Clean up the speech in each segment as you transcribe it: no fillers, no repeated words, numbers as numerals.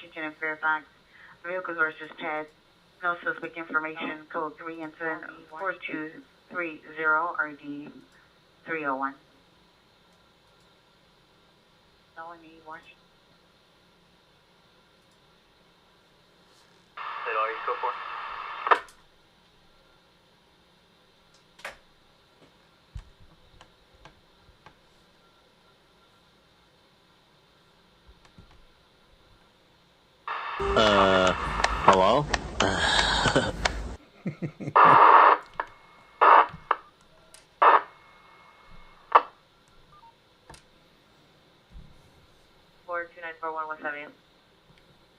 Washington and Fairfax. Vehicles versus Ted. No suspect information. Code 3 incident 4230 RD 301. Felony, Washington. Is that all you go for? Hello?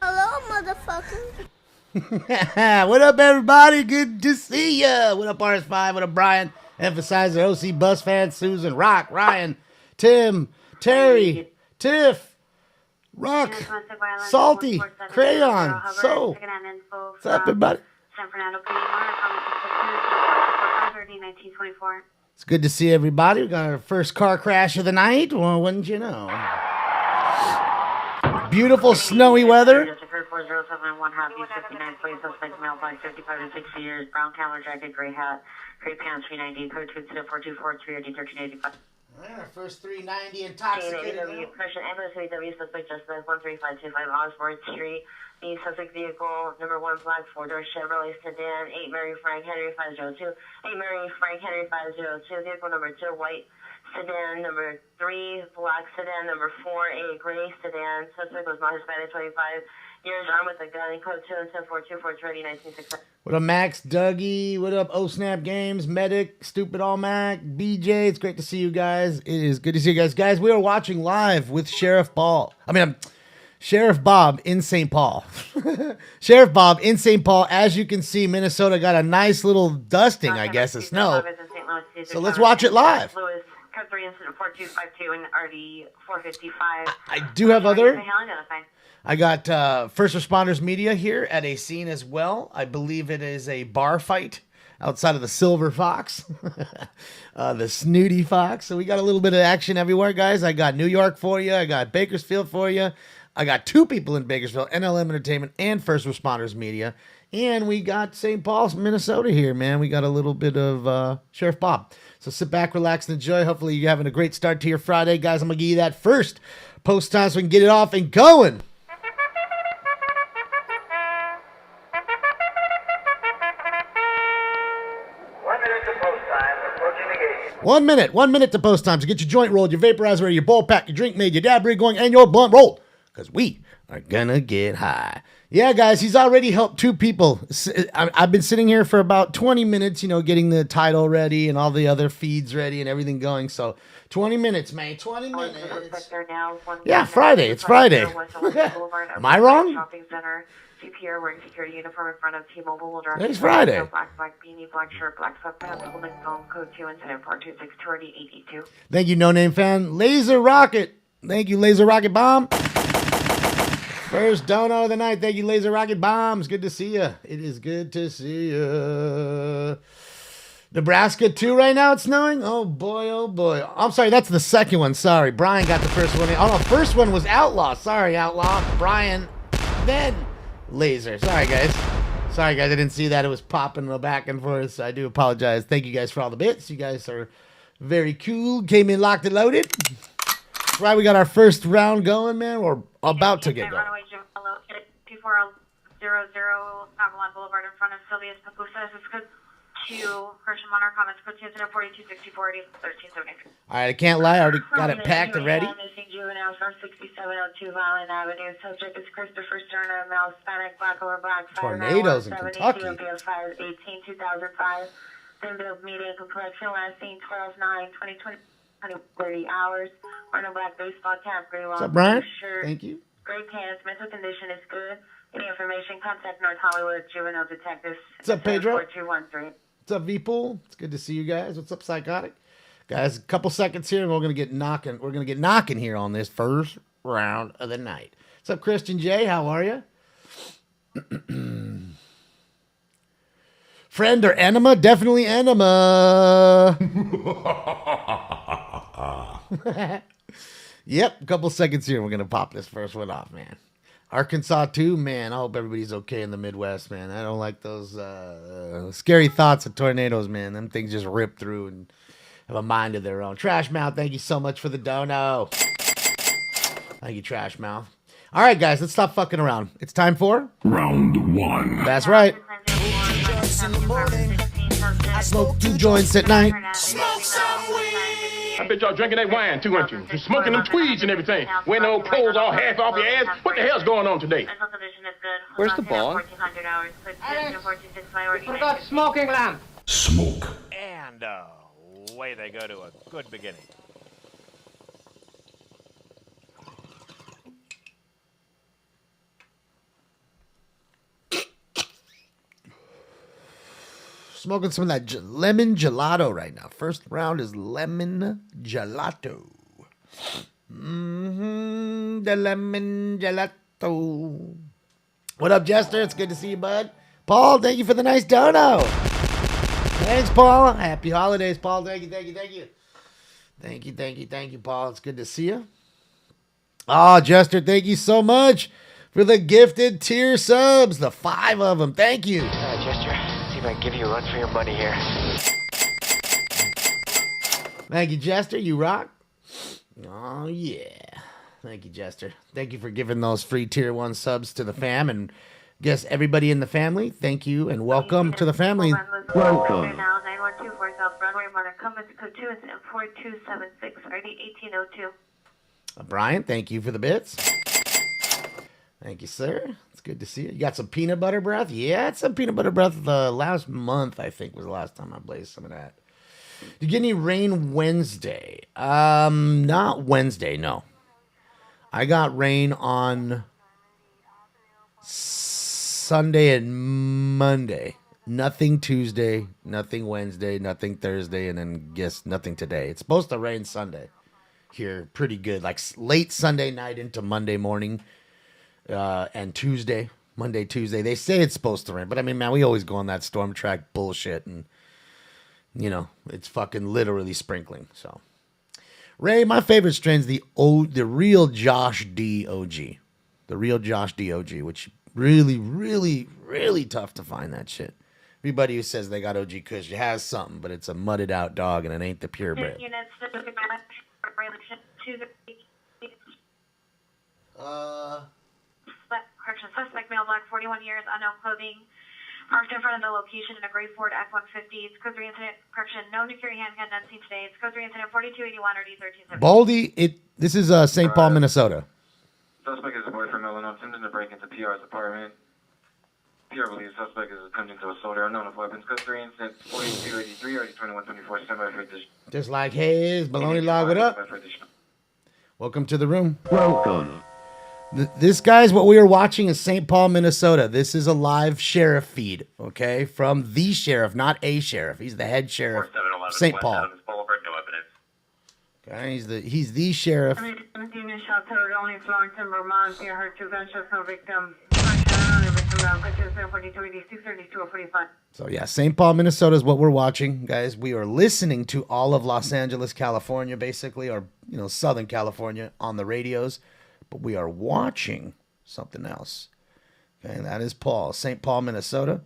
Hello, motherfucker. What up, everybody? Good to see ya. What up, RS5? What up, Brian? Emphasizer, OC Bus fan, Susan, Rock, Ryan, Tim, Terry, Tiff, Rock, Salty, Crayon, So. What's up, everybody? San Fernando, It's good to see everybody. We got our first car crash of the night. Well, wouldn't you know? Beautiful snowy weather. 4071 Happy 59 place suspect male by 55 to 60 years, brown camera jacket, gray hat, gray pants, 390, code 2 incident 4243 1385. Yeah, first 390 intoxicated. Question ambulance AW suspect just 13525 Osborne Street. The suspect vehicle number 1 black 4-door Chevrolet sedan 8 Mary Frank Henry 502. 8 Mary Frank Henry 502. Vehicle number 2 white sedan number 3 black sedan number 4 a gray sedan. Suspect was not Hispanic 25 years armed with a gun. Code 2 and 10424 1960. What up, Max, Dougie? What up, Oh Snap Games, Medic, Stupid All Mac, BJ? It's great to see you guys. It is good to see you guys. Guys, we are watching live with Sheriff Bob in St. Paul. Sheriff Bob in St. Paul. As you can see, Minnesota got a nice little dusting, I guess, of snow. So let's watch it live. Code 3 incident 4252 and RD 455. I do have other. I got first responders media here at a scene as well. I believe it is a bar fight outside of the Silver Fox, the Snooty Fox. So we got a little bit of action everywhere, guys. I got New York for you. I got Bakersfield for you. I got 2 people in Bakersfield, NLM Entertainment and first responders media. And we got St. Paul, Minnesota here, man. We got a little bit of Sheriff Bob. So sit back, relax, and enjoy. Hopefully you're having a great start to your Friday. Guys, I'm going to give you that first post time so we can get it off and going. One minute to post time. So get your joint rolled, your vaporizer ready, your bowl packed, your drink made, your dab rig going, and your blunt rolled. Because we are gonna get high. Yeah, guys, he's already helped 2 people. I've been sitting here for about 20 minutes, getting the title ready and all the other feeds ready and everything going. So 20 minutes, man. 20 minutes. Yeah, Friday. It's Friday. Am I wrong? CPR wearing security uniform in front of T-Mobile will drive. It's Friday. Black beanie, black shirt, black sweatpants, holding phone, code 2 incident 426 Thank you, No Name Fan. Laser Rocket. Thank you, Laser Rocket Bomb. First donor of the night. Thank you, Laser Rocket Bombs. Good to see you. It is good to see you. Nebraska 2 right now. It's snowing. Oh boy, oh boy. I'm sorry. That's the second one. Sorry. Brian got the first one. Oh no, first one was Outlaw. Sorry, Outlaw. Brian. Then Laser. Sorry, guys. I didn't see that. It was popping back and forth. So I do apologize. Thank you guys for all the bits. You guys are very cool. Came in locked and loaded. That's right. We got our first round going, man. We're about to get going. 2400 Avalon Boulevard in front of Sylvia's Papusa. This is good to Hersham on our comments. Code 2 incident 4264 1373. All right, I can't lie. I already got it packed and ready. Missing juvenile from 6702 Violent Avenue. Subject is Christopher Sterner, male, Hispanic, black over black. Tornadoes in Kentucky. 18 2005. Then build median complexion last seen 12/9/2020. 30 hours. Wearing a black baseball cap, gray long What's up, Brian? shirt. Thank you. Gray pants. Mental condition is good. Any information? Contact North Hollywood Juvenile Detectives. What's up, Pedro? 4213. What's up, V-Pool? It's good to see you guys. What's up, Psychotic? Guys, a couple seconds here, and we're gonna get knocking. We're gonna get knocking here on this first round of the night. What's up, Christian J? How are you? Friend or enema? Definitely enema. Yep, a couple seconds here. We're gonna pop this first one off, man. Arkansas too, man. I hope everybody's okay in the Midwest, man. I don't like those scary thoughts of tornadoes, man. Them things just rip through and have a mind of their own. Trash Mouth, thank you so much for the dono. Thank you, Trash Mouth. All right, guys, let's stop fucking around. It's time for Round 1. That's right. I smoke 2 joints at night. Smoke some weed. I bet y'all drinking that wine too, aren't you? You're smoking them tweeds and everything. Wearing old clothes all half off your ass. What the hell's going on today? Where's the ball? What about smoking lamp? Smoke. And away they go to a good beginning. Smoking some of that lemon gelato right now. First round is lemon gelato. The lemon gelato. What up, Jester? It's good to see you, bud. Paul, thank you for the nice dono. Thanks, Paul. Happy holidays, Paul. Thank you. Thank you, Paul. It's good to see you. Oh, Jester, thank you so much for the gifted tier subs. The 5 of them. Thank you. Jester, see if I can give you a run for your money here. Thank you, Jester. You rock. Oh, yeah. Thank you, Jester. Thank you for giving those free tier 1 subs to the fam. And guess everybody in the family, thank you and welcome to the family. Welcome. Now 9124 South Broadway, Modern Compass, code 2 is 4276, RD 1802. Brian, thank you for the bits. Thank you, sir. It's good to see you. You got some peanut butter breath? Yeah, it's some peanut butter breath. Last month, I think, was the last time I blazed some of that. Did you get any rain Wednesday? Not Wednesday, no. I got rain on Sunday and Monday. Nothing Tuesday, nothing Wednesday, nothing Thursday, and then guess nothing today. It's supposed to rain Sunday here pretty good, like late Sunday night into Monday morning and Tuesday, Monday, Tuesday. They say it's supposed to rain, but I mean, man, we always go on that storm track bullshit, and you know, it's fucking literally sprinkling. So, Ray, my favorite strain's the real Josh D OG, the real Josh D OG, which really, really, really tough to find that shit. Everybody who says they got OG Kush has something, but it's a mudded out dog, and it ain't the purebred. Correction, suspect male, black, 41 years, unknown clothing, parked in front of the location in a gray Ford F-150. It's code 3 incident, correction, no nuclear handgun, none seen today. It's code 3 incident, 4281 or D1370. Baldy, this is St. Paul, Minnesota. Suspect is a boy from Illinois, attempting to break into PR's apartment. PR believes suspect is attempting to assault her unknown of weapons. Code 3 incident, 4283 or D2124. Stand by for addition. Just like Hayes, Baloney Log, what up? Welcome to the room. Welcome. This, guys, what we are watching is St. Paul, Minnesota. This is a live sheriff feed, okay? From the sheriff, not a sheriff. He's the head sheriff of St. Paul. Okay, he's the sheriff. Only Florence, Vermont. You heard 2 gunshots, no victim. So yeah, St. Paul, Minnesota is what we're watching, guys. We are listening to all of Los Angeles, California, basically, or Southern California on the radios, but we are watching something else. Okay, and that is Paul, St. Paul, Minnesota,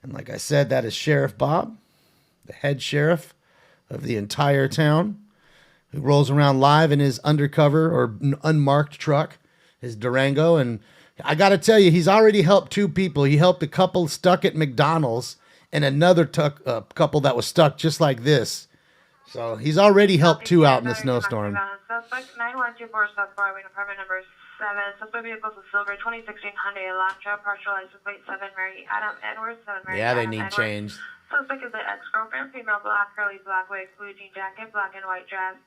and like I said, that is Sheriff Bob, the head sheriff of the entire town, who rolls around live in his undercover or unmarked truck, his Durango, and I got to tell you, he's already helped 2 people. He helped a couple stuck at McDonald's and another couple that was stuck just like this. So he's already helped 2 out in the snowstorm. Suspect 9124 South Broadway, apartment number 7. Suspect vehicle is a silver 2016 Hyundai Elantra, partial license plate 7 Mary Adam Edwards, 7 Mary Yeah, they Adam need Edwards. change. Suspect is an ex-girlfriend, female, black, curly, black wig, blue jean jacket, black and white dress.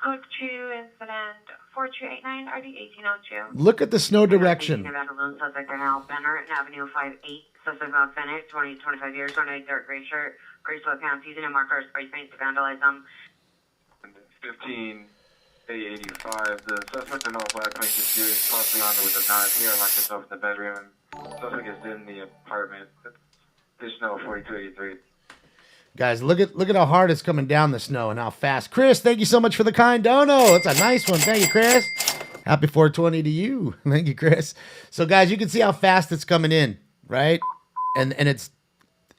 Code 2 incident 4289 RD 1802. Look at the snow direction. Suspect are now Benner, Avenue 58. Suspect about Bennett, 25 years, wearing a dark gray shirt, gray sweatpants, using a marker or spray paint to vandalize them. 15-885. The suspect in all black makes a serious possibly on with a knife here, locked himself in the bedroom. Suspect is in the apartment. Fish snow 4283. Guys, look at how hard it's coming down the snow and how fast. Chris, thank you so much for the kind dono. It's a nice one. Thank you, Chris. Happy 420 to you. Thank you, Chris. So, guys, you can see how fast it's coming in, right? And it's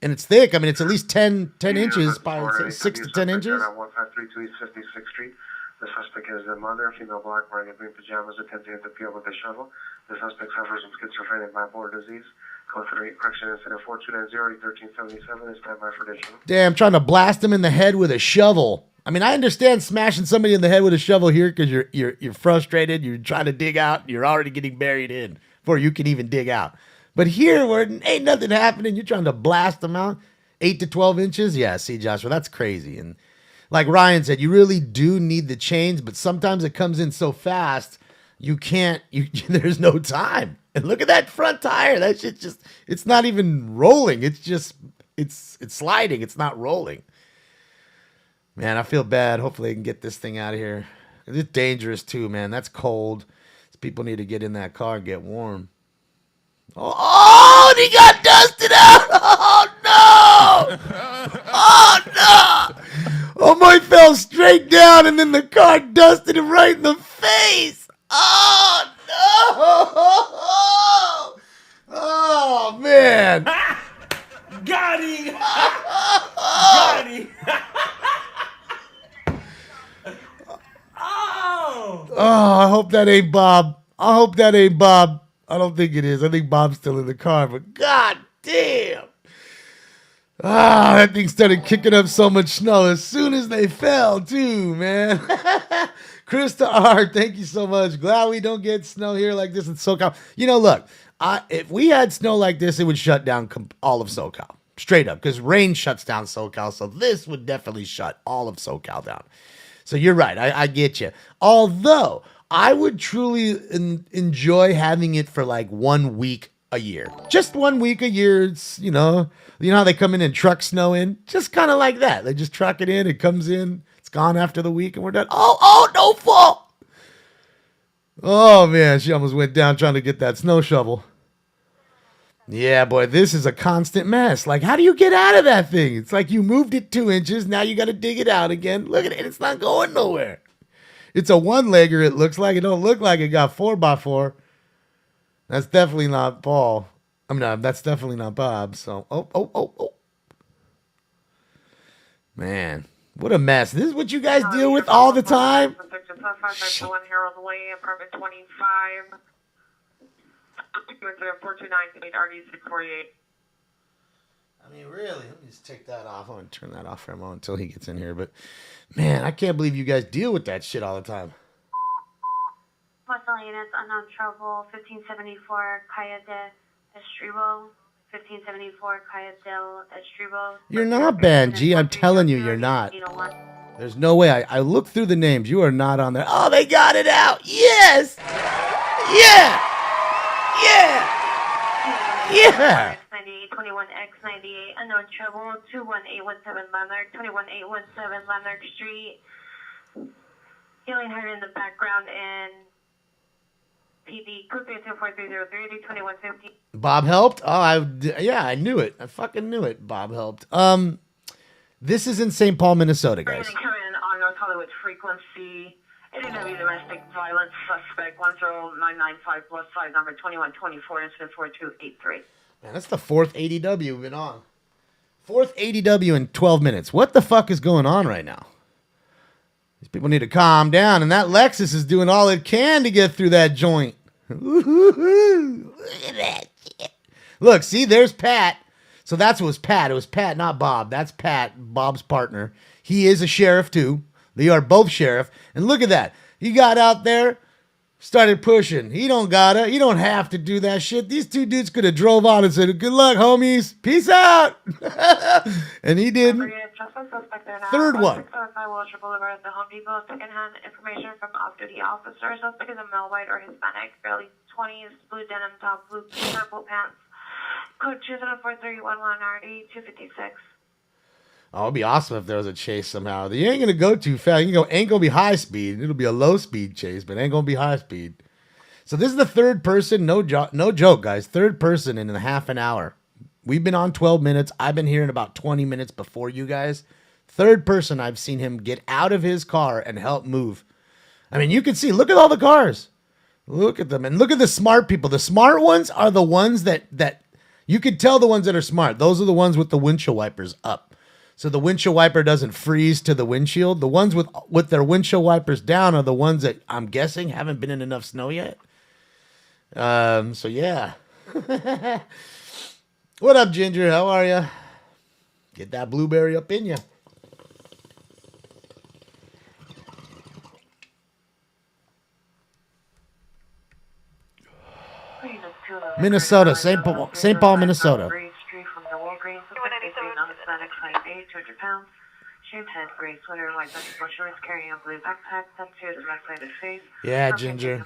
thick. I mean, it's at least 10 inches, by 6 to 10 inches. 1532 East 56th Street. The suspect is a mother, a female black, wearing a green pajamas, attempts to hit the field with a shovel. The suspect suffers from schizophrenia and bipolar disease. Code for correction instead of 4290-1377 is standby for additional. Damn, trying to blast him in the head with a shovel. I mean, I understand smashing somebody in the head with a shovel here because you're frustrated. You're trying to dig out. You're already getting buried in before you can even dig out. But here, where ain't nothing happening, you're trying to blast them out 8 to 12 inches. Yeah, see, Joshua, that's crazy. And like Ryan said, you really do need the chains, but sometimes it comes in so fast you can't. There's no time. And look at that front tire. That shit it's not even rolling. It's sliding. It's not rolling. Man, I feel bad. Hopefully I can get this thing out of here. It's dangerous too, man. That's cold. People need to get in that car and get warm. Oh, he got dusted out. Oh, no. Oh, no. Oh, my fell straight down, and then the car dusted him right in the face. Oh, no. Oh, man. Got him. Got him. Oh, I hope that ain't Bob. I hope that ain't Bob. I don't think it is. I think Bob's still in the car, but god damn. Ah, that thing started kicking up so much snow as soon as they fell, too, man. Krista R., thank you so much. Glad we don't get snow here like this in SoCal. You know, look, if we had snow like this, it would shut down all of SoCal. Straight up, because rain shuts down SoCal, so this would definitely shut all of SoCal down. So you're right. I get you. Although, I would truly enjoy having it for like 1 week a year. Just 1 week a year. It's, you know how they come in and truck snow in? Just kind of like that. They just truck it in. It comes in. It's gone after the week and we're done. Oh, no fault. Oh, man. She almost went down trying to get that snow shovel. Yeah, boy, this is a constant mess. Like, how do you get out of that thing? It's like you moved it 2 inches. Now you got to dig it out again. Look at it. It's not going nowhere. It's a one-legger, it looks like. It don't look like it got 4x4. That's definitely not Paul. I mean, that's definitely not Bob. So, oh. Man, what a mess. This is what you guys deal with all the time? Apartment 25. 429-8RD648. I mean, really? Let me just take that off. I'm going to turn that off for a moment until he gets in here. But, man, I can't believe you guys deal with that shit all the time. Postal units, unknown trouble, 1574 Calle de Estribo. 1574 Calle del Estribo. You're not banned, G. I'm telling you, you're not. There's no way. I looked through the names. You are not on there. Oh, they got it out. Yes. Yeah. 21X98, unknown trouble, 21817 Leonard, 21817 Leonard Street. Healing her in the background and PD, code 324-303, 2150. Bob helped? Oh, I knew it. I fucking knew it. Bob helped. This is in St. Paul, Minnesota, guys. Coming on North Hollywood frequency. ADW domestic violence suspect 10995 plus 5 number 2124 incident 4283. Man, that's the fourth ADW we've been on. Fourth ADW in 12 minutes. What the fuck is going on right now? These people need to calm down, and that Lexus is doing all it can to get through that joint. Look at that shit. Look, see, there's Pat. So that was Pat. It was Pat, not Bob. That's Pat, Bob's partner. He is a sheriff, too. They are both sheriff. And look at that. He got out there, started pushing. He don't have to do that shit. These two dudes could have drove on and said, good luck, homies. Peace out. And he didn't. Third one. Boulevard, the Home Depot, secondhand information from off-duty officers. Suspect is a male, white, or Hispanic, early 20s, blue denim top, blue purple pants. Code 274-311-RD 256. Oh, it'd be awesome if there was a chase somehow. You ain't gonna go too fast. Ain't gonna be high speed. It'll be a low speed chase, but ain't gonna be high speed. So this is the third person. No joke, guys. Third person in half an hour. We've been on 12 minutes. I've been here in about 20 minutes before you guys. Third person I've seen him get out of his car and help move. I mean, you can see. Look at all the cars. Look at them. And look at the smart people. The smart ones are the ones that you could tell the ones that are smart. Those are the ones with the windshield wipers up. So the windshield wiper doesn't freeze to the windshield. The ones with their windshield wipers down are the ones that I'm guessing haven't been in enough snow yet. So yeah. What up, Ginger? How are you? Get that blueberry up in you. Minnesota, St. Paul, Minnesota. Yeah, Ginger.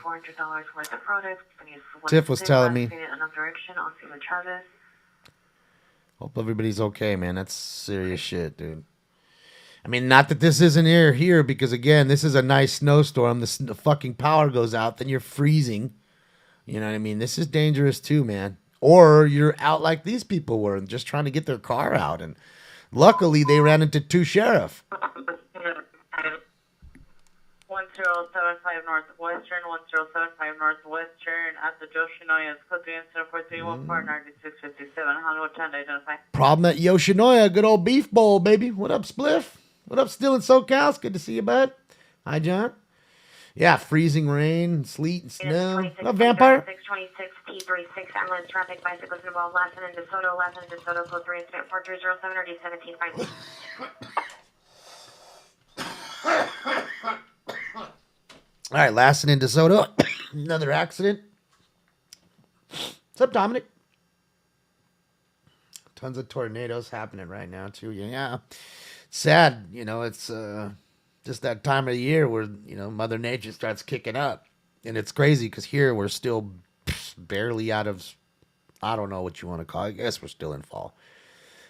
Tiff was telling me. Hope everybody's okay, man. That's serious shit, dude. I mean, not that this isn't here because, again, this is a nice snowstorm. The fucking power goes out, then you're freezing. You know what I mean? This is dangerous too, man. Or you're out like these people were and just trying to get their car out. And luckily, they ran into two sheriff. 1075 Northwestern, 1075 Northwestern at the Yoshinoya. It's code 37431 Hollywood 10 to identify. Problem at Yoshinoya, good old beef bowl, baby. What up, Spliff? What up, still in SoCal? It's good to see you, bud. Hi, John. Yeah, freezing rain, sleet, and snow. What up, Vampire? 626 T36 ambulance traffic bicycles involved. Last in DeSoto, code 3 incident 4307 or D1750. All right, last in DeSoto. Another accident. What's up, Dominic? Tons of tornadoes happening right now, too. Yeah. Sad, it's just that time of the year where, Mother Nature starts kicking up. And it's crazy because here we're still barely out of, I don't know what you want to call it. I guess we're still in fall.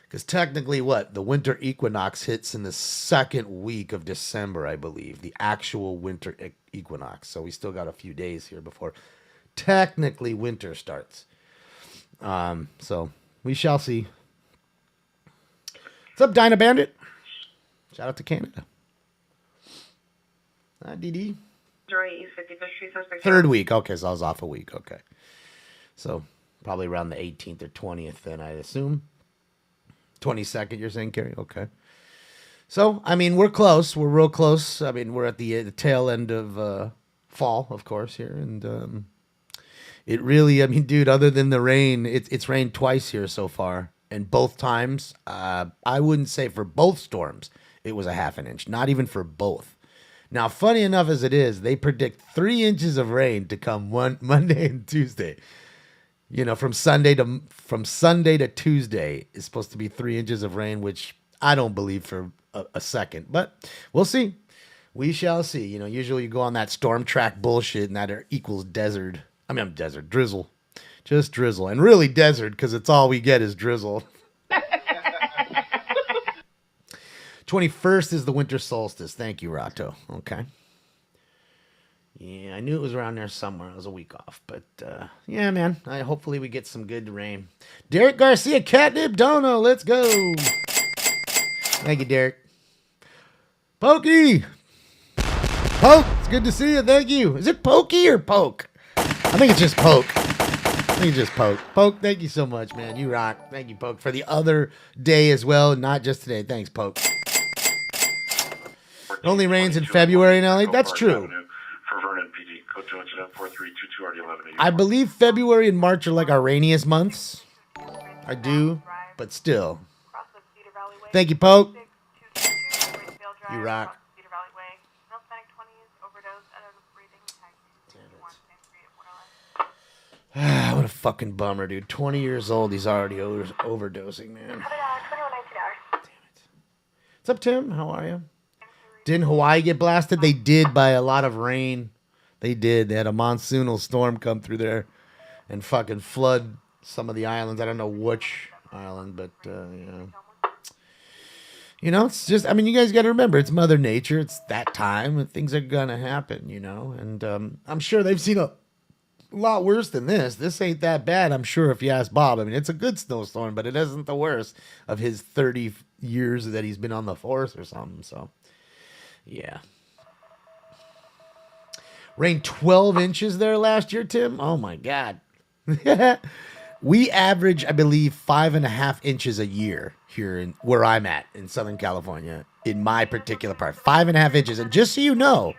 Because technically the winter equinox hits in the second week of December, I believe. The actual winter equinox. So we still got a few days here before technically winter starts. So we shall see. What's up, Dyna Bandit? Shout out to Canada. Hi, DD. Third week. Okay, so I was off a week. Okay. So probably around the 18th or 20th then, I assume. 22nd, you're saying, Carrie? Okay. So, I mean, we're close. We're real close. I mean, we're at the tail end of fall, of course, here. And it really, I mean, dude, other than the rain, it's rained twice here so far. And both times, I wouldn't say for both storms, it was a half an inch. Not even for both. Now, funny enough as it is, they predict 3 inches of rain to come Monday and Tuesday. From Sunday to Tuesday is supposed to be 3 inches of rain, which I don't believe for a second. But we'll see. We shall see. Usually you go on that storm track bullshit and that equals desert. I mean, desert, drizzle. Just drizzle. And really desert because it's all we get is drizzle. 21st is the winter solstice. Thank you, Rato. Okay. Yeah, I knew it was around there somewhere. I was a week off. But, yeah, man. Hopefully we get some good rain. Derek Garcia, Catnip Dono. Let's go. Thank you, Derek. Pokey. Poke. It's good to see you. Thank you. Is it Pokey or Poke? I think it's just Poke. Poke. Poke, thank you so much, man. You rock. Thank you, Poke, for the other day as well. Not just today. Thanks, Poke. It only rains in February in LA. That's true. I believe February and March are like our rainiest months. I do, but still. Thank you, Poke. You rock. What a fucking bummer, dude. 20 years old, he's already overdosing, man. Damn it. What's up, Tim? How are you? Didn't Hawaii get blasted? They did by a lot of rain. They did. They had a monsoonal storm come through there and fucking flood some of the islands. I don't know which island, but, it's just, I mean, you guys got to remember, it's Mother Nature. It's that time and things are going to happen, And I'm sure they've seen a lot worse than this. This ain't that bad, I'm sure, if you ask Bob. I mean, it's a good snowstorm, but it isn't the worst of his 30 years that he's been on the force or something. So, yeah. Rained 12 inches there last year, Tim. Oh my God. We average, I believe, 5.5 inches a year here in where I'm at in Southern California, in my particular part. 5.5 inches. And just so you know,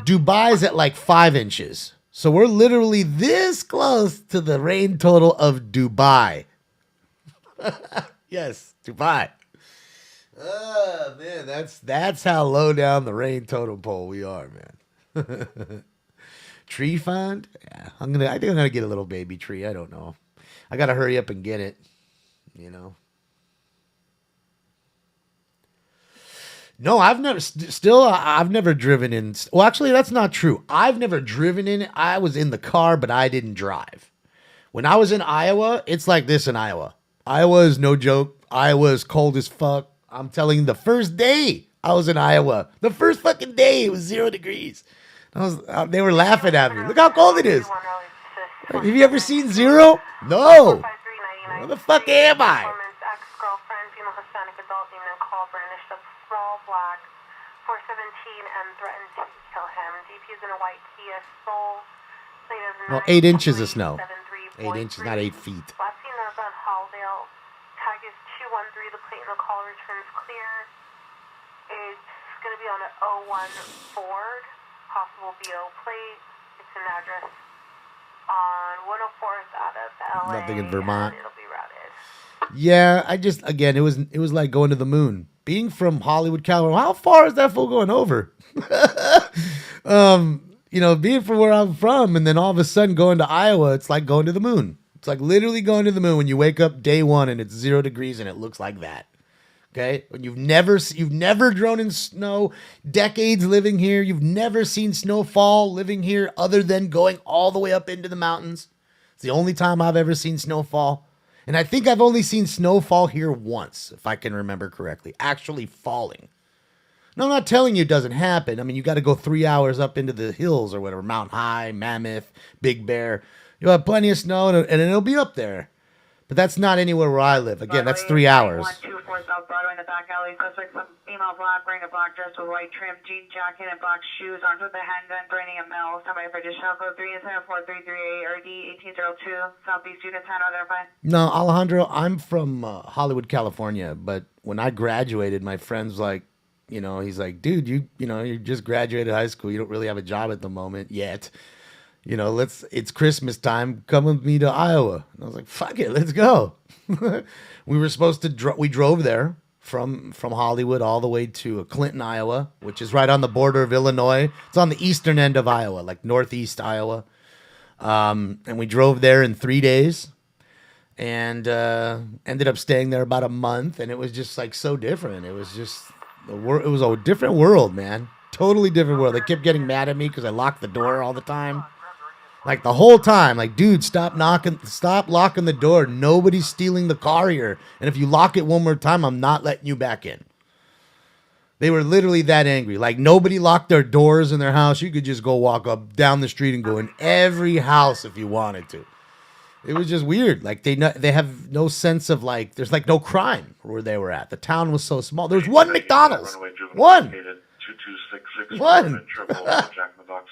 Dubai's at like 5 inches. So we're literally this close to the rain total of Dubai. Yes, Dubai. Oh man, that's how low down the rain totem pole we are, man. Tree fund? Yeah, I think I'm gonna get a little baby tree. I don't know. I gotta hurry up and get it. You know. No, I've never driven in. Well, actually, that's not true. I've never driven in it. I was in the car, but I didn't drive. When I was in Iowa, it's like this in Iowa. Iowa is no joke. Iowa is cold as fuck. I'm telling you, the first day I was in Iowa, the first fucking day, it was 0 degrees. They were laughing at me. Look how cold it is. Have you ever seen 0? No. Where the fuck am I? Ex-girlfriend, female Hispanic adult named Nicole brandished a small black .417 and threatened to kill him. DP is in a white Kia Soul. Well, 8 inches of snow. 8 inches, not 8 feet. Last seen those on Halldale. Tag is 213. The plate in the call returns clear. It's going to be on an 01 Ford. Possible BO plate. It's an address on 104th out of LA. Nothing in Vermont. It'll be routed. Yeah, again, it was like going to the moon. Being from Hollywood, California, how far is that fool going over? Being from where I'm from, and then all of a sudden going to Iowa, it's like going to the moon. It's like literally going to the moon when you wake up day one and it's 0 degrees and it looks like that. Okay, when you've never drone in snow, decades living here, you've never seen snowfall living here, other than going all the way up into the mountains. It's the only time I've ever seen snowfall, and I think I've only seen snowfall here once, if I can remember correctly, actually falling. No, I'm not telling you it doesn't happen. I mean, you got to go 3 hours up into the hills or whatever, Mount High, Mammoth, Big Bear. You'll have plenty of snow, and it'll be up there. But that's not anywhere where I live. Again, that's 3 hours. 124 South Broadway in the back alley. Suspect, some female black, wearing a black dress with white trim, jean jacket, and black shoes, armed with a handgun, threatening a male. Somebody for additional code 374-338 RD 1802 Southeast Unit 10. Identify. No, Alejandro, I'm from Hollywood, California. But when I graduated, my friend's like, he's like, dude, you just graduated high school. You don't really have a job at the moment yet. It's Christmas time. Come with me to Iowa. And I was like, fuck it, let's go. We were supposed to, we drove there from Hollywood all the way to Clinton, Iowa, which is right on the border of Illinois. It's on the eastern end of Iowa, like northeast Iowa. And we drove there in 3 days and ended up staying there about a month. And it was just like so different. It was just, it was a different world, man. Totally different world. They kept getting mad at me because I locked the door all the time. Like the whole time, like, dude, stop locking the door. Nobody's stealing the car here. And if you lock it one more time, I'm not letting you back in. They were literally that angry. Like nobody locked their doors in their house. You could just go walk up down the street and go in every house if you wanted to. It was just weird. Like they have no sense of like, there's like no crime where they were at. The town was so small. There's one McDonald's. One. 2266 One. Jack in the Box.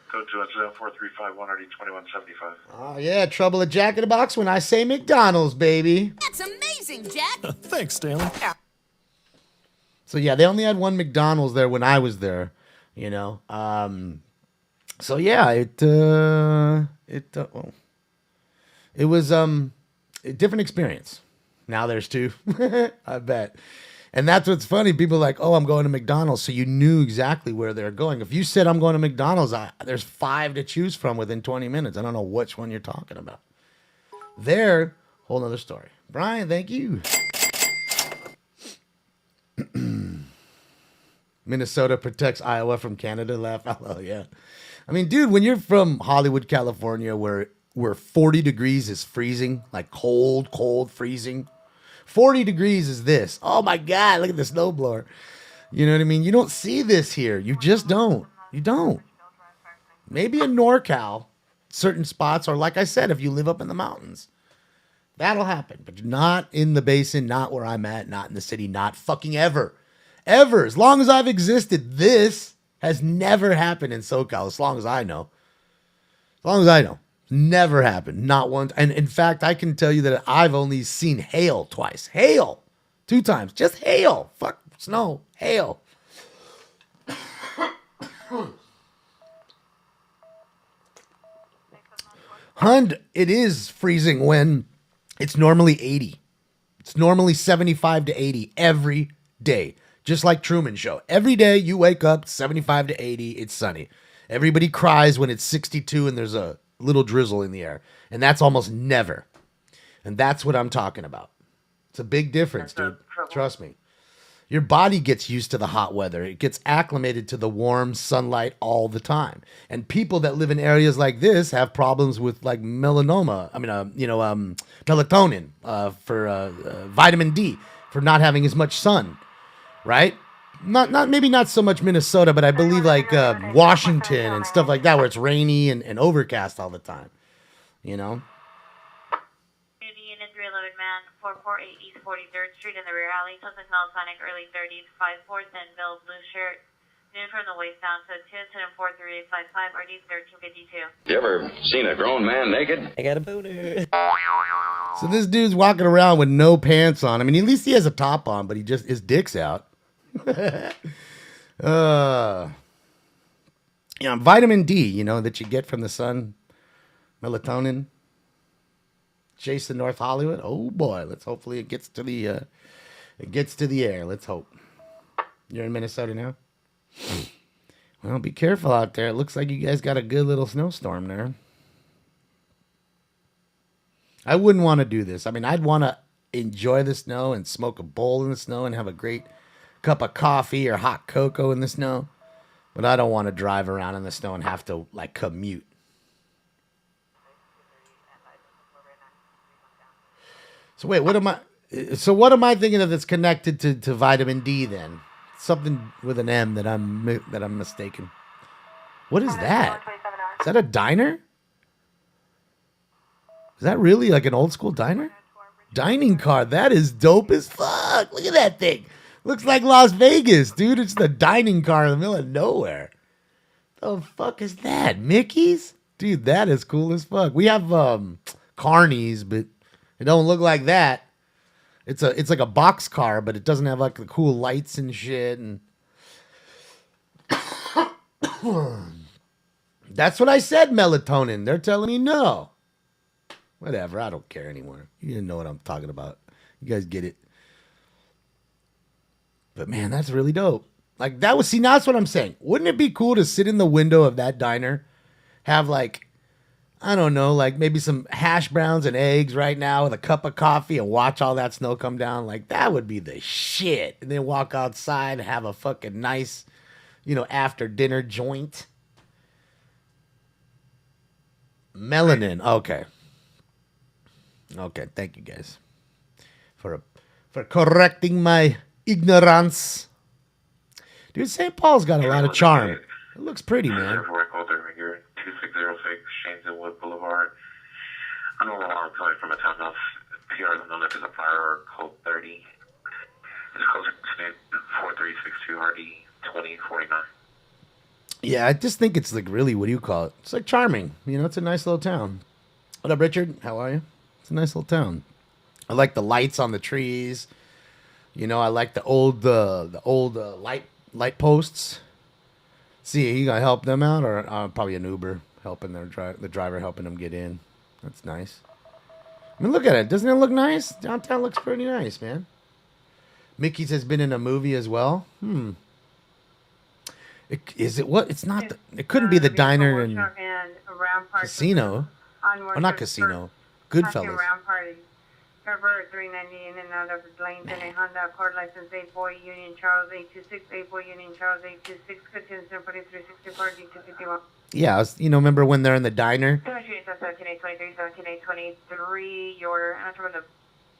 Code 4351 RD 2175. Oh yeah, trouble at Jack in the Box when I say McDonald's, baby. That's amazing, Jack. Thanks, Stanley. So yeah, they only had one McDonald's there when I was there, So yeah, it was a different experience. Now there's two, I bet. And that's what's funny. People are like, oh, I'm going to McDonald's. So you knew exactly where they're going. If you said I'm going to McDonald's, there's 5 to choose from within 20 minutes. I don't know which one you're talking about. There, whole nother story. Brian, thank you. Minnesota protects Iowa from Canada. Laugh out loud. Yeah. I mean, dude, when you're from Hollywood, California, where 40 degrees is freezing, like cold freezing. 40 degrees is this. Oh my God, look at the snowblower. You know what I mean? You don't see this here. You just don't. You don't. Maybe in NorCal, certain spots, or like I said, if you live up in the mountains, that'll happen. But not in the basin, not where I'm at, not in the city, not fucking ever. Ever. As long as I've existed, this Has never happened in SoCal, as long as I know. As long as I know. Never happened. Not once. And in fact, I can tell you that I've only seen hail twice. Hail. 2 times. Just hail. Fuck snow. Hail. Hund, it is freezing when it's normally 80. It's normally 75 to 80 every day. Just like Truman Show. Every day you wake up 75 to 80, it's sunny. Everybody cries when it's 62 and there's a little drizzle in the air. And that's almost never. And that's what I'm talking about. It's a big difference, dude. Trust me. Your body gets used to the hot weather. It gets acclimated to the warm sunlight all the time. And people that live in areas like this have problems with like melanoma. Melatonin for vitamin D for not having as much sun, right? Maybe not so much Minnesota, but I believe like Washington and stuff like that, where it's rainy and overcast all the time. You know. Unit 311 man, 448 East 43rd Street in the rear alley. Suspect Melatonin, early 30s, 5'4", thin build, blue shirt. Noon from the waist down to 2-43855, RD 1352. You ever seen a grown man naked? I got a boner. So this dude's walking around with no pants on. I mean, at least he has a top on, but his dick's out. Vitamin D, that you get from the sun, melatonin. Jason, North Hollywood. Oh boy, hopefully it gets to the air. Let's hope. You're in Minnesota now. Well, be careful out there. It looks like you guys got a good little snowstorm there. I wouldn't want to do this. I mean, I'd want to enjoy the snow and smoke a bowl in the snow and have a great cup of coffee or hot cocoa in the snow. But I don't want to drive around in the snow and have to like commute. So wait, what am I thinking of that's connected to vitamin D then? Something with an M that I'm mistaken. What is that? Is that a diner? Is that really like an old school diner? Dining car. That is dope as fuck. Look at that thing. Looks like Las Vegas, dude. It's the dining car in the middle of nowhere. The fuck is that? Mickey's? Dude, that is cool as fuck. We have Carnies, but it don't look like that. It's like a box car, but it doesn't have like the cool lights and shit. And that's what I said, melatonin. They're telling me no. Whatever, I don't care anymore. You didn't know what I'm talking about. You guys get it. But man, that's really dope. Like that's what I'm saying. Wouldn't it be cool to sit in the window of that diner, have like, I don't know, like maybe some hash browns and eggs right now with a cup of coffee and watch all that snow come down? Like that would be the shit. And then walk outside and have a fucking nice, after dinner joint. Melanin. Okay. Thank you guys for correcting my ignorance. Dude, St. Paul's got a lot of charm. It looks pretty, man. 2606 Shaneswood Boulevard. I'm on alarm calling from a townhouse. PR is known as a fire or code 30. It's closer to 4362 RD 2049. Yeah, I just think it's like really, what do you call it? It's like charming. It's a nice little town. What up, Richard? How are you? It's a nice little town. I like the lights on the trees. I like the old light posts. See, you gonna help them out, or probably an Uber helping the driver helping them get in. That's nice. I mean, look at it. Doesn't it look nice? Downtown looks pretty nice, man. Mickey's has been in a movie as well. Is it what? It's not. It couldn't be the diner and casino. Oh, not casino. Goodfellas. River 390 in and out of lanes in a Honda Accord license 84 Union Charles 826 84 Union Charles 826 continues 4364 D251. Yeah, remember when they're in the diner? 17-823, your answer from the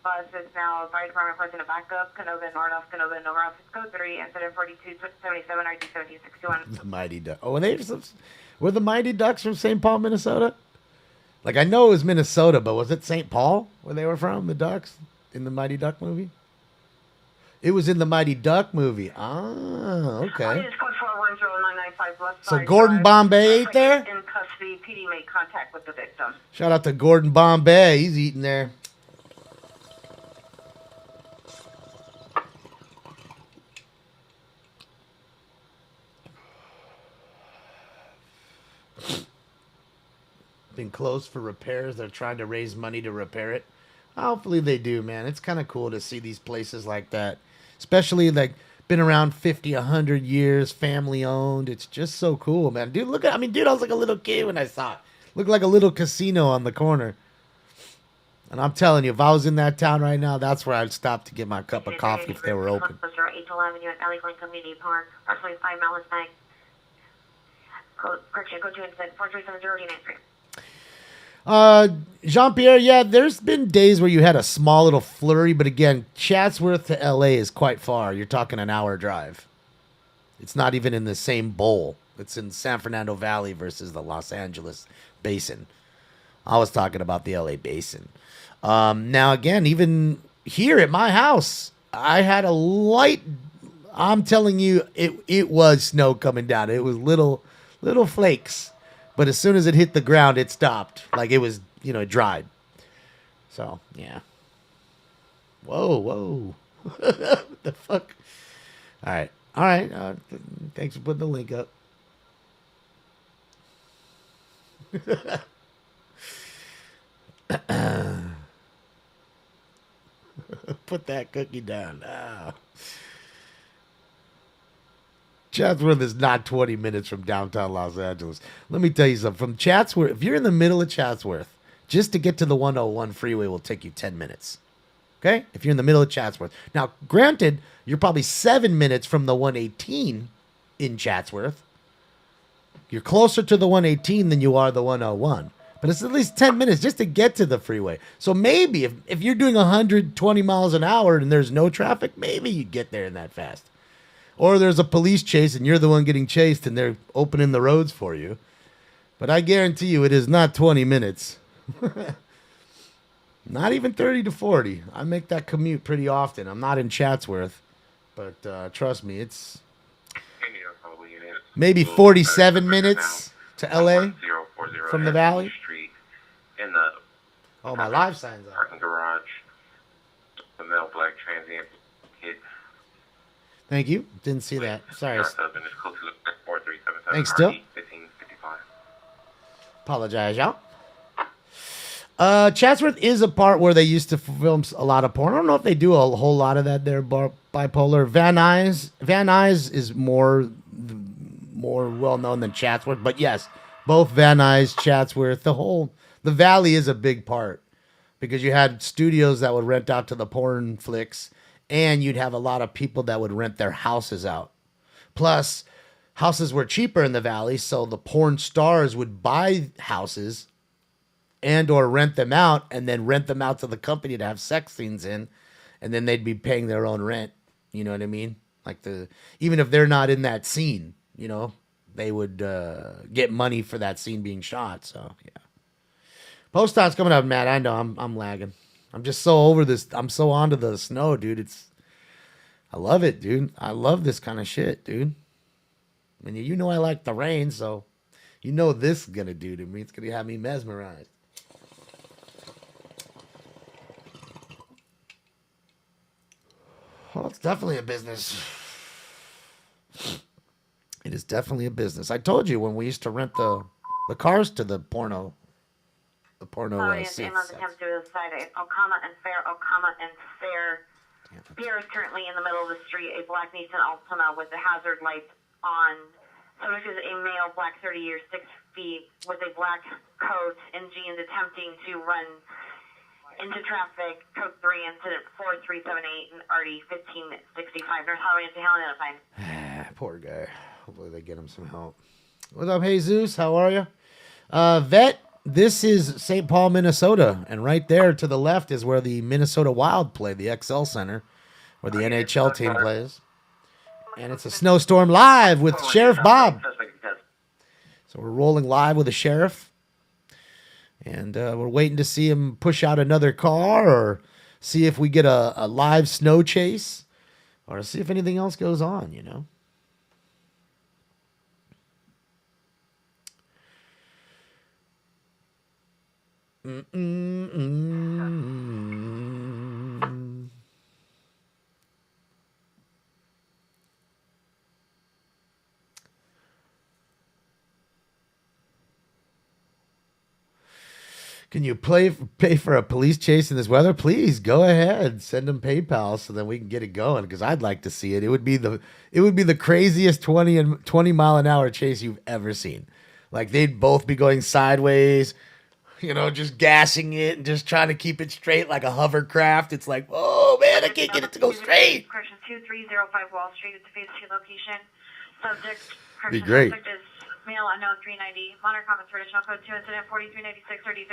bus is now fire department requesting a backup, Canova North, Canova North, code 3, incident 4277 RD1761. The Mighty Ducks. Oh, were the Mighty Ducks from St. Paul, Minnesota? Like, I know it was Minnesota, but was it St. Paul where they were from, the Ducks, in the Mighty Duck movie? It was in the Mighty Duck movie. Ah, okay. It's code 995 West So Side Gordon Drive. Bombay ate there? In custody, PD made contact with the victim. Shout out to Gordon Bombay. He's eating there. Been closed for repairs. They're trying to raise money to repair it. Hopefully they do, man. It's kind of cool to see these places like that. Especially like been around 50, 100 years, family owned. It's just so cool, man. Dude, look at, I was like a little kid when I saw it. Looked like a little casino on the corner. And I'm telling you, if I was in that town right now, that's where I'd stop to get my cup of coffee if they were open. 8th Avenue at Valley Glen Community Park, approximately 5 miles back. Correction, code 2 and 4370993. Jean-Pierre, yeah, there's been days where you had a small little flurry, but again, Chatsworth to LA is quite far. You're talking an hour drive. It's not even in the same bowl. It's in San Fernando Valley versus the Los Angeles Basin. I was talking about the LA Basin. Now, again, even here at my house, I had a light. I'm telling you, it was snow coming down. It was little flakes. But as soon as it hit the ground, it stopped. Like it was, it dried. So, yeah. Whoa. What the fuck? All right. Thanks for putting the link up. Put that cookie down. Oh. Chatsworth is not 20 minutes from downtown Los Angeles. Let me tell you something. From Chatsworth, if you're in the middle of Chatsworth, just to get to the 101 freeway will take you 10 minutes. Okay? If you're in the middle of Chatsworth. Now, granted, you're probably 7 minutes from the 118 in Chatsworth. You're closer to the 118 than you are the 101. But it's at least 10 minutes just to get to the freeway. So maybe if you're doing 120 miles an hour and there's no traffic, maybe you get there in that fast. Or there's a police chase and you're the one getting chased and they're opening the roads for you. But I guarantee you it is not 20 minutes. Not even 30 to 40. I make that commute pretty often. I'm not in Chatsworth. But trust me, it's maybe 47 minutes to LA from the valley. Oh, my live signs are. Parking garage. The male black transient hit. Thank you. Didn't see that. Sorry. Thanks, still. Apologize, y'all. Chatsworth is a part where they used to film a lot of porn. I don't know if they do a whole lot of that there, bipolar. Van Nuys is more well known than Chatsworth, but yes, both Van Nuys, Chatsworth, the valley is a big part because you had studios that would rent out to the porn flicks. And you'd have a lot of people that would rent their houses out. Plus, houses were cheaper in the valley, so the porn stars would buy houses and or rent them out and then rent them out to the company to have sex scenes in, and then they'd be paying their own rent. You know what I mean? Like even if they're not in that scene, they would get money for that scene being shot. So, yeah. Post-on's coming up, Matt. I know I'm lagging. I'm just so over this. I'm so onto the snow, dude. I love it, dude. I love this kind of shit, dude. I mean, I like the rain, so this is going to do to me. It's going to have me mesmerized. Well, it's definitely a business. It is definitely a business. I told you when we used to rent the cars to the porno. The porno scenes. Attempt to the side of Okama and Fair. Beer is currently in the middle of the street. A black Nissan Altima with the hazard lights on. Subject is a male, black, 30 years, 6 feet, with a black coat and jeans, attempting to run into traffic. Code 3, incident 4378 and RD 1565. North Highway into Helen identified. Poor guy. Hopefully they get him some help. What's up, Jesus? How are you? Vet. This is St. Paul, Minnesota, and right there to the left is where the Minnesota Wild play, the XL Center, where the NHL team plays. And it's a Snowstorm live with Sheriff Bob. So we're rolling live with the sheriff, and we're waiting to see him push out another car or see if we get a live snow chase or see if anything else goes on, Can you pay for a police chase in this weather? Please go ahead. Send them PayPal so then we can get it going because I'd like to see it. It would be the craziest 20 mile an hour chase you've ever seen. Like they'd both be going sideways, just gassing it and just trying to keep it straight like a hovercraft. It's like, oh man, I can't get it to go straight. Correction 2305 Wall Street. It's a phase 2 location. Subject. Be great. Subject is male unknown 390. Modern comments for additional code 2 incident 4396 30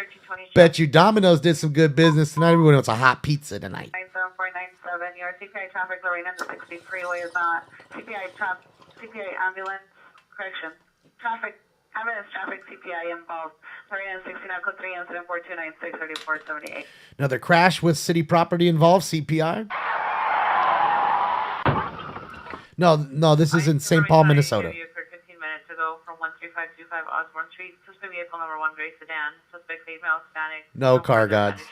1320. Bet you Domino's did some good business tonight. Everyone wants a hot pizza tonight. 97497. Your CPI traffic Lorena, the 60 freeway is not. CPI ambulance. Correction. Ambulance traffic CPI involved. Lorena 69 code 3 incident 4296 3478. Another crash with city property involved. CPI. No, this is in St. Paul, Minnesota. 15 minutes ago from 13525 Osborne Street. Suspect vehicle number 1 gray sedan. Suspect female Hispanic. No car gods.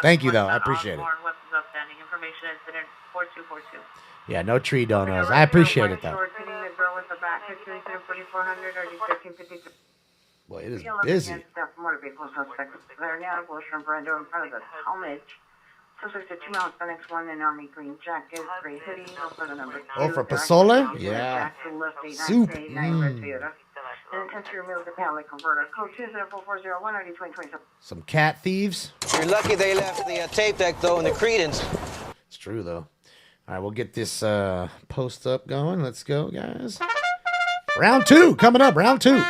Thank you, though. I appreciate it. Weapons outstanding. Information incident 4242. Yeah, no tree donos. I appreciate it, though. Boy, it is busy. Motor vehicle suspects. They're now from Brando in front of the homage. Suspect 2 miles Phoenix 1 in Army green jacket, gray hoodie, also the number 2. Oh, for Pasole? Yeah. Soup. And intends to remove the pallet converter. Code 20440 RD 2027. Some cat thieves. You're lucky they left the tape deck, though, in the credence. It's true, though. All right, we'll get this post up going. Let's go, guys. Round 2 coming up. Round 2.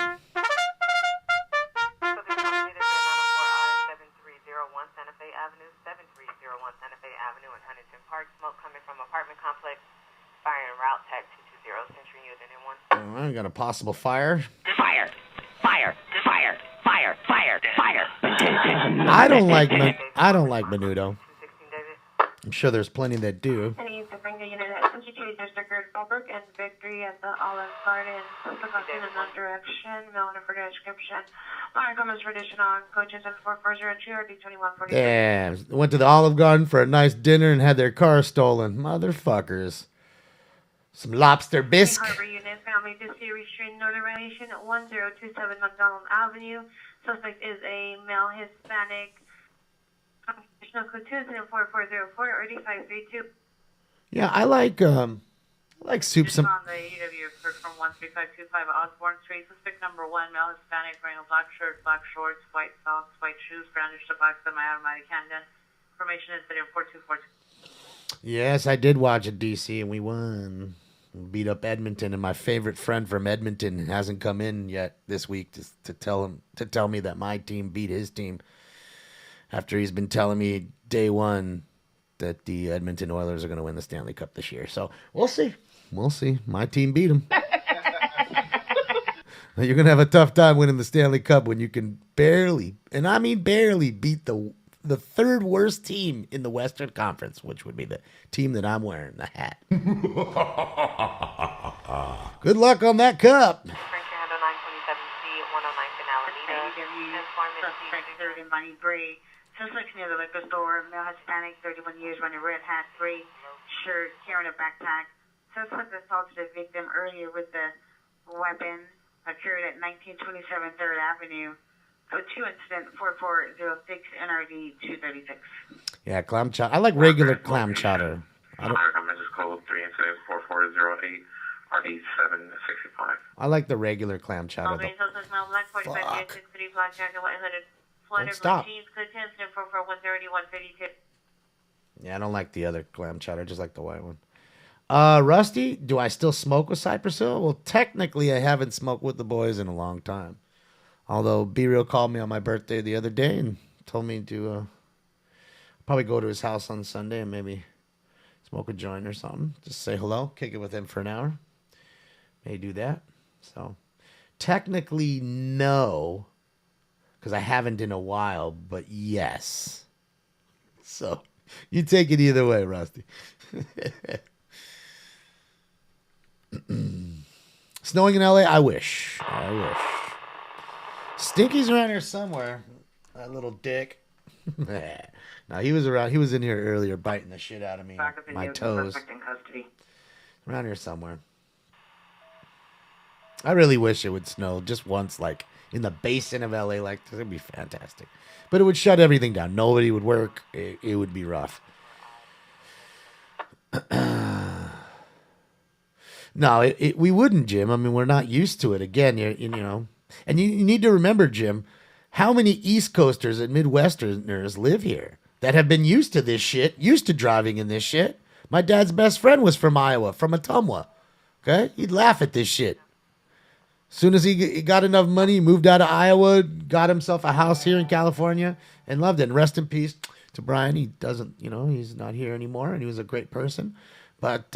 I got a possible fire. Fire! I don't like Menudo. I'm sure there's plenty that do. And you can bring a unit at 52 District Fallbrook and Victory at the Olive Garden. Suspect in another direction. Mail for description. Modern comments for additional coaches at 4402 or D2140. Yeah, went to the Olive Garden for a nice dinner and had their car stolen. Motherfuckers. Some lobster bisque. Harbor Unit Family Dispute Restraint Notarization at 1027 McDonald Avenue. Suspect is a male Hispanic. Additional code 24404 or D532. Yeah, I like soup. Some. On the UW from 13525 Osborne Street. Suspect number 1, male Hispanic, wearing a black shirt, black shorts, white socks, white shoes, brandished a box semi-automatic handgun. Information is 4242. Yes, I did watch at DC and we won. We beat up Edmonton, and my favorite friend from Edmonton hasn't come in yet this week to tell me that my team beat his team. After he's been telling me day one that the Edmonton Oilers are going to win the Stanley Cup this year. So we'll see. We'll see. My team beat them. You're going to have a tough time winning the Stanley Cup when you can barely, and I mean barely, beat the third worst team in the Western Conference, which would be the team that I'm wearing, the hat. Good luck on that cup. Suspect near the liquor store, male Hispanic, 31 years, wearing a red hat, gray shirt, carrying a backpack. Suspect assaulted a victim earlier with the weapon, occurred at 1927 3rd Avenue. Code 2 incident 4406 NRD 236. Yeah, clam chowder. I like regular clam chowder. This is code 3 incident 4408 RD 765. I like the regular clam chowder. Fuck. Don't stop. Yeah, I don't like the other clam chowder. I just like the white one. Rusty, do I still smoke with Cypress Hill? Well, technically, I haven't smoked with the boys in a long time. Although Be Real called me on my birthday the other day and told me to probably go to his house on Sunday and maybe smoke a joint or something. Just say hello, kick it with him for an hour. May do that. So technically, no, because I haven't in a while, but yes. So you take it either way, Rusty. Snowing in LA? I wish. Stinky's around here somewhere. That little dick. No, he was around. He was in here earlier biting the shit out of me. My toes. Around here somewhere. I really wish it would snow just once, like in the basin of LA. Like, this would be fantastic. But it would shut everything down. Nobody would work. It would be rough. No, we wouldn't, Jim. I mean, we're not used to it. Again, you know. And you need to remember, Jim, how many East Coasters and Midwesterners live here that have been used to this shit, used to driving in this shit. My dad's best friend was from Iowa, from Ottumwa. Okay? He'd laugh at this shit. As soon as he got enough money, he moved out of Iowa, got himself a house here in California, and loved it. And rest in peace to Brian. He doesn't, you know, he's not here anymore, and he was a great person. But,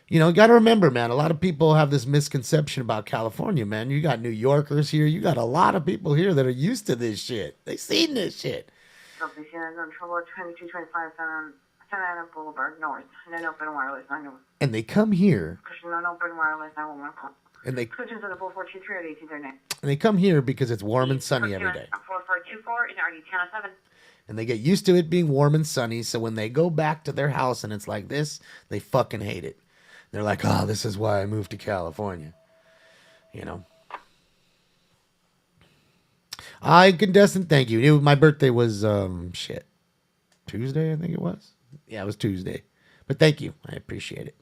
you know, you got to remember, man, a lot of people have this misconception about California, man. You got New Yorkers here. You got a lot of people here that are used to this shit. They've seen this shit. Trouble 2225 Santa Ana Boulevard North. Non-open wireless 911. And they come here. Non-open wireless 911 call. And they Switches to the 4423 at 1839. And they come here because it's warm and sunny every day. 4424 and already 1007. And they get used to it being warm and sunny, so when they go back to their house and it's like this, they fucking hate it. They're like, oh, this is why I moved to California. You know. Incandescent, thank you. My birthday was, Tuesday, I think it was. Yeah, it was Tuesday. But thank you. I appreciate it.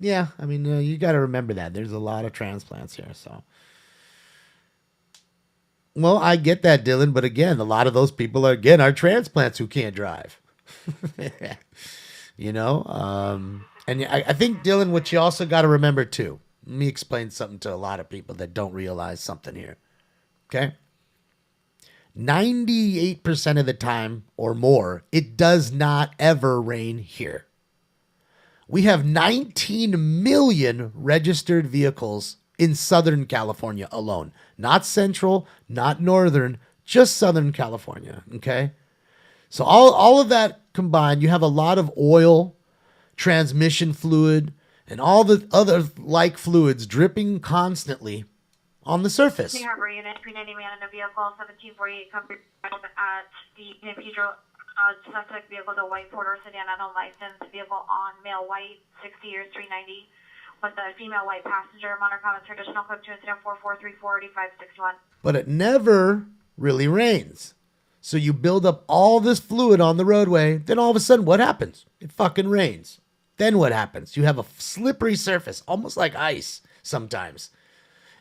Yeah, I mean, you got to remember that. There's a lot of transplants here, so. Well, I get that, Dylan, but again, a lot of those people are transplants who can't drive. You know? And I think, Dylan, what you also got to remember, too. Let me explain something to a lot of people that don't realize something here. Okay? 98% of the time or more, it does not ever rain here. We have 19 million registered vehicles in Southern California alone. Not Central, not Northern, just Southern California, okay? So all of that combined, you have a lot of oil, transmission fluid, and all the other like fluids dripping constantly on the surface. We have a unit, 390 man in a vehicle, 1748 covered at the Cathedral. Suspect vehicle, the white Porter sedan, unlicensed vehicle on male white, 60 years, 390, with a female white passenger. Monarch Commons traditional code to incident 44348561. But it never really rains. So you build up all this fluid on the roadway, then all of a sudden, what happens? It fucking rains. Then what happens? You have a slippery surface, almost like ice sometimes.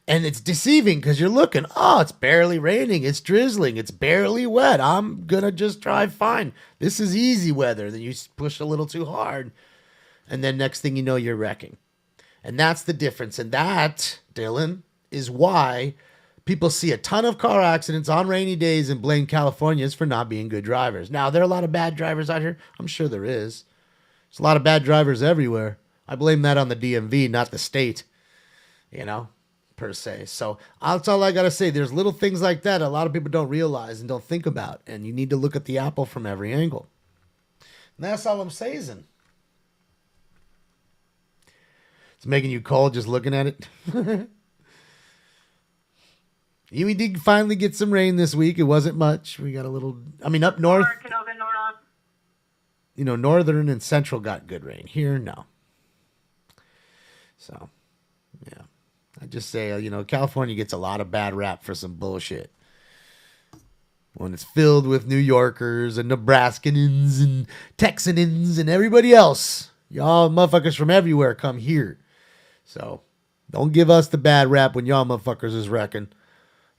And it's deceiving because you're looking, oh, it's barely raining. It's drizzling. It's barely wet. I'm going to just drive fine. This is easy weather. Then you push a little too hard. And then next thing you know, you're wrecking. And that's the difference. And that, Dylan, is why people see a ton of car accidents on rainy days and blame Californians for not being good drivers. Now, there are a lot of bad drivers out here. I'm sure there is. There's a lot of bad drivers everywhere. I blame that on the DMV, not the state. You know? Per se. So that's all I got to say. There's little things like that a lot of people don't realize and don't think about. And you need to look at the apple from every angle. And that's all I'm saying. It's making you cold just looking at it. We did finally get some rain this week. It wasn't much. We got a little, I mean, up north. You know, northern and central got good rain. Here, no. So, yeah. I just say, you know, California gets a lot of bad rap for some bullshit. When it's filled with New Yorkers and Nebraskans and Texans and everybody else. Y'all motherfuckers from everywhere come here. So, don't give us the bad rap when y'all motherfuckers is wrecking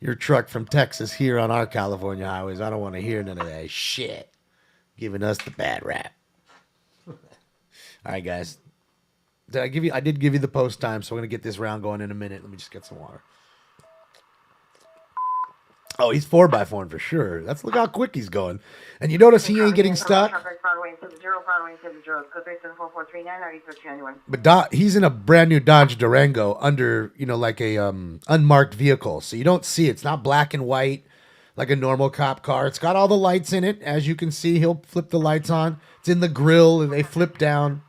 your truck from Texas here on our California highways. I don't want to hear none of that shit. Giving us the bad rap. All right, guys. I did give you the post time, so we're going to get this round going in a minute. Let me just get some water. Oh, he's 4x4 for sure. Look how quick he's going. And you notice he ain't getting stuck. But he's in a brand new Dodge Durango under, you know, like a unmarked vehicle. So you don't see it. It's not black and white like a normal cop car. It's got all the lights in it. As you can see, he'll flip the lights on. It's in the grill and they flip down.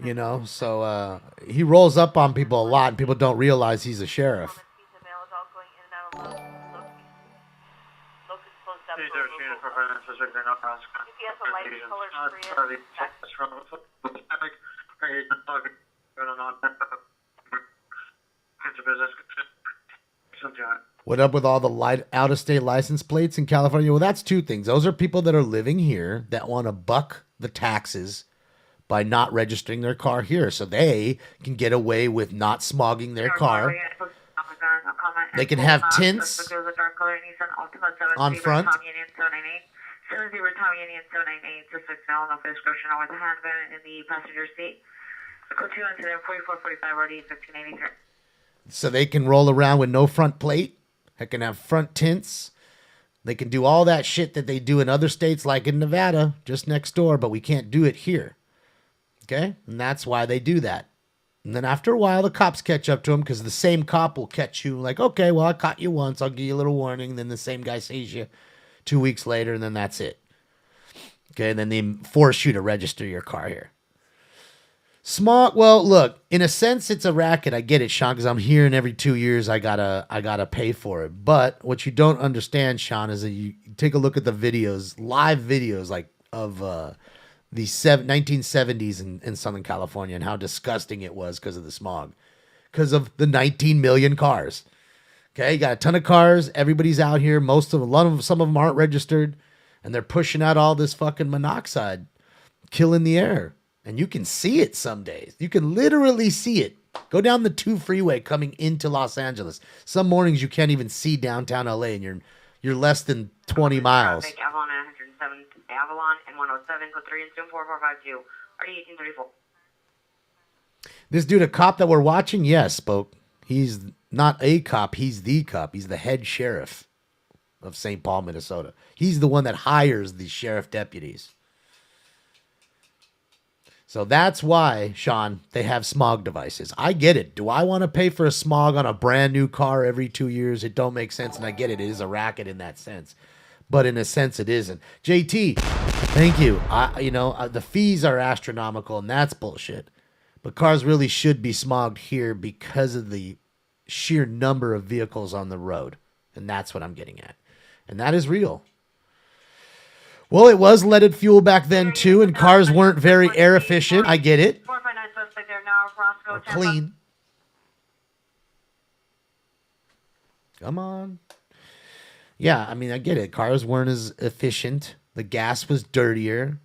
You know, so he rolls up on people a lot, and people don't realize he's a sheriff. What up with all the out-of-state license plates in California? Well, that's two things. Those are people that are living here that want to buck the taxes by not registering their car here, so they can get away with not smogging their car. They can have tints on front. So they can roll around with no front plate. They can have front tints. They can do all that shit that they do in other states, like in Nevada, just next door, but we can't do it here. Okay? And that's why they do that. And then after a while, the cops catch up to them because the same cop will catch you like, okay, well, I caught you once. I'll give you a little warning. And then the same guy sees you 2 weeks later, and then that's it. Okay? And then they force you to register your car here. Smog, well, look, in a sense, it's a racket. I get it, Sean, because I'm here and every 2 years I gotta pay for it. But what you don't understand, Sean, is that you take a look at the videos, live videos like of the 1970s in Southern California and how disgusting it was because of the smog, because of the 19 million cars. Okay, you got a ton of cars. Everybody's out here. Some of them aren't registered, and they're pushing out all this fucking monoxide, killing the air. And you can see it some days. You can literally see it. Go down the 2 freeway coming into Los Angeles. Some mornings you can't even see downtown LA, and you're less than 20 miles. Avalon and 107, Avalon and 107, code 3 and 4452, RD 1834. This dude, a cop that we're watching, yes, spoke. He's not a cop. He's the cop. He's the head sheriff of St. Paul, Minnesota. He's the one that hires the sheriff deputies. So that's why, Sean, they have smog devices. I get it. Do I want to pay for a smog on a brand new car every 2 years? It don't make sense, and I get it. It is a racket in that sense. But in a sense, it isn't. JT, thank you. The fees are astronomical, and that's bullshit. But cars really should be smogged here because of the sheer number of vehicles on the road. And that's what I'm getting at. And that is real. Well, it was leaded fuel back then, too, and cars weren't very air efficient. I get it. Or clean. Come on. Yeah, I mean, I get it. Cars weren't as efficient. The gas was dirtier.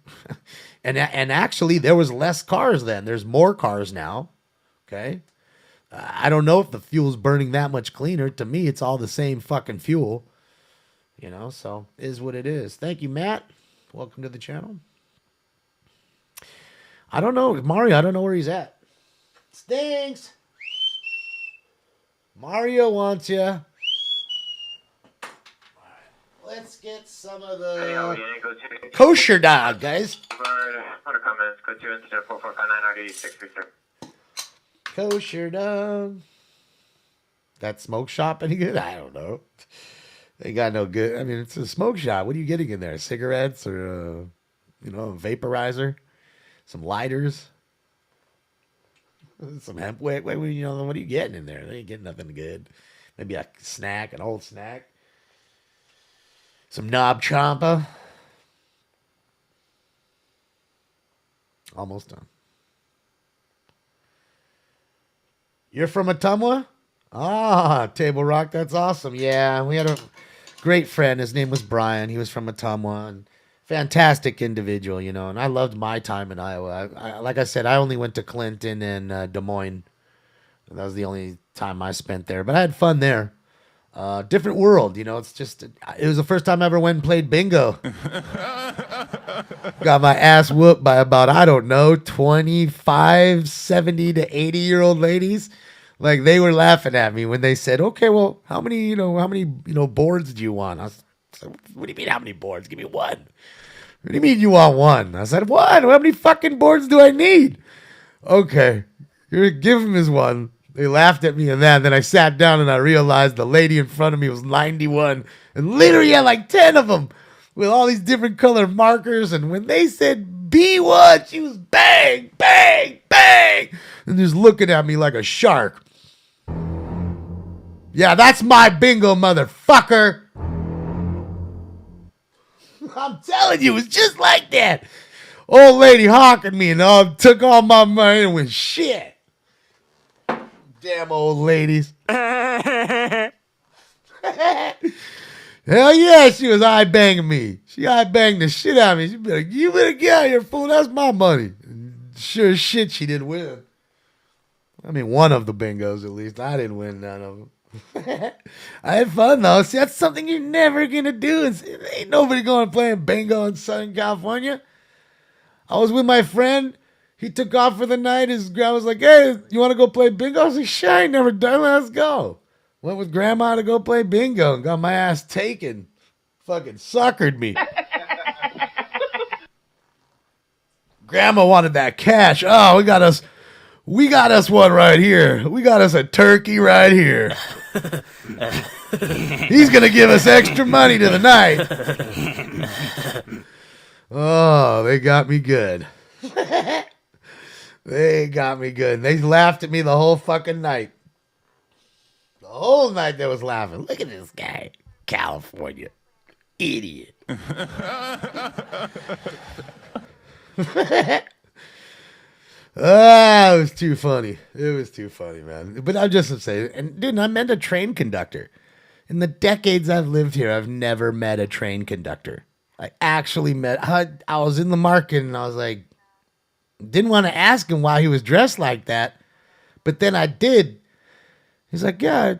and actually, there was less cars then. There's more cars now. Okay? I don't know if the fuel's burning that much cleaner. To me, it's all the same fucking fuel. So is what it is. Thank you, Matt. Welcome to the channel. I don't know. Mario, I don't know where he's at. Stinks. Mario wants you. Let's get some of the kosher dog, guys. Kosher dog. That smoke shop any good? I don't know. They got no good. I mean, it's a smoke shop. What are you getting in there? Cigarettes or, a vaporizer? Some lighters? Some hemp wick? What are you getting in there? They ain't getting nothing good. Maybe a snack, an old snack. Some knob champa. Almost done. You're from Ottumwa? Ah, Table Rock. That's awesome. Yeah, we had a great friend. His name was Brian. He was from Ottumwa, and fantastic individual, and I loved my time in Iowa. Like I said, I only went to Clinton and Des Moines. That was the only time I spent there, but I had fun there. Different world, it was the first time I ever went and played bingo. Got my ass whooped by about, 25, 70 to 80-year-old ladies. Like, they were laughing at me when they said, okay, well, how many boards do you want? I was like, what do you mean, how many boards? Give me one. What do you mean you want one? I said, one. How many fucking boards do I need? Okay. You're give him his one. They laughed at me and then I sat down and I realized the lady in front of me was 91 and literally had like 10 of them with all these different color markers. And when they said B1. She was bang, bang, bang. And just looking at me like a shark. Yeah, that's my bingo, motherfucker. I'm telling you, it's just like that. Old lady hawking me and took all my money and went, shit. Damn old ladies. Hell yeah, she was eye banging me. She eye banged the shit out of me. She be like, you better get out of here, fool. That's my money. And sure as shit, she didn't win. I mean, one of the bingos at least. I didn't win none of them. I had fun though. See, that's something you're never gonna do. Ain't nobody going playing bingo in Southern California. I was with my friend. He took off for the night. His grandma was like, hey, you want to go play bingo? I was like, sure, I ain't never done it. Let's go. Went with grandma to go play bingo and got my ass taken. Fucking suckered me. Grandma wanted that cash. Oh, we got us one right here. We got us a turkey right here. He's going to give us extra money to the night. Oh, they got me good. They got me good. They laughed at me the whole fucking night. The whole night they was laughing. Look at this guy. California. Idiot. It was too funny. It was too funny, man. But I'm just saying, and dude, I met a train conductor. In the decades I've lived here, I've never met a train conductor. I actually met, I was in the market and I was like, didn't want to ask him why he was dressed like that. But then I did. He's like, yeah,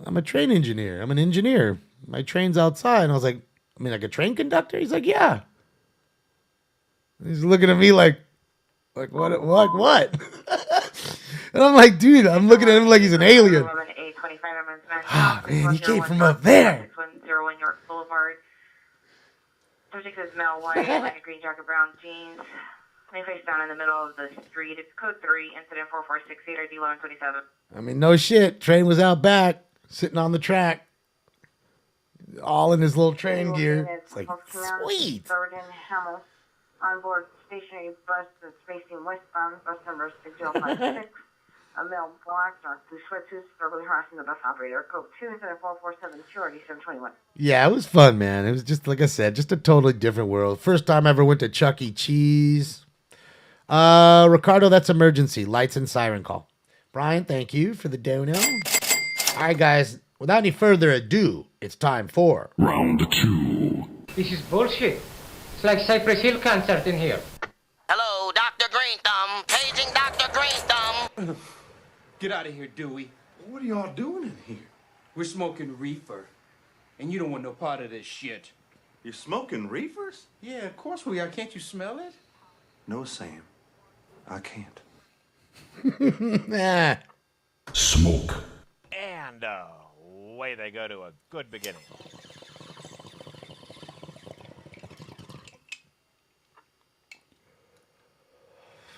I'm a train engineer. I'm an engineer. My train's outside. And I was like, I mean, like a train conductor? He's like, yeah. He's looking at me like what? And I'm like, dude, I'm looking at him like he's an alien. Ah, man, he came from up there. 610 York Boulevard. Subject is male white, like a green jacket, brown jeans. They face down in the middle of the street. It's code 3, incident 4468 or D1127. I mean, no shit. Train was out back, sitting on the track, all in his little train gear. It's like, sweet. On board stationary bus that's facing westbound, bus number 6056. A male black, dark blue sweatsuit, verbally harassing the bus operator. Code 2, incident 4472 or D721. Yeah, it was fun, man. It was just, like I said, just a totally different world. First time I ever went to Chuck E. Cheese. Ricardo, that's emergency. Lights and siren call. Brian, thank you for the dono. All right, guys. Without any further ado, it's time for Round 2. This is bullshit. It's like Cypress Hill concert in here. Hello, Dr. Green Thumb. Paging Dr. Green Thumb. Get out of here, Dewey. What are y'all doing in here? We're smoking reefer. And you don't want no part of this shit. You're smoking reefers? Yeah, of course we are. Can't you smell it? No, Sam. I can't. Nah. Smoke. And away they go to a good beginning.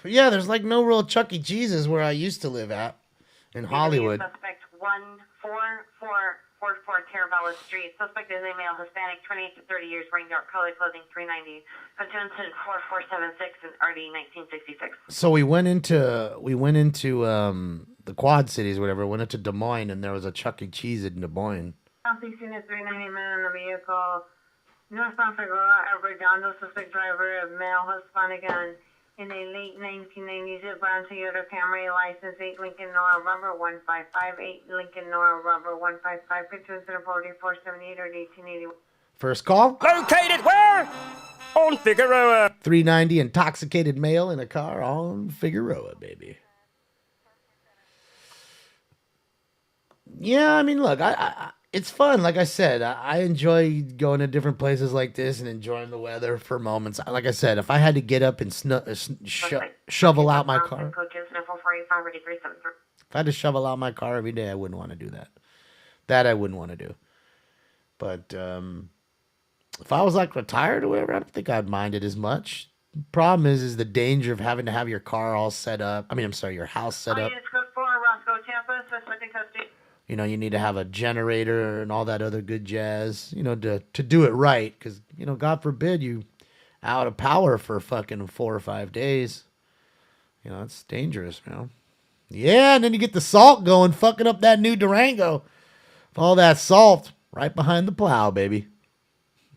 Yeah, there's like no real Chuck E. Cheese's where I used to live at in Hollywood. Suspect 14444 Terravella Street. Suspect is a male, Hispanic, 28 to 30 years, wearing dark colored clothing, 390. Incident 4476 and RD 1966. So we went into the Quad Cities, whatever. Went into Des Moines, and there was a Chuck E. Cheese in Des Moines. Southeast unit 390 man in the vehicle. Northbound Figueroa, Redondo, suspect driver, a male, Hispanic, and in a late 1990s brown Toyota Camry, license 8 Lincoln Nora Rubber 1558 Lincoln Nora Rubber 155 picture incident 4478 or 1881. First call. Located where? On Figueroa. 390 intoxicated male in a car on Figueroa, baby. Yeah, I mean, look, I it's fun. Like I said, I enjoy going to different places like this and enjoying the weather for moments. Like I said, if I had to get up and shovel out my car, if I had to shovel out my car every day, I wouldn't want to do that. That I wouldn't want to do. But if I was like retired or whatever, I don't think I'd mind it as much. Problem is the danger of having to have your car all set up. I mean, I'm sorry, your house set up. You know, you need to have a generator and all that other good jazz, you know, to do it right. Because, you know, God forbid you out of power for fucking 4 or 5 days. You know, it's dangerous, you know. Yeah, and then you get the salt going, fucking up that new Durango. All that salt right behind the plow, baby.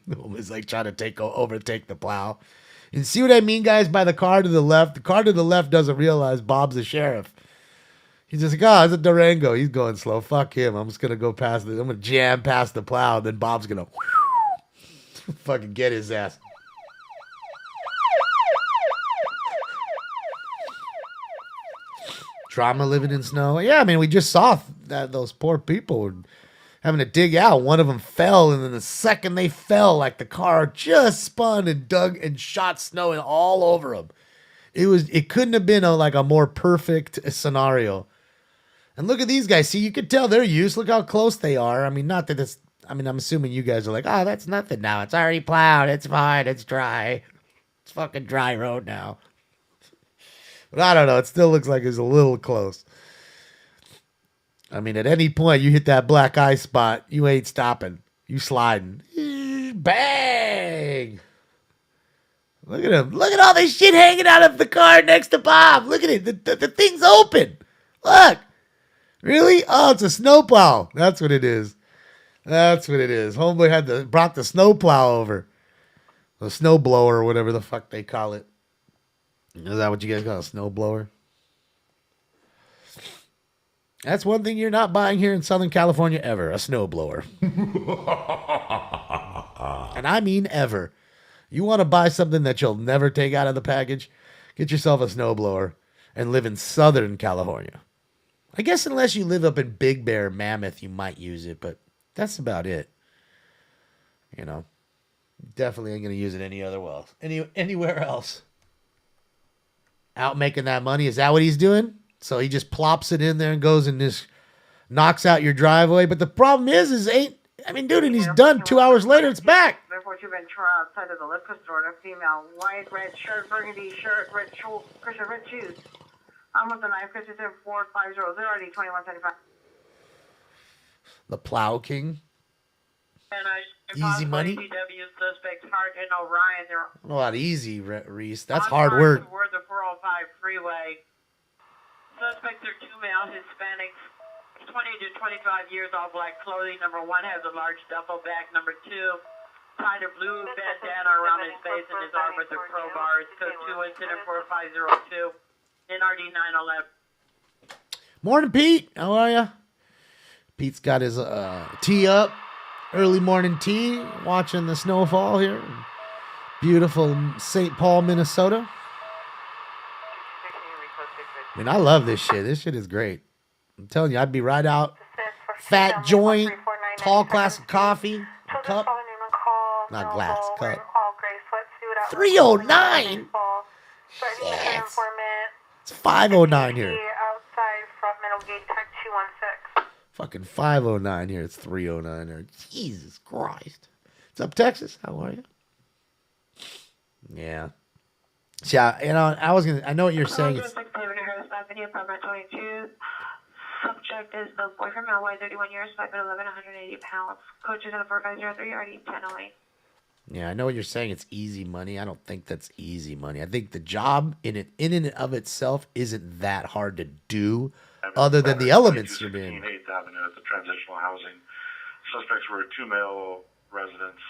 It's like trying to overtake the plow. And see what I mean, guys, by the car to the left? The car to the left doesn't realize Bob's the sheriff. He's just like, oh, it's a Durango. He's going slow. Fuck him. I'm just going to go past I'm going to jam past the plow. And then Bob's going to fucking get his ass. Trauma living in snow. Yeah, I mean, we just saw that those poor people were having to dig out. One of them fell, and then the second they fell, like the car just spun and dug and shot snow all over them. It couldn't have been a more perfect scenario. And look at these guys. See, you could tell they're used. Look how close they are. I mean, not that it's. I mean, I'm assuming you guys are like, oh, that's nothing now. It's already plowed. It's fine. It's dry. It's fucking dry road now. But I don't know. It still looks like it's a little close. I mean, at any point you hit that black ice spot, you ain't stopping. You sliding. Bang! Look at him. Look at all this shit hanging out of the car next to Bob. Look at it. The thing's open. Look. Really? Oh, it's a snowplow. That's what it is. That's what it is. Homeboy brought the snowplow over. The snowblower or whatever the fuck they call it. Is that what you guys call a snowblower? That's one thing you're not buying here in Southern California ever, a snowblower. And I mean ever. You want to buy something that you'll never take out of the package? Get yourself a snowblower and live in Southern California. I guess unless you live up in Big Bear, Mammoth, you might use it, but that's about it. You know, definitely ain't going to use it anywhere else. Out making that money. Is that what he's doing? So he just plops it in there and goes and just knocks out your driveway. But the problem is I mean, dude, and he's done. 2 hours later, it's back. Therefore, you've been outside of the liquor store, a female, white, red shirt, burgundy shirt, red shoes. I'm with the 957-4500, already 2175. The Plow King. And Easy money. CW suspects Hart and Orion. They're Not easy, Reese. That's hard work. Toward the 405 freeway. Suspects are 2 male Hispanics, 20 to 25 years, all black clothing. Number 1 has a large duffel bag. Number 2 tied a blue bandana around his face and his arm with a crowbar. It's code 2 incident 4502. NRD 911. Morning, Pete. How are you? Pete's got his tea up. Early morning tea. Watching the snowfall here. Beautiful St. Paul, Minnesota. I mean, I love this shit. This shit is great. I'm telling you, I'd be right out. Fat joint, tall glass of coffee, cup. Not glass, cup. 309? Yes. It's 509 here. Fucking 509 here. It's 309 here. Jesus Christ. What's up, Texas? How are you? Yeah. Yeah, you know, I know what you're saying. It's, Subject is the boyfriend, male, weight 31 years, 5'11", 180 pounds. Coach is in a 4503, RD 1008. Yeah, I know what you're saying. It's easy money. I don't think that's easy money. I think the job in and of itself isn't that hard to do, other than the elements you're doing. 8th Avenue at the transitional housing. Suspects were 2 male residents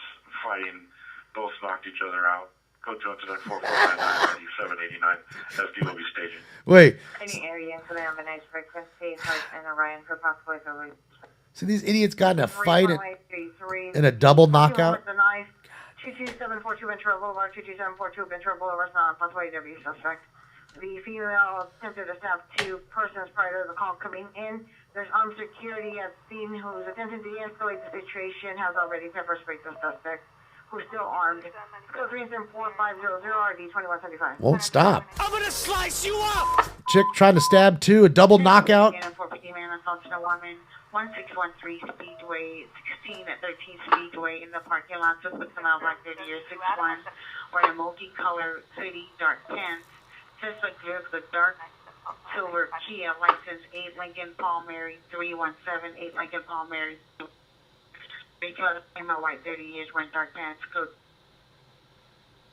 fighting. Both knocked each other out. Code 2 incident 4499 FDOB staging. Wait. Any area for the nice frequency, Hart and Orion for possibly the. So these idiots got in a fight in a double knockout. 22742 Ventura Boulevard, 22742 Ventura Boulevard, not possibly W suspect. The female attempted to stab 2 persons prior to the call coming in. There's armed security at the scene who's attempting to de-escalate the situation, has already pepper sprayed the suspect, who's still armed. Code 34500 RD 2175. Won't stop. I'm gonna slice you up! Chick trying to stab 2, a double knockout. 1613 Speedway, 16 at 13 Speedway in the parking lot. Suspect amount black 30 years, 61, wearing a multicolored hoodie, dark pants. Suspect vehicle the dark silver Kia, license 8 Lincoln Paul Mary 317, 8 Lincoln Paul Mary. Because I'm a white 30 years, wearing dark pants, code.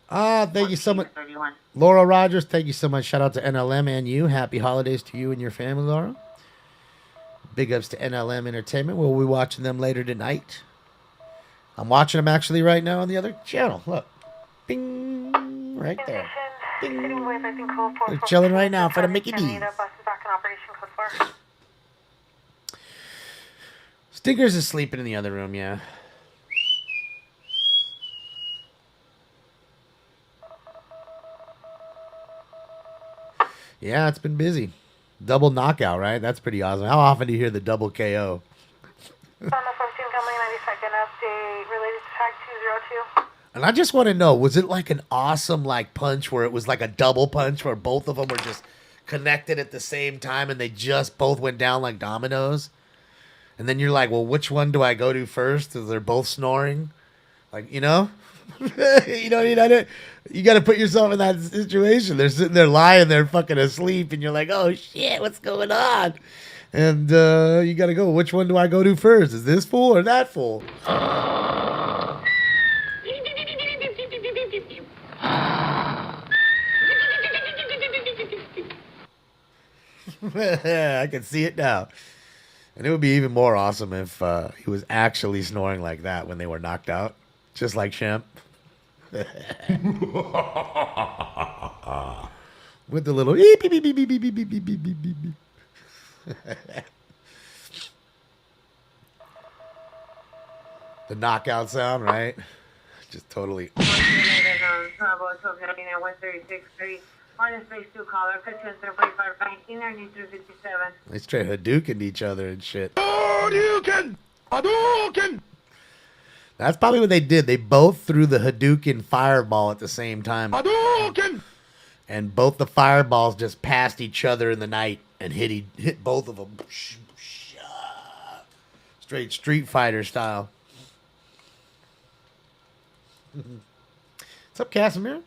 Thank you so much. 31. Laura Rogers, thank you so much. Shout out to NLM and you. Happy holidays to you and your family, Laura. Big ups to NLM Entertainment. We'll be watching them later tonight. I'm watching them actually right now on the other channel. Look. Bing. Right there. Bing. They're chilling right now for the Mickey D's. Stinkers is sleeping in the other room, yeah. Yeah, it's been busy. Double knockout, right? That's pretty awesome. How often do you hear the double KO? And I just want to know, was it like an awesome like punch where it was like a double punch where both of them were just connected at the same time and they just both went down like dominoes? And then you're like, well, which one do I go to first? Because they're both snoring. Like, you know? You know, you got to put yourself in that situation. They're sitting there lying there fucking asleep and you're like, oh shit, what's going on? And you got to go, which one do I go to first? Is this fool or that fool? I can see it now. And it would be even more awesome if he was actually snoring like that when they were knocked out. Just like Shemp. With the little beep, beep, beep, beep, beep, beep, beep, beep, beep, beep, beep, beep. The knockout sound, right? Just totally. They straight Hadoukened each other and shit. Hadouken! Hadouken! That's probably what they did. They both threw the Hadouken fireball at the same time. Hadouken! And both the fireballs just passed each other in the night and hit both of them. Straight Street Fighter style. What's up, Casimir?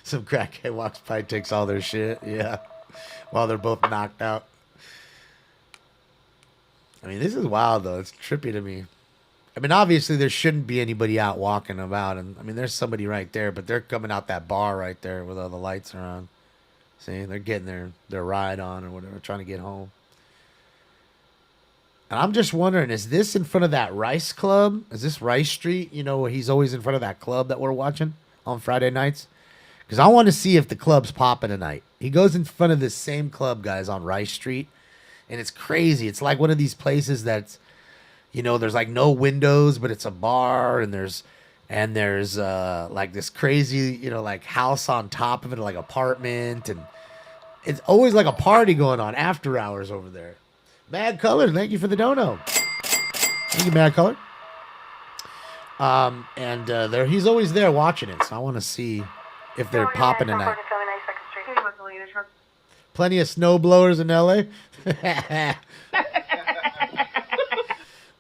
Some crackhead walks by, takes all their shit. Yeah. While they're both knocked out. I mean, this is wild, though. It's trippy to me. I mean, obviously, there shouldn't be anybody out walking about. And I mean, there's somebody right there, but they're coming out that bar right there with all the lights are on. See, they're getting their ride on or whatever, trying to get home. And I'm just wondering, is this in front of that Rice Club? Is this Rice Street? You know, where he's always in front of that club that we're watching on Friday nights? Because I want to see if the club's popping tonight. He goes in front of this same club, guys, on Rice Street. And it's crazy. It's like one of these places that's, you know, there's like no windows, but it's a bar. And there's like this crazy, you know, like house on top of it, like apartment. And it's always like a party going on after hours over there. Mad Color, thank you for the dono. Thank you, Mad Color. He's always there watching it. So I want to see if they're popping tonight. Plenty of snow blowers in LA.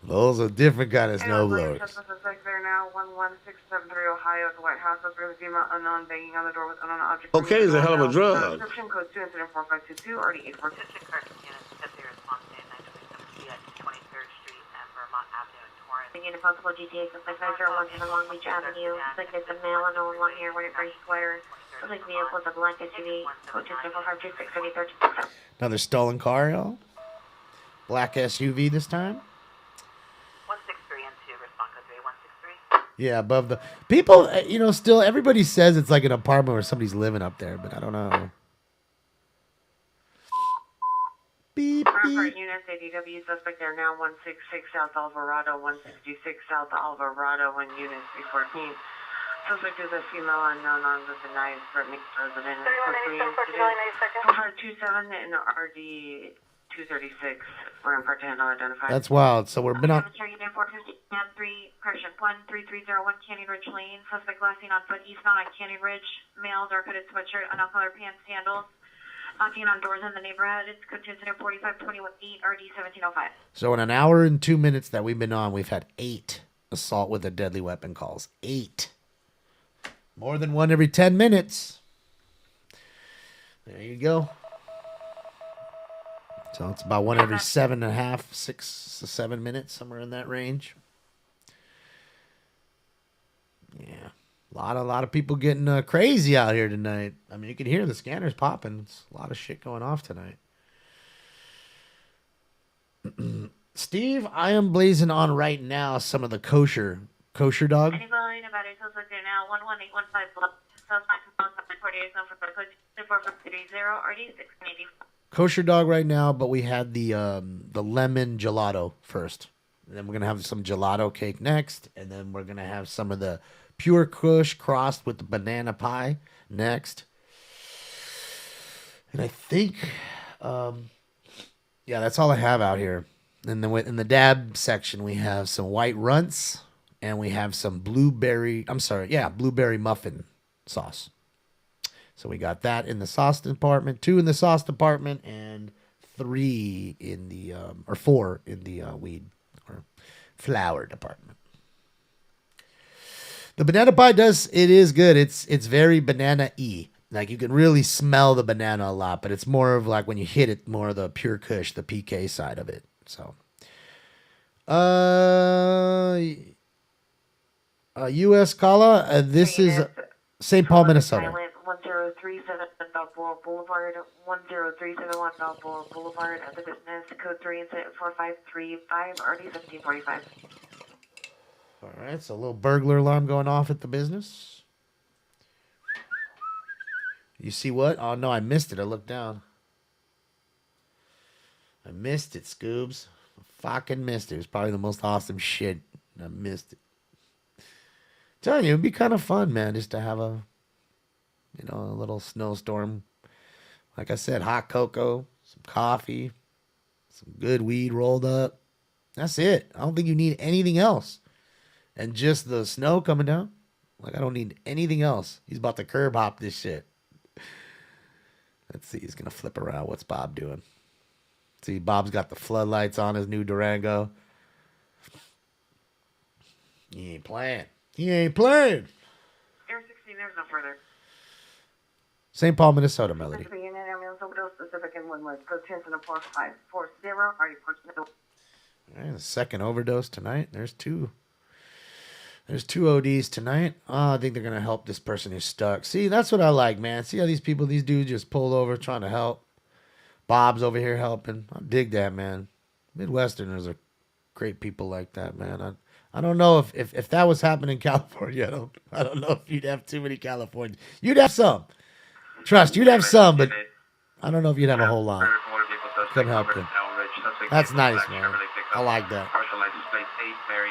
Those are different kind of snow blowers. Okay, is a hell of a drug. Unit possible GTA 6501 along Beach Avenue. Looks like there's a male and no one here wearing gray sweater. Looks like vehicle with a black SUV. Another stolen car, y'all. Black SUV this time. 163 and 2, respond code 3163. Yeah, above the people. You know, still everybody says it's like an apartment where somebody's living up there, but I don't know. Beep, beep. Units, ADW suspect there now 166 South Alvarado, 166 South Alvarado, and units 314. Suspect is a female unknown armed with a knife for mixed resident. 427 and RD 236. We're in part to handle identified. That's wild. So we're been on. 450 and 3 Correction 13301 Canyon Ridge Lane. Suspect last seen on foot eastbound on Canyon Ridge. Male, dark hooded sweatshirt, unoff-colored pants, sandals. Knocking on doors in the neighborhood. It's code 245-21-8 RD 1705. So in an hour and 2 minutes that we've been on, we've had 8 assault with a deadly weapon calls. 8. More than one every 10 minutes. There you go. So it's about one every 7.5, 6 to 7 minutes, somewhere in that range. Yeah. A lot of people getting crazy out here tonight. I mean, you can hear the scanners popping. It's a lot of shit going off tonight. Steve, I am blazing on right now some of the kosher dog. Kosher dog right now, but we had the lemon gelato first. And then we're gonna have some gelato cake next, and then we're gonna have some of the pure kush crossed with the banana pie next. And I think, yeah, that's all I have out here. And then in the dab section, we have some white runts, and we have some blueberry muffin sauce. So we got that in the sauce department, 2 in the sauce department, and 3 in the, or 4 in the weed or flour department. The banana pie is good. It's very banana-y. Like, you can really smell the banana a lot, but it's more of like when you hit it, more of the pure kush, the PK side of it. So, U.S. Kala, this is St. Paul, Minnesota. 1037 Balboa Boulevard, 10371 Balboa Boulevard at the business, code 34535, RD 1745. All right, so a little burglar alarm going off at the business. You see what? Oh, no, I missed it. I looked down. I missed it, Scoobs. I fucking missed it. It was probably the most awesome shit. I missed it. I'm telling you, it'd be kind of fun, man, just to have a little snowstorm. Like I said, hot cocoa, some coffee, some good weed rolled up. That's it. I don't think you need anything else. And just the snow coming down. Like, I don't need anything else. He's about to curb hop this shit. Let's see. He's going to flip around. What's Bob doing? See, Bob's got the floodlights on his new Durango. He ain't playing. Air 16, there's no further. St. Paul, Minnesota, Melody. All right, the second overdose tonight. There's two ODs tonight. Oh, I think they're going to help this person who's stuck. See, that's what I like, man. See how these dudes just pulled over trying to help. Bob's over here helping. I dig that, man. Midwesterners are great people like that, man. I don't know if that was happening in California. I don't know if you'd have too many Californians. You'd have some. Trust, you'd have some, but I don't know if you'd have a whole lot. Couldn't help it. That's nice, man. I like that.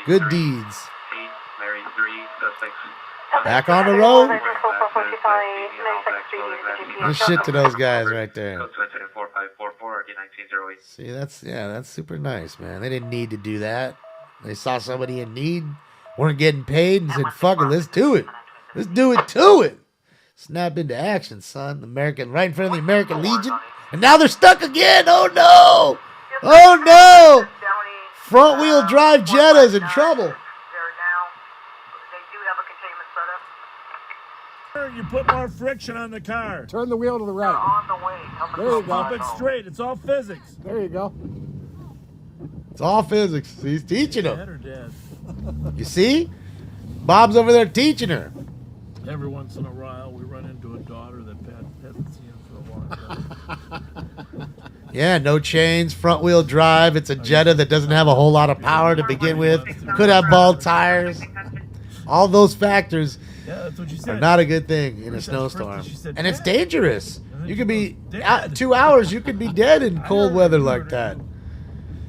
Good deeds. Back on the road. Good shit to those guys right there. See, that's super nice, man. They didn't need to do that. They saw somebody in need, weren't getting paid, and said, fuck it, let's do it. Let's do it to it. Snap into action, son. Right in front of the American Legion. And now they're stuck again. Oh, no. Oh, no. Front wheel drive Jetta's in trouble. You put more friction on the car. Turn the wheel to the right. On the way. There you go. Pump it straight. It's all physics. There you go. It's all physics. He's teaching them. You see? Bob's over there teaching her. Every once in a while, we run into a daughter that Pat hasn't seen for a long time. Yeah, no chains, front wheel drive. It's a Jetta that doesn't have a whole lot of power to begin with. Could have bald tires. All those factors are not a good thing in a snowstorm. And it's dangerous. You could be 2 hours. You could be dead in cold weather like that.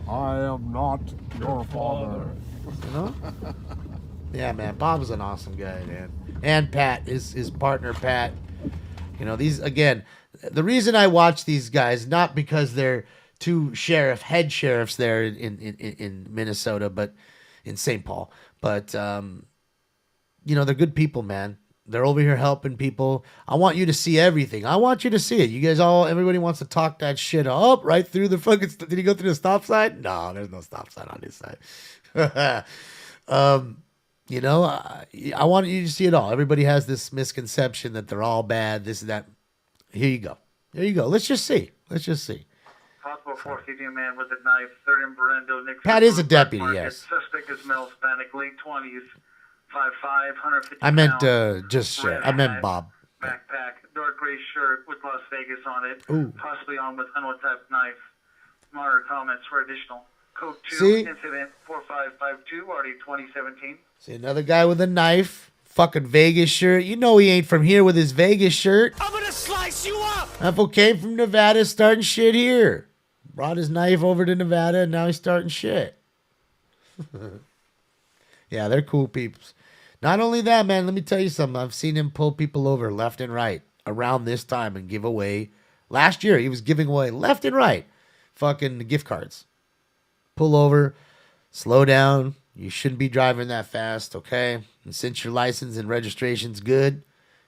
I am not your father. You know? Yeah, man. Bob's an awesome guy, man. And Pat, his partner, Pat. You know, these, again, the reason I watch these guys, not because they're two head sheriffs there in Minnesota, but in St. Paul. But, you know, they're good people, man. They're over here helping people. I want you to see everything. I want you to see it. You guys everybody wants to talk that shit up right through the fucking, did he go through the stop sign? No, there's no stop sign on this side. You know, I want you to see it all. Everybody has this misconception that they're all bad, this and that. Here you go. There you go. Let's just see. Call Possible 450 man with a knife. 3rd and Brendo. Pat is a deputy, yes. Suspect is male Hispanic, late 20s. 5'5", 150 I meant pounds. I meant Bob. Backpack, dark gray shirt with Las Vegas on it. Ooh. Possibly armed with unknown type knife. Monitor comments for additional. Code 2, See? incident 4552, already 2017. See, another guy with a knife. Fucking Vegas shirt. You know he ain't from here with his Vegas shirt. I'm gonna slice you up! That fool came from Nevada starting shit here. Brought his knife over to Nevada and now he's starting shit. Yeah, they're cool peeps. Not only that, man, let me tell you something. I've seen him pull people over left and right around this time and give away. Last year, he was giving away left and right fucking gift cards. Pull over, slow down. You shouldn't be driving that fast, okay? And since your license and registration's good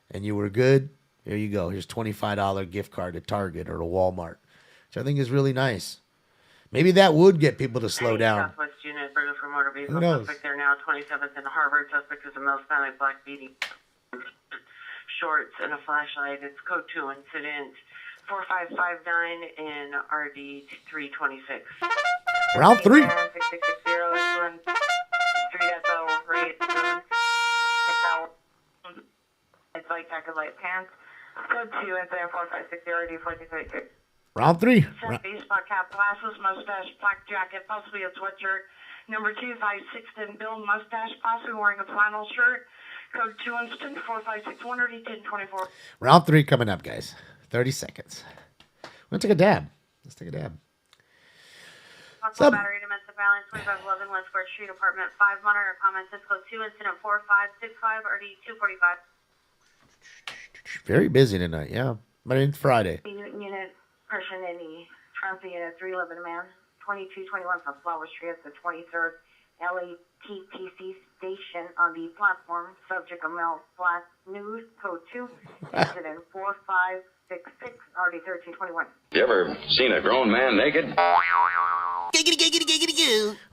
and you were good, here you go. Here's $25 gift card to Target or to Walmart, which I think is really nice. Maybe that would get people to slow down. Southwest unit, Burger for motor vehicle. Who knows? Suspect there now, 27th and Harvard. Suspect is a male Hispanic, black beanie, shorts and a flashlight. It's code 2 incident 4559 in RD 326. Round 3. 6660 is one 3 rate soon. It's light jacket, light pants. Code 2 incident 4560 RD 426. Round 3. Baseball cap, glasses, mustache, black jacket, possibly a sweatshirt. Number 2, 5'6" and build, mustache, possibly wearing a flannel shirt. Code 2 instant 4561 or 1024. Round 3 coming up, guys. 30 seconds. We're gonna take a dab. Let's take a dab. Possible battery domestic violence, 2511 West Square Street, apartment 5, monitor comments, code 2 incident 4565 or 245. Very busy tonight, yeah. But it's Friday. Unit person in the transit unit 311 man 2221 from Flower Street at the 23rd LATPC station on the platform. Subject of male, black, nude, code 2, incident 4566 RD 1321. You ever seen a grown man naked?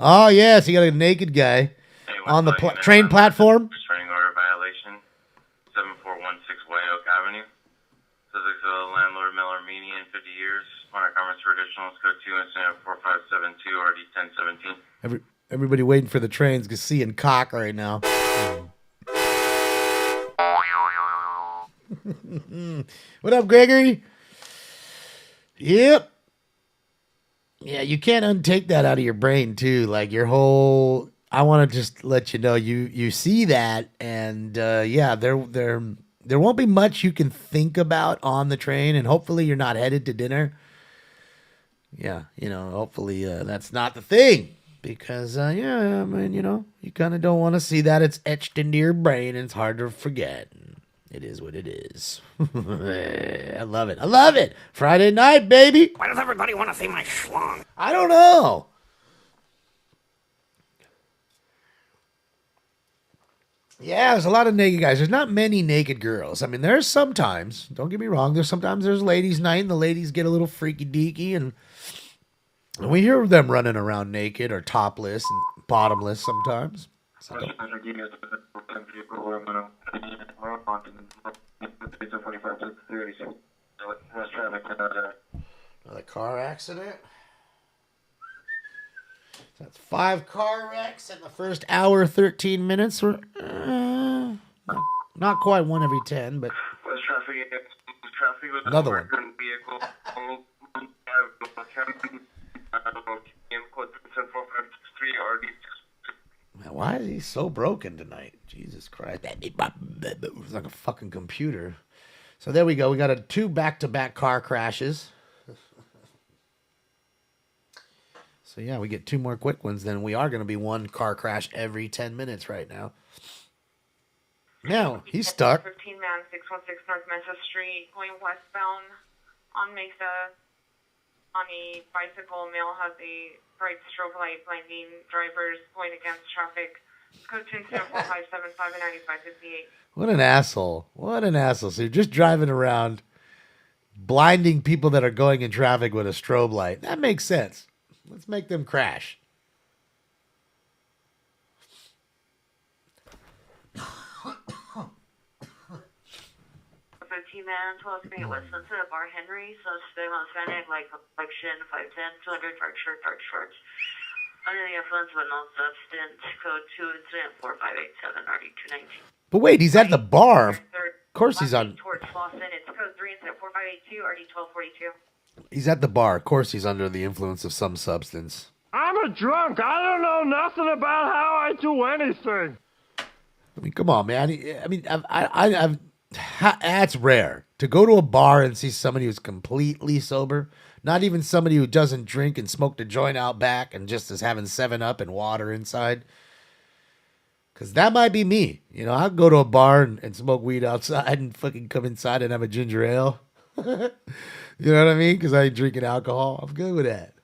Oh yes, you got a naked guy on the train platform. Restraining order violation, 7416 White Oak Avenue. Subject to the landlord, male Armenian, 50 years. Monitor comments for additional code 2 incident 4572 RD 1017. Everybody waiting for the trains to see and cock right now. What up, Gregory? Yep. Yeah, you can't untake that out of your brain too. Like your whole. I want to just let you know you see that, and yeah, there won't be much you can think about on the train, and hopefully you're not headed to dinner. Yeah, hopefully that's not the thing. Because, yeah, I mean, you kind of don't want to see that. It's etched into your brain and it's hard to forget. It is what it is. I love it. I love it. Friday night, baby. Why does everybody want to see my schlong? I don't know. Yeah, there's a lot of naked guys. There's not many naked girls. I mean, there's sometimes, don't get me wrong, there's ladies' night and the ladies get a little freaky deaky and we hear them running around naked or topless and bottomless sometimes. So another car accident. That's 5 car wrecks in the first hour, 13 minutes. Not quite 1 every 10, but another one. Man, why is he so broken tonight? Jesus Christ. It's like a fucking computer. So there we go. We got 2 back-to-back car crashes. So yeah, we get 2 more quick ones. Then we are going to be 1 car crash every 10 minutes right now. Now, he's stuck. 15 man, 616 North Mesa Street, going westbound on Mesa. On a bicycle, male has a bright strobe light blinding drivers going against traffic. Code 27457 and 9558. What an asshole. What an asshole. So you're just driving around blinding people that are going in traffic with a strobe light. That makes sense. Let's make them crash. 13 man, 12 Street, West Sunset, Bar Henry, so stay on Hispanic, like Shin, 510, 200, dark shorts. Under the influence of a known substance, code 2 incident 4587, RD 219. But wait, he's at the bar. Of course he's on. Towards Slauson, it's code 3 incident 4582, RD 1242. He's at the bar. Of course he's under the influence of some substance. I'm a drunk. I don't know nothing about how I do anything. I mean, come on, man. I mean, that's rare. To go to a bar and see somebody who's completely sober, not even somebody who doesn't drink and smoked a joint out back and just is having 7-Up and water inside. Because that might be me. You know, I'll go to a bar and smoke weed outside and fucking come inside and have a ginger ale. You know what I mean? Because I ain't drinking alcohol. I'm good with that.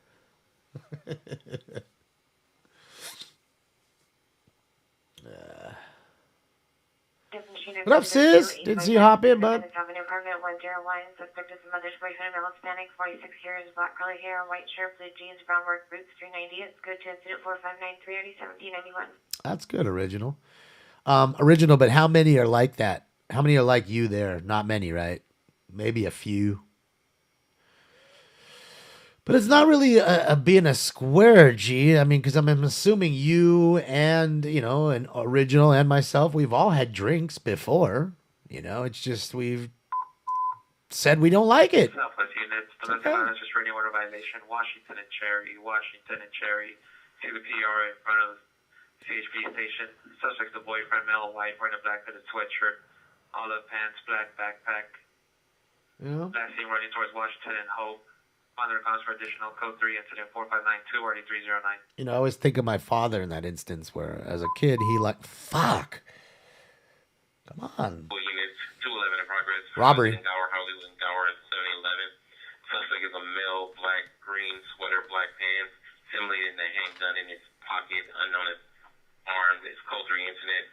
What up, sis? Didn't see you hop in, bud. Apartment 101. Suspect is the mother's boyfriend, male Hispanic, 46 years, black curly hair, white shirt, blue jeans, brown work boots, 390. It's good to incident 4593, 1791. That's good, original. Original, but how many are like that? How many are like you there? Not many, right? Maybe a few. But it's not really being a square, G. I mean, because I'm assuming you and, you know, and original and myself, we've all had drinks before. You know, it's just we've said we don't like it. Southwest units, domestic violence restraining order violation, Washington and Cherry, to the PR in front of CHP station. Suspect's the boyfriend, male, white, wearing a black hooded sweatshirt, olive pants, black backpack. Yeah. Last seen running towards Washington and Hope. Under comes for additional code 3 incident 4592 RD309. You know, I always think of my father in that instance where, as a kid, he like, fuck. Come on. Units 211 in progress. Robbery. Hollywood and Gower at 711. Suspect is a male, black, green sweater, black pants, simulating a handgun in his pocket, unknown as armed. It's code 3 incident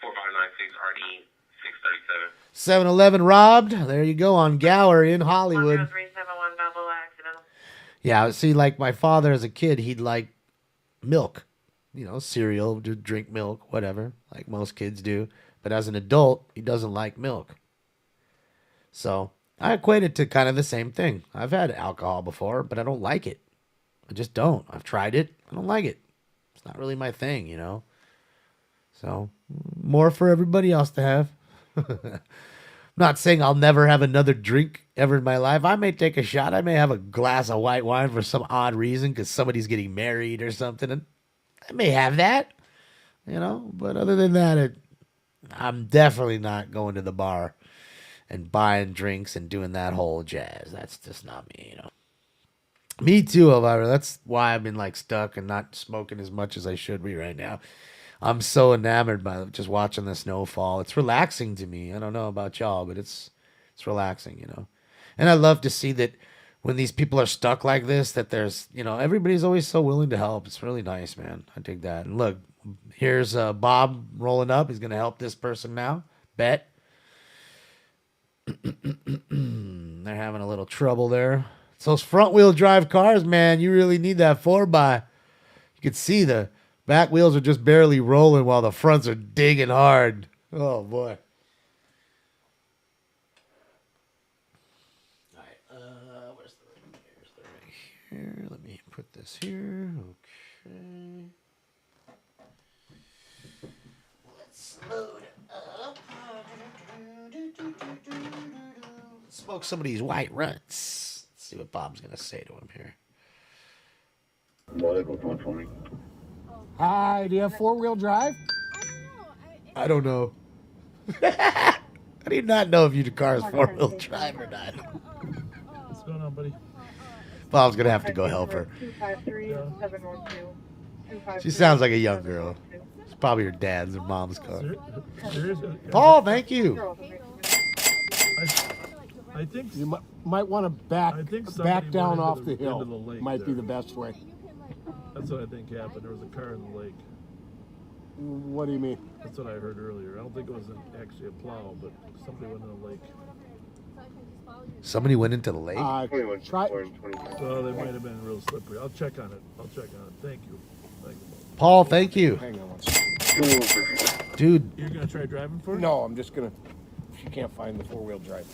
4596 RD 637. 7-Eleven robbed. There you go on Gower in Hollywood. 371 double accidental. Yeah, see, like my father as a kid, he'd like milk, you know, cereal, to drink milk, whatever, like most kids do. But as an adult, he doesn't like milk. So I equate it to kind of the same thing. I've had alcohol before, but I don't like it. I just don't. I've tried it. I don't like it. It's not really my thing, you know. So more for everybody else to have. I'm not saying I'll never have another drink ever in my life. I may take a shot. I may have a glass of white wine for some odd reason because somebody's getting married or something. And I may have that, you know. But other than that, I'm definitely not going to the bar and buying drinks and doing that whole jazz. That's just not me, you know. Me too, however. That's why I've been like stuck and not smoking as much as I should be right now. I'm so enamored by just watching the snowfall. It's relaxing to me. I don't know about y'all, but it's relaxing, you know. And I love to see that when these people are stuck like this, that there's, you know, everybody's always so willing to help. It's really nice, man. I dig that. And look, here's Bob rolling up. He's going to help this person now. Bet. They're having a little trouble there. It's those front-wheel drive cars, man. You really need that 4x. You can see the back wheels are just barely rolling while the fronts are digging hard. Oh, boy. All right. Where's the ring? Here's the ring here. Let me put this here. Okay. Let's load up. Smoke some of these white runts. Let's see what Bob's going to say to him here. Hi, do you have four-wheel drive? I don't know. I do not know if your car is four-wheel drive or not. What's going on, buddy? Bob's going to have to go help her. She sounds like a young girl. It's probably her dad's or mom's car. Paul, thank you. I think you might want to back down off the hill. Might be the best way. That's what I think happened. There was a car in the lake. What do you mean? That's what I heard earlier. I don't think it was actually a plow, but somebody went in the lake. Somebody went into the lake? So they might have been real slippery. I'll check on it. Thank you. Paul, thank you. Hang on. Dude. You're going to try driving for it? No, I'm just going to she can't find the 4-wheel drive.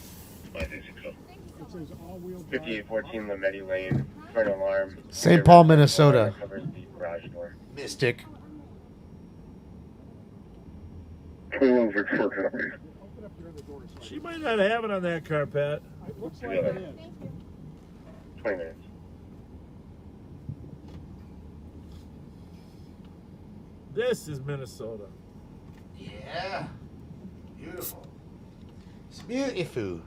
I think so. 5814 Lametti Lane, front alarm. St. Paul, Minnesota. Covers the garage door. Mystic. Pull over for She might not have it on that car, Pat. It looks like it is. 20 minutes. This is Minnesota. Yeah. Beautiful. It's beautiful.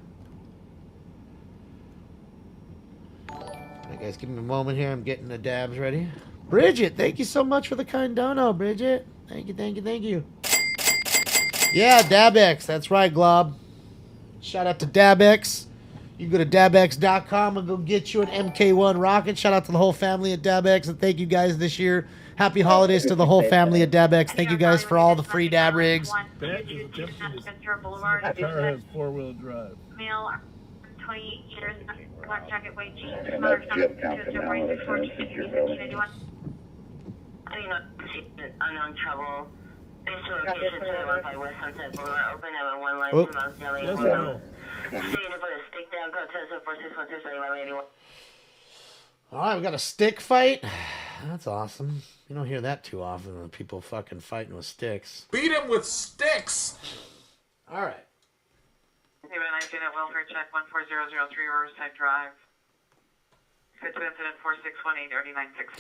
Alright, guys, give me a moment here. I'm getting the dabs ready. Bridget, thank you so much for the kind dono, Bridget. Thank you, thank you, thank you. Yeah, Dabex. That's right, Glob. Shout out to Dabex. You can go to dabex.com and go get you an MK1 rocket. Shout out to the whole family at Dabex, and thank you guys this year. Happy holidays to the whole family at Dabex. Thank you guys for all the free dab rigs. Pat is attempting to... The car has 4-wheel drive. Male, 28 years, black jacket, white jeans, mother, son, Tuesday, 46, 14, 15, I mean, unknown trouble. Based on location, 215 West Sunset Boulevard, open at 1 line, 2 miles, daily, Yes, no. Staying to put a stick down, go to 4612, All right, we got a stick fight. That's awesome. You don't hear that too often when people fucking fighting with sticks. Beat him with sticks. All right. Name and identity at welfare check 14003 Riverside Drive. Good to incident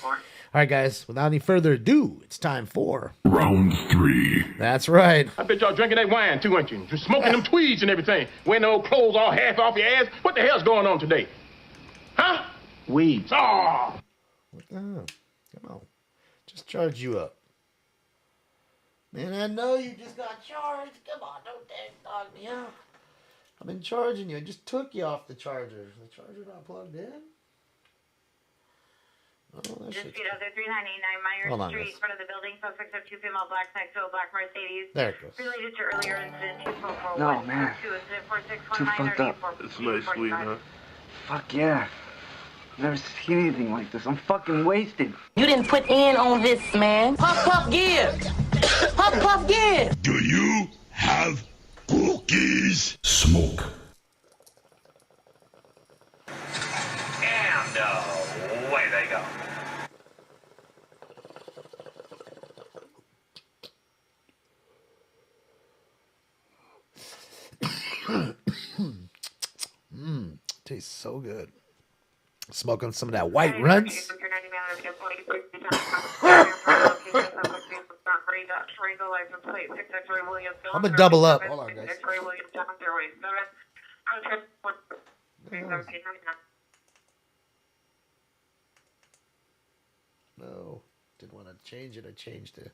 4618-3964. All right, guys. Without any further ado, it's time for Round 3. That's right. I bet y'all drinking that wine too, ain't you? You're smoking them tweeds and everything. Wearing those clothes all half off your ass. What the hell's going on today? Huh? Weeds. Oh! Come on. Just charge you up. Man, I know you just got charged. Come on, don't dog me out. I've been charging you. I just took you off the charger. The charger not plugged in? Oh, that shit's... Dispute other 3989 Hold Myers on, Street, guys. in front of the building. Suspects have 2 female blacks next to a black Mercedes. There it goes. Related to earlier incident 2441. No, man. 2 incident 4619 Too fucked up. It's nice sweet, huh? Fuck yeah. Never seen anything like this. I'm fucking wasted. You didn't put in on this, man. Puff, puff, give. Puff, puff, give. Do you have cookies? Smoke. And away they go. Tastes so good. Smoking some of that white runts. I'm gonna double up. Hold on, guys. No, didn't want to change it. I changed it.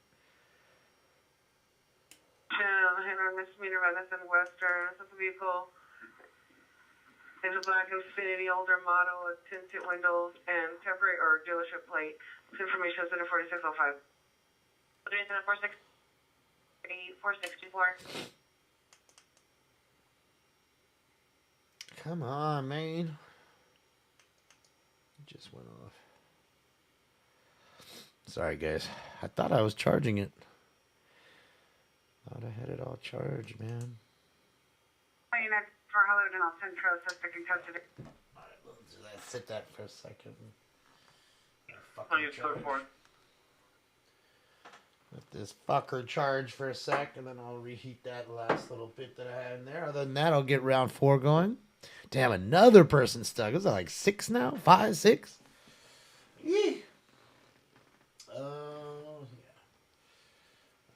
Misdemeanor by this in Western. This is a vehicle. There's a black Infiniti older model with tinted windows and temporary or dealership plate. This information is in 4605. 4624. Come on, man. It just went off. Sorry, guys. I thought I was charging it. Thought I had it all charged, man. For Hollywood and I'll Central, suspect in custody. Alright, let's sit that for a second. Let this fucker charge for a sec, and then I'll reheat that last little bit that I had in there. Other than that, I'll get round 4 going. Damn, another person stuck. Is that like 6 now? 5, 6? Yee. Yeah.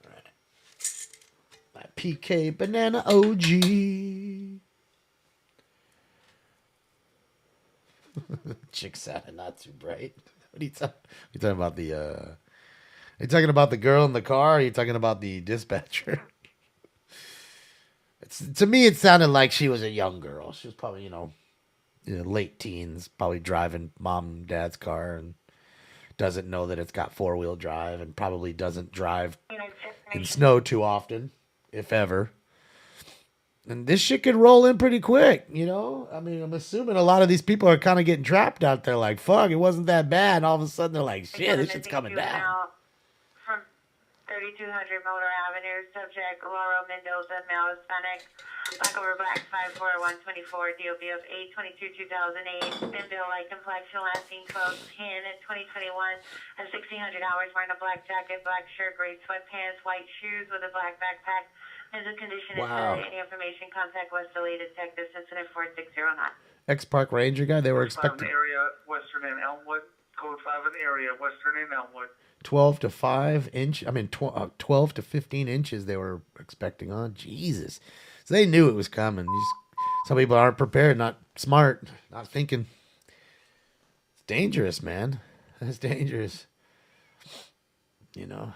Alright. My PK Banana OG. Chick sounded not too bright. What are you talking about? Are you talking about the girl in the car? Or are you talking about the dispatcher? To me, it sounded like she was a young girl. She was probably, late teens, probably driving mom and dad's car and doesn't know that it's got 4-wheel drive and probably doesn't drive in snow too often, if ever. And this shit could roll in pretty quick, I mean, I'm assuming a lot of these people are kind of getting trapped out there like, fuck, it wasn't that bad. And all of a sudden they're like, shit, this shit's coming down. From 3200 Motor Avenue. Subject Laura Mendoza, male Hispanic. Black over black, 54124. DOB of 8/22/2008. Been bill light complexion, last seen 12/10 in 2021. At 1600 hours, wearing a black jacket, black shirt, gray sweatpants, white shoes with a black backpack. Is a condition. Wow. Any information, contact West Delay Detectives, incident 4609. Ex-Park Ranger guy, they were Expecting. expecting Area, Western and Elmwood. Code 5 in the area, Western and Elmwood. 12 to 12 to 15 inches they were expecting on. Jesus. So they knew it was coming. Some people aren't prepared, not smart, not thinking. It's dangerous, man. That's dangerous. You know,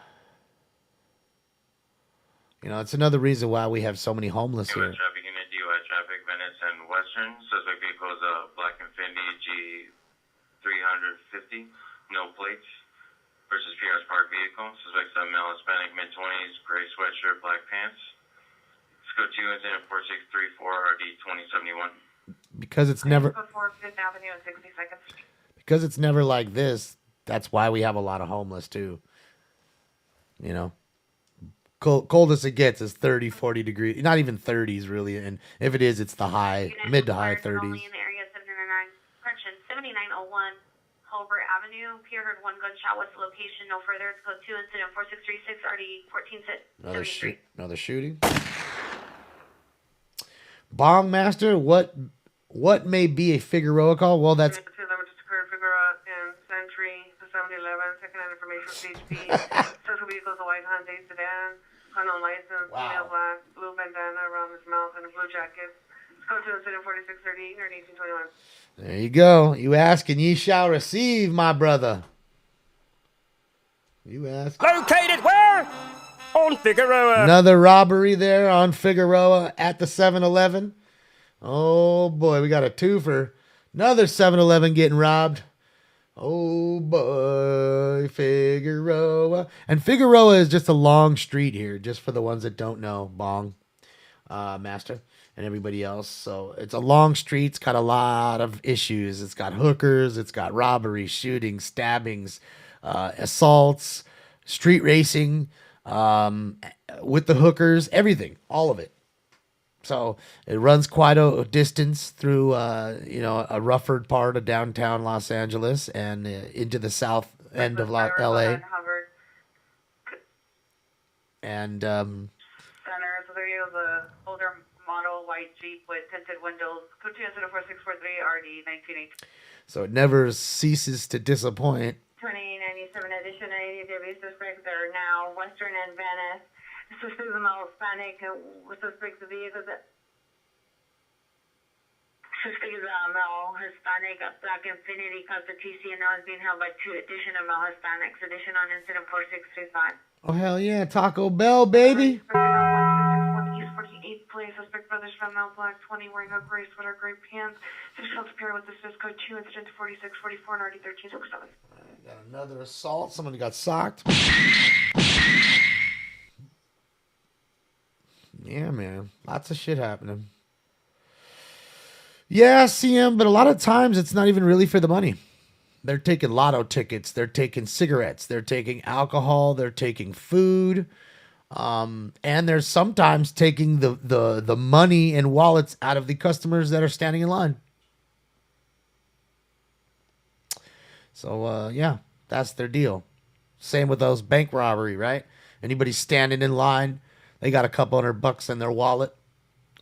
it's another reason why we have so many homeless here. Traffic unit, DUI traffic, Venice and Western. Suspect vehicle is a black Infiniti G350, no plates. Versus PR's parked vehicle. Suspect's a male Hispanic, mid-20s, gray sweatshirt, black pants. Scope 2 incident 4634 RD 2071. Because it's never. Before 5th Avenue in 60 seconds. Because it's never like this. That's why we have a lot of homeless too. You know, coldest it gets is 30, 40 degrees. Not even 30s really, and if it is, it's the high, mid to high 30s. Only in the area 799. Correction, 7901. Holbert Avenue. Peer heard one gunshot. What's the location? No further. It's code 2 incident 4636 RD 1473. Another shooting. Bong Master, what may be a Figueroa call? Well, that's. Just occurred Figueroa in Century 711. Second information CHP. Social vehicles, a white Hyundai sedan. Unknown license. Wow. Male black. Blue bandana around his mouth and a blue jacket. Code 2 incident 4638 or 1821. There you go. You ask and ye shall receive, my brother. You ask. Located where? On Figueroa. Another robbery there on Figueroa at the 7-Eleven. Oh, boy. We got a twofer. Another 7-Eleven getting robbed. Oh, boy. Figueroa. And Figueroa is just a long street here, just for the ones that don't know. Bong Master and everybody else. So it's a long street. It's got a lot of issues. It's got hookers. It's got robberies, shootings, stabbings, assaults, street racing, with the hookers, everything, all of it. So it runs quite a distance through, a rougher part of downtown Los Angeles and into the south end of LA. And Center, so there you go, the older model white Jeep with tinted windows. Code 2 incident 4643 RD 1980. so it never ceases to disappoint. 2097 edition 90 degrees suspects are now Western and Venice. Suspects are male Hispanic. Suspects the vehicles that. Suspect is male Hispanic, a black Infiniti Costa TC, and now is being held by 2 addition of male Hispanics. Addition on incident 4635. Oh, hell yeah. Taco Bell, baby. 48th place, suspect brothers from Mount Black, 20 wearing a gray sweater, gray pants. Suspect appear with the Swiss code 2 incident 4644 and RD 1367. Got another assault. Somebody got socked. Yeah, man. Lots of shit happening. Yeah, CM, but a lot of times it's not even really for the money. They're taking lotto tickets. They're taking cigarettes. They're taking alcohol. They're taking food. And they're sometimes taking the money and wallets out of the customers that are standing in line. So, yeah, that's their deal. Same with those bank robbery, right? Anybody standing in line, they got a couple $100 in their wallet.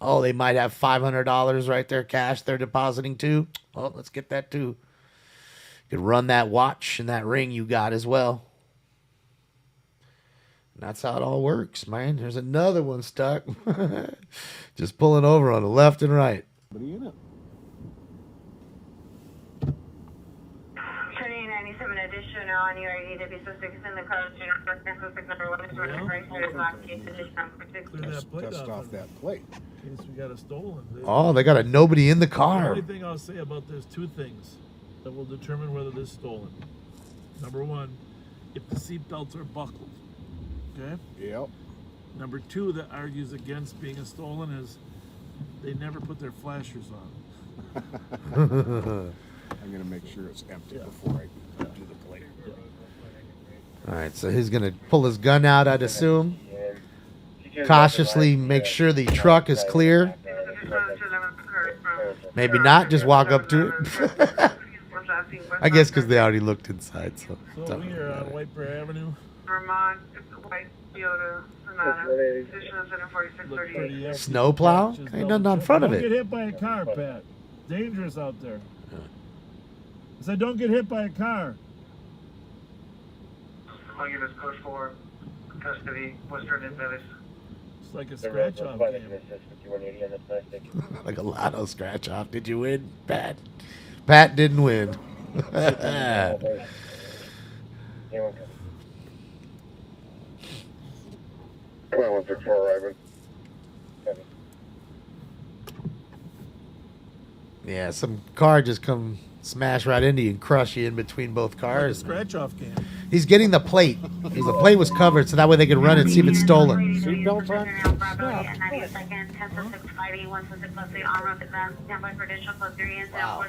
Oh, they might have $500 right there, cash they're depositing too. Oh, let's get that too. You could run that watch and that ring you got as well. And that's how it all works, man. There's another one stuck. Just pulling over on the left and right. What are you in it? 2097 edition on URD to be suspects in the car. Suspect number 1 is running right side of block case edition number 6. Dust off that plate. In case we got a stolen. Oh, they got a nobody in the The car. only thing I'll say about this, 2 things that will determine whether this is stolen. Number 1, if the seatbelts are buckled. Okay? Yep. Number 2 that argues against being a stolen is they never put their flashers on. I'm going to make sure it's empty before I do the plate. All right, so he's going to pull his gun out, I'd assume. Cautiously make sure the truck is clear. Maybe not, just walk up to it. I guess because they already looked inside. So we are on White Bear Avenue. Vermont, white Toyota Sonata, edition of 74638. Snowplow? Ain't nothing on front of Don't get it. hit by a car, Pat. Dangerous out there. I said, don't get hit by a car. I'll give us code 4, custody, Western and Venice. It's like a scratch-off game. Like a lotto scratch-off. Did you win, Pat? Pat didn't win. Yeah, some car just come smash right into you and crush you in between both cars. Scratch-off game. He's getting the plate. Because the plate was covered, so that way they can run it and see if it's stolen. Seatbelts on? Wow.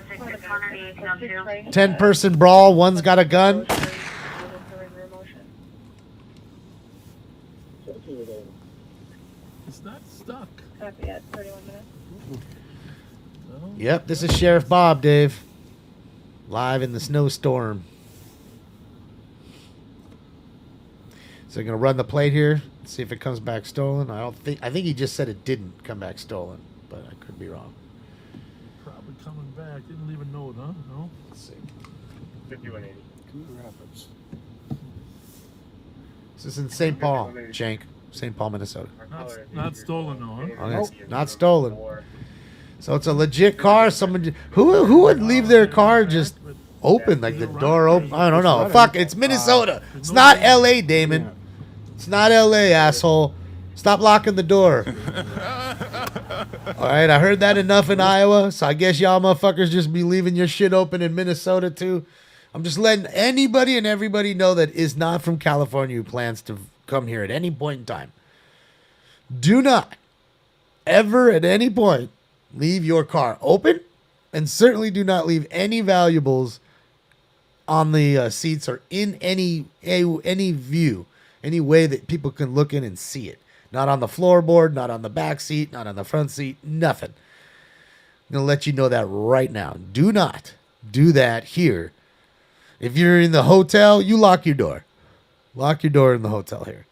10-person brawl. One's got a gun. It's not stuck. Copy at 31 minutes. Yep, this is Sheriff Bob, Dave. Live in the snowstorm. So they're gonna run the plate here, see if it comes back stolen. I think he just said it didn't come back stolen, but I could be wrong. Probably coming back. Didn't leave a note, huh? No? Let's see. 5180. Cool Rapids. This is in St. Paul, Shank. St. Paul, Minnesota. Not stolen, though, huh? Oh, it's not stolen. So it's a legit car. Someone who would leave their car just open, like the door open? I don't know. Fuck, it's Minnesota. It's not L.A., Damon. It's not L.A., asshole. Stop locking the door. All right, I heard that enough in Iowa, so I guess y'all motherfuckers just be leaving your shit open in Minnesota too. I'm just letting anybody and everybody know that is not from California who plans to come here at any point in time. Do not ever at any point leave your car open, and certainly do not leave any valuables on the seats or in any view, any way that people can look in and see it. Not on the floorboard, not on the back seat, not on the front seat, nothing. I'm going to let you know that right now. Do not do that here. If you're in the hotel, you lock your door. Lock your door in the hotel here.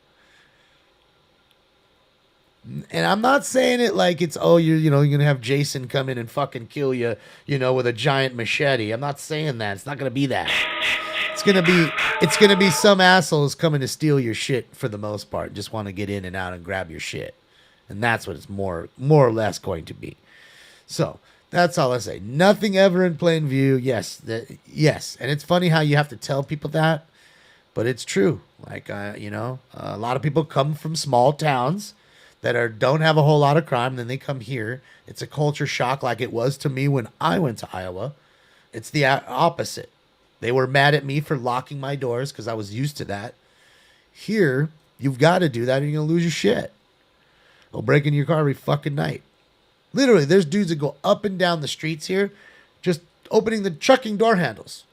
And I'm not saying it like it's, you're going to have Jason come in and fucking kill you, with a giant machete. I'm not saying that. It's not going to be that. It's going to be some assholes coming to steal your shit for the most part. Just want to get in and out and grab your shit. And that's what it's more or less going to be. So that's all I say. Nothing ever in plain view. Yes. Yes. And it's funny how you have to tell people that, but it's true. Like, a lot of people come from small towns that don't have a whole lot of crime, and then they come here. It's a culture shock like it was to me when I went to Iowa. It's the opposite. They were mad at me for locking my doors because I was used to that. Here, you've got to do that or you're going to lose your shit. They'll break into your car every fucking night. Literally, there's dudes that go up and down the streets here just chucking door handles.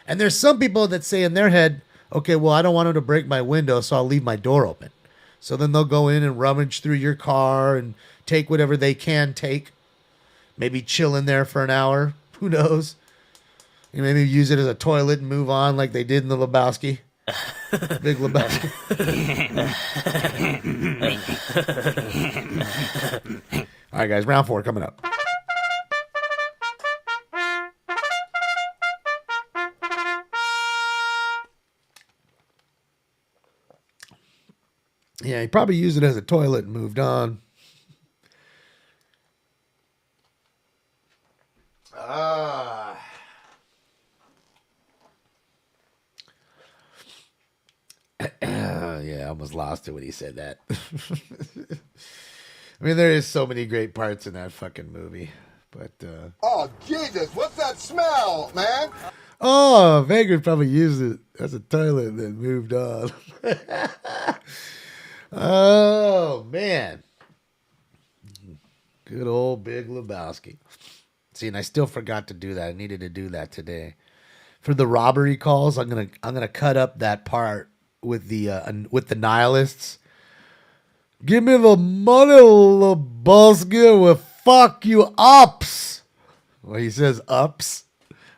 And there's some people that say in their head, okay, well, I don't want them to break my window, so I'll leave my door open. So then they'll go in and rummage through your car and take whatever they can take. Maybe chill in there for an hour. Who knows? You maybe use it as a toilet and move on like they did in the Lebowski. Big Lebowski. All right, guys. Round 4 coming up. Yeah, he probably used it as a toilet and moved on. Yeah, I almost lost it when he said that. I mean, there is so many great parts in that fucking movie. But Oh, Jesus, what's that smell, man? Oh, Vegas probably used it as a toilet and then moved on. Oh, man. Good old Big Lebowski. See, and I still forgot to do that. I needed to do that today. For the robbery calls, I'm gonna cut up that part with the nihilists. Give me the money, Lebowski, with fuck you ups. Well, he says ups.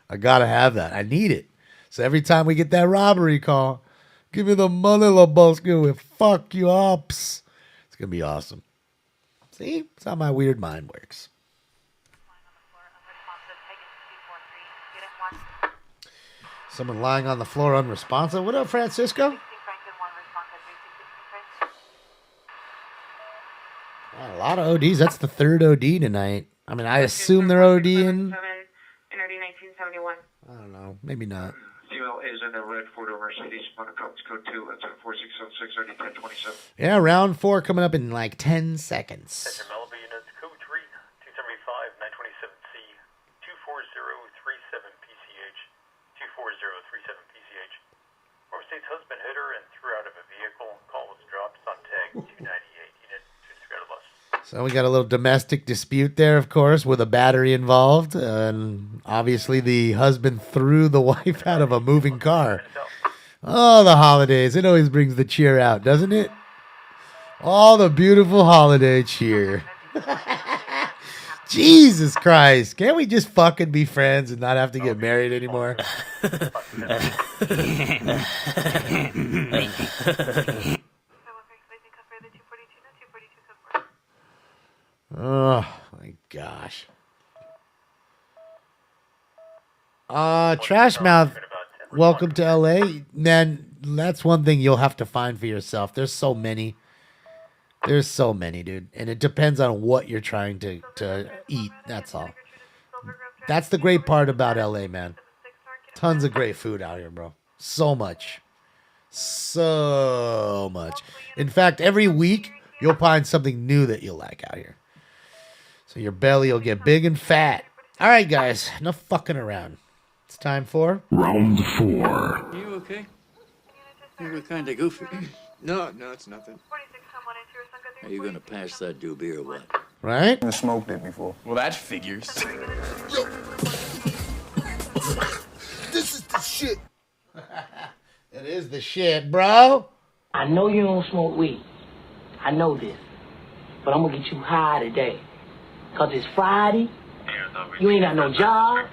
I gotta have that. I need it. So every time we get that robbery call, give me the money, Lebowski, with fuck you ups. It's gonna be awesome. See? That's how my weird mind works. Someone lying on the floor unresponsive. What up, Francisco? A lot of ODs. That's the third OD tonight. I mean, I assume they're ODing. I don't know. Maybe not. Female is in the red Ford Mercedes. Monaco code 2. That's 4676 already 1027. Yeah, round 4 coming up in like 10 seconds. Malibu units code 3, 275, 927C, 24037 PCH, 24037 PCH. Former State's husband hit her and threw out of a vehicle. Call was dropped on tag 298. Unit 2 bus. So we got a little domestic dispute there, of course, with a battery involved. And obviously the husband threw the wife out of a moving car. Oh, the holidays. It always brings the cheer out, doesn't it? All the beautiful holiday cheer. Jesus Christ. Can't we just fucking be friends and not have to get married anymore? Oh my gosh. Trash Mouth, welcome to LA. Man, that's one thing you'll have to find for yourself. There's so many. There's so many, dude. And it depends on what you're trying to eat. That's all. That's the great part about LA, man. Tons of great food out here, bro. So much. So much. In fact, every week, you'll find something new that you'll like out here. So your belly will get big and fat. All right, guys. Enough fucking around. It's time for round 4. You okay? You look kind of goofy. No, it's nothing. Are you gonna pass that doobie or what? Right? I smoked it before. Well, that figures. This is the shit. It is the shit, bro. I know you don't smoke weed. I know this. But I'm gonna get you high today. Cause it's Friday. You ain't got no job.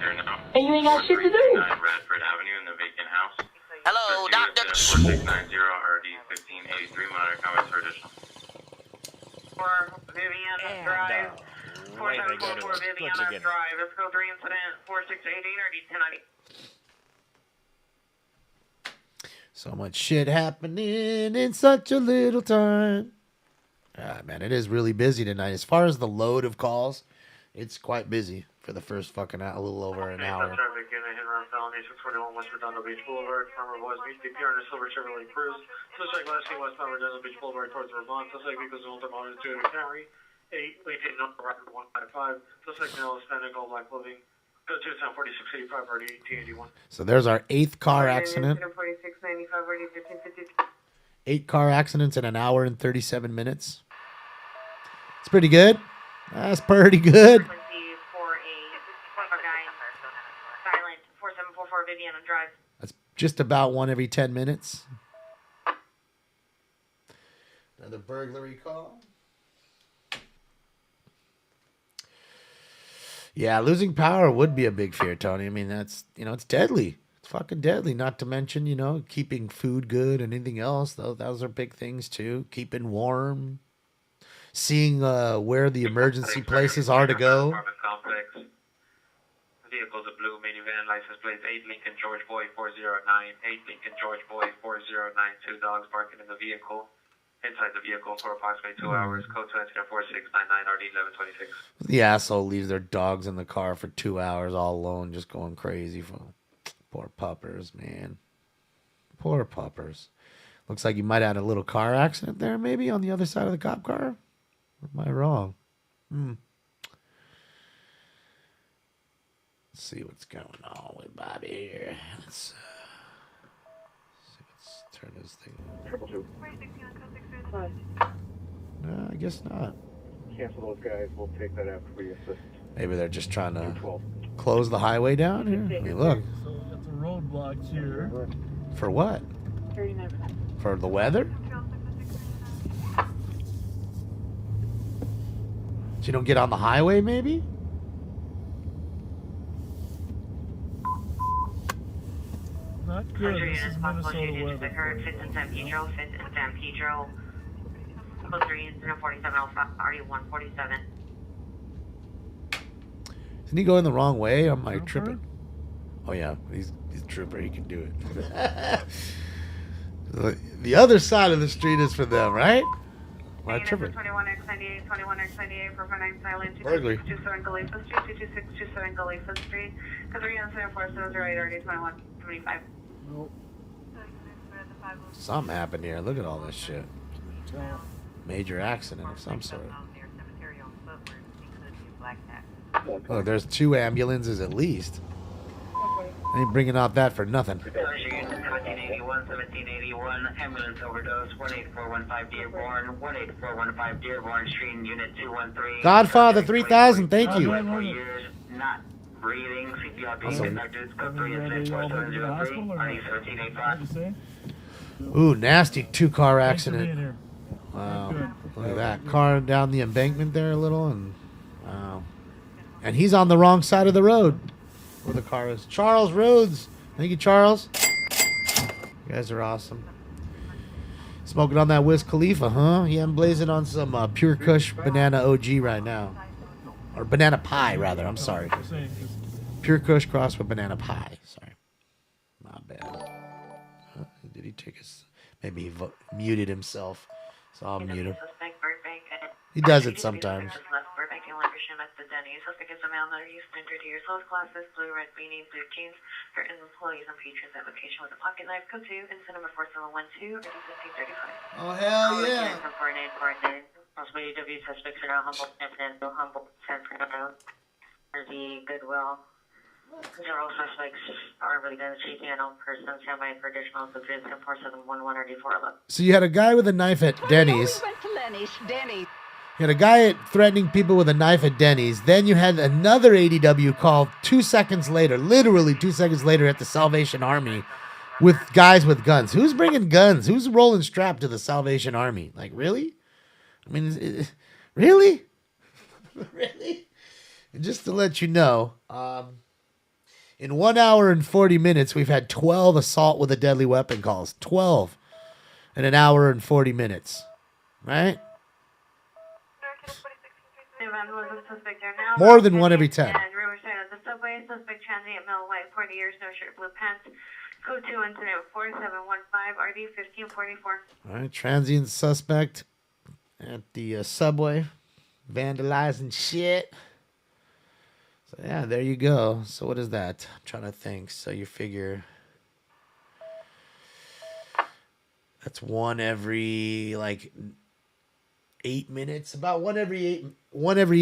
And you ain't got shit to do. Radford Avenue in the vacant house. Hello, Doctor. 4690 RD 1583. Monitor comments for additional. For Vivian Drive. 4744 Vivian Drive. Let's go 3 incident 4688 RD 1090. So much shit happening in such a little time. Man, it is really busy tonight. As far as the load of calls, it's quite busy for the first fucking hour, a little over an hour. Traffic in a hit around Felony 641 West Redondo Beach Boulevard. Farmer Boys Beach, DPR in a silver Chevrolet Cruise. Suspect last seen westbound Redondo Beach Boulevard towards Vermont. Suspect vehicles in ultra monitor to Camry. 8, maintain number record 155. Suspect male Hispanic, all black clothing. Go to town 4685 RD 1881. So there's our 8th car accident. 4695 RD 1552. 8 car accidents in an hour and 37 minutes. It's pretty good. That's pretty good. Silent 4744 Viviana Drive. That's just about one every 10 minutes. Another burglary call. Yeah, losing power would be a big fear, Tony. I mean, that's, it's deadly. It's fucking deadly. Not to mention, keeping food good and anything else. Those are big things, too. Keeping warm. Seeing where the emergency places are to go. Complex. Vehicles a blue minivan, license plates 8 Lincoln George Boy 409, 8 Lincoln George Boy 409, 2 dogs barking in the vehicle. Inside the vehicle for approximately 2 hours. Code to incident 4699 RD 1126. The asshole leaves their dogs in the car for 2 hours all alone, just going crazy. Poor puppers, man. Poor puppers. Looks like you might have had a little car accident there, maybe, on the other side of the cop car. Or am I wrong? Let's see what's going on with Bobby here. Let's turn this thing on. No, I guess not. Cancel those guys. We'll take that after we assist. Maybe they're just trying to close the highway down here. I mean, look. So we got the roadblocks here. For what? For the weather? So you don't get on the highway, maybe? Not good. This is Minnesota weather. Fits in San Pedro. Code 3, 47 Alpha, RE147. Isn't he going the wrong way? Am I tripping? Oh yeah, he's a trooper. He can do it. The other side of the street is for them, right? Why tripping? 21X98, 21X98, 449 silent, Burglary. 227 Galisa Street, 22627 Galisa Street, 3474708 2175. Nope. Something happened here. Look at all this shit. Major accident of some sort. Oh, there's 2 ambulances at least. I ain't bringing out that for nothing. 1781, ambulance overdose, 18415 Dearborn, 18415 Dearborn Street, Unit 213. Godfather 3000, thank you. 4 years, not breathing, CPR being conducted, code 3 and 64703, RE 1385. Ooh, nasty 2-car accident. Wow, look at that. Car down the embankment there a little, and wow. And he's on the wrong side of the road where the car is. Charles Rhodes. Thank you, Charles. You guys are awesome. Smoking on that Wiz Khalifa, huh? Yeah, I'm blazing on some Pure Kush Banana OG right now. Or Banana Pie, rather. I'm sorry. Pure Kush crossed with Banana Pie. Sorry. Not bad. Huh? Did he take his... Maybe he muted himself. So I'll mute him. He does it sometimes. Suspect is a male, not used to years, clothes classes, blue, red beanie, blue jeans, certain employees and patrons application with a pocket knife, code 2, incident number 4712, RD 1535. Oh, hell yeah. Possible UW suspects are now Humboldt, San Fernando, RD Goodwill. 0 suspects are really good at cheating unknown person, standby for additional code 3, 4711, RD 411. So you had a guy with a knife at Denny's. You had a guy threatening people with a knife at Denny's. Then you had another ADW call 2 seconds later, literally 2 seconds later, at the Salvation Army with guys with guns. Who's bringing guns? Who's rolling strapped to the Salvation Army? Like, really? I mean, really? Really? And just to let you know, in 1 hour and 40 minutes, we've had 12 assault with a deadly weapon calls. 12 in an hour and 40 minutes. Right? More than 1 every 10. The subway, suspect transient, male, white, 40 years, no shirt, blue pants. Code 2, incident 4715, RD 1544. All right, transient suspect at the subway, vandalizing shit. So, yeah, there you go. So, what is that? I'm trying to think. So, you figure that's 1 every, 8 minutes. About 1 every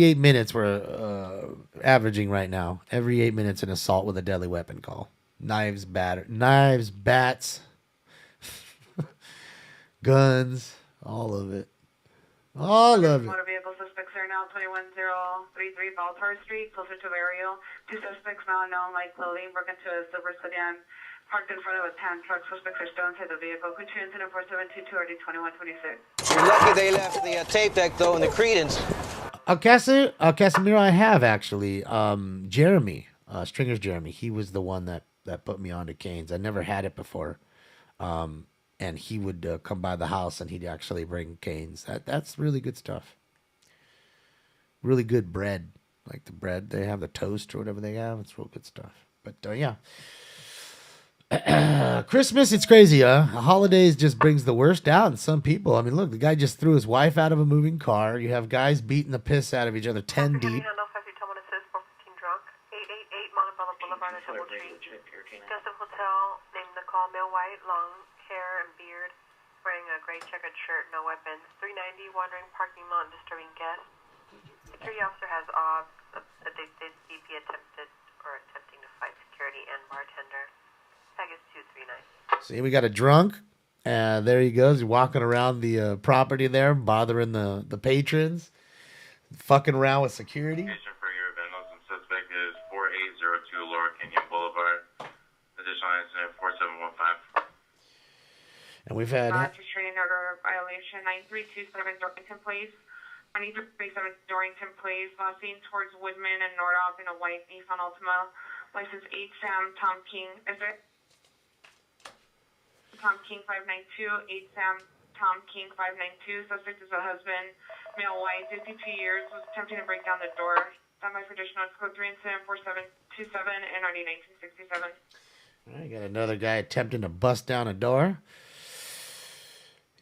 8 minutes we're averaging right now. Every 8 minutes an assault with a deadly weapon call. Knives, bats, guns, all of it. All of it. Motor vehicle suspects are now 21033 Baltar Street, closer to Burial. 2 suspects now unknown, light clothing, broke into a silver sedan, parked in front of a tan truck. Suspects are still inside the vehicle. Could you incident 4722 RD 2126? You're lucky they left the tape deck, though, in the credence. Casimiro, I have, actually. Jeremy, Stringer's Jeremy, he was the one that put me on to Cane's. I never had it before. And he would come by the house and he'd actually bring Cane's. That's really good stuff. Really good bread. Like the bread, they have the toast or whatever they have. It's real good stuff. But, yeah. Christmas, it's crazy, huh? Holidays just brings the worst out in some people. I mean, look, the guy just threw his wife out of a moving car. You have guys beating the piss out of each other 10 deep. Joseph Hotel, named the call, male white, long hair and beard, wearing a gray checkered shirt, no weapons. 390, wandering parking lot, disturbing guests. Security officer has odds that they did CP attempting to fight security and bartender. Tag is 239. See, we got a drunk. There he goes. He's walking around the property there, bothering the patrons, fucking around with security. For your vandalism, suspect is 4802 Lower Canyon Boulevard. Additional incident 4715. And we've had... Restraining order violation 9327 Dorrington Place. 9337 Dorrington Place. Last seen towards Woodman and Nordoff in a white Nissan Altima. License 8 Sam Tom King. Is it? Tom King 592. 8 Sam Tom King 592. Suspect is a husband. Male white, 52 years. Was attempting to break down the door. Done by traditional code 3 incident 4727 and RD 1967. All right, got another guy attempting to bust down a door.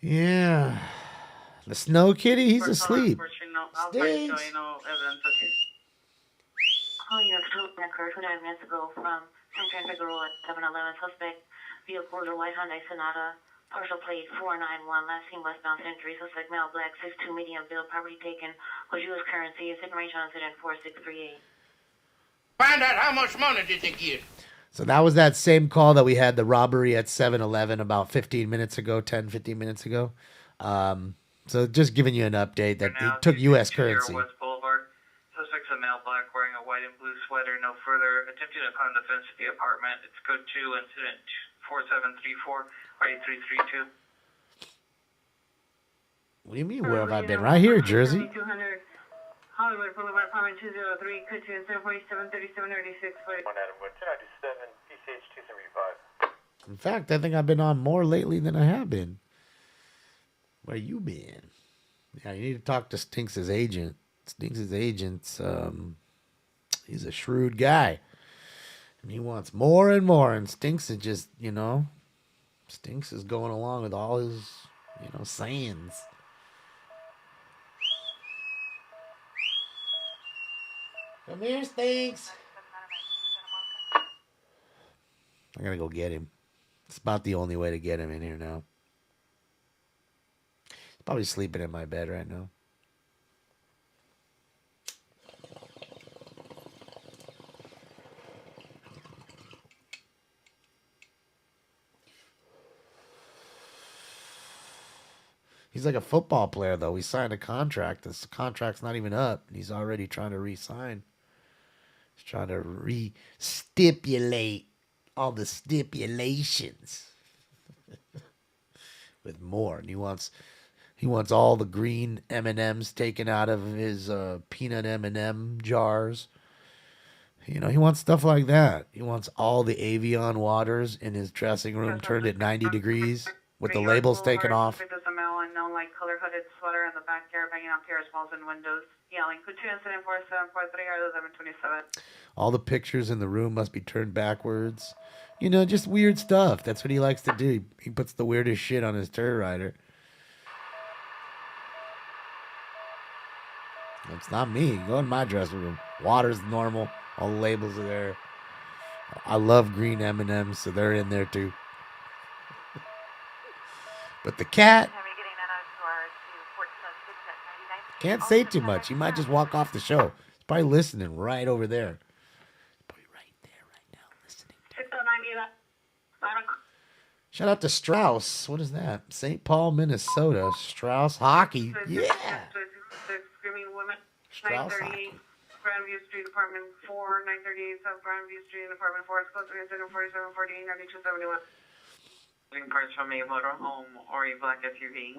Yeah. The Snow Kitty, he's asleep. Stinks. Calling you occurred 29 minutes ago from San Francisco Road at 711. Suspect vehicle is a white Hyundai Sonata. Partial plate 491. Last seen westbound Century. Suspect male black 6'2" medium build. Property taken was U.S. currency. Is in range on incident 4638. Find out how much money did they get. So that was that same call that we had, the robbery at 7-Eleven about 15 minutes ago, 10, 15 minutes ago. So just giving you an update that he took U.S. currency. West Boulevard. Suspect's a male black wearing a white and blue sweater. No further. Attempting to climb the fence of the apartment. It's code 2, incident 4734, RD332. What do you mean, where have I been? Right here, Jersey. 200 Hollywood Boulevard, apartment 203, code 2, incident 4737, RD6. 1 Adam Wood, 297, PCH 275. In fact, I think I've been on more lately than I have been. Where you been? Yeah, you need to talk to Stinks' agent. Stinks' agent, he's a shrewd guy. And he wants more and more. And Stinks is just, Stinks is going along with all his, sayings. Come here, Stinks. I gotta go get him. It's about the only way to get him in here now. He's probably sleeping in my bed right now. He's like a football player, though. He signed a contract. This contract's not even up. And he's already trying to re-sign. He's trying to re-stipulate all the stipulations with more. And he wants all the green M&Ms taken out of his peanut M&M jars. He wants stuff like that. He wants all the Avion waters in his dressing room turned at 90 degrees with the labels taken off. There's a male unknown light color hooded sweater in the backyard banging on terrace walls and windows, yelling, "Code 2 incident 4743 1127." All the pictures in the room must be turned backwards. Just weird stuff. That's what he likes to do. He puts the weirdest shit on his tour rider. It's not me. Go in my dressing room. Water's normal. All the labels are there. I love green M&Ms, so they're in there too. But the cat can't say too much. He might just walk off the show. He's probably listening right over there. Probably right there, right now, listening. Shout out to Strauss. What is that? St. Paul, Minnesota. Strauss Hockey. Yeah. Screaming woman. Strauss 938 Grandview Street, apartment 4, 938 South Grandview Street, apartment 4. It's close to incident 4748, 9271. Parts from a motorhome or a black SUV.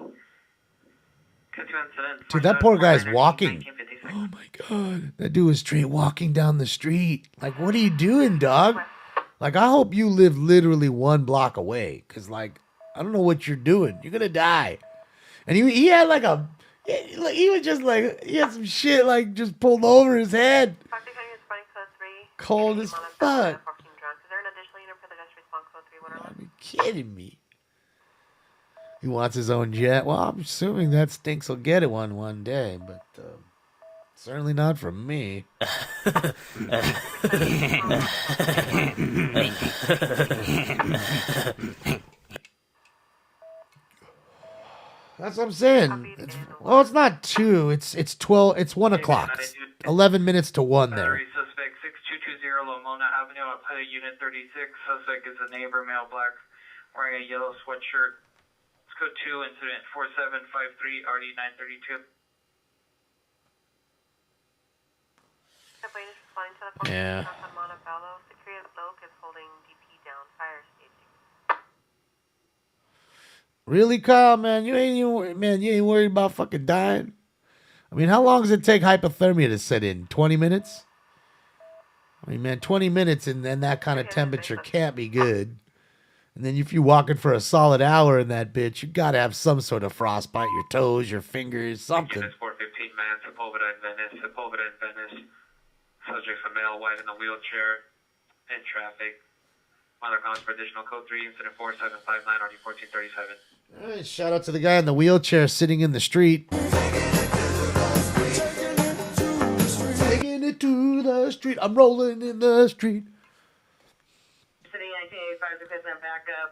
Dude, that poor guy's walking. Oh my God. That dude was straight walking down the street. Like, what are you doing, dog? Like, I hope you live literally 1 block away. Because, I don't know what you're doing. You're going to die. And he had he was just he had some shit just pulled over his head. Cold as fuck. Are you kidding me? He wants his own jet. Well, I'm assuming that Stinks will get it one day, but certainly not from me. That's what I'm saying. It's not 2. It's 12. It's 1 o'clock. It's 11 minutes to 1 there. Suspect 6220 Lomona Avenue, outside Unit 36. Suspect is a neighbor, male black, wearing a yellow sweatshirt. It's code 2, incident 4753, RD 932. Yeah. Really, Kyle, man? You ain't worried about fucking dying? I mean, how long does it take hypothermia to set in? 20 minutes? I mean, man, 20 minutes and then that kind of temperature can't be good. And then if you're walking for a solid hour in that bitch, you got to have some sort of frostbite, your toes, your fingers, something. 415 man, Sepulveda in Venice. Subject's a male, white in a wheelchair, in traffic. Mother calls for additional code 3, incident 4759, RD 1437. All right, shout out to the guy in the wheelchair sitting in the street. Taking it to the street. I'm rolling in the street. City 1985 equipment backup.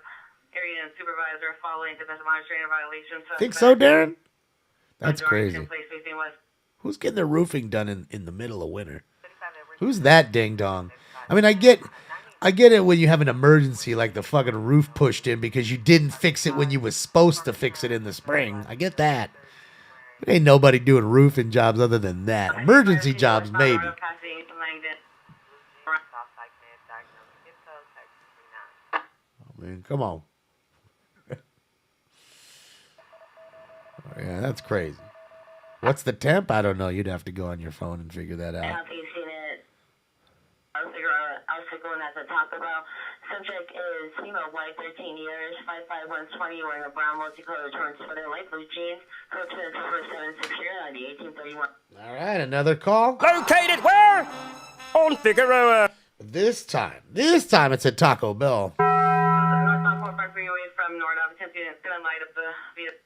Area and supervisor following domestic monitoring violations. Think so, Darren? That's crazy. Who's getting their roofing done in the middle of winter? Who's that ding dong? I mean, I get it when you have an emergency like the fucking roof pushed in because you didn't fix it when you was supposed to fix it in the spring. I get that. But ain't nobody doing roofing jobs other than that. Emergency jobs, maybe. I mean, come on. Yeah, that's crazy. What's the temp? I don't know. You'd have to go on your phone and figure that out. I don't think you've seen it. I was going at the Taco Bell. Subject is female, white, 13 years, 5'5", 120, wearing a brown multicolored torn sweater, light blue jeans, code 2476 here on the 1831. All right, another call. Located where? On Figueroa. This time it's at Taco Bell. Northbound 45 freeway from North Avenue. It's going to light up the vehicle.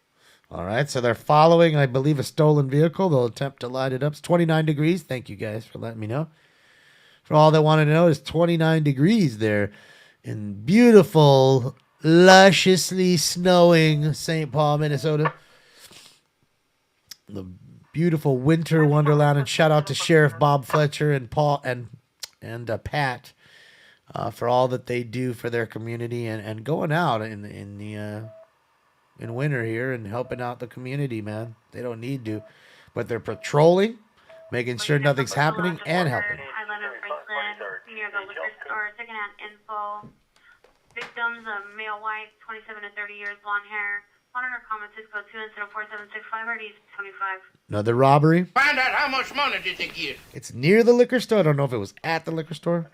All right, so they're following, I believe, a stolen vehicle. They'll attempt to light it up. It's 29 degrees. Thank you guys for letting me know. For all that wanted to know, it's 29 degrees there in beautiful, lusciously snowing St. Paul, Minnesota. The beautiful winter wonderland. And shout out to Sheriff Bob Fletcher and Paul and Pat for all that they do for their community and going out in winter here and helping out the community, man. They don't need to, but they're patrolling, making sure nothing's happening and helping. Near the liquor store, secondhand info. Victims, a male, white, 27 to 30 years, blonde hair. Monitor comments, Cisco 2 incident 4765, RD 25. Another robbery. Find out how much money did they get. It's near the liquor store. I don't know if it was at the liquor store.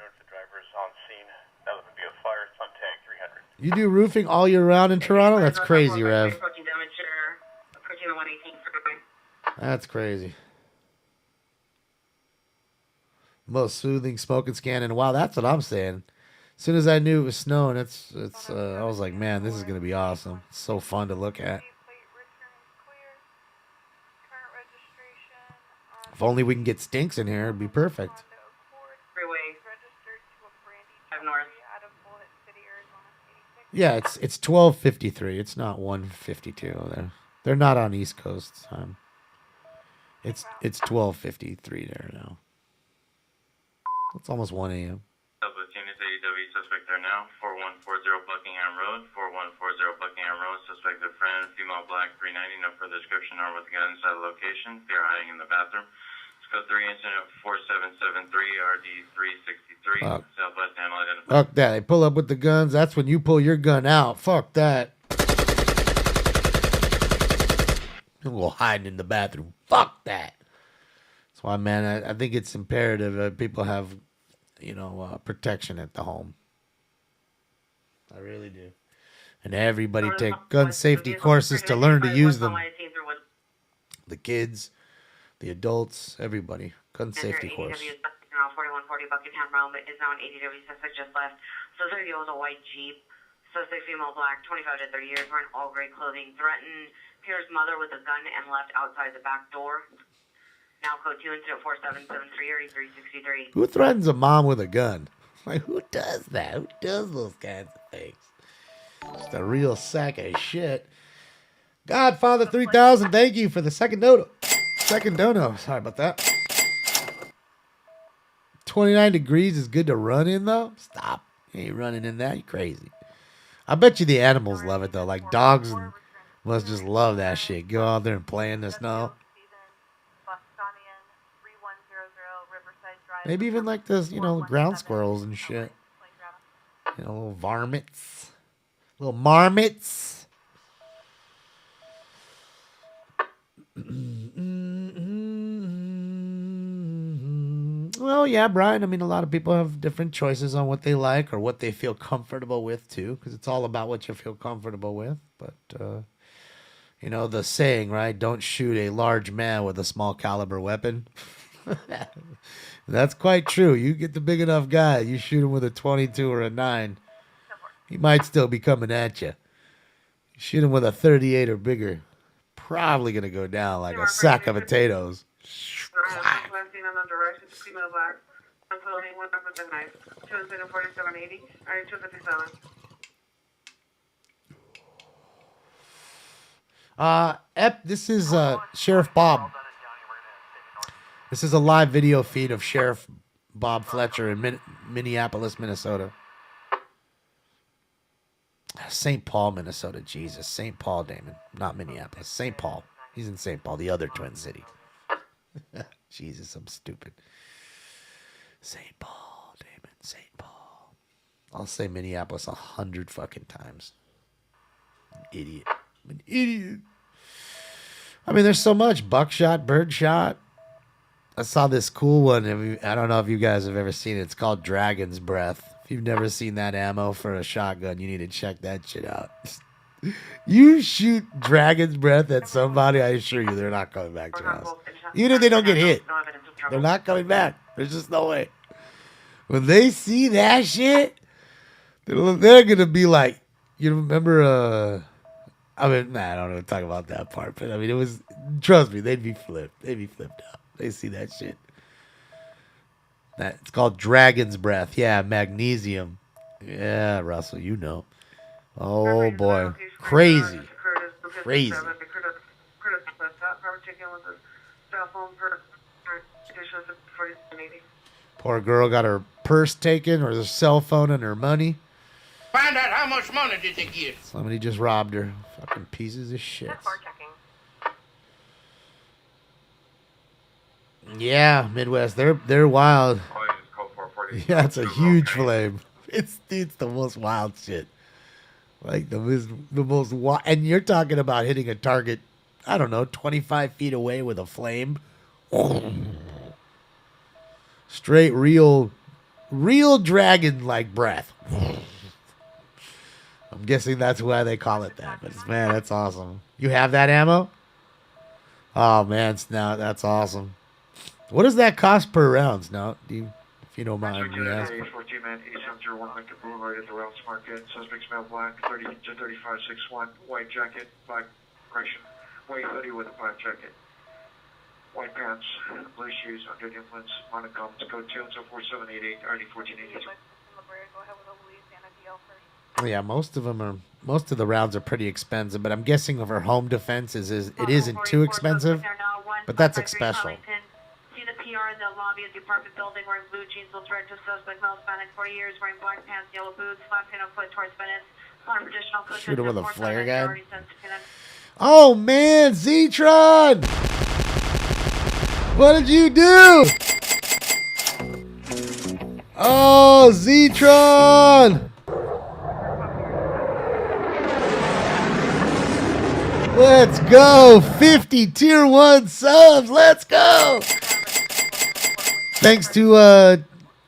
You do roofing all year round in Toronto? That's crazy, Rev. That's crazy. Most soothing smoking scan in a while. That's what I'm saying. As soon as I knew it was snowing, I was like, man, this is going to be awesome. It's so fun to look at. If only we can get Stinks in here, it'd be perfect. Yeah, it's 12:53. It's not 1:52. They're not on East Coast time. It's 12:53 there now. It's almost 1 a.m. Southwest units, AEW suspect there now. 4140 Buckingham Road. 4140 Buckingham Road. Suspect a friend, female, black, 390. No further description or with gun inside the location. They are hiding in the bathroom. Code 3 incident 4773 RD 363. Southwest handle identified. Fuck that. They pull up with the guns. That's when you pull your gun out. Fuck that. You'll go hiding in the bathroom. Fuck that. That's why, man, I think it's imperative that people have, protection at the home. I really do. And everybody take gun safety courses to learn to use them. The kids, the adults, everybody. Gun safety course. 4140 Buckingham Road is now an ADW suspect just left. Suspect was a white Jeep. Suspect female, black, 25 to 30 years, wearing all gray clothing. Threatened Pierre's mother with a gun and left outside the back door. Now code 2 incident 4773 or 363. Who threatens a mom with a gun? Like, who does that? Who does those kinds of things? Just a real sack of shit. Godfather 3000, thank you for the second dono. Sorry about that. 29 degrees is good to run in, though? Stop. You ain't running in that. You crazy. I bet you the animals love it, though. Like, dogs must just love that shit. Go out there and play in the snow. Maybe even like this, ground squirrels and shit. Little varmints. Little marmots. Well, yeah, Brian. I mean, a lot of people have different choices on what they like or what they feel comfortable with, too, because it's all about what you feel comfortable with. But, you know, the saying, right? Don't shoot a large man with a small caliber weapon. That's quite true. You get the big enough guy, you shoot him with a 22 or a 9, he might still be coming at you. Shoot him with a 38 or bigger, probably going to go down like a sack of potatoes. This is Sheriff Bob. This is a live video feed of Sheriff Bob Fletcher in Minneapolis, Minnesota. St. Paul, Minnesota. Jesus. St. Paul, Damon. Not Minneapolis. St. Paul. He's in St. Paul, the other Twin City. Jesus, I'm stupid. St. Paul, Damon. St. Paul. I'll say Minneapolis 100 fucking times. Idiot. I'm an idiot. I mean, there's so much. Buckshot, birdshot. I saw this cool one. I don't know if you guys have ever seen it. It's called Dragon's Breath. If you've never seen that ammo for a shotgun, you need to check that shit out. You shoot Dragon's Breath at somebody, I assure you, they're not coming back to your house. Even if they don't get hit, they're not coming back. There's just no way. When they see that shit, they're going to be like, you remember, I mean, I don't know to talk about that part, but I mean, it was, trust me, they'd be flipped. They'd be flipped out. They see that shit. It's called Dragon's Breath. Yeah, magnesium. Yeah, Russell, you know. Oh, boy. Crazy. Crazy. Poor girl got her purse taken or her cell phone and her money. Find out how much money did they get. Somebody just robbed her. Fucking pieces of shit. Yeah, Midwest. They're wild. Yeah, it's a huge flame. It's the most wild shit. Like the most wild. And you're talking about hitting a target, I don't know, 25 feet away with a flame. Straight real dragon-like breath. I'm guessing that's why they call it that. But man, that's awesome. You have that ammo? Oh man, Snout, that's awesome. What does that cost per round, Snout? If you don't mind me asking. 14 man, 8701 Lincoln Boulevard at the Routes Market. Suspect's male black, 30 to 3561, white jacket, black correction, white hoodie with a black jacket, white pants, blue shoes, under the influence, monocom, code 24788, ID 1482. Yeah, most of the rounds are pretty expensive, but I'm guessing of her home defense it isn't too expensive, but that's special. See the PR in the lobby of the apartment building wearing blue jeans, will direct to suspect, male Hispanic, 40 years, wearing black pants, yellow boots, left hand on foot towards Venice. Traditional shoot her with a flare gun. Oh man, Z-Tron! What did you do? Oh, Z-Tron! Let's go! 50 tier 1 subs! Let's go! Thanks to,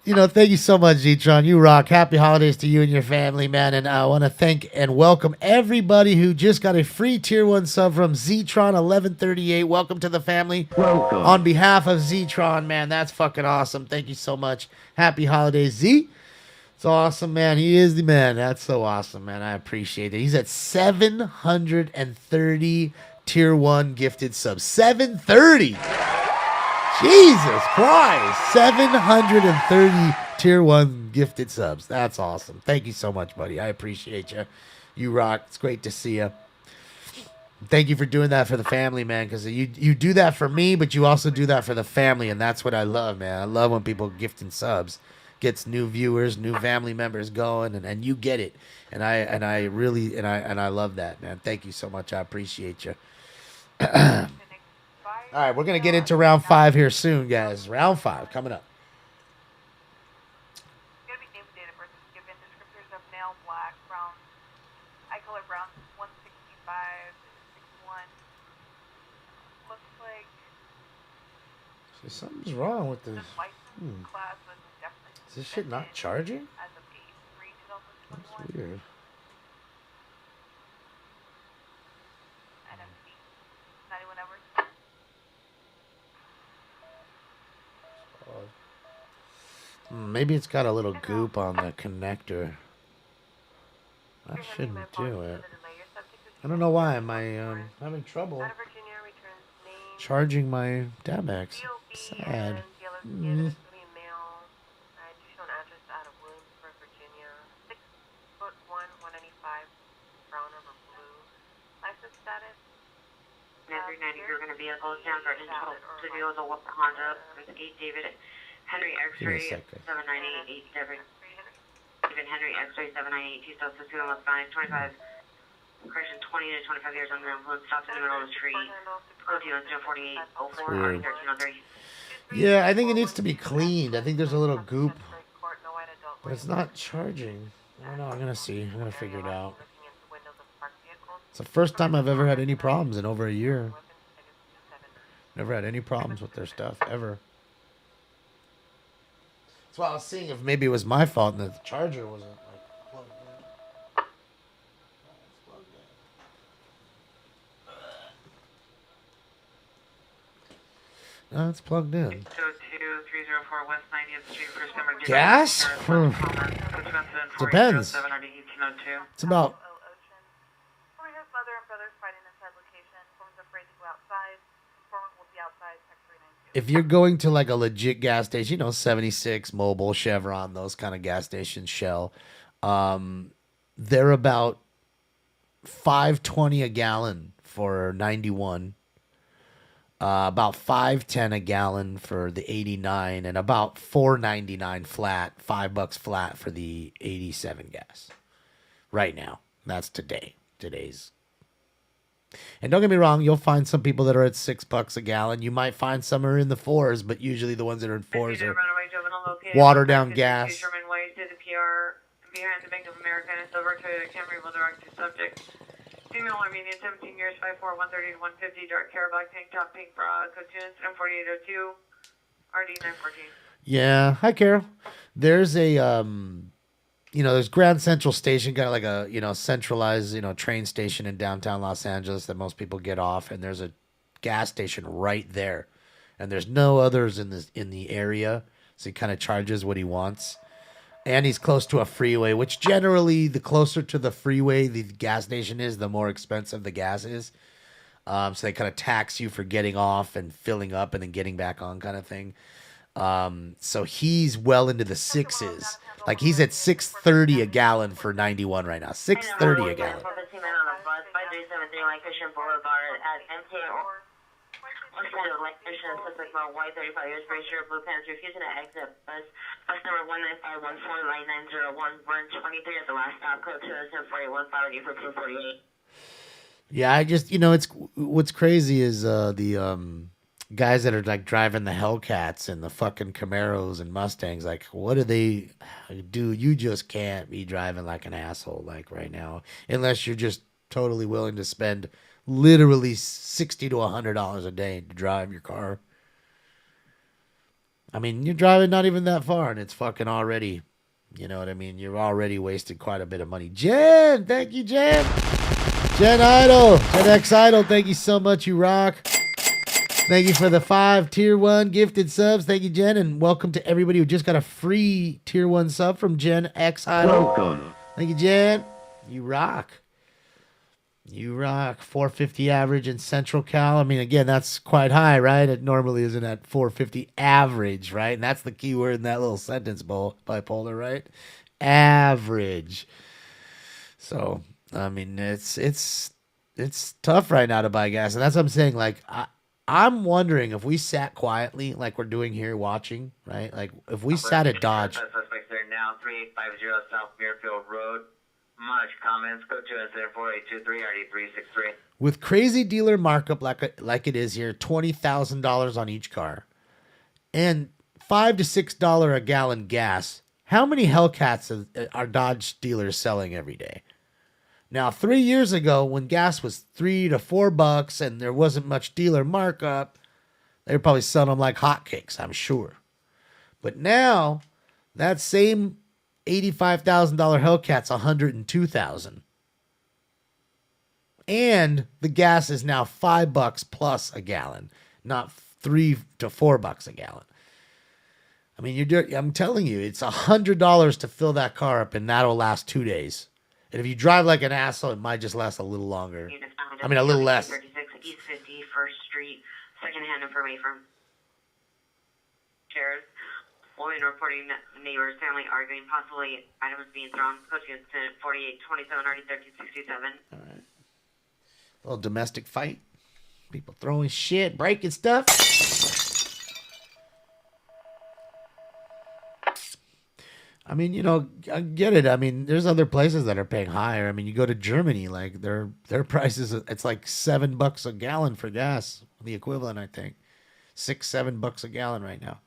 thank you so much, Z-Tron. You rock. Happy holidays to you and your family, man. And I want to thank and welcome everybody who just got a free tier 1 sub from Z-Tron 1138. Welcome to the family. Welcome. On behalf of Z-Tron, man, that's fucking awesome. Thank you so much. Happy holidays, Z. It's awesome, man. He is the man. That's so awesome, man. I appreciate it. He's at 730 tier 1 gifted subs. 730! Jesus Christ. 730 tier 1 gifted subs. That's awesome. Thank you so much, buddy. I appreciate you. You rock. It's great to see you. Thank you for doing that for the family, man, because you do that for me, but you also do that for the family, and that's what I love, man. I love when people gifting subs. Gets new viewers, new family members going, and you get it. And I really love that, man. Thank you so much. I appreciate you. All right, we're going to get into round 5 here soon, guys. Round 5 coming up. So something's wrong with this. Class was definitely Is this shit not charging? as of 8/3/2021. That's weird. NFC 91 hours. Maybe it's got a little goop on the connector. That shouldn't do it. I don't know why. I'm having trouble charging my Damex. Sad. Every 90-driven vehicle, Stanford, and 12 to deal with a Honda, 8 David Henry X-ray 7988 David Henry X-ray 7982 South Pursuit West 25 correction 20 to 25 years under influence, stopped in the middle of the street. Go to 4804 or 1303. Yeah, I think it needs to be cleaned. I think there's a little goop, but it's not charging. I don't know. I'm gonna see. I'm gonna figure it out. It's the first time I've ever had any problems in over a year. Never had any problems with their stuff, ever. That's why I was seeing if maybe it was my fault and that the charger wasn't like plugged in. No, it's plugged in. 602-304 West 90th Street, first number. Gas? Depends. It's about... If you're going to like a legit gas station, you know, 76, Mobil, Chevron, those kind of gas stations, Shell, they're about $5.20 a gallon for 91, about $5.10 a gallon for the 89, and about $4.99 flat, $5 flat for the 87 gas. Right now, that's today's. And don't get me wrong, you'll find some people that are at $6 a gallon. You might find some are in the 4s, but usually the ones that are in 4s are watered down gas. Sherman Way to the PR behind the Bank of America and silver Toyota Camry will direct to subject. Female Armenian, 17 years, 5'4", 130 to 150, dark hair, black tank top, pink bra, code 2 incident 4802, RD 914. Yeah, hi Carol. There's a there's Grand Central Station, got like a, centralized, train station in downtown Los Angeles that most people get off, and there's a gas station right there. And there's no others in the area, so he kind of charges what he wants. And he's close to a freeway, which generally the closer to the freeway the gas station is, the more expensive the gas is. So they kind of tax you for getting off and filling up and then getting back on kind of thing. So he's well into the 6s. Like he's at $6.30 a gallon for 91 right now. $6.30 a gallon. White 35 years, gray shirt, blue pants, refusing to exit bus number 19514, line 901, burn 23 at the last stop, code 207-4815, for 248. Yeah, I just, it's what's crazy is the guys that are like driving the Hellcats and the fucking Camaros and Mustangs. Like, what do they do? You just can't be driving like an asshole like right now, unless you're just totally willing to spend literally $60 to $100 a day to drive your car. I mean, you're driving not even that far, and it's fucking already, you know what I mean? You're already wasting quite a bit of money. Jen, thank you, Jen. Jen Idol, Gen X Idol, thank you so much. You rock. Thank you for the 5 Tier 1 gifted subs. Thank you, Jen, and welcome to everybody who just got a free Tier 1 sub from Gen X Idol. Welcome. Thank you, Jen. You rock. You rock. 450 average in Central Cal. I mean, again, that's quite high, right? It normally isn't at 450 average, right? And that's the key word in that little sentence, bipolar, right? Average. So, I mean, it's tough right now to buy gas. And that's what I'm saying. Like, I'm wondering if we sat quietly, like we're doing here watching, right? Like, if we sat at Dodge. Suspects there now, 3850 South Muirfield Road. Much comments. Go to incident 4823 RD363. With crazy dealer markup like it is here, $20,000 on each car, and $5 to $6 a gallon gas. How many Hellcats are Dodge dealers selling every day? Now, 3 years ago, when gas was $3 to $4 and there wasn't much dealer markup, they were probably selling them like hotcakes, I'm sure. But now that same $85,000 Hellcat's $102,000. And the gas is now $5 plus a gallon, not $3 to $4 a gallon. I mean, I'm telling you, it's $100 to fill that car up, and that'll last 2 days. And if you drive like an asshole, it might just last a little longer. I mean, a little less. 36 East 51st Street, secondhand information from sheriffs. Woman reporting neighbors family arguing, possibly items being thrown. Code incident 4827 RD 1367. All right. A little domestic fight. People throwing shit, breaking stuff. I mean, you know, I get it. I mean, there's other places that are paying higher. I mean, you go to Germany, like their prices, it's like $7 a gallon for gas, the equivalent, I think, $6-7 a gallon right now.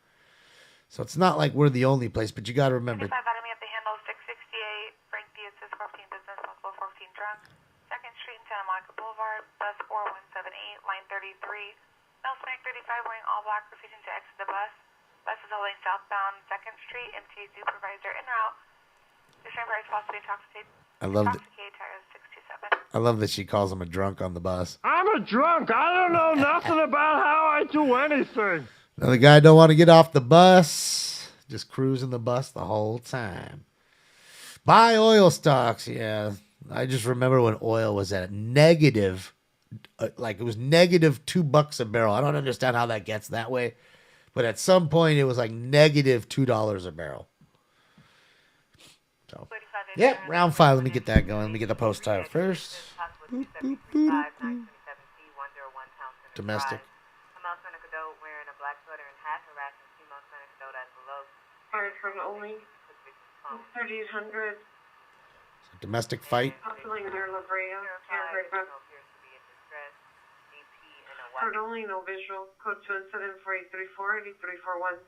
So it's not like we're the only place, but you got to remember. 25 Academy at the handle 668, Frank Diaz, 14 business, possible 14 drunk. 2nd Street and Santa Monica Boulevard, bus 4178, line 33. Nelson 35 wearing all black, proceeding to exit the bus. Bus is holding southbound 2nd Street, MTA supervisor en route. Discern price possibly intoxicated. I love tires 627. I love that she calls him a drunk on the bus. I'm a drunk. I don't know nothing about how I do anything. Now the guy don't want to get off the bus. Just cruising the bus the whole time. Buy oil stocks. Yeah. I just remember when oil was at negative, like it was negative $2 a barrel. I don't understand how that gets that way. But at some point, it was like negative $2 a barrel. So, yep, round 5. Let me get that going. Let me get the post title first. Boop, boop, boop, boop. Domestic. From only 3800. Domestic fight. Possibly near La Brea. Heard only, no visual. Code 217-4834-8341.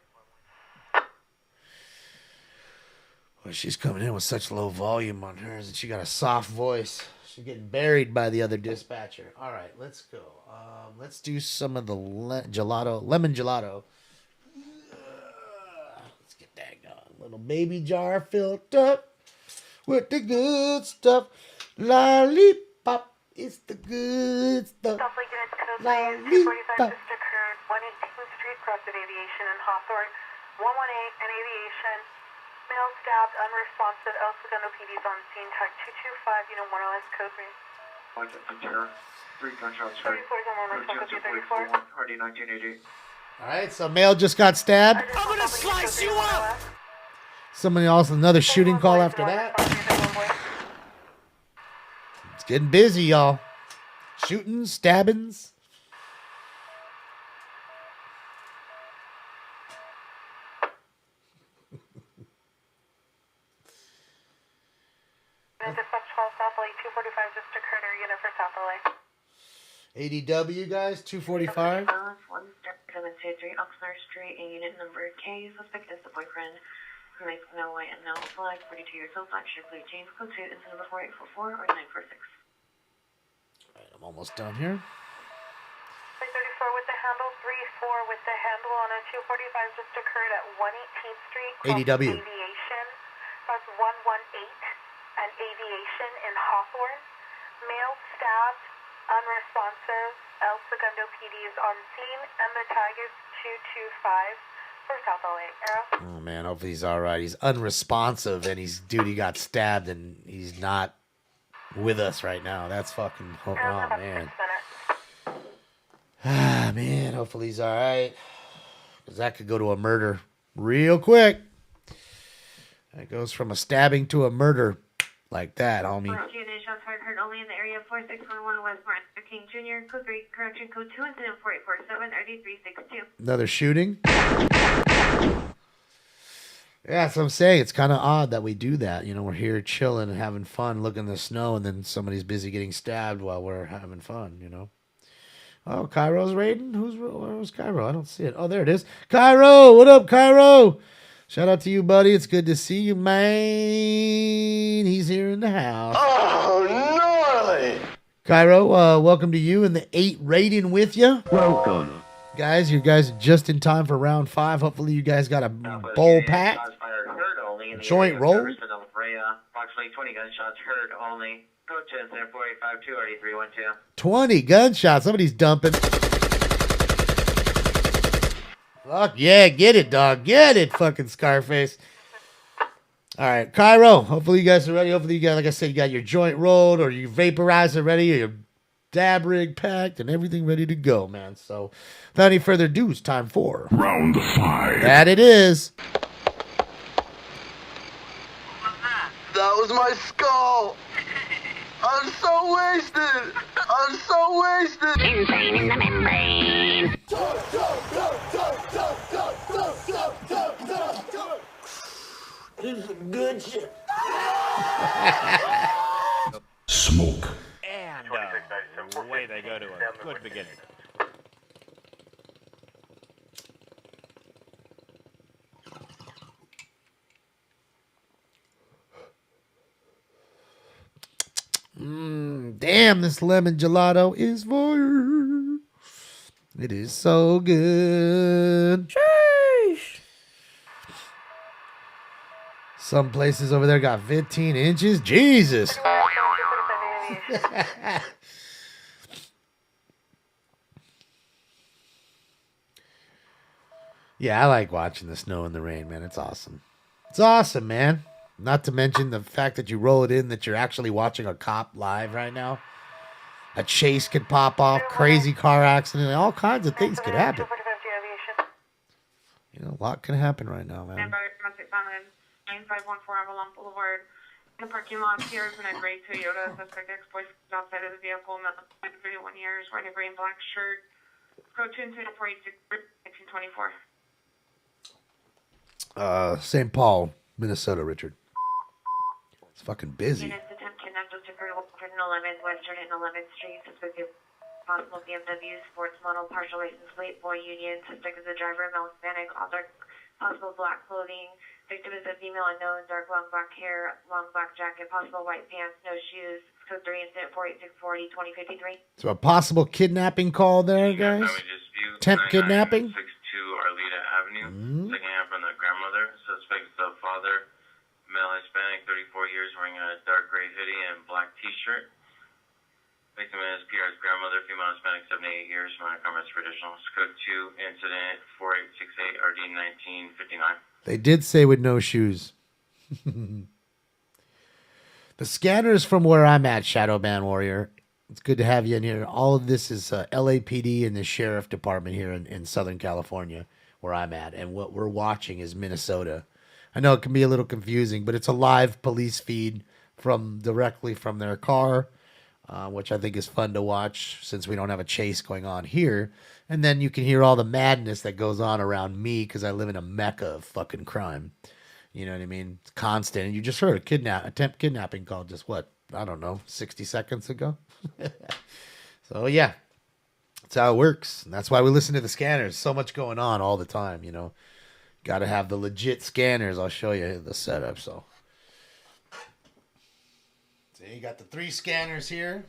Well, she's coming in with such low volume on hers, and she got a soft voice. She's getting buried by the other dispatcher. All right, let's go. Let's do some of the lemon gelato. Let's get that going. Little baby jar filled up with the good stuff. Lollipop. It's the good stuff. Lollipop. 245 just occurred. 118th Street, cross at Aviation and Hawthorne. 118 and Aviation. Male stabbed, unresponsive. El Segundo PD's on scene. Tag 225, unit 1 LS code 3. 3 gunshots. 34 RD 1988. All right, so male just got stabbed. I'm gonna slice you up. Somebody else, another shooting call after that. It's getting busy, y'all. Shootings, stabbings. ADW, guys, 245. 1723 Oxnard Street, and unit number K. Suspect is the boyfriend. Who makes no white and no black, 42 years old, black shirt, blue jeans, code 2, is number 4844 or 946. All right, I'm almost done here. 34 with the handle, 34 with the handle on a 245 just occurred at 118th Street. ADW. Aviation. That's 118 and Aviation in Hawthorne. Male stabbed, unresponsive. El Segundo PD is on scene, and the tag is 225 for South LA. Arrow. Oh man, hopefully he's all right. He's unresponsive, and he got stabbed, and he's not with us right now. That's fucking. Oh man. Ah man, hopefully he's all right, because that could go to a murder real quick. That goes from a stabbing to a murder like that, homie. Shots heard only in the area of 4611 West Martin Luther King Jr. Code 3, correction code 2, incident 4847 RD362. Another shooting. Yeah, that's what I'm saying. It's kind of odd that we do that. You know, we're here chilling and having fun, looking at the snow, and then somebody's busy getting stabbed while we're having fun, you know. Oh, Cairo's raiding? Where's Cairo? I don't see it. Oh, there it is. Cairo! What up, Cairo? Shout out to you, buddy. It's good to see you, man. He's here in the house. Oh, gnarly! Cairo, welcome to you and the 8 raiding with you. Welcome. guys. You guys are just in time for round 5. Hopefully you guys got a bowl packed. Shots fired, heard only in the Joint area of roll. Jefferson, La Brea. Approximately 20 gunshots heard only. Code to incident 4852 RD312. 20 gunshots. Somebody's dumping. Fuck yeah, get it, dog. Get it, fucking Scarface. All right, Cairo. Hopefully you guys are ready. Hopefully you got, like I said, you got your joint rolled or your vaporizer ready or your dab rig packed and everything ready to go, man. So without any further ado, it's time for round 5. That it is. That was my skull. I'm so wasted. I'm so wasted. Insane in the membrane. This is good shit. Smoke. And away they go to a good beginning. Damn, this lemon gelato is fire. It is so good. Sheesh. Some places over there got 15 inches. Jesus. Yeah, I like watching the snow and the rain, man. It's awesome. It's awesome, man. Not to mention the fact that you roll it in that you're actually watching a cop live right now. A chase could pop off, crazy car accident, all kinds of things could happen. You know, a lot can happen right now, man. 9514 Avalon Boulevard. In the parking lot here is in a gray Toyota. Suspect ex-boy outside of the vehicle, 31 years, wearing a gray and black shirt. Code 22486 St. Paul, Minnesota, Richard. It's fucking busy. Units attempt kidnapped just occurred on 11th Western and 11th Street. Suspect is possible BMW sports model, partial license plate, boy union. Suspect is a driver, male Hispanic, all dark, possible black clothing. Victim is a female unknown, dark long black hair, long black jacket, possible white pants, no shoes. Code 3 incident 48640 2053. So a possible kidnapping call there, guys. Temp kidnapping. 62 Arleta Avenue. Second hand from the grandmother. Suspect is the father, male Hispanic, 34 years, wearing a dark gray hoodie and black t-shirt. Victim is PR's grandmother, female Hispanic, 78 years, minor comments for additional. Code 2 incident 4868 RD 1959. They did say with no shoes. The scanners from where I'm at, Shadow Band Warrior. It's good to have you in here. All of this is LAPD and the Sheriff Department here in Southern California, where I'm at. And what we're watching is Minnesota. I know it can be a little confusing, but it's a live police feed directly from their car, which I think is fun to watch since we don't have a chase going on here. And then you can hear all the madness that goes on around me because I live in a mecca of fucking crime. You know what I mean? It's constant. And you just heard a attempt kidnapping call just what? I don't know, 60 seconds ago. So, yeah, that's how it works. And that's why we listen to the scanners. So much going on all the time, you know. Got to have the legit scanners. I'll show you the setup. So you got the 3 scanners here.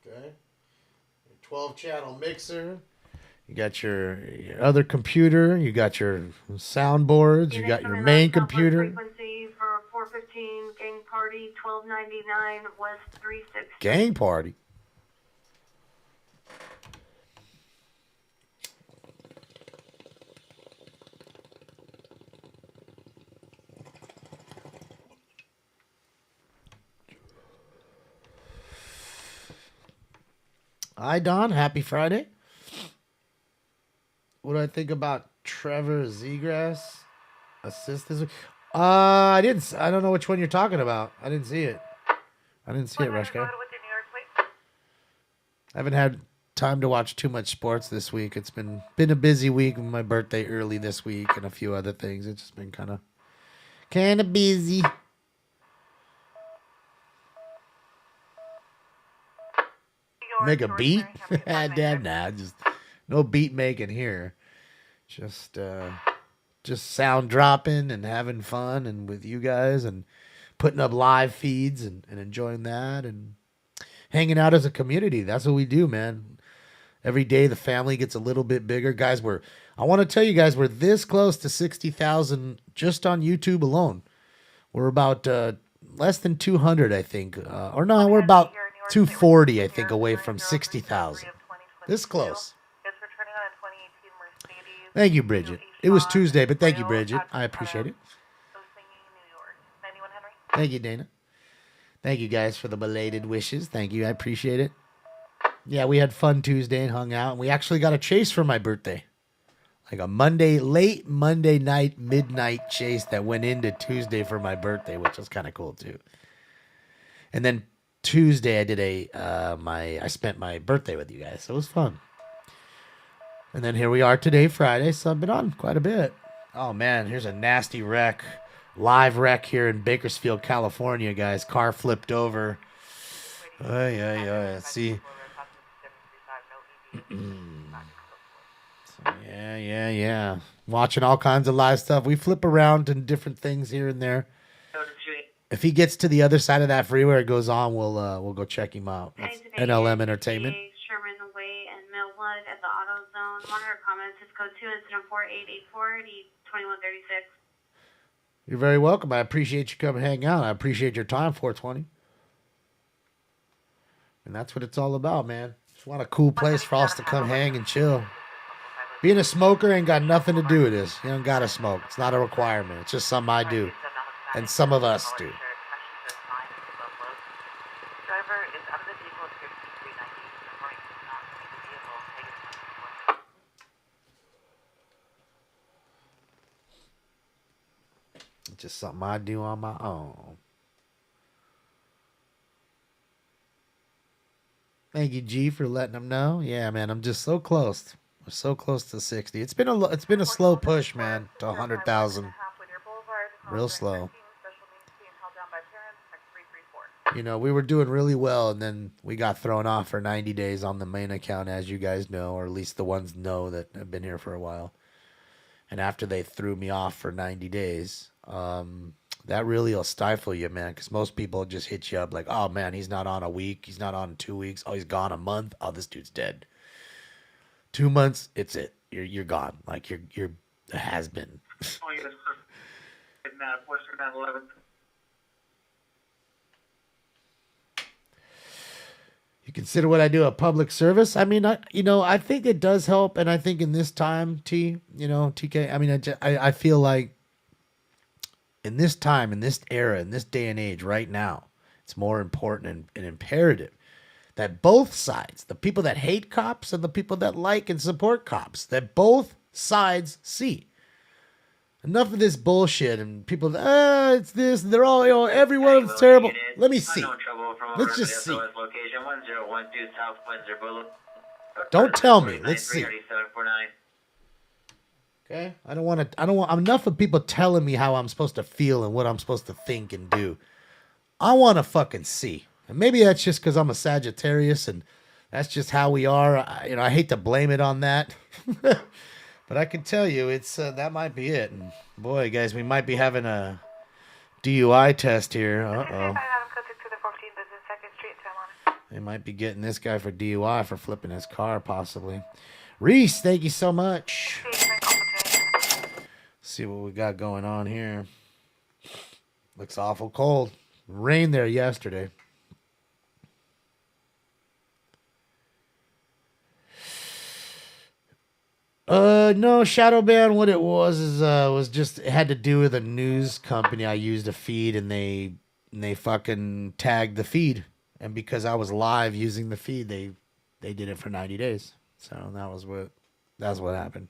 Okay. 12-channel mixer. You got your other computer. You got your soundboards. You got your main computer. Frequency for 415 Gang Party 1299 West 36. Gang Party. Hi, Don. Happy Friday. What do I think about Trevor Zegras assist this week? I don't know which one you're talking about. I didn't see it. Rush Guy. I haven't had time to watch too much sports this week. It's been a busy week. My birthday early this week and a few other things. It's just been kind of busy. Make a beat? Damn, nah, just no beat making here. Just sound dropping and having fun and with you guys and putting up live feeds and enjoying that and hanging out as a community. That's what we do, man. Every day the family gets a little bit bigger. Guys, I want to tell you guys, we're this close to 60,000 just on YouTube alone. We're about less than 200, I think. Or no, we're about 240, I think, away from 60,000. This close. Thank you, Bridget. It was Tuesday, but thank you, Bridget. I appreciate it. Thank you, Dana. Thank you guys for the belated wishes. Thank you. I appreciate it. Yeah, we had fun Tuesday and hung out. And we actually got a chase for my birthday. Like a late Monday night, midnight chase that went into Tuesday for my birthday, which was kind of cool too. And then Tuesday I did I spent my birthday with you guys. So it was fun. And then here we are today, Friday. So I've been on quite a bit. Oh man, here's a nasty wreck. Live wreck here in Bakersfield, California, guys. Car flipped over. See. Yeah. Watching all kinds of live stuff. We flip around and different things here and there. If he gets to the other side of that freeway or goes on, we'll go check him out. That's NLM Entertainment. Sherman Way and Millwood at the Auto Zone. Monitor comments is code 2 incident 4884 2136. You're very welcome. I appreciate you coming hang out. I appreciate your time, 420. And that's what it's all about, man. Just want a cool place for us to come hang and chill. Being a smoker ain't got nothing to do with this. You don't gotta smoke. It's not a requirement. It's just something I do. And some of us do. It's just something I do on my own. Thank you, G, for letting them know. Yeah, man, I'm just so close. We're so close to 60. It's been a slow push, man, to 100,000. Real slow. You know, we were doing really well, and then we got thrown off for 90 days on the main account, as you guys know, or at least the ones know that have been here for a while. And after they threw me off for 90 days, that really will stifle you, man, because most people just hit you up like, oh, man, he's not on a week. He's not on 2 weeks. Oh, he's gone a month. Oh, this dude's dead. 2 months, it's it. You're gone. Like, you're a has-been. Oh, yes, sir. Western 911. You consider what I do a public service? I mean, I think it does help, and I think in this time, TK, I mean, I feel like in this time, in this era, in this day and age, right now, it's more important and imperative that both sides, the people that hate cops and the people that like and support cops, that both sides see. Enough of this bullshit and people, it's this, they're all, every one of them's terrible. Let me see. Let's just see. Don't tell me. Let's see. Okay? I don't want enough of people telling me how I'm supposed to feel and what I'm supposed to think and do. I want to fucking see. And maybe that's just because I'm a Sagittarius and that's just how we are. I hate to blame it on that. But I can tell you, it's that might be it. And boy, guys, we might be having a DUI test here. Uh-oh. They might be getting this guy for DUI for flipping his car, possibly. Reese, thank you so much. See what we got going on here. Looks awful cold. Rained there yesterday. No, Shadowban, what it was just, it had to do with a news company I used to feed, and they fucking tagged the feed. And because I was live using the feed, they did it for 90 days. So that's what happened.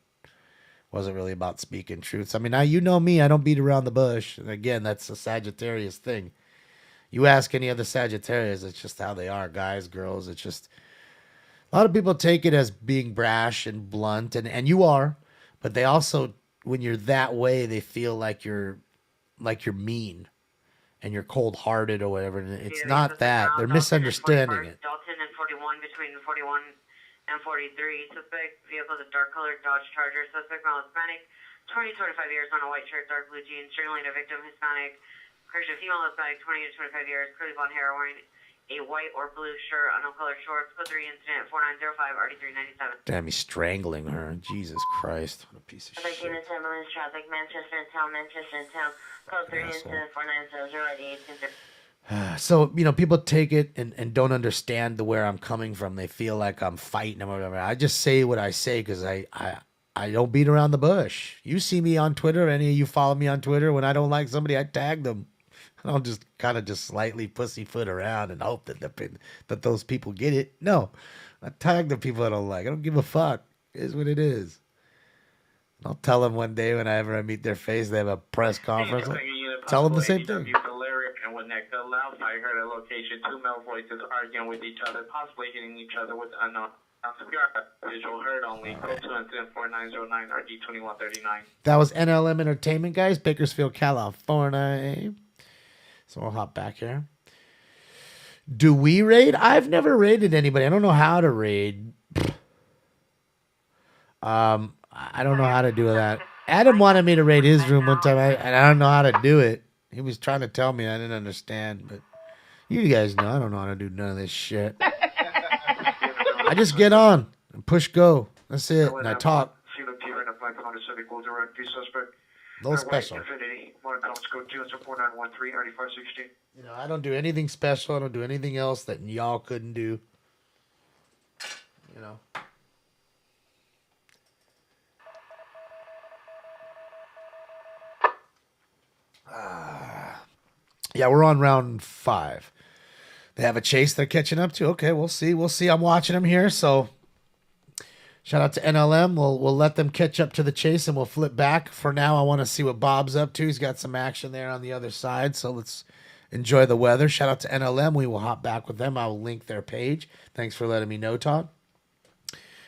Wasn't really about speaking truths. I mean, now you know me, I don't beat around the bush. And again, that's a Sagittarius thing. You ask any other Sagittarius, it's just how they are, guys, girls. It's just a lot of people take it as being brash and blunt, and you are, but they also, when you're that way, they feel like you're mean and you're cold-hearted or whatever. And it's not that. They're misunderstanding it. Dalton and 41 between 41 and 43. Suspect vehicle is a dark-colored Dodge Charger. Suspect male Hispanic, 20 to 25 years on a white shirt, dark blue jeans. Strangling a victim Hispanic. Christian female Hispanic, 20 to 25 years. Curly blonde hair, wearing a white or blue shirt on no color shorts. Code 3 incident 4905 RD397. Damn, he's strangling her. Jesus Christ. What a piece of Like shit. unit 10 minutes traffic, Manchester in town, Code 3 incident 4970 RD820. So, you know, people take it and don't understand where I'm coming from. They feel like I'm fighting them or whatever. I just say what I say because I don't beat around the bush. You see me on Twitter. Any of you follow me on Twitter. When I don't like somebody, I tag them. I don't just kind of just slightly pussyfoot around and hope that those people get it. No, I tag the people I don't like. I don't give a fuck. It is what it is. I'll tell them one day when I ever meet their face, they have a press conference. Tell them the same thing. And when that got loud, I heard a location, two male voices arguing with each other, possibly hitting each other with unknown. Visual heard only. Code 2 incident 4909 RD2139. That was NLM Entertainment, guys. Bakersfield, California. So we'll hop back here. Do we raid? I've never raided anybody. I don't know how to raid. I don't know how to do that. Adam wanted me to raid his room one time, and I don't know how to do it. He was trying to tell me. I didn't understand, but you guys know I don't know how to do none of this shit. I just get on and push go. That's it. And I talk. No special. You know, I don't do anything special. I don't do anything else that y'all couldn't do. You know. Yeah, we're on round 5. They have a chase they're catching up to. Okay, we'll see. We'll see. I'm watching them here, so shout out to NLM. We'll let them catch up to the chase and we'll flip back. For now, I want to see what Bob's up to. He's got some action there on the other side, so let's enjoy the weather. Shout out to NLM. We will hop back with them. I will link their page. Thanks for letting me know, Todd.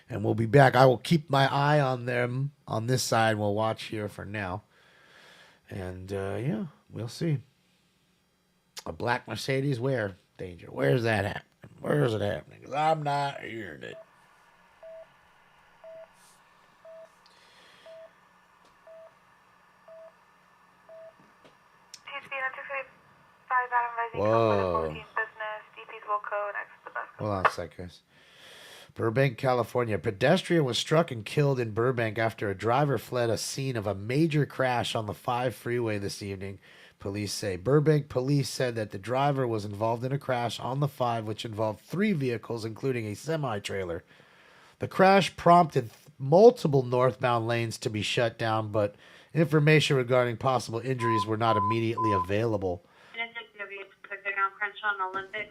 And we'll be back. I will keep my eye on them on this side. We'll watch here for now. And, yeah, we'll see. A black Mercedes, where? Danger. Where's that happening? Where is it happening? Because I'm not hearing it. Whoa. Hold on a sec, guys. Burbank, California. A pedestrian was struck and killed in Burbank after a driver fled a scene of a major crash on the 5 freeway this evening, police say. Burbank police said that the driver was involved in a crash on the 5, which involved 3 vehicles, including a semi-trailer. The crash prompted multiple northbound lanes to be shut down, but information regarding possible injuries were not immediately available. On Olympic,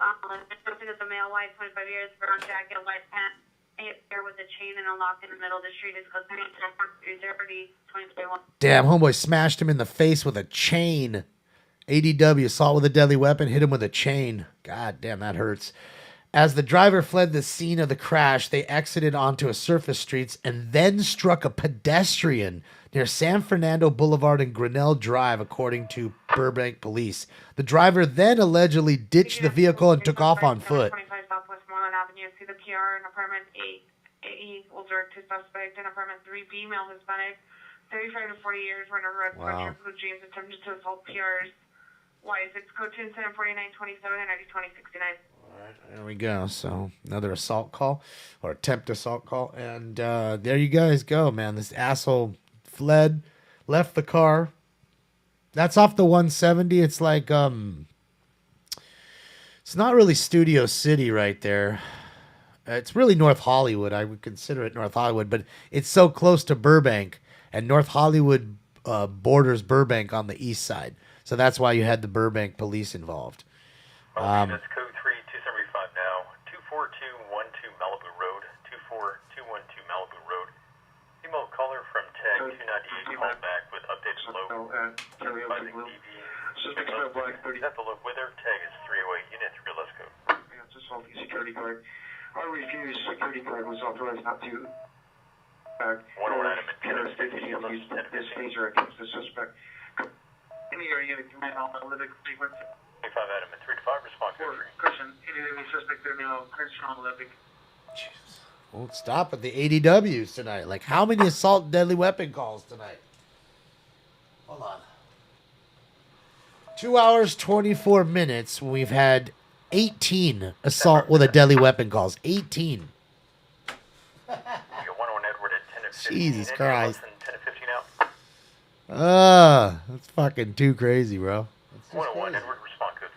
is a male, white, 25 years, brown jacket, white pants, hair with a chain and a lock in the middle of the street. Is code 310 Damn, homeboy smashed him in the face with a chain. ADW, assault with a deadly weapon, hit him with a chain. God damn, that hurts. As the driver fled the scene of the crash, they exited onto a surface streets and then struck a pedestrian near San Fernando Boulevard and Grinnell Drive, according to Burbank police. The driver then allegedly ditched the vehicle and took off on foot. 25 Southwest Moreland Avenue. See the PR in apartment 8AE will direct to suspect in apartment 3B, male Hispanic, 35 to 40 years, wearing a red sweatshirt, blue jeans, attempted to assault PR's wife. It's code 2-749-27 and ID 2069. All right, there we go. So another assault call or attempt assault call. And there you guys go, man. This asshole fled, left the car. That's off the 170. It's like, it's not really Studio City right there. It's really North Hollywood. I would consider it North Hollywood, but it's so close to Burbank, and North Hollywood borders Burbank on the east side. So that's why you had the Burbank police involved. Okay, that's code 3275 now. 24212 Malibu Road. 24212 Malibu Road. Female caller from tag 298 called back with updated low. Suspect black 30. Have to look with her. Tag is 308 unit 3. Let's go. Yeah, just hold the security card. Our refused security card was authorized not to use this taser against the suspect. Any area to command all living sequence. 25 Adam and 3 to 5 respond to Christian, any suspect there now, Christian on Olympic. Jesus. Won't stop at the ADWs tonight. Like, how many assault deadly weapon calls tonight? Hold on. 2 hours, 24 minutes. We've had 18 assault with a deadly weapon calls. 18. We got 101 Edward at 10 of 15. Jesus Christ. Less than 10 of 15 out. That's fucking too crazy, bro. 101 Edward, respond code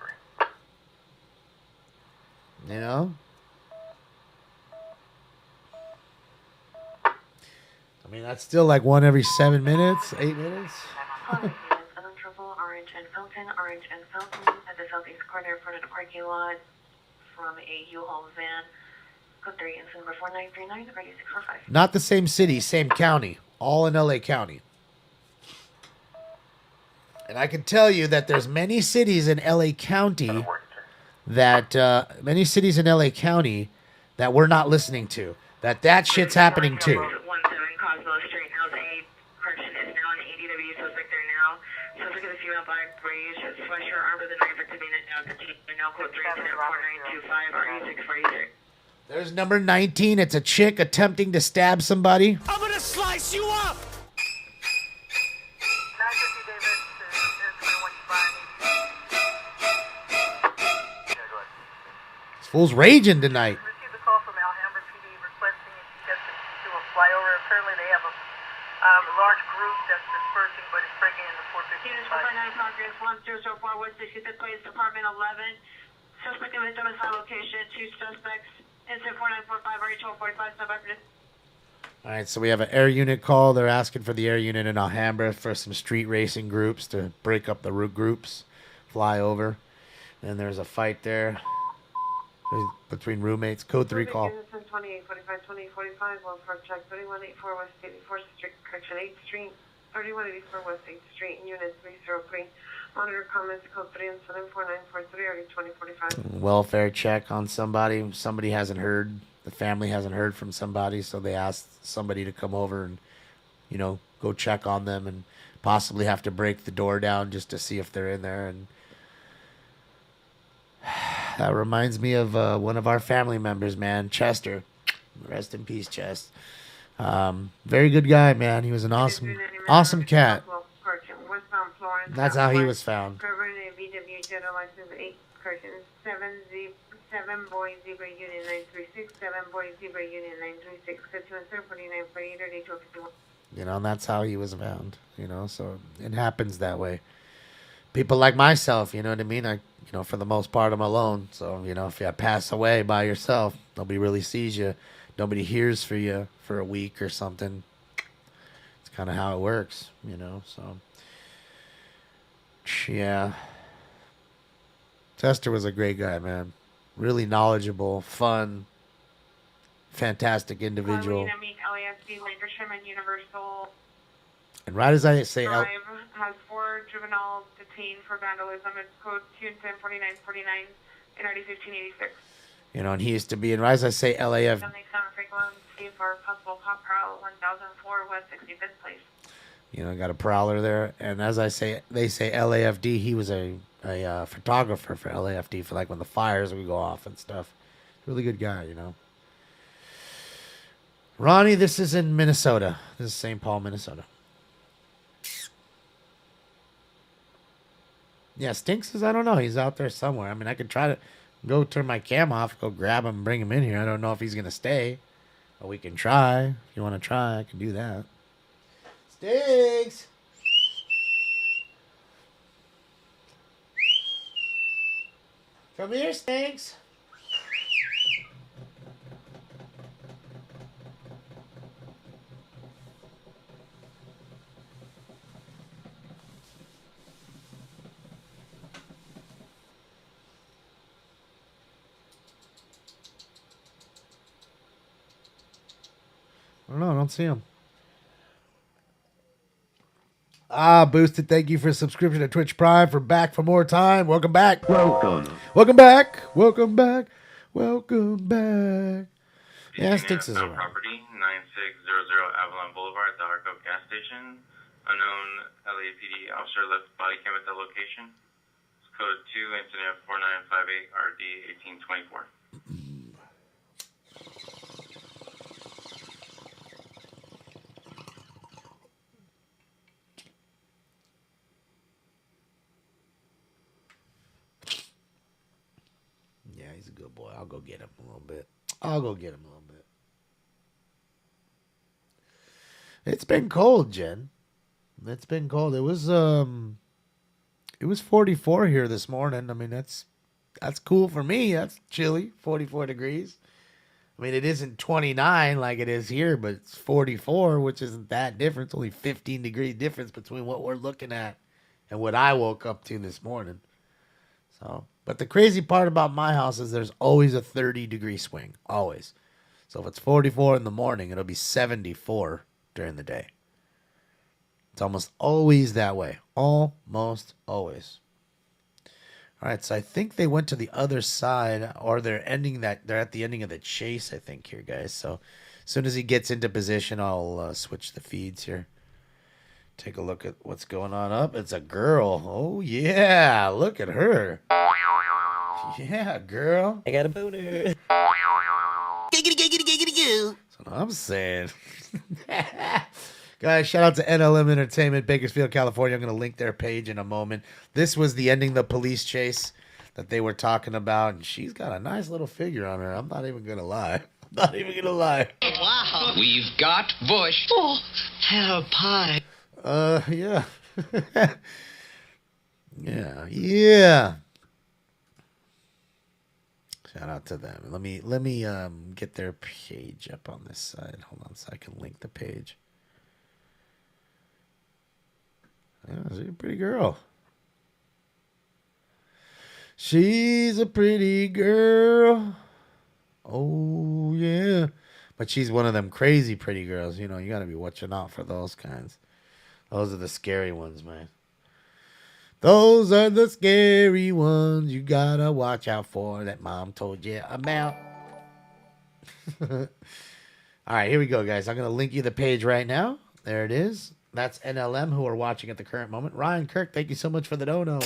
3. You know? I mean, that's still like one every 7 minutes, 8 minutes. Orange and Felton at the southeast corner in front of the parking lot from a U-Haul van. Code 3, incident number 4939, ready 645. Not the same city, same county. All in LA County. And I can tell you that there's many cities in LA County that we're not listening to. That shit's happening too. 17 Cosmo Street, house 8. Correction is now an ADW suspect there now. Suspect is a female black beige, sweatshirt armed with a knife at convenient now. Now code 3, incident 4925, RE646. There's number 19. It's a chick attempting to stab somebody. I'm gonna slice you up! This fool's raging tonight. Received a call from Alhambra PD requesting it be tested to a flyover. Apparently they have a large group that's dispersing, but it's breaking into 455. Unit 459 Progress 1004 West 65th Place, Department 11. Suspect in the domicile location, 2 suspects. Incident 4945, RE1245, stop after this. All right, so we have an air unit call. They're asking for the air unit in Alhambra for some street racing groups to break up the root groups, fly over. And there's a fight there between roommates. Code 3 call. 28, 45, 20, 45, welfare check, 3184 West 84th Street, correction 8th Street, 3184 West 8th Street, unit 303. Monitor comments, code 3 and 74943, already 2045. Welfare check on somebody. Somebody hasn't heard. The family hasn't heard from somebody, so they asked somebody to come over and, you know, go check on them and possibly have to break the door down just to see if they're in there. And that reminds me of one of our family members, man, Chester. Rest in peace, Chest. Very good guy, man. He was an awesome cat. That's how he was found. VW General License 8, correction 7 Boy Zebra Union 936, 7 Boy Zebra Union 936, 51 48 or 851. You know, and that's how he was found. You know, so it happens that way. People like myself, you know what I mean? For the most part, I'm alone. So, if you pass away by yourself, nobody really sees you. Nobody hears for you for a week or something. It's kind of how it works, so. Yeah. Chester was a great guy, man. Really knowledgeable, fun, fantastic individual. LAFC, Lancashire, and Universal. And right as I say, Drive has 4 juveniles detained for vandalism. It's code 2104949 and RD 1586. And he used to be, and right as I say, LAF. For possible pop prowl 1004 West 65th Place. Got a prowler there. And as I say, they say LAFD. He was a photographer for LAFD for like when the fires would go off and stuff. Really good guy, Ronnie, this is in Minnesota. This is St. Paul, Minnesota. Yeah, Stinks is, I don't know. He's out there somewhere. I mean, I could try to go turn my cam off, go grab him and bring him in here. I don't know if he's going to stay. But we can try. If you want to try, I can do that. Stinks! Come here, Stinks. I don't know. I don't see him. Boosted, thank you for a subscription to Twitch Prime. For back for more time. Welcome back. Welcome back. Welcome back. Welcome back. Yeah, Stinks is around. Property 9600 Avalon Boulevard at the Harco gas station. Unknown LAPD officer left body cam at the location. It's code 2, incident 4958 RD 1824. Yeah, he's a good boy. I'll go get him a little bit. I'll go get him a little bit. It's been cold, Jen. It's been cold. It was 44 here this morning. I mean, that's cool for me. That's chilly. 44 degrees. I mean, it isn't 29 like it is here, but it's 44, which isn't that different. It's only 15 degree difference between what we're looking at and what I woke up to this morning. So, but the crazy part about my house is there's always a 30-degree swing. Always. So if it's 44 in the morning, it'll be 74 during the day. It's almost always that way. Almost always. All right, so I think they went to the other side, or they're at the ending of the chase, I think, here, guys. So as soon as he gets into position, I'll switch the feeds here. Take a look at what's going on up. It's a girl. Oh, yeah. Look at her. Yeah, girl. I got a boner. That's what I'm saying. Guys, shout out to NLM Entertainment, Bakersfield, California. I'm going to link their page in a moment. This was the ending the police chase that they were talking about, and she's got a nice little figure on her. I'm not even going to lie. Wow. We've got Bush. Oh, hello, pie. Yeah. Yeah. Shout out to them. Let me get their page up on this side. Hold on so I can link the page. Yeah, she's a pretty girl. She's a pretty girl. Oh, yeah. But she's one of them crazy pretty girls. You know, you got to be watching out for those kinds. Those are the scary ones, man. Those are the scary ones you got to watch out for that mom told you about. All right, here we go, guys. I'm going to link you the page right now. There it is. That's NLM who are watching at the current moment. Ryan Kirk, thank you so much for the dono.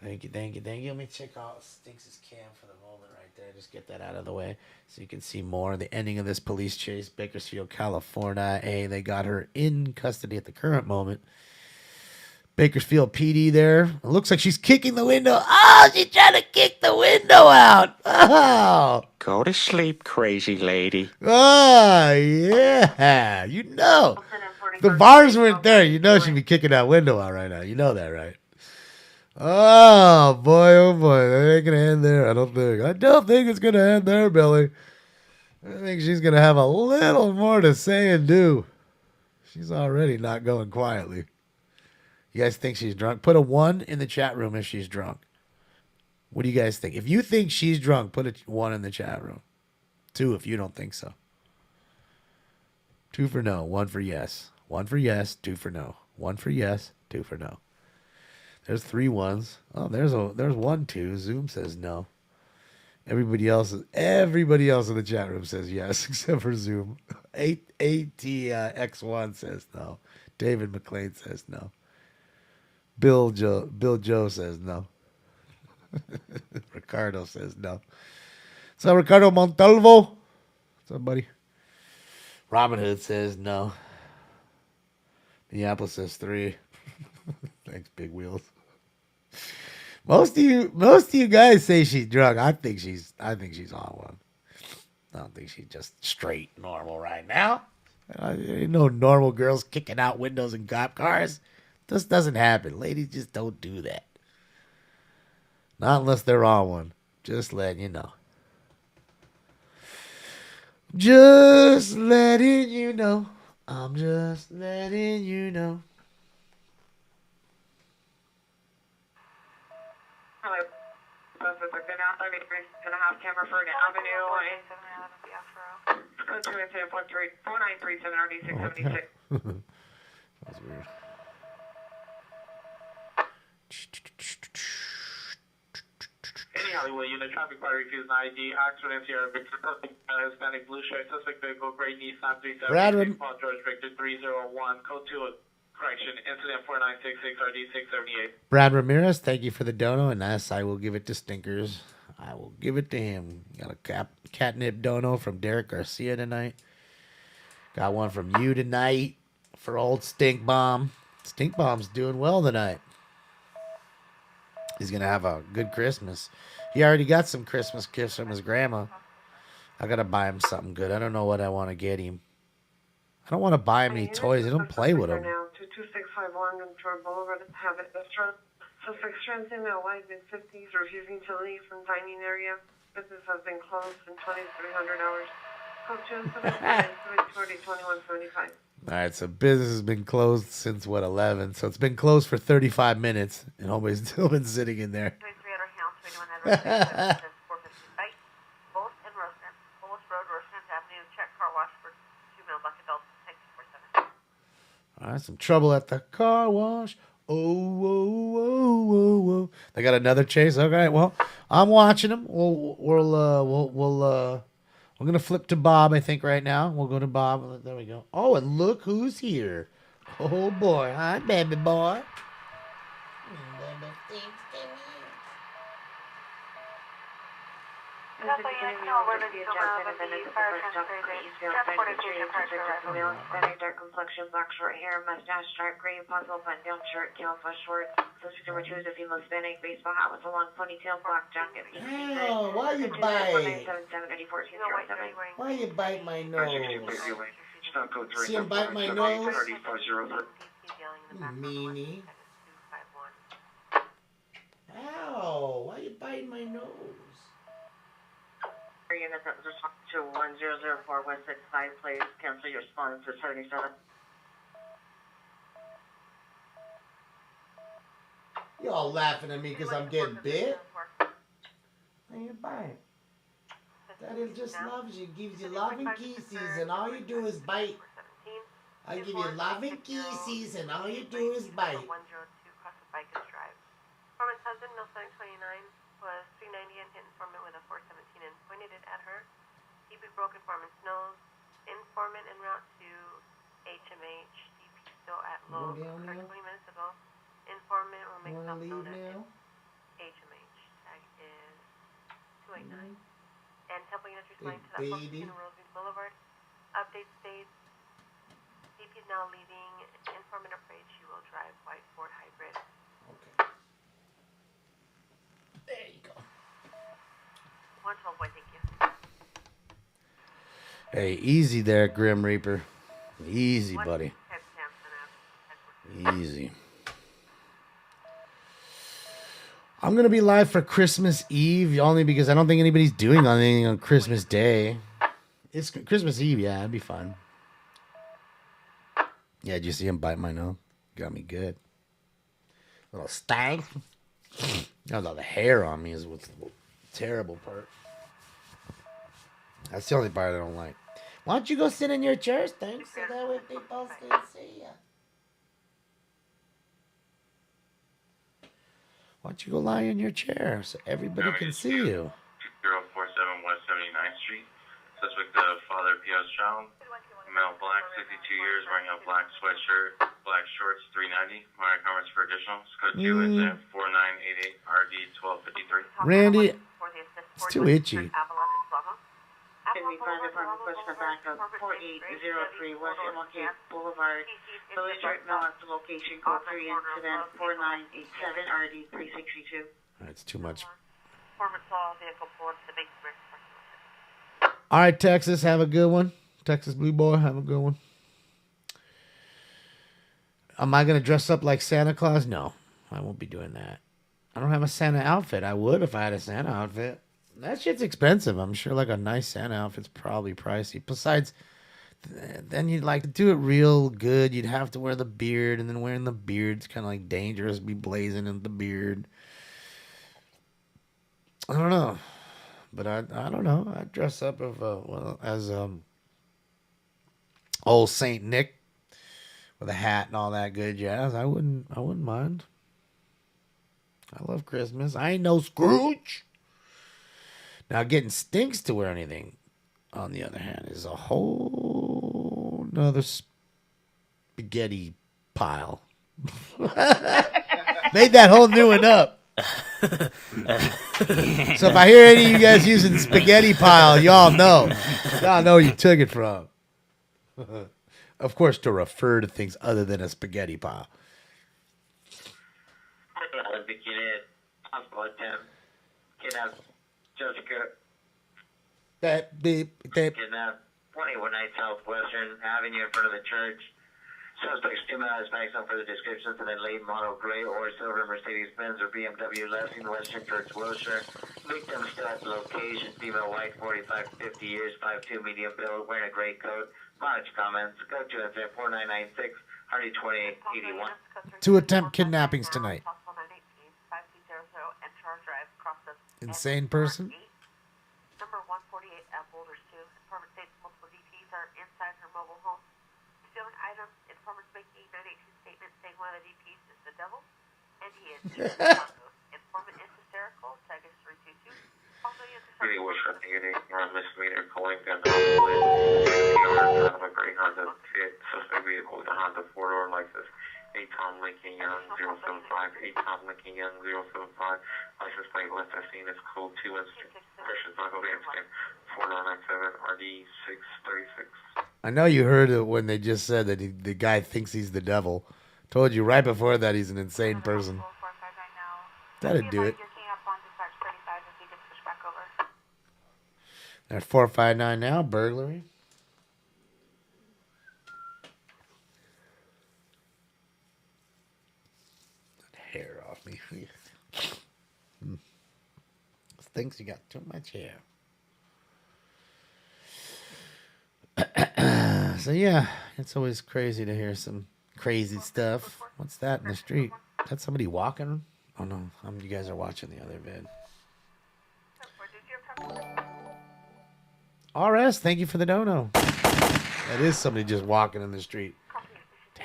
Thank you. Let me check out Stinks' cam for the moment right there. Just get that out of the way so you can see more. The ending of this police chase, Bakersfield, California. They got her in custody at the current moment. Bakersfield PD there. It looks like she's kicking the window. Oh, she's trying to kick the window out. Oh. Go to sleep, crazy lady. Oh, yeah. You know. If the bars weren't there, you know she'd be kicking that window out right now. You know that, right? Oh, boy. That ain't going to end there, I don't think it's going to end there, Billy. I think she's going to have a little more to say and do. She's already not going quietly. You guys think she's drunk? Put a 1 in the chat room if she's drunk. What do you guys think? If you think she's drunk, put a 1 in the chat room. 2 if you don't think so. 2 for no, 1 for yes. 1 for yes, 2 for no. 1 for yes, 2 for no. There's 3 1s. Oh, there's 1 2. Zoom says no. Everybody else in the chat room says yes, except for Zoom. ATX1 says no. David McLean says no. Bill Joe says no. Ricardo says no. What's up, Ricardo Montalvo? What's up, buddy? Robin Hood says no. Minneapolis says 3. Thanks, Big Wheels. Most of you guys say she's drunk. I think she's on one. I don't think she's just straight normal right now. Ain't no normal girls kicking out windows in cop cars. This doesn't happen. Ladies just don't do that. Not unless they're on one. Just letting you know. Just letting you know. I'm just letting you know. Hello. Suspect looking out 33.5 camera for an avenue. Code 2 incident 4937 RD676. That's weird. Any Hollywood unit, traffic car refused an ID. Accident here. Hispanic blue shirt. Suspect vehicle, gray Nissan 370. Paul George Victor 301. Code 2, correction. Incident 4966 RD678. Brad Ramirez, thank you for the dono. And yes, I will give it to Stinkers. I will give it to him. Got a catnip dono from Derek Garcia tonight. Got one from you tonight for old Stink Bomb. Stink Bomb's doing well tonight. He's going to have a good Christmas. He already got some Christmas gifts from his grandma. I got to buy him something good. I don't know what I want to get him. I don't want to buy him any toys. I don't play with them. Now, 22651 Ventura Boulevard, Habit Restaurant. Suspect stranded in a white mid-50s, refusing to leave from dining area. Business has been closed in 2,300 hours. Code 207-2175. All right, so business has been closed since, 11? So it's been closed for 35 minutes, and nobody's still been sitting in there. All right, some trouble at the car wash. Oh, whoa, whoa, whoa, whoa. They got another chase. Okay, well, I'm watching them. We're gonna flip to Bob. I think right now we'll go to Bob. There we go. Oh, and look who's here. Oh boy, hi, baby boy. Dark complexion, black short hair, mustache, dark green, possible button-down shirt, camouflage shorts. Subject number 2 is a female Hispanic, baseball hat with a long ponytail, black jacket. Hell, why you bite? Why you bite my nose? See him bite my nose? Meanie. Ow, why you biting my nose? Unit that was responding to 1004 West 65, please cancel your response to 77. Y'all laughing at me because I'm getting bit? Why you bite? Daddy just loves you, gives you love and kisses, and all you do is bite. I give you love and kisses, and all you do is bite. 102 across the Bakersfield Drive. Foreman's husband, Mill 729, was 390 and hit informant with a 417 and pointed it at her. DP broke informant's nose. Informant en route to HMH. DP still at low. 20 minutes ago. Informant will make some note at HMH. Tag is 289. And Temple units responding to that location in Rosemead Boulevard. Update states DP is now leaving. Informant afraid she will drive white Ford hybrid. Okay. There you go. 112 boy, thank you. Hey, easy there, Grim Reaper. Easy, buddy. Easy. I'm going to be live for Christmas Eve, only because I don't think anybody's doing anything on Christmas Day. It's Christmas Eve, yeah, it'd be fun. Yeah, did you see him bite my nose? Got me good. Little stank. All the hair on me is what's the terrible part. That's the only part I don't like. Why don't you go sit in your chair, Stank, so that way people can see you? Why don't you go lie in your chair so everybody can see you? 047 West 79th Street. Suspect the father P.O.'s child. Male black, 62 years, wearing a black sweatshirt, black shorts, 390. Minor comments for additional. Code 2 incident 4988 RD 1253. Randy, it's too itchy. Can we find a private question back of 4803 West MLK Boulevard, Village Art Mill at the location, code 3 incident 4987 RD 3632. That's too much. Vehicle towards the All right, Texas, have a good one. Texas Blue Boy, have a good one. Am I going to dress up like Santa Claus? No, I won't be doing that. I don't have a Santa outfit. I would if I had a Santa outfit. That shit's expensive. I'm sure like a nice Santa outfit's probably pricey. Besides, then you'd like to do it real good. You'd have to wear the beard, and then wearing the beard's kind of like dangerous. Be blazing in the beard. I don't know. But I don't know. I'd dress up as old Saint Nick with a hat and all that good jazz. I wouldn't mind. I love Christmas. I ain't no Scrooge. Now getting Stinks to wear anything, on the other hand, is a whole nother spaghetti pile. Made that whole new one up. So if I hear any of you guys using spaghetti pile, y'all know where you took it from. Of course, to refer to things other than a spaghetti pile. Possible attempt. Kidnap Jessica. Kidnap 21 Southwestern Avenue in front of the church. Suspects 2 miles back on further descriptions, and then late model gray or silver Mercedes-Benz or BMW Lexington, Western Church, Wilshire. Victim still at the location. Female, white, 45 to 50 years, 5'2", medium build, wearing a gray coat. Much comments. Go to incident 4996, Hardy 2881. 2 attempt kidnappings tonight. Insane person. Number 148 at Boulders 2. Informant states multiple DPs are inside her mobile home. Stealing items. Informants making a 918 statement saying one of the DPs is the devil, and he is Informant is hysterical. Tag is 322. Also, you Really wish I could get a misdemeanor calling gun out of a gray Honda Fit. Suspect vehicle with a Honda 4-door Lexus. 8 Tom Lincoln Young 075. 8 Tom Lincoln Young 075. License plate left as seen as code 2 incident. Questions not over incident 4997 RD 636. I know you heard it when they just said that the guy thinks he's the devil. Told you right before that he's an insane person. That'd do it. At 459 now, burglary. Hair off me. Thinks you got too much hair. So yeah, it's always crazy to hear some crazy stuff. What's that in the street? Is that somebody walking? Oh no, you guys are watching the other vid. RS, thank you for the dono. That is somebody just walking in the street. Damn.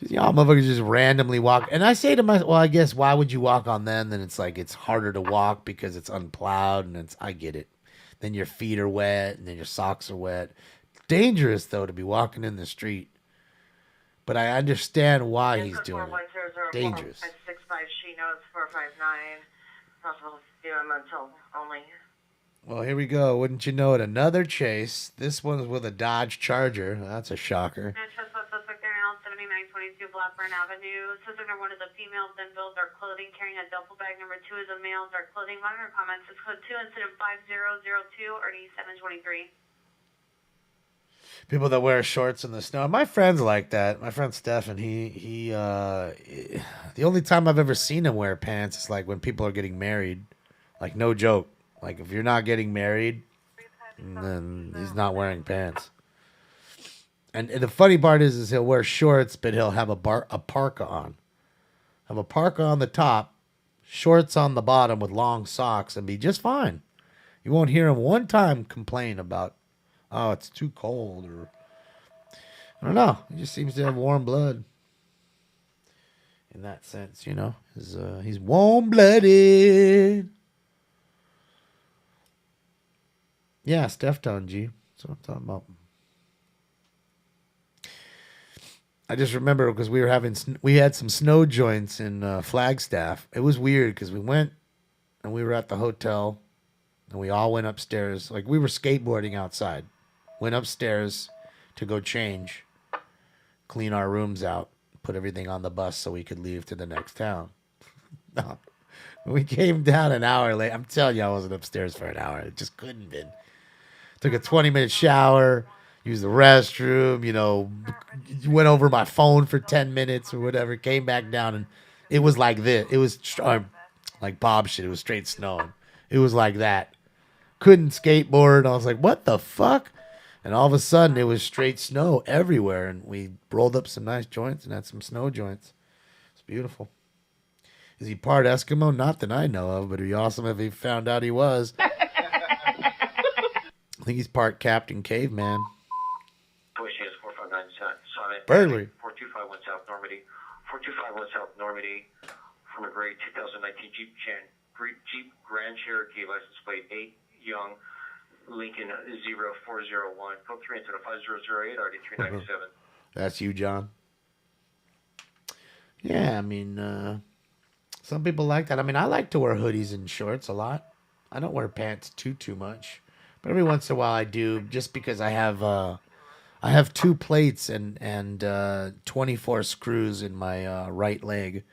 Y'all motherfuckers just randomly walk. And I say to myself, well, I guess why would you walk on them? Then it's like it's harder to walk because it's unplowed and I get it. Then your feet are wet and then your socks are wet. Dangerous though to be walking in the street. But I understand why he's doing it. Dangerous. 65 she notes 459. Possible mental only. Well, here we go. Wouldn't you know it? Another chase. This one's with a Dodge Charger. That's a shocker. Suspect there now, 7922 Blackburn Avenue. Suspect number 1 is a female, then build dark clothing, carrying a duffel bag. Number 2 is a male, dark clothing. Monitor comments is code 2, incident 5002, RD 723. People that wear shorts in the snow. My friend's like that. My friend Stefan, the only time I've ever seen him wear pants is like when people are getting married. Like, no joke. Like, if you're not getting married, then he's not wearing pants. And the funny part is he'll wear shorts, but he'll have a parka on. Have a parka on the top, shorts on the bottom with long socks, and be just fine. You won't hear him one time complain about, oh, it's too cold, or I don't know. He just seems to have warm blood. In that sense, you know. He's warm-blooded. Yeah, Steph Town G. That's what I'm talking about. I just remember because we had some snow joints in Flagstaff. It was weird because we went and we were at the hotel and we all went upstairs. Like we were skateboarding outside. Went upstairs to go change, clean our rooms out, put everything on the bus so we could leave to the next town. No. We came down an hour late. I'm telling you, I wasn't upstairs for an hour. It just couldn't have been. Took a 20-minute shower, used the restroom, went over my phone for 10 minutes or whatever, came back down, and it was like this. It was like Bob shit. It was straight snowing. It was like that. Couldn't skateboard. I was like, what the fuck? And all of a sudden, it was straight snow everywhere, and we rolled up some nice joints and had some snow joints. It's beautiful. Is he part Eskimo? Not that I know of, but it'd be awesome if he found out he was. I think he's part Captain Caveman. Burglary. 4251 South Normandy. 4251 South Normandy. From a gray 2019 Jeep Grand Cherokee, license plate 8 Young, Lincoln 0401. Code 3 into the 5008 RD 397. That's you, John. Yeah, I mean, some people like that. I mean, I like to wear hoodies and shorts a lot. I don't wear pants too much. But every once in a while I do, just because I have 2 plates and 24 screws in my right leg.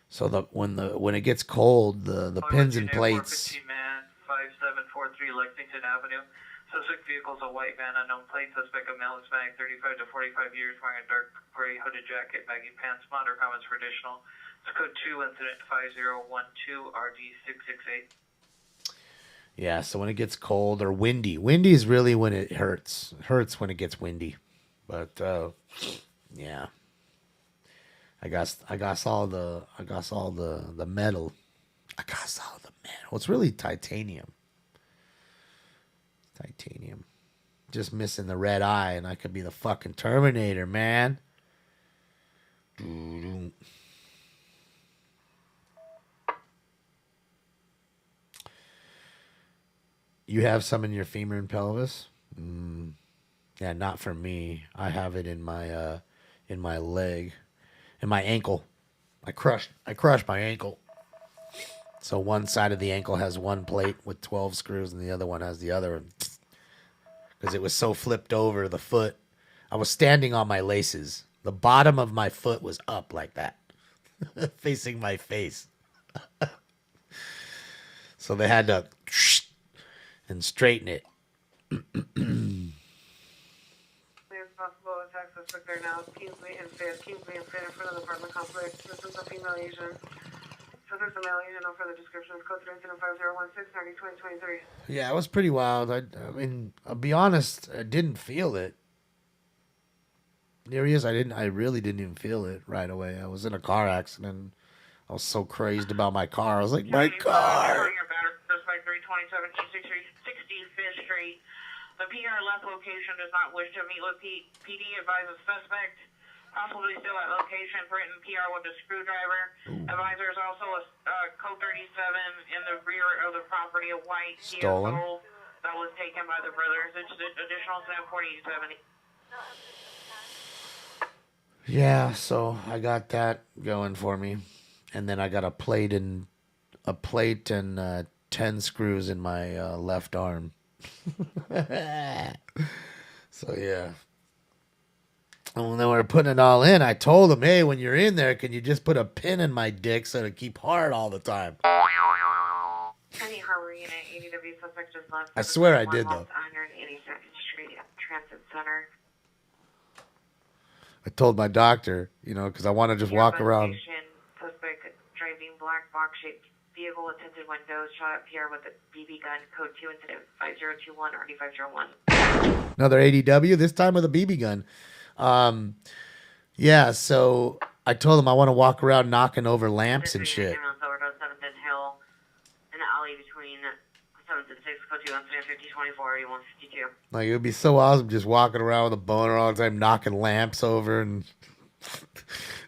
So when it gets cold, the pins and plates. 5743 Lexington Avenue. Suspect vehicle is a white van, unknown plate. Suspect a male, Hispanic, 35 to 45 years, wearing a dark gray hooded jacket, baggy pants. Monitor comments for additional. It's code 2, incident 5012 RD668. Yeah, so when it gets cold or windy. Windy is really when it hurts. It hurts when it gets windy. But yeah. I got all the metal. I got all the metal. It's really titanium. Titanium. Just missing the red eye, and I could be the fucking Terminator, man. You have some in your femur and pelvis? Yeah, not for me. I have it in my leg, in my ankle. I crushed my ankle. So one side of the ankle has one plate with 12 screws, and the other one has the other. Because it was so flipped over the foot. I was standing on my laces. The bottom of my foot was up like that, facing my face. So they had to and straighten it. As possible attack suspect there now. Kingsley and Fayette. Kingsley and Fayette in front of the apartment complex. This is a female Asian. So there's a male Asian. No further description. Code 3 incident 5016 90 2023. Yeah, it was pretty wild. I mean, I'll be honest, I didn't feel it. There he is. I really didn't even feel it right away. I was in a car accident. I was so crazed about my car. I was like, my car. Suspect 327 65th Street. The PR left location does not wish to meet with PD. Advises suspect possibly still at location. Threatened PR with a screwdriver. Advisor is also a code 37 in the rear of the property. A white Stolen. vehicle that was taken by the brothers. It's additional 74070. Yeah, so I got that going for me, and then I got a plate and 10 screws in my left arm. So yeah. And when they were putting it all in, I told them, hey, when you're in there, can you just put a pin in my dick so to keep hard all the time? Penny Harbor Unit, ADW suspect just left. I swear I did, though. 182nd Street Transit Center. I told my doctor, because I want to just walk around. Suspect driving black box-shaped vehicle with tinted windows, shot at PR with a BB gun. Code 2 incident 5021 RD501. Another ADW, this time with a BB gun. Yeah, so I told him I want to walk around knocking over lamps and shit. Like, it would be so awesome just walking around with a boner all the time, knocking lamps over and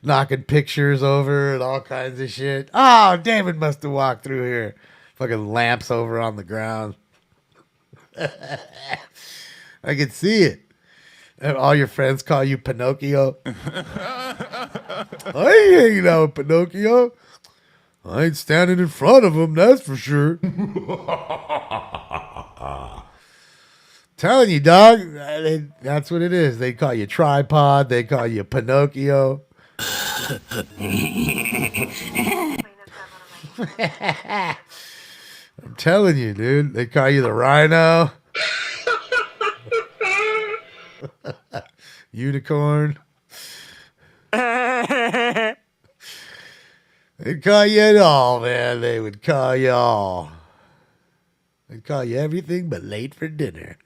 knocking pictures over and all kinds of shit. Oh, David must have walked through here. Fucking lamps over on the ground. I can see it. And all your friends call you Pinocchio. I ain't hanging out with Pinocchio. I ain't standing in front of him, that's for sure. Telling you, dog, that's what it is. They call you tripod. They call you Pinocchio. I'm telling you, dude. They call you the rhino. Unicorn. They'd call you it all, man. They would call you all. They'd call you everything but late for dinner.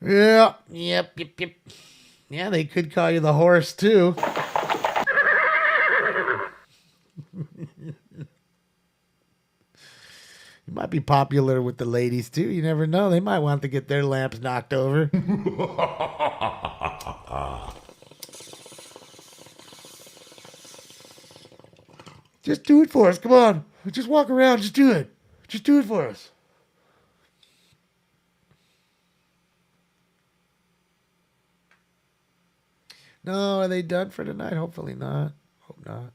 Yeah. Yep. Yeah, they could call you the horse, too. You might be popular with the ladies, too. You never know. They might want to get their lamps knocked over. Just do it for us. Come on. Just walk around. Just do it. Just do it for us. No, are they done for tonight? Hopefully not. Hope not.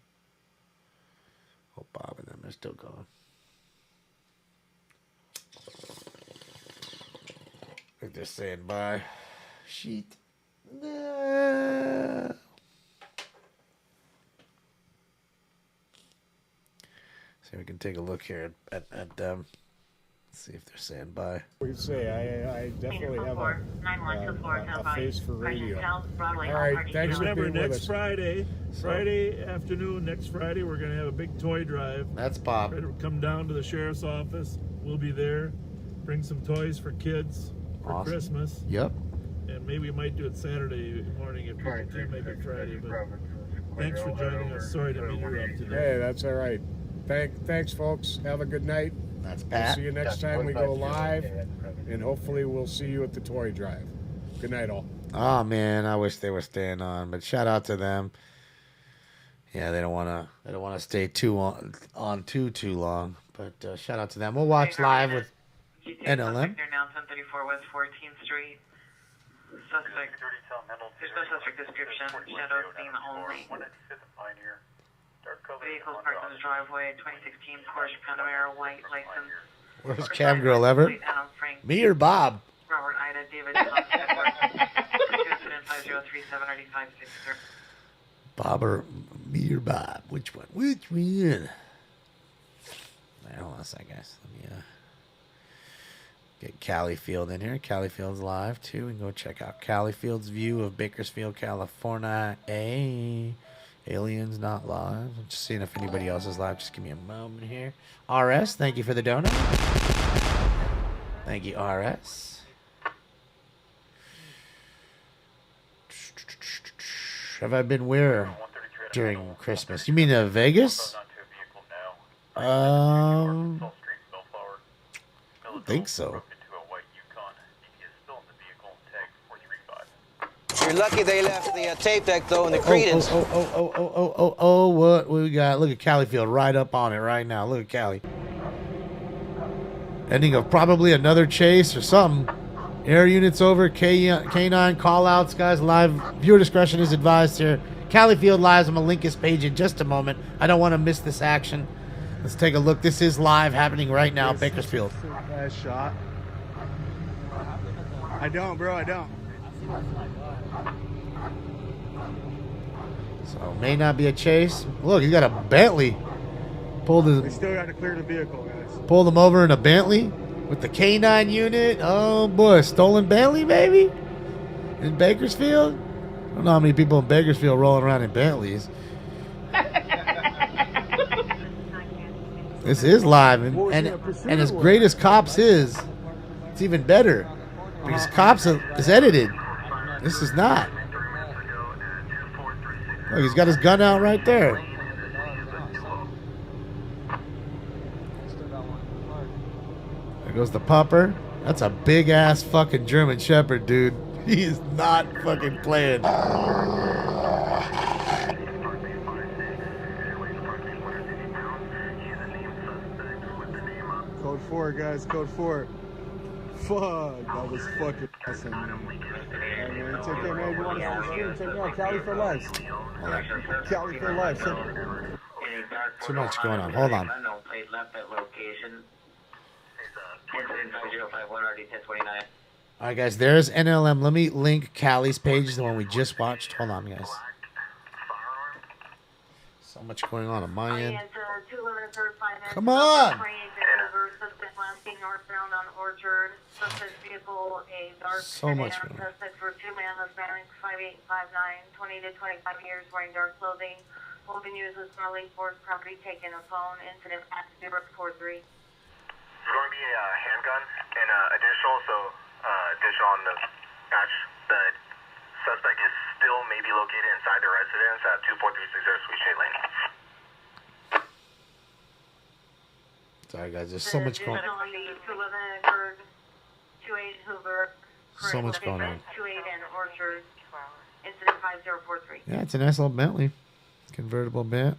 Hope Bob and them are still going. They're just saying bye. Sheet. See, we can take a look here at them. See if they're saying bye. What do you say? I definitely have a face for radio. All right, thanks for Remember, being with next us. Friday afternoon, next Friday, we're going to have a big toy drive. That's Bob. Come down to the sheriff's office. We'll be there. Bring some toys for kids for Christmas. Yep. And maybe we might do it Saturday morning if people can't make it Friday. But thanks for joining us. Sorry to meet you up today. Hey, that's all right. Thanks, folks. Have a good night. That's We'll Pat. see you next time we go live, and hopefully we'll see you at the toy drive. Good night, all. Oh man, I wish they were staying on, but shout out to them. Yeah, they don't want to stay too long, but shout out to them. We'll watch live with NLM. They're now 1034 West 14th Street. Suspect. There's no suspect description. Shadow seen only. Vehicles parked in the driveway. 2016 Porsche Panamera white license. Worst cam girl ever? Me or Bob? Robert Ida David Thompson. 5037 RD560. Bob or me or Bob? Which one? Which one? Hold on a second, guys. Let me get Cali Field in here. Cali Field's live too. We can go check out Cali Field's view of Bakersfield, California. Aliens not live. I'm just seeing if anybody else is live. Just give me a moment here. RS, thank you for the donut. Thank you, RS. Have I been where during Christmas? You mean Vegas? I don't think so. You're lucky they left the tape deck, though, in the credence. What we got? Look at Cali Field right up on it right now. Look at Cali. Ending of probably another chase or something. Air units over, K9 call-outs, guys. Live viewer discretion is advised here. Cali Field live. I'm going to link his page in just a moment. I don't want to miss this action. Let's take a look. This is live happening right now, Bakersfield. Nice shot. I don't, bro. I don't. So may not be a chase. Look, he's got a Bentley. They still got to clear the vehicle, guys. Pulled him over in a Bentley with the K9 unit. Oh boy, stolen Bentley, baby, in Bakersfield. I don't know how many people in Bakersfield rolling around in Bentleys. This is live, and as great as Cops is, it's even better because Cops is edited. This is not. Look, he's got his gun out right there. There goes the pupper. That's a big ass fucking German Shepherd, dude. He is not fucking playing. Code 4, guys. Code 4. Fuck, that was fucking awesome, man. Hey, man, take care, man. You want to see the stream? Check me out. Cali for life. Cali for life. Too much going on. Hold on. Unknown plate left at location. Incident 5051 RD1029. All right, guys. There's NLM. Let me link Cali's page, the one we just watched. Hold on, guys. So much going on my end. Come on. So much going on. Suspect for 2 man, Hispanic, 5859, 20 to 25 years, wearing dark clothing. Holding used with smelling force, property taken, a phone, incident at 043. There's going to be a handgun and additional, additional on the patch. The suspect is still maybe located inside the residence at 24360 Sweet Shade Lane. Sorry, guys. There's so much going on. 28 Hoover. So much going on. 28 and Orchard. Incident 5043. Yeah, it's a nice little Bentley. Convertible Bent.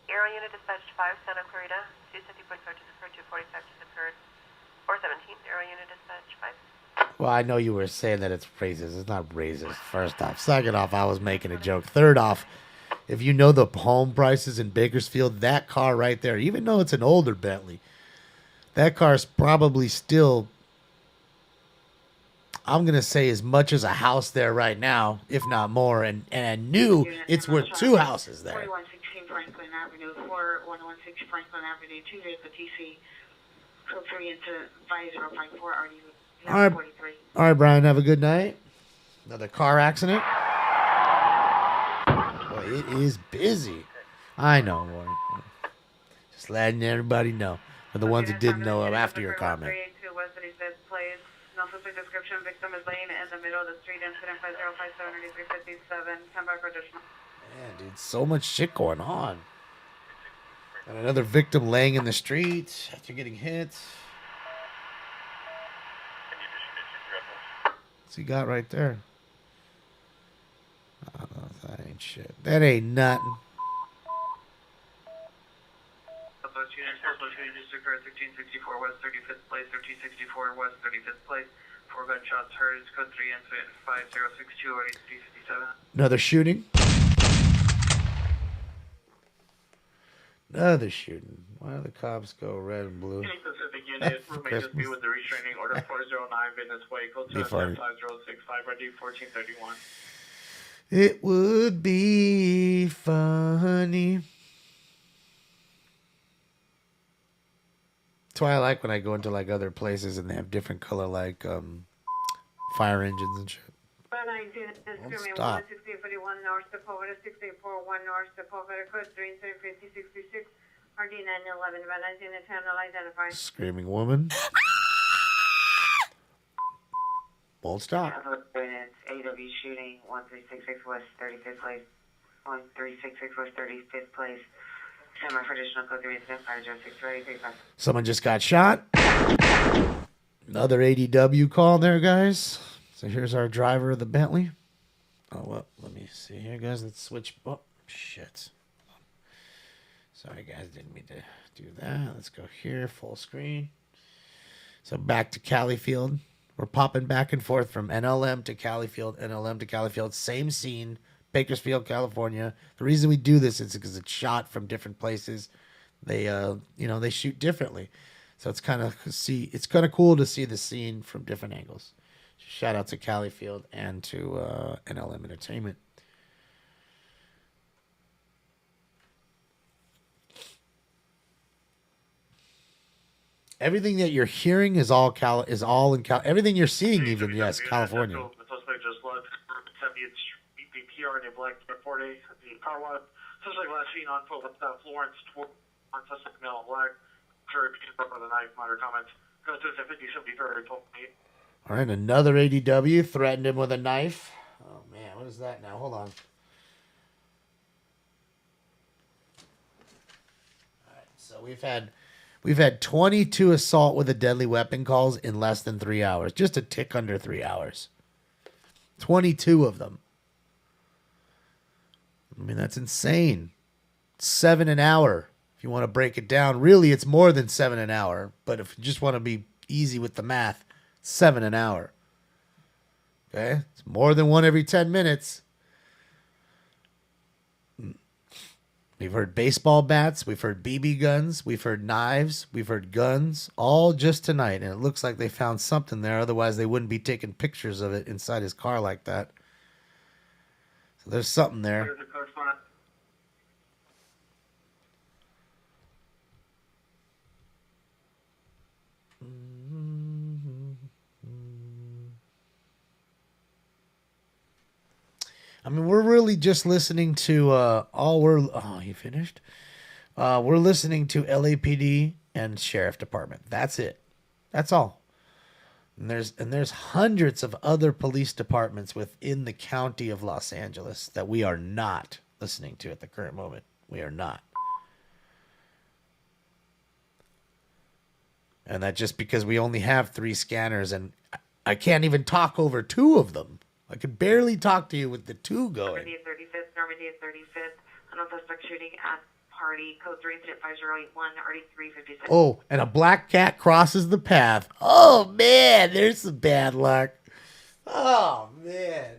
Aero unit dispatched 5 Santa Clarita. 250.5 occurred, 245 occurred. 417. Aero unit dispatch 5. Well, I know you were saying that it's racist. It's not racist, first off. Second off, I was making a joke. Third off, if you know the home prices in Bakersfield, that car right there, even though it's an older Bentley, that car is probably still I'm going to say as much as a house there right now, if not more. And I knew it's worth 2 houses there. 4116 Franklin Avenue, 4116 Franklin Avenue, 2 is the TC. Code 3 into 5054 RD. All right. All right, Brian, have a good night. Another car accident. Boy, it is busy. I know, boy. Just letting everybody know. For the ones that didn't know after your comment. 382 West 35th Place. No suspect description. Victim is laying in the middle of the street. Incident 5057 9357. 10 by for additional. Man, dude, so much shit going on. And another victim laying in the street after getting hit. What's he got right there? Oh, that ain't shit. That ain't nothing. Just occurred 1364 West 35th Place, 1364 West 35th Place. 4 gunshots heard. Code 3 incident 5062 or 357. Another shooting. Another shooting. Why do the cops go red and blue? Any specific unit may just be with the restraining order 409 Business Way. Code 25065 RD 1431. It would be funny. That's why I like when I go into like other places and they have different color like fire engines and shit. Stop. 16841 North Dakota, 6841 North Dakota, code 35066, RD 911, about 19 and 10, identified. Screaming woman. Won't stop. AW shooting 1366 West 35th Place, 1366 West 35th Place. Semi for additional code 3 incident 506335. Someone just got shot. Another ADW call there, guys. So here's our driver of the Bentley. Oh, well, let me see here, guys. Let's switch. Oh, shit. Sorry, guys. Didn't mean to do that. Let's go here. Full screen. So back to Califield. We're popping back and forth from NLM to Califield, NLM to Califield. Same scene. Bakersfield, California. The reason we do this is because it's shot from different places. They, they shoot differently. So it's kind of cool to see the scene from different angles. Shout out to Califield and to NLM Entertainment. Everything that you're hearing is all in Cal. Everything you're seeing, even yes, California. The suspect just left 70th Street BPR in a black 4 day. The car was suspect last seen on foot with Florence on suspect male in black. Sure, he's up with a knife. Minor comments. Goes to 5073 told me. All right, another ADW threatened him with a knife. Oh man, what is that now? Hold on. All right, so we've had 22 assault with a deadly weapon calls in less than 3 hours, just a tick under 3 hours. 22 of them. I mean, that's insane. 7 an hour. If you want to break it down, really, it's more than 7 an hour. But if you just want to be easy with the math, 7 an hour. Okay? It's more than 1 every 10 minutes. We've heard baseball bats. We've heard BB guns. We've heard knives. We've heard guns. All just tonight. And it looks like they found something there. Otherwise, they wouldn't be taking pictures of it inside his car like that. So there's something there. I mean, we're really just listening to you finished? We're listening to LAPD and Sheriff Department. That's it. That's all. And there's hundreds of other police departments within the county of Los Angeles that we are not listening to at the current moment. We are not. And that just because we only have 3 scanners and I can't even talk over 2 of them. I could barely talk to you with the 2 going. Normandy 35th, Normandy 35th. Another suspect shooting at party. Code 3 incident 5081, RD 356. Oh, and a black cat crosses the path. Oh, man, there's some bad luck. Oh, man.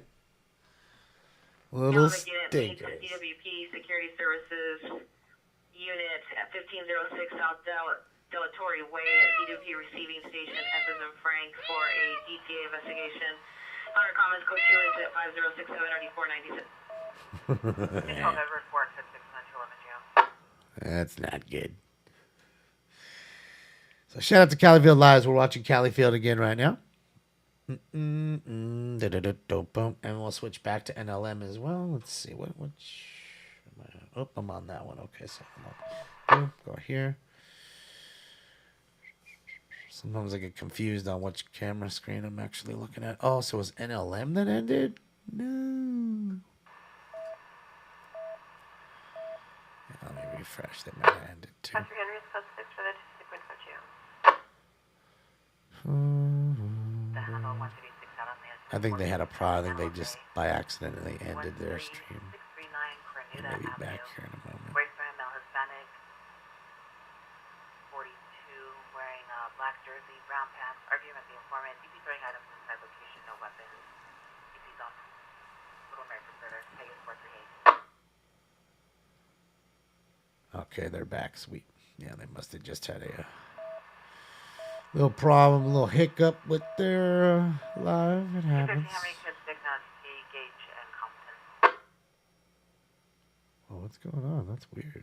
Little stinker. DWP Security Services Unit at 1506 South Delatory Way at DWP receiving station, S as in Frank, for a GTA investigation. Hunter comments, code 2 incident 5067 RD496. November 4 to 69211 That's not good. So shout out to Califield Lives. We're watching Califield again right now. And we'll switch back to NLM as well. Let's see which. Oh, I'm on that one. Okay, so go here. Sometimes I get confused on which camera screen I'm actually looking at. Oh, so it was NLM that ended? No. Yeah, let me refresh. They might have ended too. I think they had a problem. I think they just by accident they ended their stream. Maybe back here in a moment. Hispanic, 42, wearing a black jersey, brown pants, arguing with the informant. DP throwing items inside location, no weapons. DP's on. Little American Murder, Vegas 438. Okay, they're back. Sweet. Yeah, they must have just had a little problem, a little hiccup with their live. It happens. Oh, what's going on? That's weird.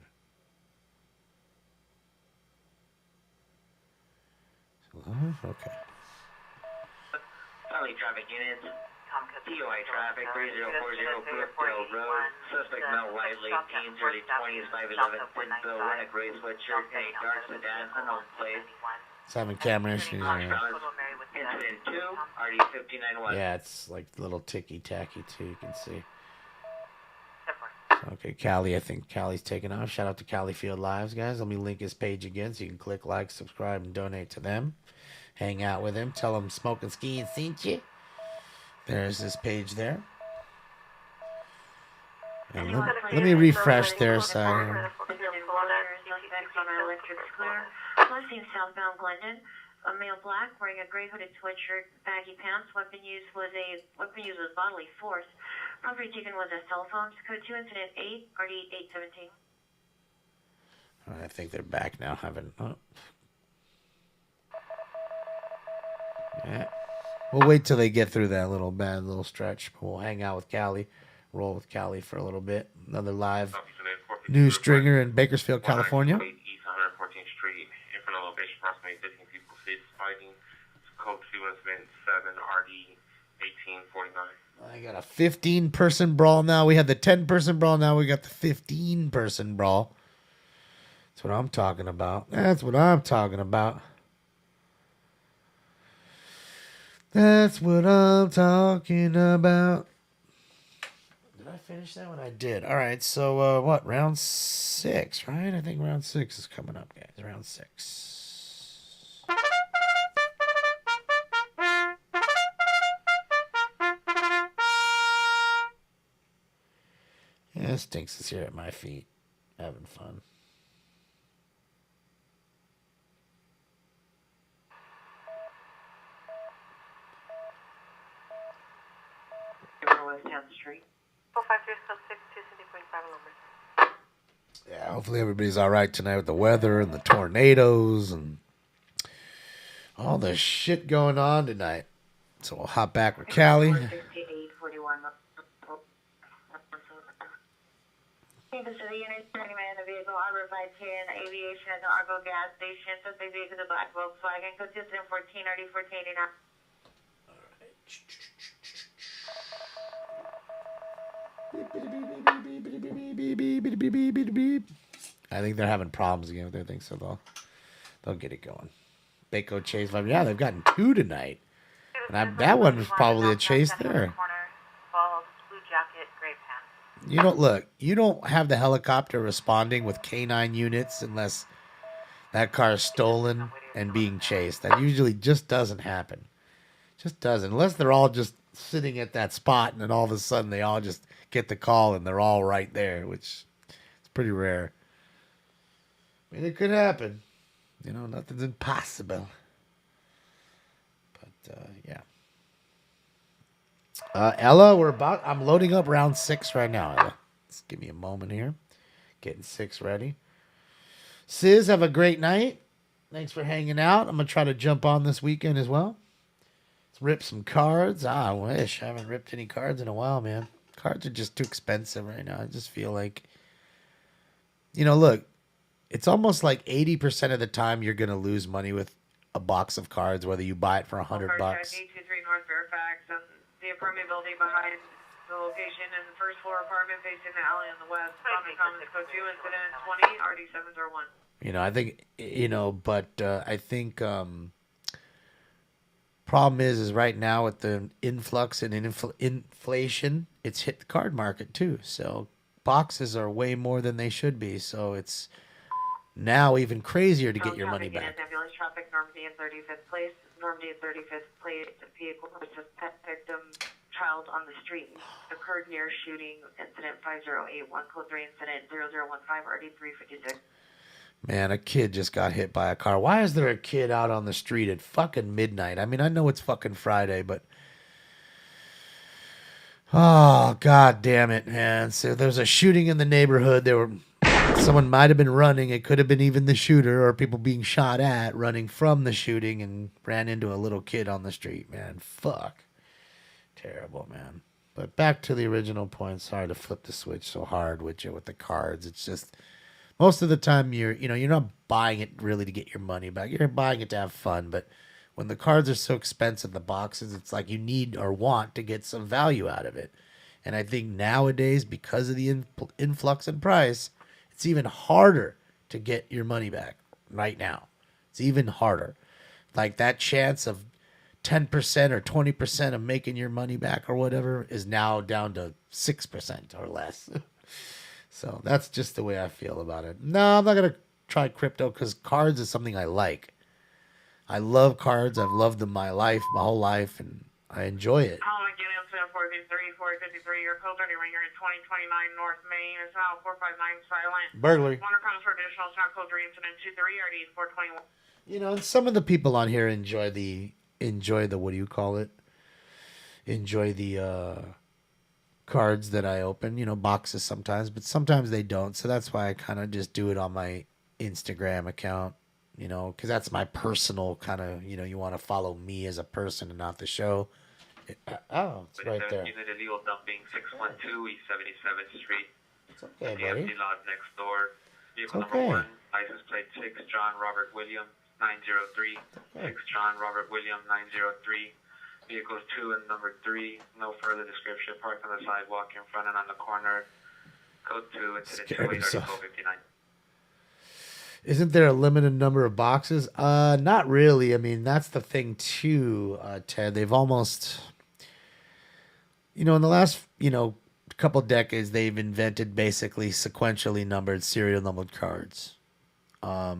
Okay. Felony traffic units. TOI traffic, 3040 Brookdale Road. Suspect male, white, late teens, early 20s, 5'11", thin bill, wearing a gray sweatshirt, and a dark sedan, unknown plate. It's having camera issues. Incident 2, RD591. Yeah, it's like a little ticky-tacky too, you can see. Okay, Cali, I think Cali's taking off. Shout out to Califield Lives, guys. Let me link his page again so you can click like, subscribe, and donate to them. Hang out with him. Tell him Smoke and Ski and seen you. There's his page there. And let me refresh their side here. Southbound Glendon. A male black wearing a gray hooded sweatshirt, baggy pants. Weapon used was bodily force. Property taken was a cell phone. Code 2 incident 8 RD 817. I think they're back now. Yeah. We'll wait till they get through that little bad little stretch. We'll hang out with Cali, roll with Cali for a little bit. Another live news stringer in Bakersfield, California. East 114th Street, in front of location, approximately 15 people fighting. Code 2 incident 7 RD 1849. I got a 15-person brawl now. We had the 10-person brawl. Now we got the 15-person brawl. That's what I'm talking about. That's what I'm talking about. That's what I'm talking about. Did I finish that one? I did. All right. So what? Round 6, right? I think round 6 is coming up, guys. Round 6. Yeah, Stinks is here at my feet, having fun. West 10th Street. 453 Yeah, hopefully everybody's all right tonight with the weather and the tornadoes and all the shit going on tonight. So we'll hop back with Cali. This is the unit, turning man in the vehicle, Arbor 510, aviation at the Argo gas station, suspect vehicle is a black Volkswagen, code 14 RD 1489. I think they're having problems again with their thing, so they'll get it going. Baco chase vibe. Yeah, they've gotten 2 tonight. And that one was probably a chase there. You don't have the helicopter responding with K9 units unless that car is stolen and being chased. That usually just doesn't happen. Just doesn't. Unless they're all just sitting at that spot and then all of a sudden they all just get the call and they're all right there, which is pretty rare. I mean, it could happen. Nothing's impossible. But, yeah. Ella, I'm loading up round 6 right now, Ella. Just give me a moment here. Getting 6 ready. Sis, have a great night. Thanks for hanging out. I'm going to try to jump on this weekend as well. Let's rip some cards. I wish. I haven't ripped any cards in a while, man. Cards are just too expensive right now. I just feel like, look, it's almost like 80% of the time you're going to lose money with a box of cards, whether you buy it for $100. 823 North Fairfax, the apartment building behind the location in the first floor apartment facing the alley on the west. Common Commons Code 2, incident 20, RD701. I think, I think problem is right now with the influx and inflation, it's hit the card market too. So boxes are way more than they should be. So it's now even crazier to get your money back. Ambulance traffic, Normandy and 35th place. Normandy and 35th place. Vehicle versus pet victim, child on the street. Occurred near shooting incident 5081, code 3 incident 0015, RD356. Man, a kid just got hit by a car. Why is there a kid out on the street at fucking midnight? I mean, I know it's fucking Friday, but... Oh, God damn it, man. So there's a shooting in the neighborhood. Someone might have been running. It could have been even the shooter or people being shot at running from the shooting and ran into a little kid on the street, man. Fuck. Terrible, man. But back to the original point. Sorry to flip the switch so hard with the cards. It's just... Most of the time, you're not buying it really to get your money back. You're buying it to have fun. But when the cards are so expensive, the boxes, it's like you need or want to get some value out of it. And I think nowadays, because of the influx in price, it's even harder to get your money back right now. It's even harder. Like that chance of 10% or 20% of making your money back or whatever is now down to 6% or less. So that's just the way I feel about it. No, I'm not going to try crypto because cards is something I like. I love cards. I've loved them my whole life, and I enjoy it. Hello, again, incident 453, your code 30 ringer in 2029 North Main. It's now 459 silent. Burglary. Wonder comes for additional, it's now code 3 incident 23, RD 421. And some of the people on here enjoy the what do you call it? Enjoy the cards that I open, boxes sometimes, but sometimes they don't. So that's why I kind of just do it on my Instagram account, because that's my personal kind of, you want to follow me as a person and not the show. It's right there. Unit illegal dumping 612 East 77th Street. It's okay, buddy. The lot next door. Vehicle okay. number 1, license plate 6, John Robert William 903. Okay. 6 John Robert William 903. Vehicles 2 and number 3, no further description, parked on the sidewalk in front and on the corner. Code 2, incident 28, Isn't there a limited number of boxes? Not really. I mean, that's the thing too, Ted. They've almost, in the last, couple decades, they've invented basically sequentially numbered, serial numbered cards.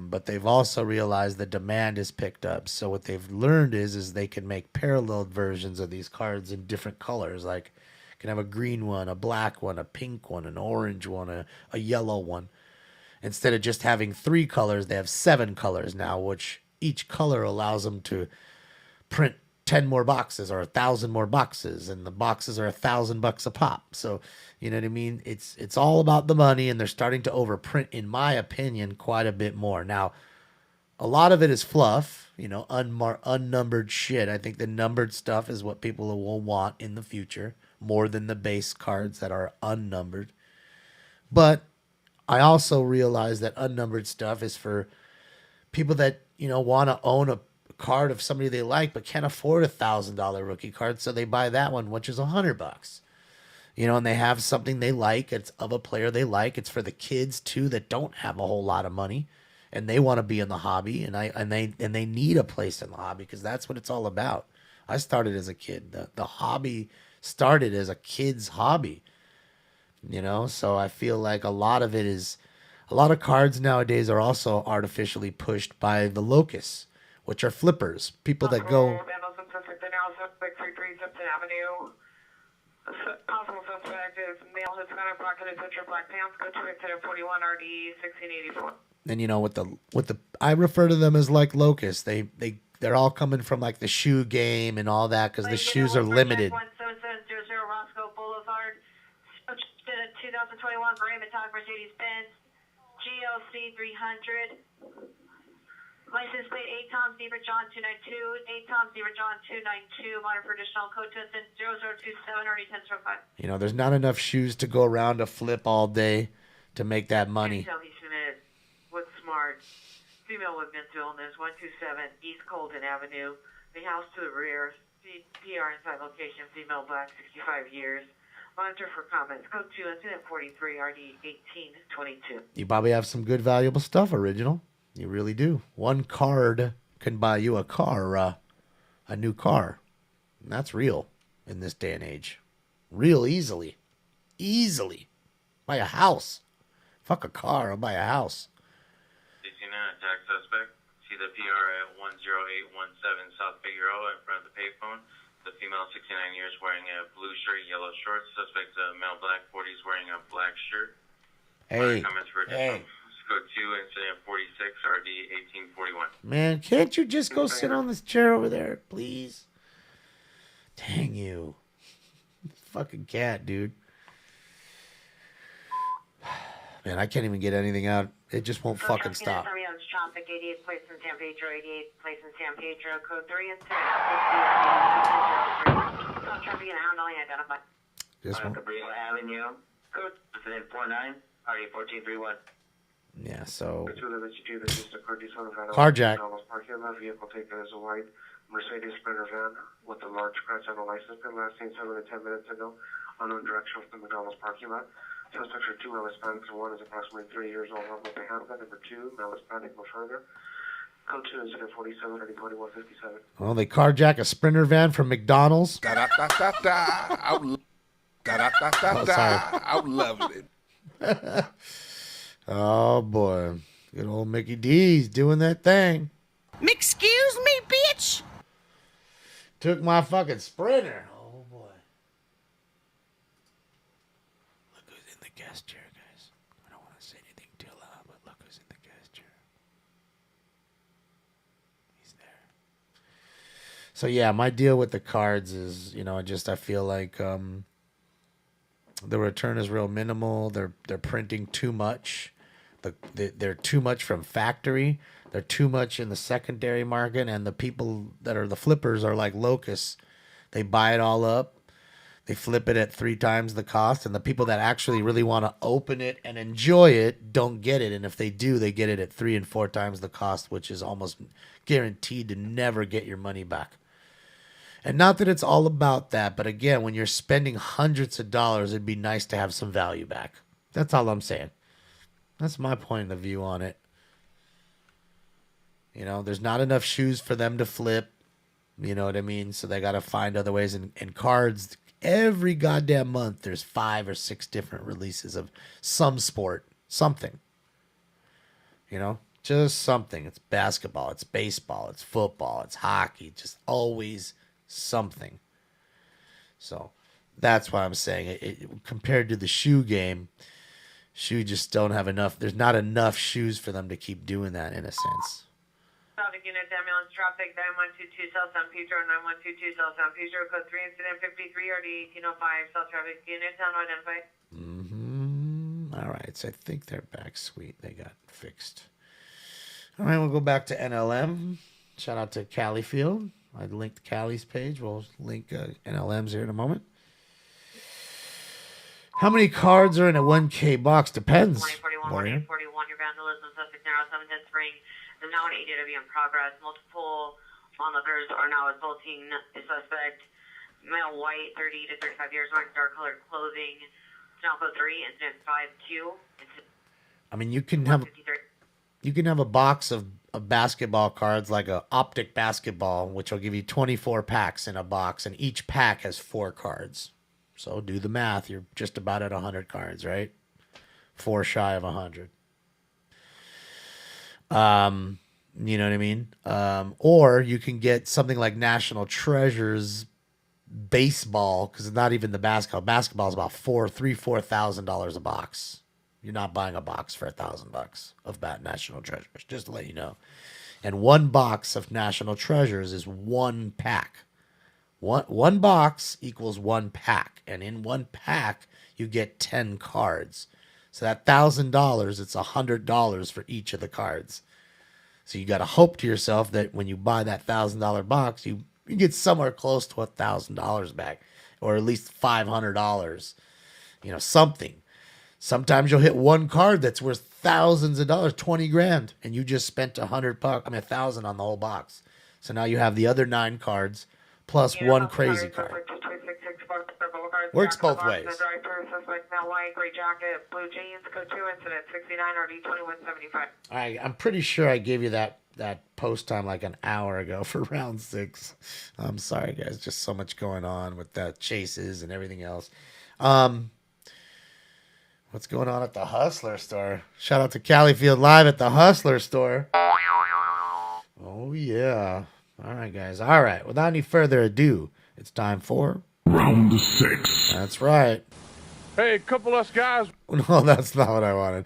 But they've also realized the demand is picked up. So what they've learned is they can make parallel versions of these cards in different colors. Like you can have a green one, a black one, a pink one, an orange one, a yellow one. Instead of just having 3 colors, they have 7 colors now, which each color allows them to print 10 more boxes or 1,000 more boxes, and the boxes are $1,000 a pop. So, you know what I mean? It's all about the money, and they're starting to overprint, in my opinion, quite a bit more. Now, a lot of it is fluff, unnumbered shit. I think the numbered stuff is what people will want in the future more than the base cards that are unnumbered. But I also realize that unnumbered stuff is for people that, want to own a card of somebody they like but can't afford $1,000 rookie card, so they buy that one, which is $100. And they have something they like. It's of a player they like. It's for the kids too that don't have a whole lot of money and they want to be in the hobby, and they need a place in the hobby because that's what it's all about. I started as a kid. The hobby started as a kid's hobby. So I feel like a lot of cards nowadays are also artificially pushed by the locusts, which are flippers, people that go. Possible suspect is male Hispanic, black hooded, black pants. Go to incident 41 RD 1684. And with the I refer to them as like locusts. They're all coming from like the shoe game and all that because the shoes are limited. 1700 Roscoe Boulevard. 2021 gray metallic Mercedes-Benz GLC 300. License plate 8 Tom Zebra John 292, 8 Tom Zebra John 292, monitor for additional code to 0027, already 1005. You know, there's not enough shoes to go around to flip all day to make that money. Tell he submitted. What's smart? Female with mental illness, 127 East Colton Avenue. The house to the rear. PR inside location. Female black, 65 years. Monitor for comments. Code 2, incident 43, RD 1822. You probably have some good, valuable stuff, original. You really do. One card can buy you a car, a new car. And that's real in this day and age. Real easily. Easily. Buy a house. Fuck a car, I'll buy a house. 69, attack suspect. See the PR at 10817 South Figueroa in front of the payphone. The female, 69 years, wearing a blue shirt, yellow shorts. Suspect, male black, 40s, wearing a black shirt. Comments for Code 2, incident 46, RD 1841. Man, can't you just go sit on this chair over there, please? Dang you. Fucking cat, dude. Man, I can't even get anything out. It just won't fucking stop. Traffic 88 place in San Pedro, 88 place in San Pedro, code 3 incident. Traffic in handling identified. This one. Gabriel Avenue, code incident 49, RD 1431. Yeah, so. Carjack. Parking lot vehicle taken as a white Mercedes Sprinter van with a large scratch on the license plate. Last seen 7 to 10 minutes ago. Unknown direction from the McDonald's parking lot. Suspects are 2 male Hispanics and 1 is approximately 3 years old. With a handgun. Number 2, male Hispanic, no further. Code 2, incident 47, RD 2157. Well, they carjack a Sprinter van from McDonald's. I would love it. Oh, boy. Good old Mickey D's doing that thing. Excuse me, bitch. Took my fucking Sprinter. Oh, boy. Look who's in the guest chair, guys. I don't want to say anything too loud, but look who's in the guest chair. He's there. So, yeah, my deal with the cards is, you know, I feel like the return is real minimal. They're printing too much. They're too much from factory. They're too much in the secondary market, and the people that are the flippers are like locusts. They buy it all up. They flip it at 3 times the cost, and the people that actually really want to open it and enjoy it don't get it. And if they do, they get it at 3 and 4 times the cost, which is almost guaranteed to never get your money back. And not that it's all about that, but again, when you're spending hundreds of dollars, it'd be nice to have some value back. That's all I'm saying. That's my point of view on it. You know, there's not enough shoes for them to flip. You know what I mean? So they got to find other ways. And cards, every goddamn month, there's 5 or 6 different releases of some sport. Something. You know? Just something. It's basketball. It's baseball. It's football. It's hockey. Just always something. So that's why I'm saying it compared to the shoe game, shoe just don't have enough. There's not enough shoes for them to keep doing that in a sense. Traffic unit, ambulance traffic, 9122 South San Pedro, 9122 South San Pedro, code 3, incident 53, RD 1805, South traffic unit, town identified. All right, so I think they're back. Sweet, they got fixed. All right, we'll go back to NLM. Shout out to Califield. I linked Cali's page. We'll link NLM's here in a moment. How many cards are in a 1K box? Depends. 2041, 41, your vandalism, suspect narrow, 710 spring. There's now an ADW in progress. Multiple onlookers are now assaulting the suspect. Male white, 30 to 35 years, wearing dark colored clothing. Now code 3, incident 5-2. I mean, you can have a box of basketball cards, like a optic basketball, which will give you 24 packs in a box, and each pack has 4 cards. So do the math. You're just about at 100 cards, right? 4 shy of 100. You know what I mean? Or you can get something like National Treasures baseball, because it's not even the basketball. Basketball is about $4,000 a box. You're not buying a box for $1,000 of National Treasures, just to let you know. And 1 box of National Treasures is 1 pack. One box equals 1 pack, and in 1 pack you get 10 cards. So that $1,000, it's $100 for each of the cards. So you got to hope to yourself that when you buy that $1,000 box, you get somewhere close to $1,000 back, or at least $500. Something. Sometimes you'll hit one card that's worth thousands of dollars, 20 grand, and you just spent $1,000 on the whole box. So now you have the other 9 cards plus one crazy card. Works both ways. All right, I'm pretty sure I gave you that post time like an hour ago for round 6. I'm sorry, guys. Just so much going on with the chases and everything else. What's going on at the Hustler store? Shout out to Califield Live at the Hustler store. Oh, yeah. All right, guys. All right. Without any further ado, it's time for round 6. That's right. Hey, a couple us guys. No, that's not what I wanted.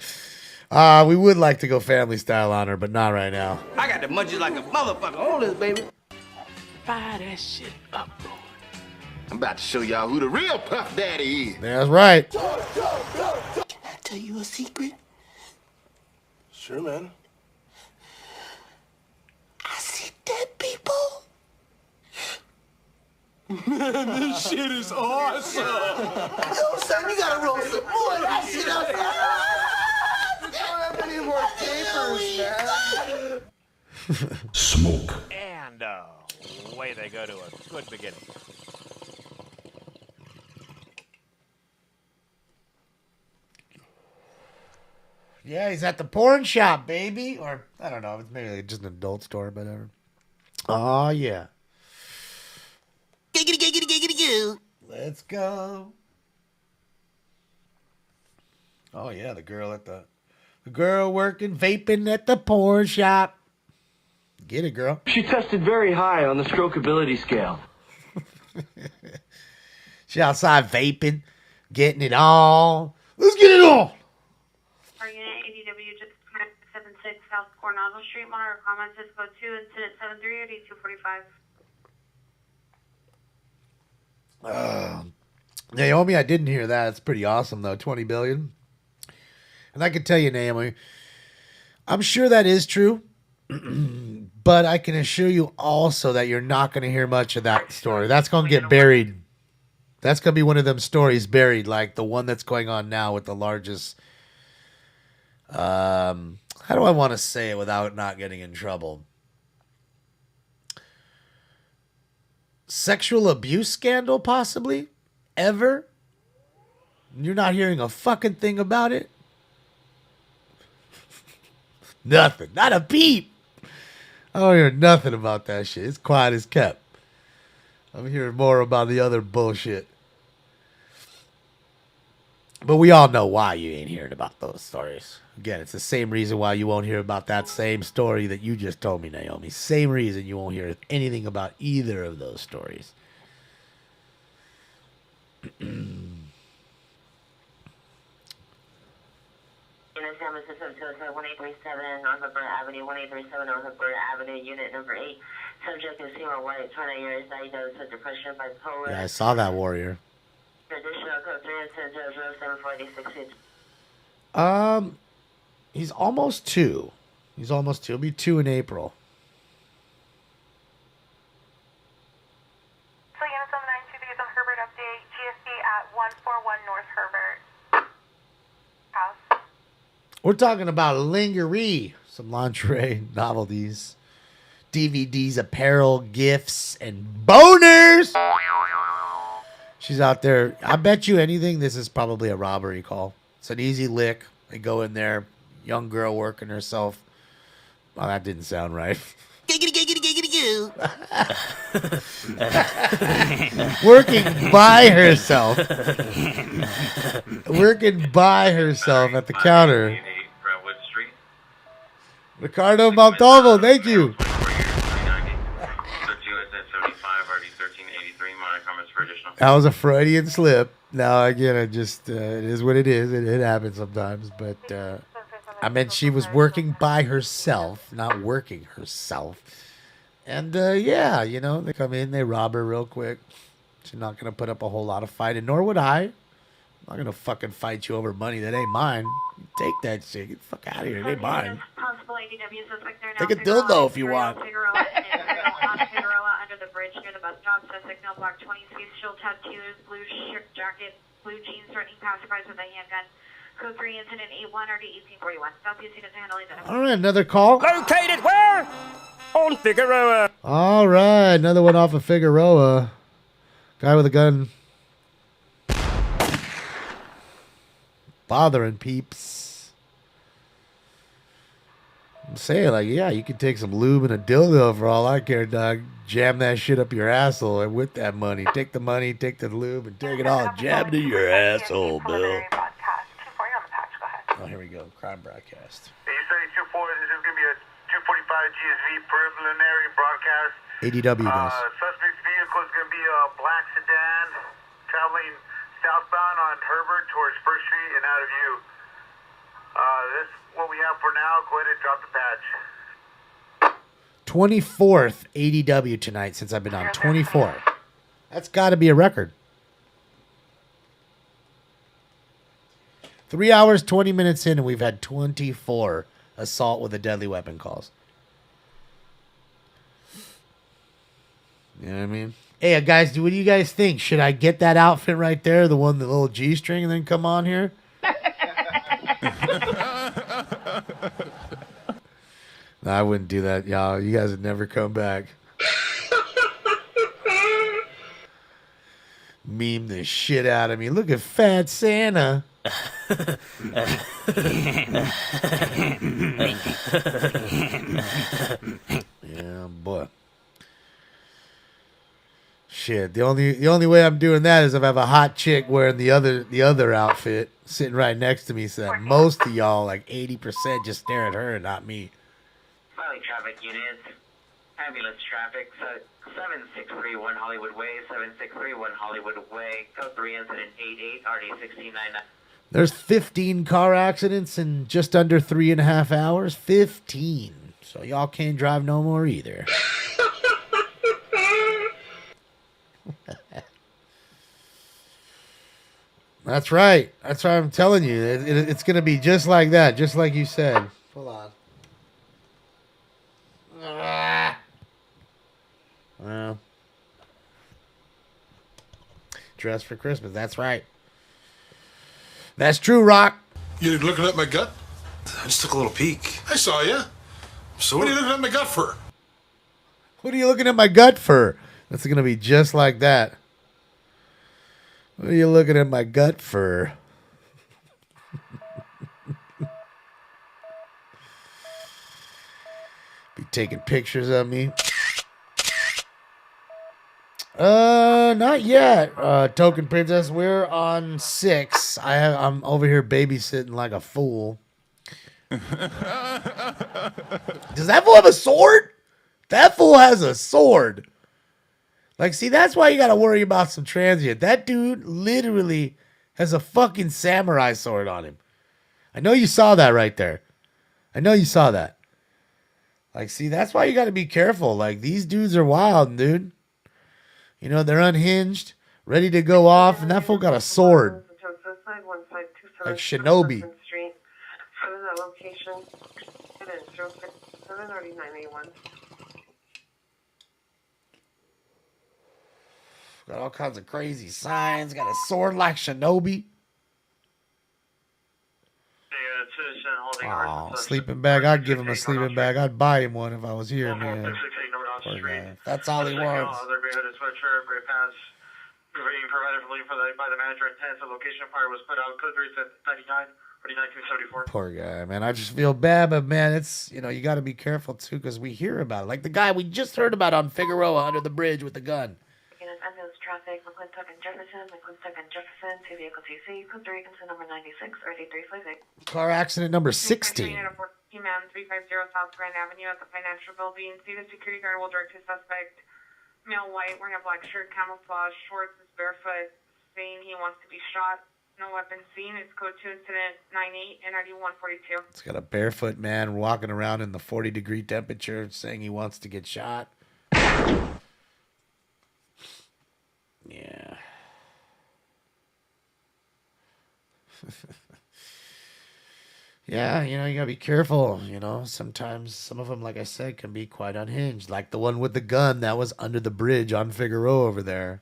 We would like to go family style on her, but not right now. I got the munchies like a motherfucker. Hold this, baby. Fire that shit up, boy. I'm about to show y'all who the real Puff Daddy is. That's right. Can I tell you a secret? Sure, man. I see dead people. Man, this shit is awesome. Yo, son, you gotta roll some more. That shit up. I don't have any more papers, man. Smoke. And away they go to a good beginning. Yeah, he's at the porn shop, baby. Or, I don't know, it's maybe just an adult store, but whatever. Oh, yeah. Giggity, giggity, giggity, goo. Let's go. Oh, yeah, the girl working, vaping at the porn shop. Get it, girl. She tested very high on the strokeability scale. She outside vaping, getting it on. Let's get it on. Our unit ADW just 76 South Coronado Street, monitor comments is code 2, incident 738245. Naomi, I didn't hear that. It's pretty awesome, though. 20 billion. And I can tell you, Naomi, I'm sure that is true. But I can assure you also that you're not going to hear much of that story. That's going to get buried. That's going to be one of them stories buried, like the one that's going on now with the largest... how do I want to say it without not getting in trouble? Sexual abuse scandal, possibly? Ever? You're not hearing a fucking thing about it? Nothing. Not a peep. I don't hear nothing about that shit. It's quiet as kept. I'm hearing more about the other bullshit. But we all know why you ain't hearing about those stories. Again, it's the same reason why you won't hear about that same story that you just told me, Naomi. Same reason you won't hear anything about either of those stories. San Francisco 1837 North of Burr Avenue, 1837 North of Burr Avenue, unit number 8. Subject is Seymour White, 29 years, diagnosed with depression, bipolar. Yeah, I saw that, Warrior. Additional code 3 and 7486. He's almost 2. He's almost 2. He'll be 2 in April. So units on the 9-2, the on Herbert update, GSD at 141 North Herbert. House. We're talking about lingerie, some lingerie, novelties, DVDs, apparel, gifts, and boners. She's out there. I bet you anything, this is probably a robbery call. It's an easy lick. They go in there, young girl working herself. Well, that didn't sound right. Giggity, giggity, giggity, goo. Working by herself. Working by herself at the counter. Ricardo Montalvo, thank you. That was a Freudian slip. Now, again, it is what it is. It happens sometimes. But I meant she was working by herself, not working herself. And, yeah, you know, they come in, they rob her real quick. She's not going to put up a whole lot of fight, and nor would I. I'm not going to fucking fight you over money that ain't mine. Take that shit. Get the fuck out of here. It ain't mine. Possible IDW suspect there now. Take a dildo if you want. Figueroa on Figueroa under the bridge near the bus stop. Suspect male black 20s, face shield tattoos, blue shirt jacket, blue jeans, threatening passersby with a handgun. Code 3 incident 81 RD 1841. Southeast units handling that. All right, another call. Located where? On Figueroa. All right, another one off of Figueroa. Guy with a gun. Bothering peeps. I'm saying, like, yeah, you could take some lube and a dildo for all I care, dog. Jam that shit up your asshole, and with that money, take the money, take the lube, and take it all and jam it in your asshole, Bill. Oh, here we go. Crime broadcast. A32-4, this is going to be a 245 GSV preliminary broadcast. ADW, guys. Suspect's vehicle is going to be a black sedan traveling southbound on Herbert towards First Street and out of view. This is what we have for now. Go ahead and drop the patch. 24th ADW tonight since I've been on. 24. That's got to be a record. 3 hours, 20 minutes in, and we've had 24 assault with a deadly weapon calls. You know what I mean? Hey, guys, what do you guys think? Should I get that outfit right there, the one, the little G-string, and then come on here? No, I wouldn't do that, y'all. You guys would never come back. Meme the shit out of me. Look at Fat Santa. Yeah, boy. Shit. The only way I'm doing that is if I have a hot chick wearing the other outfit sitting right next to me, so that most of y'all, like 80%, just stare at her and not me. Valley traffic units, ambulance traffic, 7631 Hollywood Way, 7631 Hollywood Way, code 3 incident 88 RD 1699. There's 15 car accidents in just under 3.5 hours. 15. So y'all can't drive no more either. That's right. That's what I'm telling you. It's going to be just like that, just like you said. Hold on. Well, dress for Christmas. That's right. That's true, Rock. You looking at my gut? I just took a little peek. I saw you. So what are you looking at my gut for? What are you looking at my gut for? That's going to be just like that. What are you looking at my gut for? Be taking pictures of me. Not yet. Token Princess, we're on 6. I'm over here babysitting like a fool. Does that fool have a sword? That fool has a sword. Like, see, that's why you gotta worry about some transient. That dude literally has a fucking samurai sword on him. I know you saw that right there. I know you saw that. Like, see, that's why you gotta be careful. Like, these dudes are wild, dude. You know, they're unhinged, ready to go off, and that fool got a sword. Like Shinobi. Got all kinds of crazy signs, got a sword like Shinobi. Oh, sleeping bag. I'd give him a sleeping bag. I'd buy him one if I was here, man. Poor guy. That's all he wants. Being provided by the manager at 10, so location of fire was put out, code 3 99 4274. Poor guy, man. I just feel bad, but man, it's, you know, you got to be careful too, because we hear about it. Like the guy we just heard about on Figueroa under the bridge with the gun. Ambulance traffic, McClintock and Jefferson, two vehicle TC, code 3, consent number 96, RD358. Car accident number 16. Human 350 South Grand Avenue at the financial building. See the security guard will direct his suspect. Male white, wearing a black shirt, camouflage, shorts, is barefoot, saying he wants to be shot. No weapon seen. It's code 2 incident 98 NRD 142. It's got a barefoot man walking around in the 40-degree temperature saying he wants to get shot. Yeah. Yeah, you gotta be careful. Sometimes some of them, like I said, can be quite unhinged. Like the one with the gun that was under the bridge on Figueroa over there.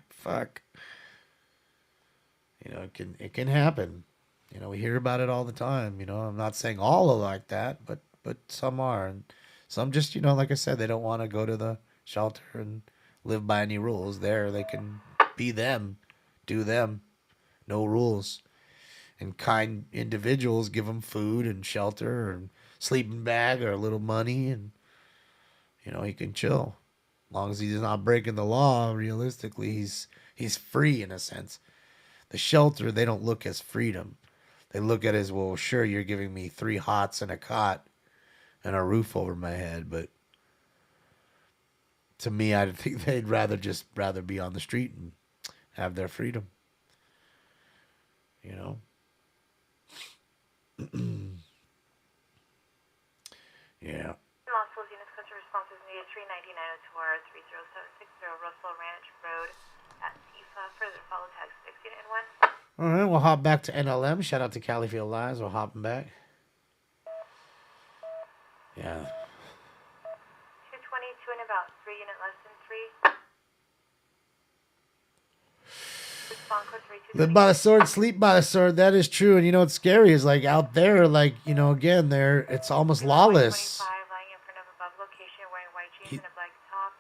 Fuck. It can happen. We hear about it all the time. I'm not saying all are like that, but some are, and some just like I said, they don't want to go to the shelter and live by any rules. There, they can be them, do them, no rules. And kind individuals give them food and shelter and sleeping bag or a little money, and he can chill, as long as he's not breaking the law. Realistically, he's free in a sense. The shelter, they don't look as freedom. They look at it as, well, sure, you're giving me 3 hots and a cot and a roof over my head, but to me, I think they'd rather be on the street and have their freedom. Yeah. Multiple units, customer responses needed 39902R 30760 Russell Ranch Road at Tifa. Further follow tag 6 unit and 1. All right, we'll hop back to NLM. Shout out to Califield Lives. We'll hop them back. Yeah. 222 and about 3 unit less than 3. Respond code 32. Live by the sword, sleep by the sword. That is true. And what's scary is like out there, like, again, it's almost lawless. Lying in front of above location, wearing white jeans and a black top.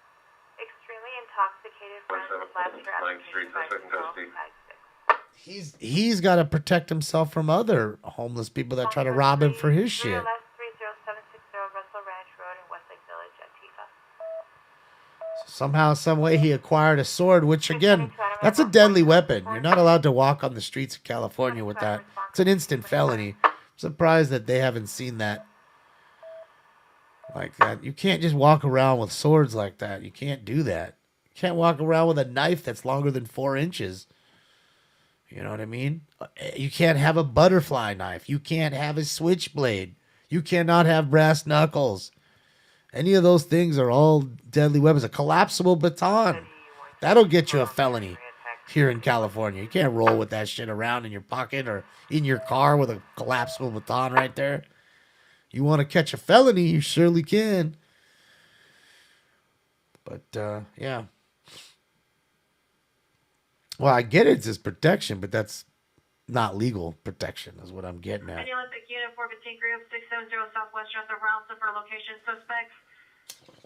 Extremely intoxicated, runs left your application by control, tag 6. He's got to protect himself from other homeless people that try to rob him for his shit. 30760 Russell Ranch Road in Westlake Village at Tifa. Somehow, some way, he acquired a sword, which, again, that's a deadly weapon. You're not allowed to walk on the streets of California with that. It's an instant felony. I'm surprised that they haven't seen that like that. You can't just walk around with swords like that. You can't do that. You can't walk around with a knife that's longer than 4 inches. You know what I mean? You can't have a butterfly knife. You can't have a switchblade. You cannot have brass knuckles. Any of those things are all deadly weapons. A collapsible baton, that'll get you a felony here in California. You can't roll with that shit around in your pocket or in your car with a collapsible baton right there. You want to catch a felony, you surely can. But, yeah. Well, I get it's his protection, but that's not legal protection is what I'm getting at. Any Olympic Unit 415 Group 670 Southwest Jonathan Rounds for location suspects.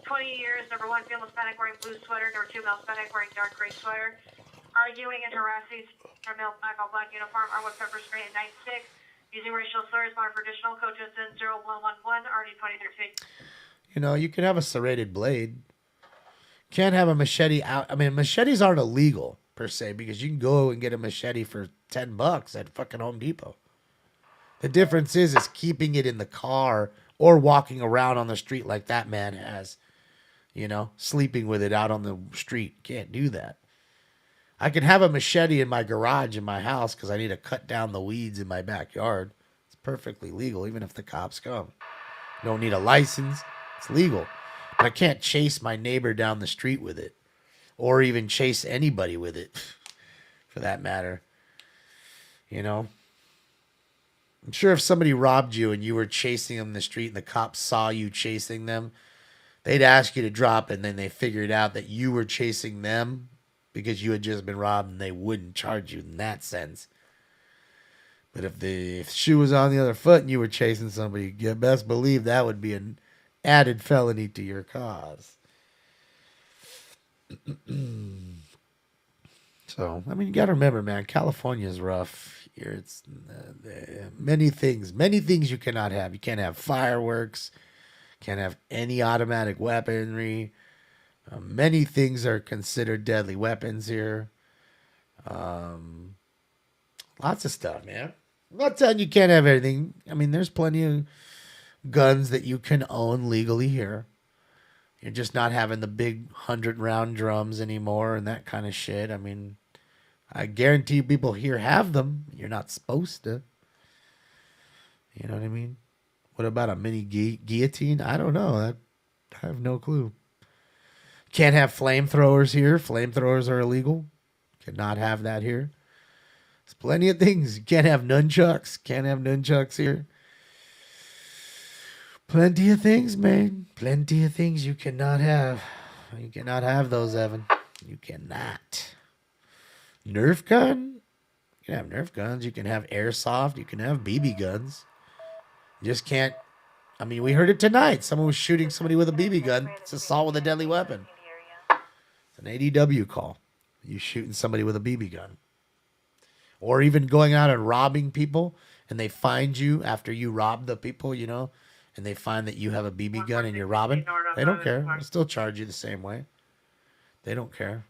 20 years, number 1 female Hispanic wearing blue sweater, number 2 male Hispanic wearing dark gray sweater. Arguing and harassing a male black all black uniform, armed with pepper spray at 9-6. Using racial slurs, marked for additional code Jensen 0111, RD 2013. You can have a serrated blade. Can't have a machete out. I mean, machetes aren't illegal per se, because you can go and get a machete for $10 at fucking Home Depot. The difference is keeping it in the car or walking around on the street like that man has. Sleeping with it out on the street. Can't do that. I can have a machete in my garage in my house because I need to cut down the weeds in my backyard. It's perfectly legal, even if the cops come. You don't need a license. It's legal. But I can't chase my neighbor down the street with it. Or even chase anybody with it, for that matter. I'm sure if somebody robbed you and you were chasing them in the street and the cops saw you chasing them, they'd ask you to drop, and then they figured out that you were chasing them because you had just been robbed, and they wouldn't charge you in that sense. But if the shoe was on the other foot and you were chasing somebody, you best believe that would be an added felony to your cause. So, I mean, you got to remember, man, California is rough here. It's many things you cannot have. You can't have fireworks. Can't have any automatic weaponry. Many things are considered deadly weapons here. Lots of stuff, man. I'm not telling you can't have everything. I mean, there's plenty of guns that you can own legally here. You're just not having the big 100-round drums anymore and that kind of shit. I mean, I guarantee you people here have them. You're not supposed to. You know what I mean? What about a mini guillotine? I don't know. I have no clue. Can't have flamethrowers here. Flamethrowers are illegal. Cannot have that here. There's plenty of things. You can't have nunchucks. Can't have nunchucks here. Plenty of things, man. Plenty of things you cannot have. You cannot have those, Evan. You cannot. Nerf gun? You can have Nerf guns. You can have airsoft. You can have BB guns. You just can't. I mean, we heard it tonight. Someone was shooting somebody with a BB gun. It's assault with a deadly weapon. It's an ADW call. You shooting somebody with a BB gun. Or even going out and robbing people, and they find you after you rob the people, you know, and they find that you have a BB gun and you're robbing. They don't care. They'll still charge you the same way. They don't care.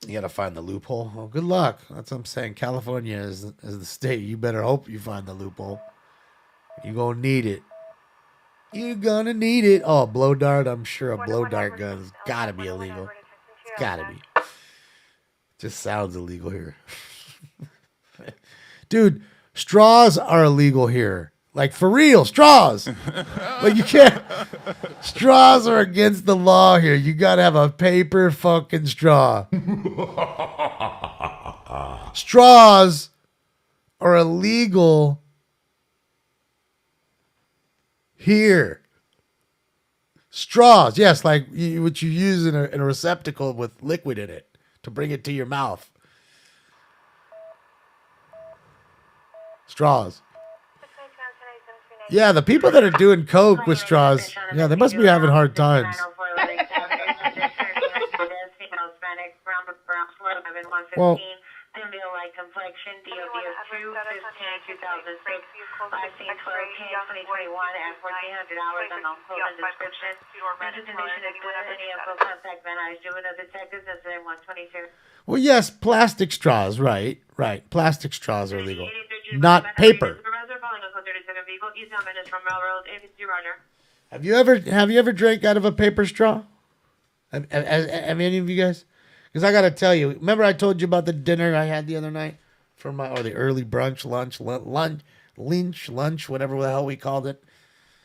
You got to find the loophole. Well, good luck. That's what I'm saying. California is the state. You better hope you find the loophole. You're going to need it. You're going to need it. Oh, blow dart. I'm sure a blow dart gun's got to be illegal. It's got to be. Just sounds illegal here. Dude, straws are illegal here. Like, for real, straws. Like, you can't. Straws are against the law here. You got to have a paper fucking straw. Straws are illegal here. Straws, yes, like what you use in a receptacle with liquid in it to bring it to your mouth. Straws. Yeah, the people that are doing coke with straws, yeah, they must be having hard times. Well, like complexion, DOB of 2, 15, 2006, I've seen 12, 2021, at $1,400 on non-clothing description. Mental condition is good, any info contact Van Nuys, juvenile detectives, incident 122. Well, yes, plastic straws, right. Plastic straws are legal, not paper. Have you ever drank out of a paper straw? Have any of you guys? Because I got to tell you, remember I told you about the dinner I had the other night or the early brunch, lunch, whatever the hell we called it.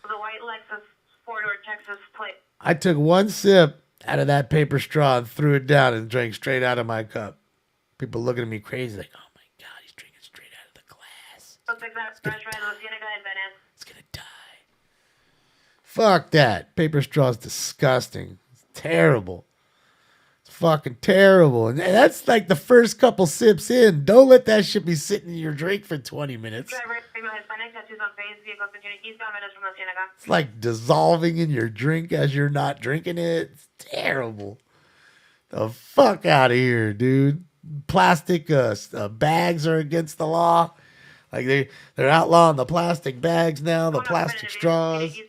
The white Lexus 4-door Texas plate. I took one sip out of that paper straw and threw it down and drank straight out of my cup. People looking at me crazy like, oh my God, he's drinking straight out of the glass. It's gonna die. Fuck that. Paper straw is disgusting. It's terrible. Fucking terrible. And that's like the first couple sips in. Don't let that shit be sitting in your drink for 20 minutes. It's like dissolving in your drink as you're not drinking it. It's terrible. The fuck out of here, dude. Plastic bags are against the law. Like they're outlawing the plastic bags now, the plastic straws.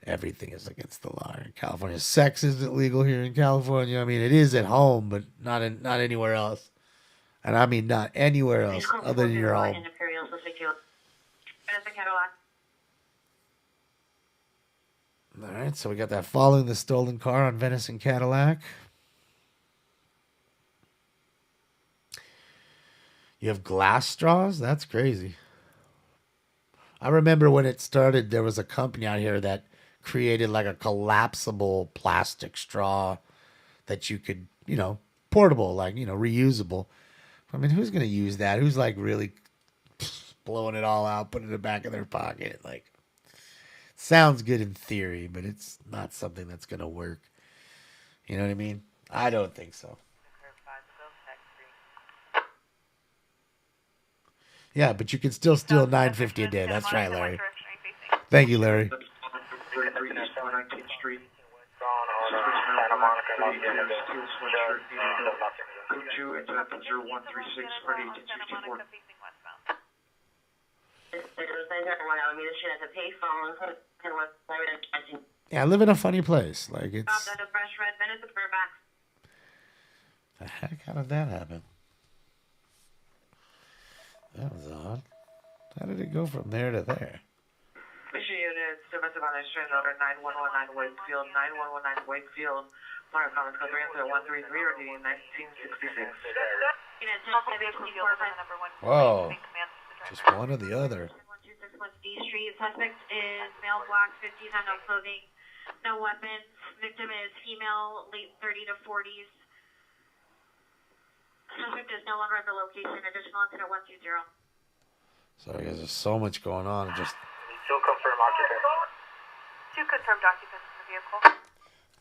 Everything is against the law in California. Sex isn't legal here in California. I mean, it is at home, but not anywhere else. And I mean, not anywhere else other than your home. All right, so we got that following the stolen car on Venice and Cadillac. You have glass straws? That's crazy. I remember when it started, there was a company out here that created like a collapsible plastic straw that you could, portable, like, reusable. I mean, who's going to use that? Who's like really blowing it all out, putting it in the back of their pocket? Like, sounds good in theory, but it's not something that's going to work. You know what I mean? I don't think so. Yeah, but you can still steal $9.50 a day. That's right, Larry. Thank you, Larry. Yeah, I live in a funny place. Like, it's... The heck? How did that happen? That was odd. How did it go from there to there? Mission units, domestic violence stranger order 9119 Wakefield, 9119 Wakefield. Mark comments code 30133 or D 1966. Whoa. Just one or the other. 1261 D Street. Suspect is male, black, 50s, no clothing, no weapons. Victim is female, late 30 to 40s. Suspect is no longer at the location. Additional incident 120. Sorry, guys. There's so much going on. Just Still confirm occupants. 2 confirmed occupants in the vehicle.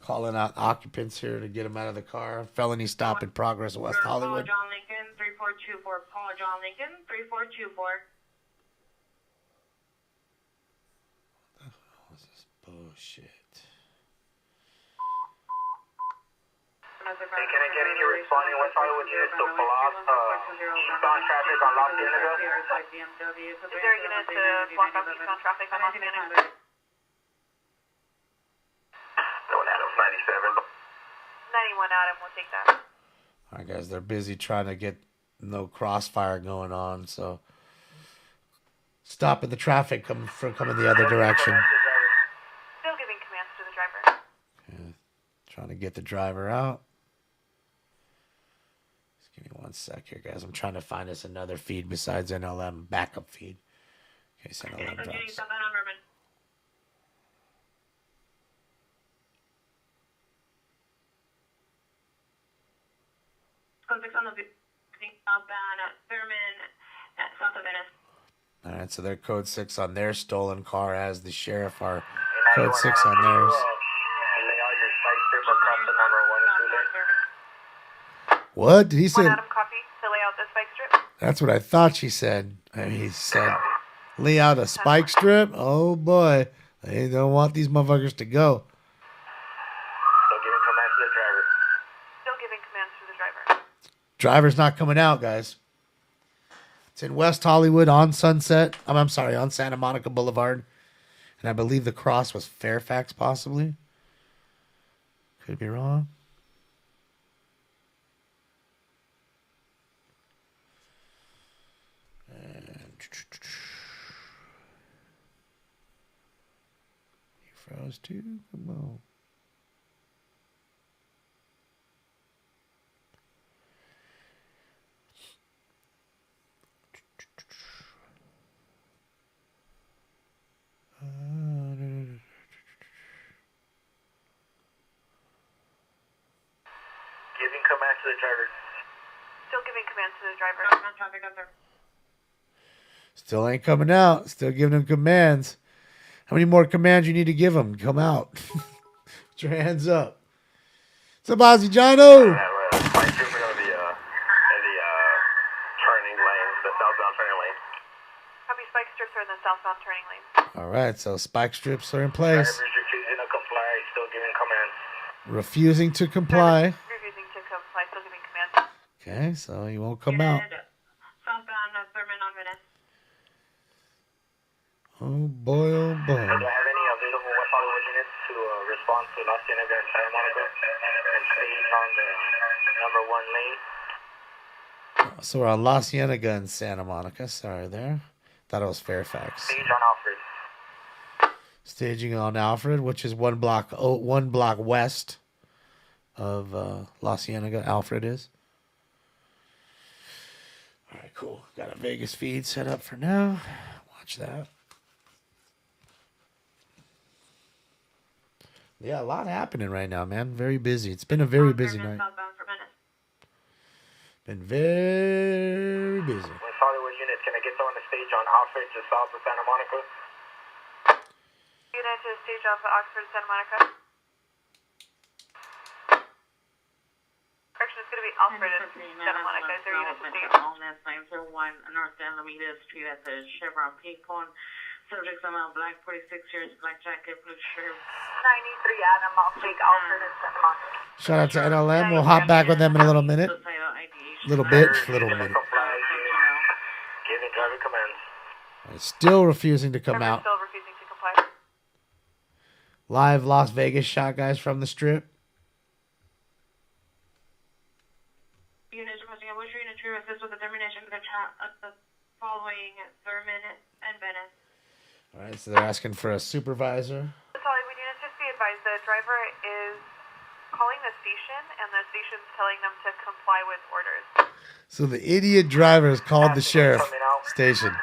calling out occupants here to get them out of the car. Felony stop in progress, West Hollywood. Paul John Lincoln, 3424. Paul John Lincoln, 3424. What's this bullshit? Hey, can I get in here responding West Hollywood units to pull off eastbound traffic on Los Angeles? Is there a unit to block off eastbound traffic on Los Angeles? No, Adams 97. 91 Adam, we'll take that. All right, guys. They're busy trying to get no crossfire going on, so stopping the traffic coming the other direction. Still giving commands to the driver. Okay. Trying to get the driver out. Just give me 1 sec here, guys. I'm trying to find us another feed besides NLM, backup feed. In case NLM drops. South of Venice. All right, so they're code 6 on their stolen car as the sheriff are code 6 on theirs. What? Did he say? Adam copy to lay out the spike strip. That's what I thought she said. He said, lay out a spike strip? Oh, boy. They don't want these motherfuckers to go. Still giving commands to the driver. Driver's not coming out, guys. It's in West Hollywood on Sunset. I'm sorry, on Santa Monica Boulevard. And I believe the cross was Fairfax, possibly. Could be wrong. He froze too? Come on. Giving commands to the driver. Still giving commands to the driver. Still ain't coming out. Still giving him commands. How many more commands you need to give him? Come out. Put your hands up. What's up, Ozzy Jono? We're going to be in the turning lane, the southbound turning lane. Copy, spike strips are in the southbound turning lane. All right, so spike strips are in place. Driver's refusing to comply, still giving commands. Refusing to comply. Refusing to comply, still giving commands. Okay, so he won't come out. Southbound Thurman on Venice. Oh boy, oh boy. Do I have any available West Hollywood units to respond to Los Cienega and Santa Monica and stage on the number 1 lane? So we're on La Cienega and Santa Monica. Sorry there. Thought it was Fairfax. Stage on Alfred. Staging on Alfred, which is one block west of La Cienega. Alfred is. All right, cool. Got a Vegas feed set up for now. Watch that. Yeah, a lot happening right now, man. Very busy. It's been a very busy night. Been very busy. West Hollywood units, can I get someone to stage on Alfred just south of Santa Monica? Unit to stage off at Oxford, Santa Monica. Correction, it's going to be Alfred and Santa Monica. Is there a unit to stage? On that 901 North Alameda Street at the Chevron Pink Pond. Subjects amount black, 46 years, black jacket, blue shirt. 93 Adam, I'll take Alfred and Santa Monica. Shout out to NLM. We'll hop back with them in a little minute. Little minute. Giving driver commands. Still refusing to come out. Still refusing to comply. Live Las Vegas shot, guys, from the strip. Units requesting a Bush unit to assist with the termination of the following Thurman and Venice. All right, so they're asking for a supervisor. Hollywood units, just be advised, the driver is calling the station, and the station's telling them to comply with orders. So the idiot driver has called the sheriff station.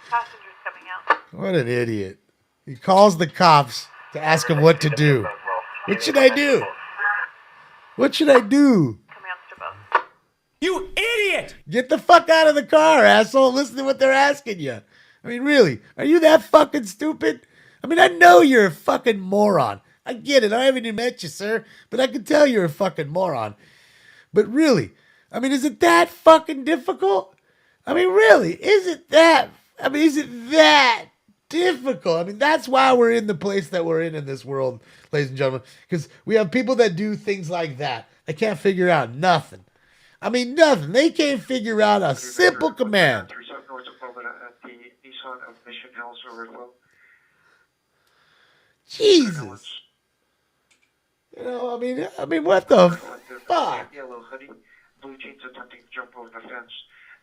Passengers coming out. What an idiot. He calls the cops to ask him what to do. What should I do? What should I do? Commands to both. You idiot! shit! Get the fuck out of the car, asshole. Listen to what they're asking you. I mean, really, are you that fucking stupid? I mean, I know you're a fucking moron. I get it. I haven't even met you, sir, but I can tell you're a fucking moron. But really, I mean, is it that fucking difficult? I mean, really, is it that difficult? I mean, that's why we're in the place that we're in this world, ladies and gentlemen, because we have people that do things like that. They can't figure out nothing. I mean, nothing. They can't figure out a simple command. Jesus. You know, I mean, what the fuck? Yellow hoodie, blue jeans attempting to jump over the fence.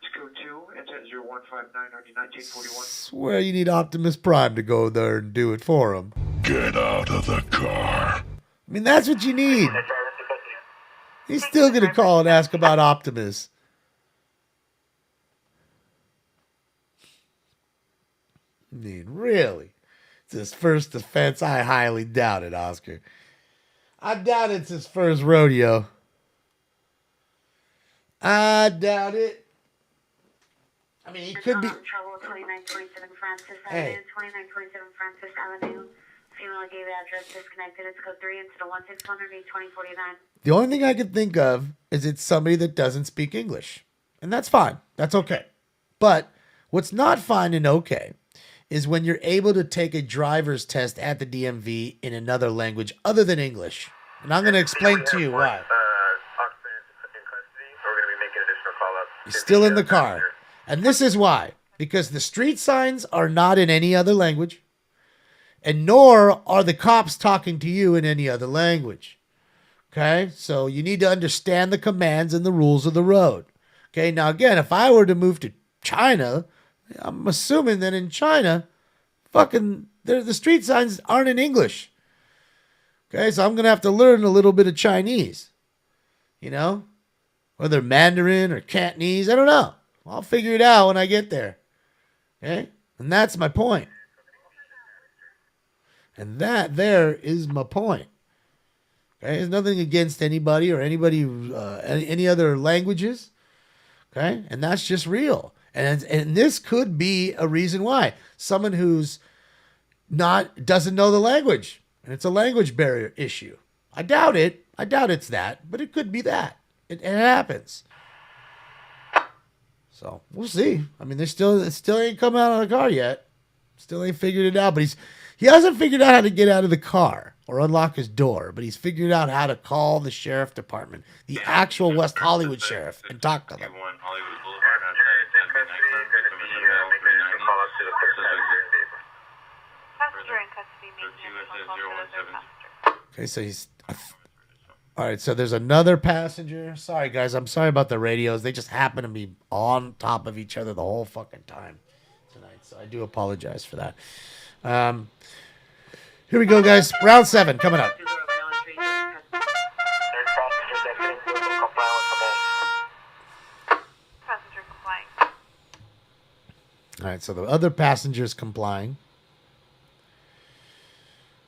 It's code 2, it's at 0159 1941. Swear you need Optimus Prime to go there and do it for him. Get out of the car. I mean, that's what you need. He's still going to call and ask about Optimus. I mean, really? It's his first offense? I highly doubt it, Oscar. I doubt it's his first rodeo. I doubt it. I mean, he could be... Trouble 2927 Francis Hey. Avenue, 2927 Francis Avenue. Female gave address disconnected. It's code 3 into the 1600 2049. The only thing I could think of is it's somebody that doesn't speak English. And that's fine. That's okay. But what's not fine and okay is when you're able to take a driver's test at the DMV in another language other than English. And I'm going to explain to you why. He's still in the car. And this is why. Because the street signs are not in any other language. And nor are the cops talking to you in any other language. Okay? So you need to understand the commands and the rules of the road. Okay? Now, again, if I were to move to China, I'm assuming that in China, fucking, the street signs aren't in English. Okay? So I'm going to have to learn a little bit of Chinese. You know? Whether Mandarin or Cantonese, I don't know. I'll figure it out when I get there. Okay? And that's my point. And that there is my point. Okay? There's nothing against anybody or anybody, any other languages. Okay? And that's just real. And this could be a reason why. Someone who's doesn't know the language. And it's a language barrier issue. I doubt it. I doubt it's that. But it could be that. It happens. So we'll see. I mean, it still ain't come out of the car yet. Still ain't figured it out. But he hasn't figured out how to get out of the car or unlock his door. But he's figured out how to call the sheriff department, the actual West Hollywood sheriff, and talk to them. Okay, so he's... All right, so there's another passenger. Sorry, guys. I'm sorry about the radios. They just happen to be on top of each other the whole fucking time tonight. So I do apologize for that. Here we go, guys. Round 7 coming up. All right, so the other passenger's complying.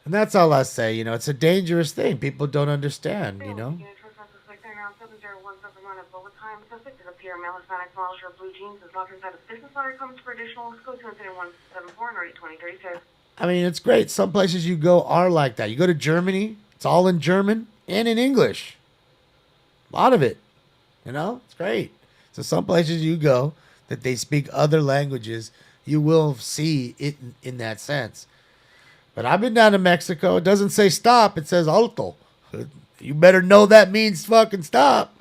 And that's all I say. You know, it's a dangerous thing. People don't understand, you know. I mean, it's great. Some places you go are like that. You go to Germany, it's all in German and in English. A lot of it. You know, it's great. So some places you go that they speak other languages, you will see it in that sense. But I've been down to Mexico. It doesn't say stop. It says alto. You better know that means fucking stop.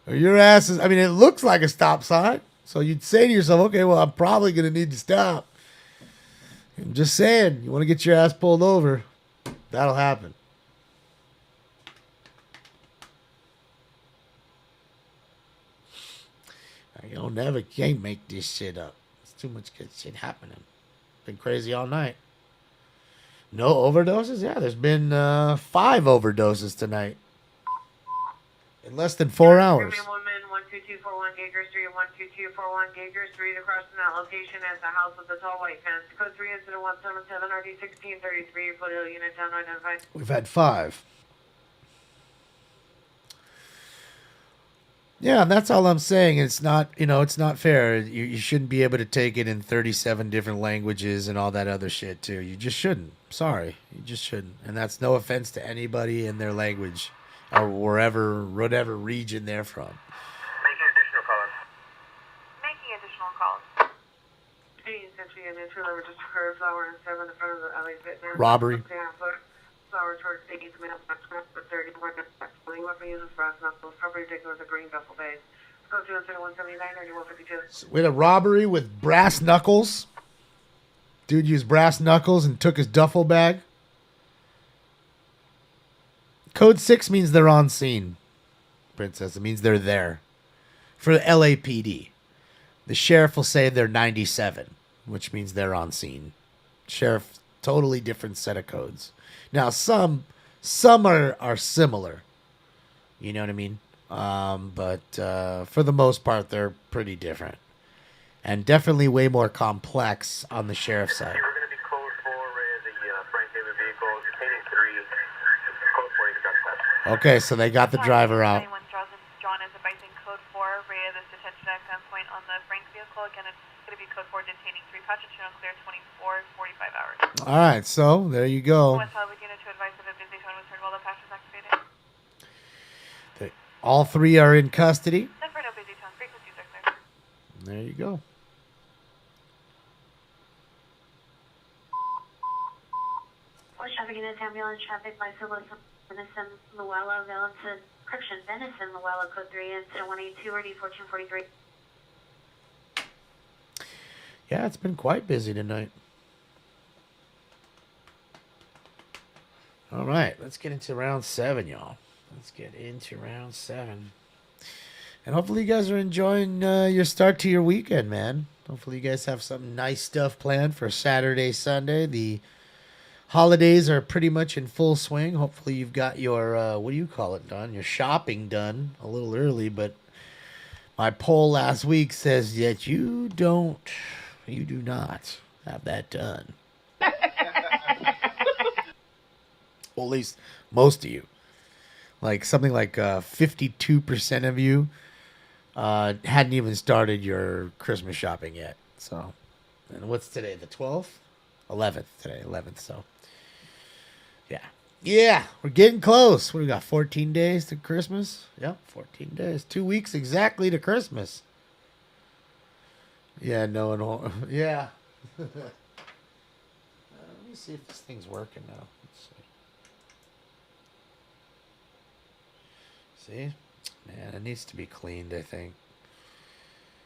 Or your ass is... I mean, it looks like a stop sign. So you'd say to yourself, okay, well, I'm probably going to need to stop. I'm just saying, you want to get your ass pulled over, that'll happen. You can't make this shit up. There's too much good shit happening. Been crazy all night. No overdoses? Yeah, there's been 5 overdoses tonight. In less than 4 hours. 12241 Gager Street, 12241 Gager Street, across from that location as the house with the tall white fence. Code 3 incident 177 RD 1633, Foothills unit 10 identified. We've had 5. Yeah, that's all I'm saying. It's not, it's not fair. You shouldn't be able to take it in 37 different languages and all that other shit too. You just shouldn't. Sorry, you just shouldn't. And that's no offense to anybody in their language or whatever region they're from. Making additional calls. Making additional calls. Hey, essentially, an intro lever just occurred, flower and 7 in front of the alley fitness. Robbery. Flower towards the east, man, 30, weapon uses brass knuckles, property taken with a green duffel bag. Go to 179 or 152. With a robbery with brass knuckles. Dude used brass knuckles and took his duffel bag. Code 6 means they're on scene, Princess. It means they're there. For the LAPD. The sheriff will say they're 97, which means they're on scene. Sheriff, totally different set of codes. Now, some are similar. You know what I mean? But for the most part, they're pretty different. And definitely way more complex on the sheriff's side. We're going to be code 4, the Frank David vehicle, containing 3, code 4, you got that. Okay, so they got the driver out. Anyone drawn as advising code 4, Rhea, this detention at gunpoint on the Frank vehicle. Again, it's going to be code 4, detaining 3 passengers, clear 24, 45 hours. All right, so there you go. West Hollywood unit to advise of a busy tone was heard while the patch was activated. All 3 are in custody. Then for no busy tone, frequencies are clear. There you go. Traffic units, ambulance traffic by Venison, Luella, Valentin, correction, Venison, Luella, code 3, incident 182 or D1443. Yeah, it's been quite busy tonight. All right, let's get into round 7, y'all. Let's get into round 7. And hopefully you guys are enjoying your start to your weekend, man. Hopefully you guys have some nice stuff planned for Saturday, Sunday. The holidays are pretty much in full swing. Hopefully you've got your, what do you call it, done? Your shopping done a little early, but my poll last week says that you do not have that done. Well, at least most of you. Like something like 52% of you hadn't even started your Christmas shopping yet. So, and what's today? The 12th? 11th today. 11th, so. Yeah, we're getting close. What do we got, 14 days to Christmas? Yep, 14 days. 2 weeks exactly to Christmas. Yeah, no one. Yeah. Let me see if this thing's working now. Let's see. See? Man, it needs to be cleaned, I think.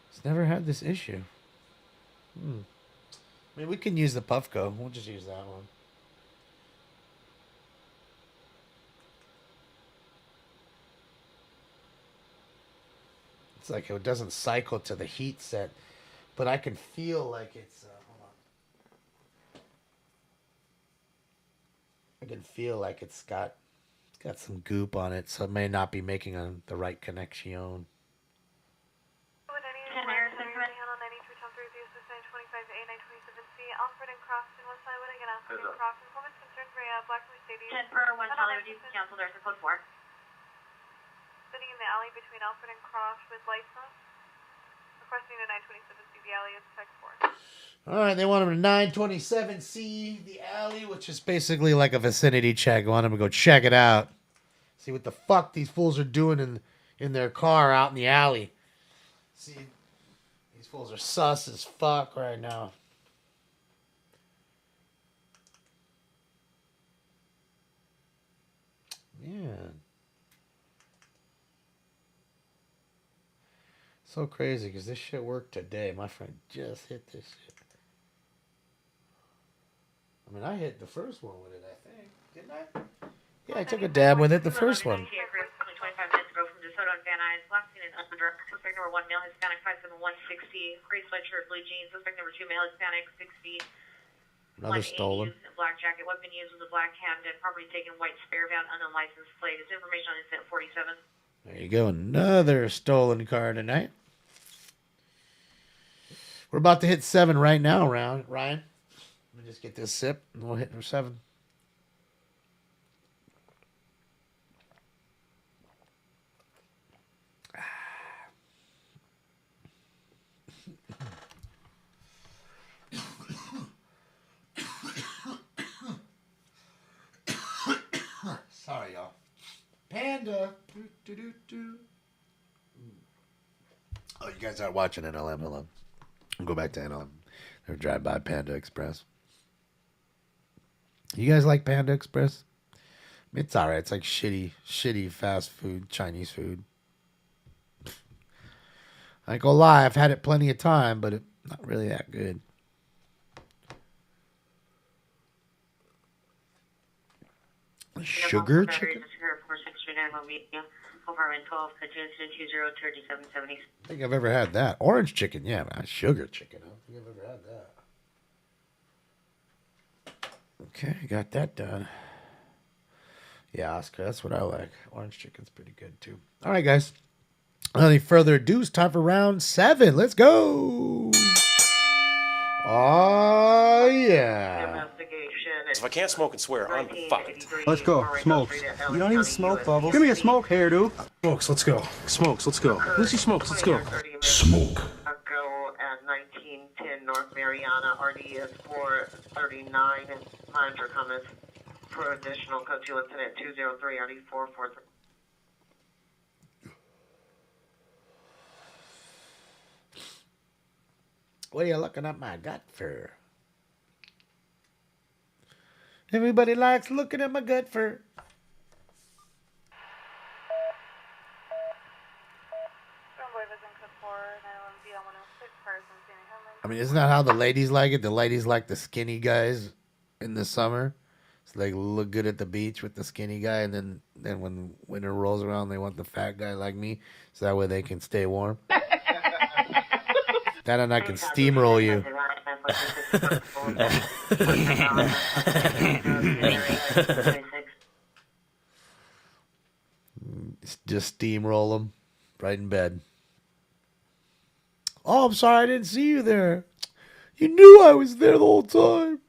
It's never had this issue. I mean, we can use the Puffco. We'll just use that one. It's like it doesn't cycle to the heat set, but I can feel like it's, hold on. I can feel like it's got some goop on it, so it may not be making the right connection. Ted per West Hollywood, you can cancel there's a code 4. Sitting in the alley between Alfred and Cross with lights on. Requesting a 927 see the alley as tech 4. All right, they want him to 927 see the alley, which is basically like a vicinity check. I want him to go check it out. See what the fuck these fools are doing in their car out in the alley. See, these fools are sus as fuck right now. Man. So crazy because this shit worked today. My friend just hit this shit. I mean, I hit the first one with it, I think. Didn't I? Yeah, I took a dab with it, the first one. 25 minutes ago from DeSoto and Van Nuys. Last seen in Elmendorf. Suspect number 1, male Hispanic, 5'7", 160. Gray sweatshirt, blue jeans. Suspect number 2, male Hispanic, 6 feet. Another stolen. Black jacket. Weapon used was a black handgun. Property taken, white spare van, unknown license plate. Is information on incident 47. There you go. Another stolen car tonight. We're about to hit 7 right now, Ryan. Let me just get this sip, and we'll hit for 7. Sorry, y'all. Panda. Oh, you guys aren't watching NLM. Hello. I'll go back to NLM. Or drive by Panda Express. You guys like Panda Express? It's alright. It's like shitty fast food, Chinese food. I ain't gonna lie, I've had it plenty of time, but it's not really that good. Sugar chicken? I think I've ever had that. Orange chicken, yeah, man. Sugar chicken. I don't think I've ever had that. Okay, got that done. Yeah, Oscar, that's what I like. Orange chicken's pretty good, too. All right, guys. Without any further ado, it's time for round 7. Let's go. Oh, yeah. If I can't smoke and swear, I'm fucked. Let's go. Smokes. You don't even smoke, Bubbles. Give me a smoke here, dude. Smokes, let's go. Smokes, let's go. Lucy Smokes, let's go. Smoke. Go at 1910 North Mariana. RD is 439. Monitor comments for additional code 2 incident 203 RD 443. What are you looking at my gut for? Everybody likes looking at my gut for. I mean, isn't that how the ladies like it? The ladies like the skinny guys in the summer. So they look good at the beach with the skinny guy, and then when winter rolls around, they want the fat guy like me, so that way they can stay warm. That and I can steamroll you. Just steamroll them right in bed. Oh, I'm sorry I didn't see you there. You knew I was there the whole time.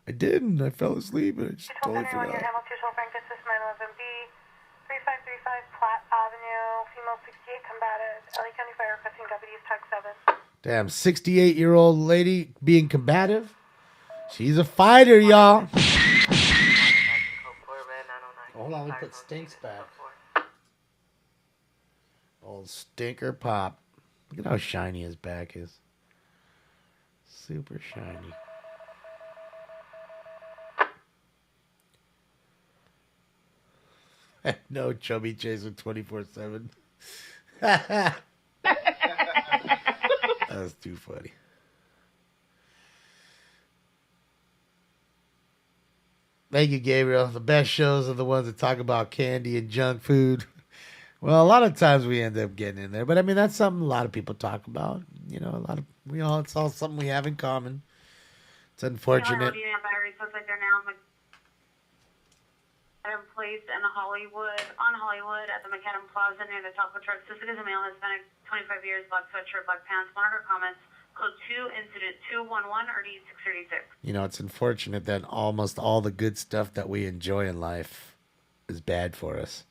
I didn't. I fell asleep and I just totally forgot. Hamilton, Francis, 911B, 3535 Platt Avenue, female 68 combative, LA County Fire requesting deputies, tag 7. Damn, 68-year-old lady being combative. She's a fighter, y'all. Hold on, let me put Stinks back. Old stinker pop. Look at how shiny his back is. Super shiny. No chubby chaser 24/7. That was too funny. Thank you, Gabriel. The best shows are the ones that talk about candy and junk food. Well, a lot of times we end up getting in there, but I mean that's something a lot of people talk about. You know, it's all something we have in common. It's unfortunate. Place in Hollywood, on Hollywood at the Macadam Plaza near the Taco Truck. Suspect is a male, Hispanic, 25 years, black sweatshirt, black pants. Monitor comments. Code 2, incident 211, RD 636. You know, it's unfortunate that almost all the good stuff that we enjoy in life is bad for us.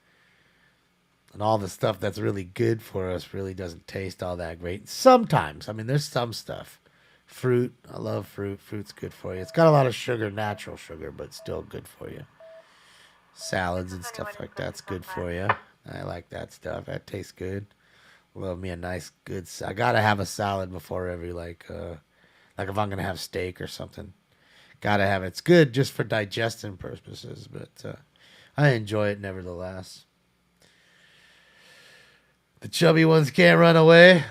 And all the stuff that's really good for us really doesn't taste all that great. Sometimes. I mean, there's some stuff. Fruit. I love fruit. Fruit's good for you. It's got a lot of sugar, natural sugar, but still good for you. Salads and stuff like that's good for you. I like that stuff. That tastes good. Love me a nice good. I gotta have a salad before every like if I'm gonna have steak or something. Gotta have it. It's good just for digestion purposes, but I enjoy it nevertheless. The chubby ones can't run away.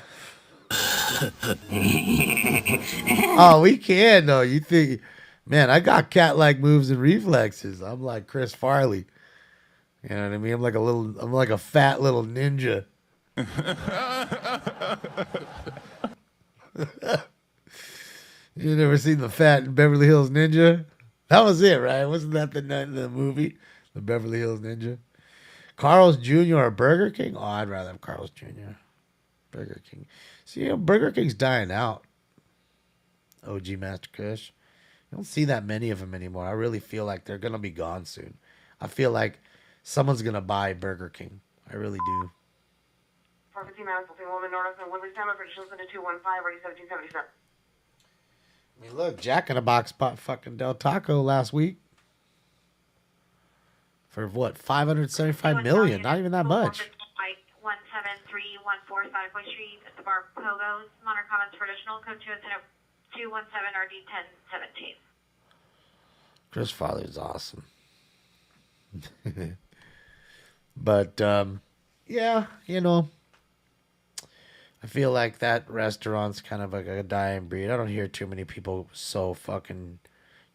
Oh, we can though. You think? Man, I got cat-like moves and reflexes. I'm like Chris Farley. You know what I mean? I'm like a fat little ninja. You never seen the Fat Beverly Hills Ninja? That was it, right? Wasn't that the movie? The Beverly Hills Ninja? Carl's Jr. or Burger King? Oh, I'd rather have Carl's Jr. Burger King. See, you know, Burger King's dying out. OG Master Kush. You don't see that many of them anymore. I really feel like they're going to be gone soon. I feel like someone's going to buy Burger King. I really do. 415 Madison, woman, North and Woodley, Tampa, for additional to 215, ready 1777. I mean, look, Jack in the Box bought fucking Del Taco last week. For what? 575 million? Not even that much. 17314 Southwest Street at the Bar Pogos. Monarch Commons for additional code 217 RD 1017. Chris Farley's awesome. But yeah, you know, I feel like that restaurant's kind of like a dying breed. I don't hear too many people so fucking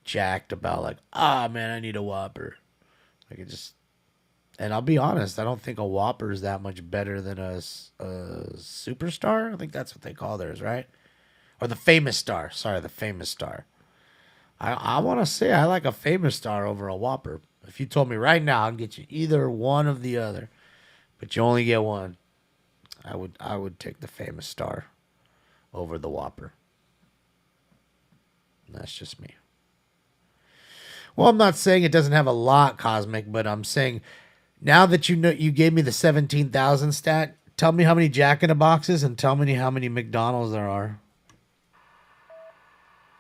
jacked about like, man, I need a Whopper. Like it just, and I'll be honest, I don't think a Whopper is that much better than a Superstar. I think that's what they call theirs, right? Or the Famous Star. Sorry, the Famous Star. I want to say I like a Famous Star over a Whopper. If you told me right now, I'll get you either one of the other, but you only get one. I would take the Famous Star over the Whopper. That's just me. Well, I'm not saying it doesn't have a lot, Cosmic, but I'm saying now that you know you gave me the 17,000 stat, tell me how many Jack in the Boxes and tell me how many McDonald's there are.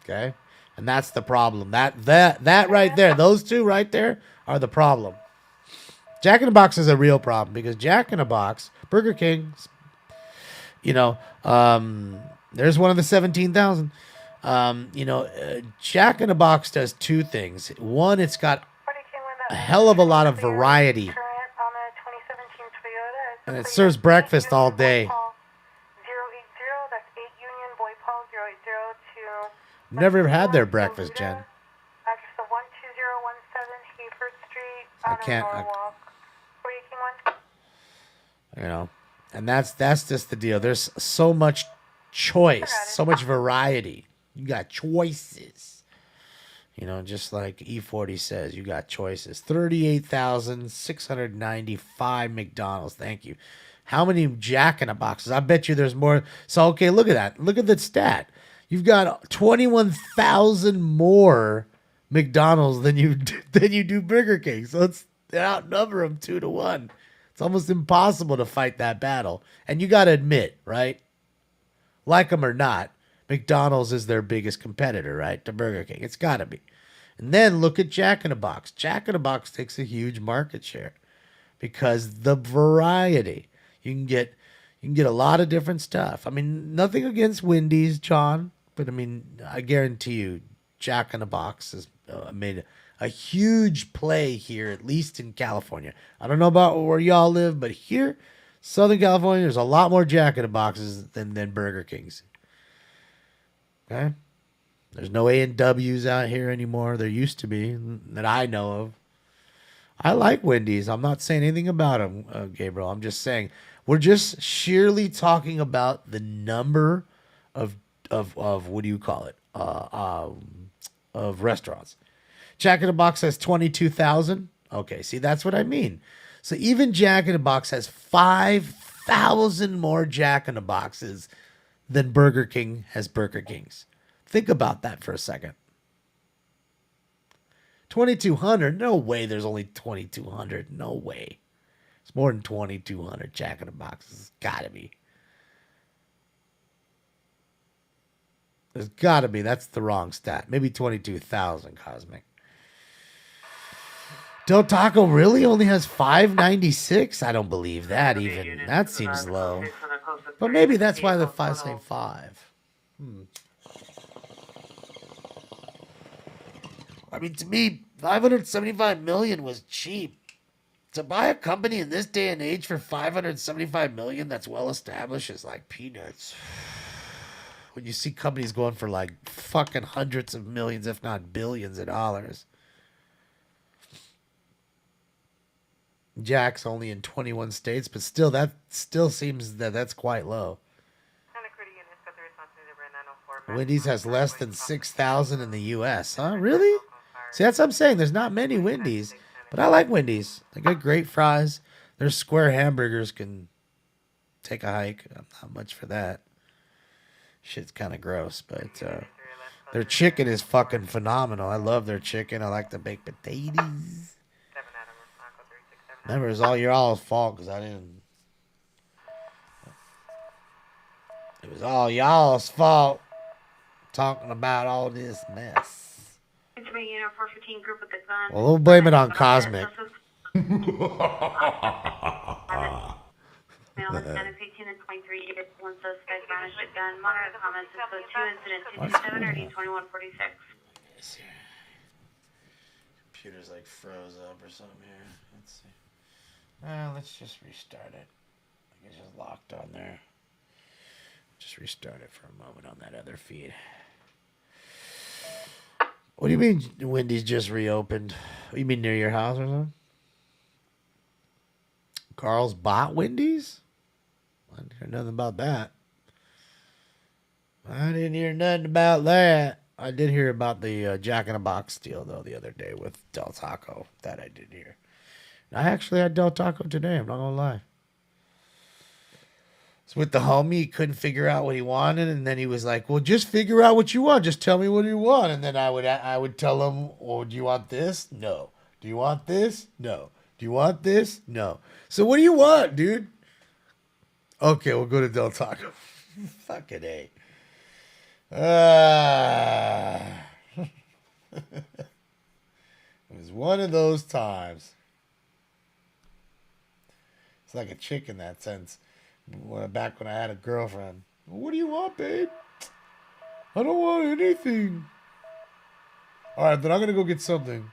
Okay? And that's the problem. That right there, those two right there are the problem. Jack in the Box is a real problem because Jack in the Box, Burger King, you know, there's one of the 17,000. Jack in the Box does two things. One, it's got a hell of a lot of variety. And it serves breakfast all day. Never had their breakfast, Jen. I can't. And that's just the deal. There's so much choice, so much variety. You got choices. Just like E40 says, you got choices. 38,695 McDonald's. Thank you. How many Jack in the Boxes? I bet you there's more. So, okay, look at that. Look at the stat. You've got 21,000 more McDonald's than you do Burger King. So they outnumber them 2-1. It's almost impossible to fight that battle. And you got to admit, right? Like them or not, McDonald's is their biggest competitor, right? To Burger King. It's got to be. And then look at Jack in the Box. Jack in the Box takes a huge market share because the variety. You can get a lot of different stuff. I mean, nothing against Wendy's, John. But, I mean, I guarantee you, Jack in the Box has made a huge play here, at least in California. I don't know about where y'all live, but here, Southern California, there's a lot more Jack in the Boxes than Burger King's. Okay? There's no A&W's out here anymore. There used to be, that I know of. I like Wendy's. I'm not saying anything about them, Gabriel. I'm just saying, we're just sheerly talking about the number of what do you call it? Of restaurants. Jack in the Box has 22,000. Okay, see, that's what I mean. So even Jack in the Box has 5,000 more Jack in the Boxes than Burger King has Burger Kings. Think about that for a second. 2,200? No way there's only 2,200. No way. It's more than 2,200 Jack in the Boxes. It's gotta be. There's gotta be. That's the wrong stat. Maybe 22,000, Cosmic. Del Taco really only has 596? I don't believe that even. That seems low. But maybe that's why the 5 say 5. I mean, to me, 575 million was cheap. To buy a company in this day and age for 575 million that's well established is like peanuts. When you see companies going for like fucking hundreds of millions, if not billions of dollars. Jack's only in 21 states, but still, that still seems that's quite low. Wendy's has less than 6,000 in the U.S. Huh? Really? See, that's what I'm saying. There's not many Wendy's, but I like Wendy's. They got great fries. Their square hamburgers can take a hike. I'm not much for that. Shit's kind of gross, but their chicken is fucking phenomenal. I love their chicken. I like the baked potatoes. Remember, it's all your all's fault because I didn't. It was all y'all's fault talking about all this mess. Well, we'll blame it on Cosmic. Male Hispanic 18 and 23 years, one suspect vanished at gun. Moderate comments is the 2 incident 227 or D2146. Computer's like froze up or something here. Let's see. Let's just restart it. I think it's just locked on there. Just restart it for a moment on that other feed. What do you mean Wendy's just reopened? You mean near your house or something? Carl's bought Wendy's? I didn't hear nothing about that. I didn't hear nothing about that. I did hear about the Jack in a Box deal, though, the other day with Del Taco. That I did hear. I actually had Del Taco today. I'm not going to lie. It's with the homie. He couldn't figure out what he wanted. And then he was like, well, just figure out what you want. Just tell me what you want. And then I would tell him, oh, do you want this? No. Do you want this? No. Do you want this? No. So what do you want, dude? Okay, we'll go to Del Taco. Fucking A. It was one of those times. It's like a chick in that sense. Back when I had a girlfriend. What do you want, babe? I don't want anything. All right, then I'm going to go get something.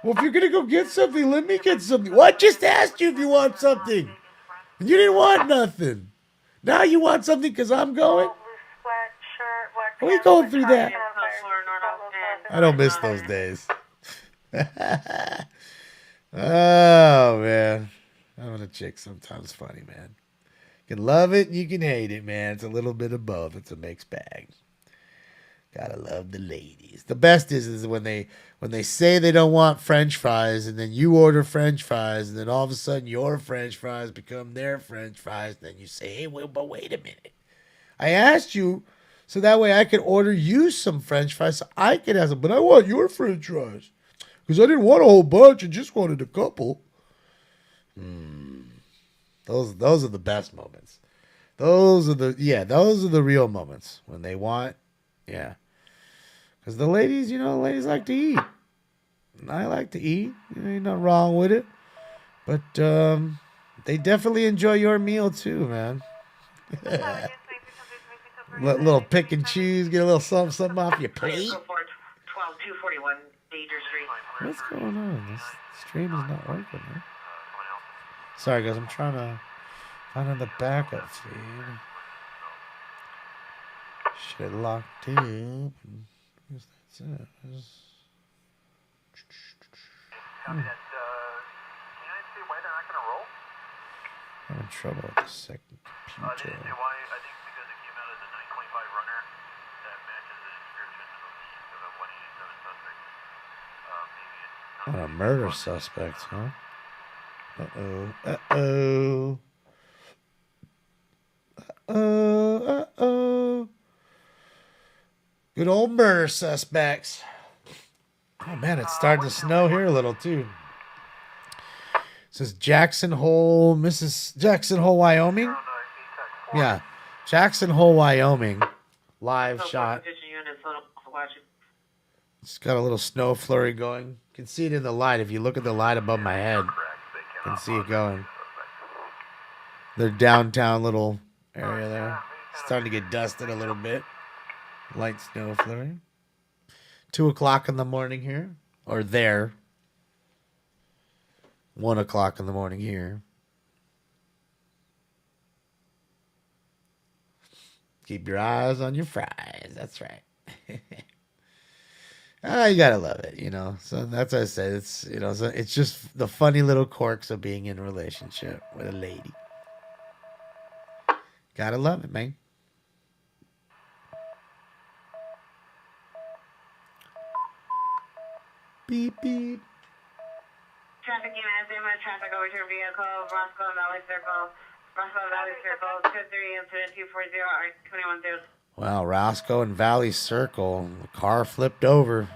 Well, if you're going to go get something, let me get something. Well, I just asked you if you want something. And you didn't want nothing. Now you want something because I'm going? Are we going through that? I don't miss those days. Oh, man. Having a chick sometimes funny, man. You can love it and you can hate it, man. It's a little bit of both. It's a mixed bag. Gotta love the ladies. The best is when they say they don't want French fries, and then you order French fries, and then all of a sudden your French fries become their French fries. And then you say, hey, but wait a minute. I asked you so that way I could order you some French fries so I could have some, but I want your French fries because I didn't want a whole bunch. I just wanted a couple. Those are the best moments. Those are the real moments when they want, yeah. Because the ladies, ladies like to eat. And I like to eat. Ain't nothing wrong with it. But they definitely enjoy your meal too, man. Little pick and choose, get a little something off your plate. 12241 Danger Street. What's going on? This stream is not working, man. Sorry, guys. I'm trying to find the backup feed. Shit locked in. Where's that? I'm in trouble with the second computer. Oh, a murder suspect, huh? Uh-oh. Uh-oh. Uh-oh. Good old murder suspects. Oh, man, it's starting to snow here a little, too. It says Jackson Hole, Wyoming? Yeah. Jackson Hole, Wyoming. Live shot. It's got a little snow flurry going. You can see it in the light. If you look at the light above my head, you can see it going. Their downtown little area there. It's starting to get dusted a little bit. Light snow flurry. 2 o'clock in the morning here. Or there. 1 o'clock in the morning here. Keep your eyes on your fries. That's right. You gotta love it, So that's what I said. It's so it's just the funny little quirks of being in a relationship with a lady. Gotta love it, man. Beep beep. Traffic unit, traffic over to your vehicle, Roscoe Valley Circle, 23 incident 240 R21 Wow, Roscoe and Valley Circle. The car flipped over.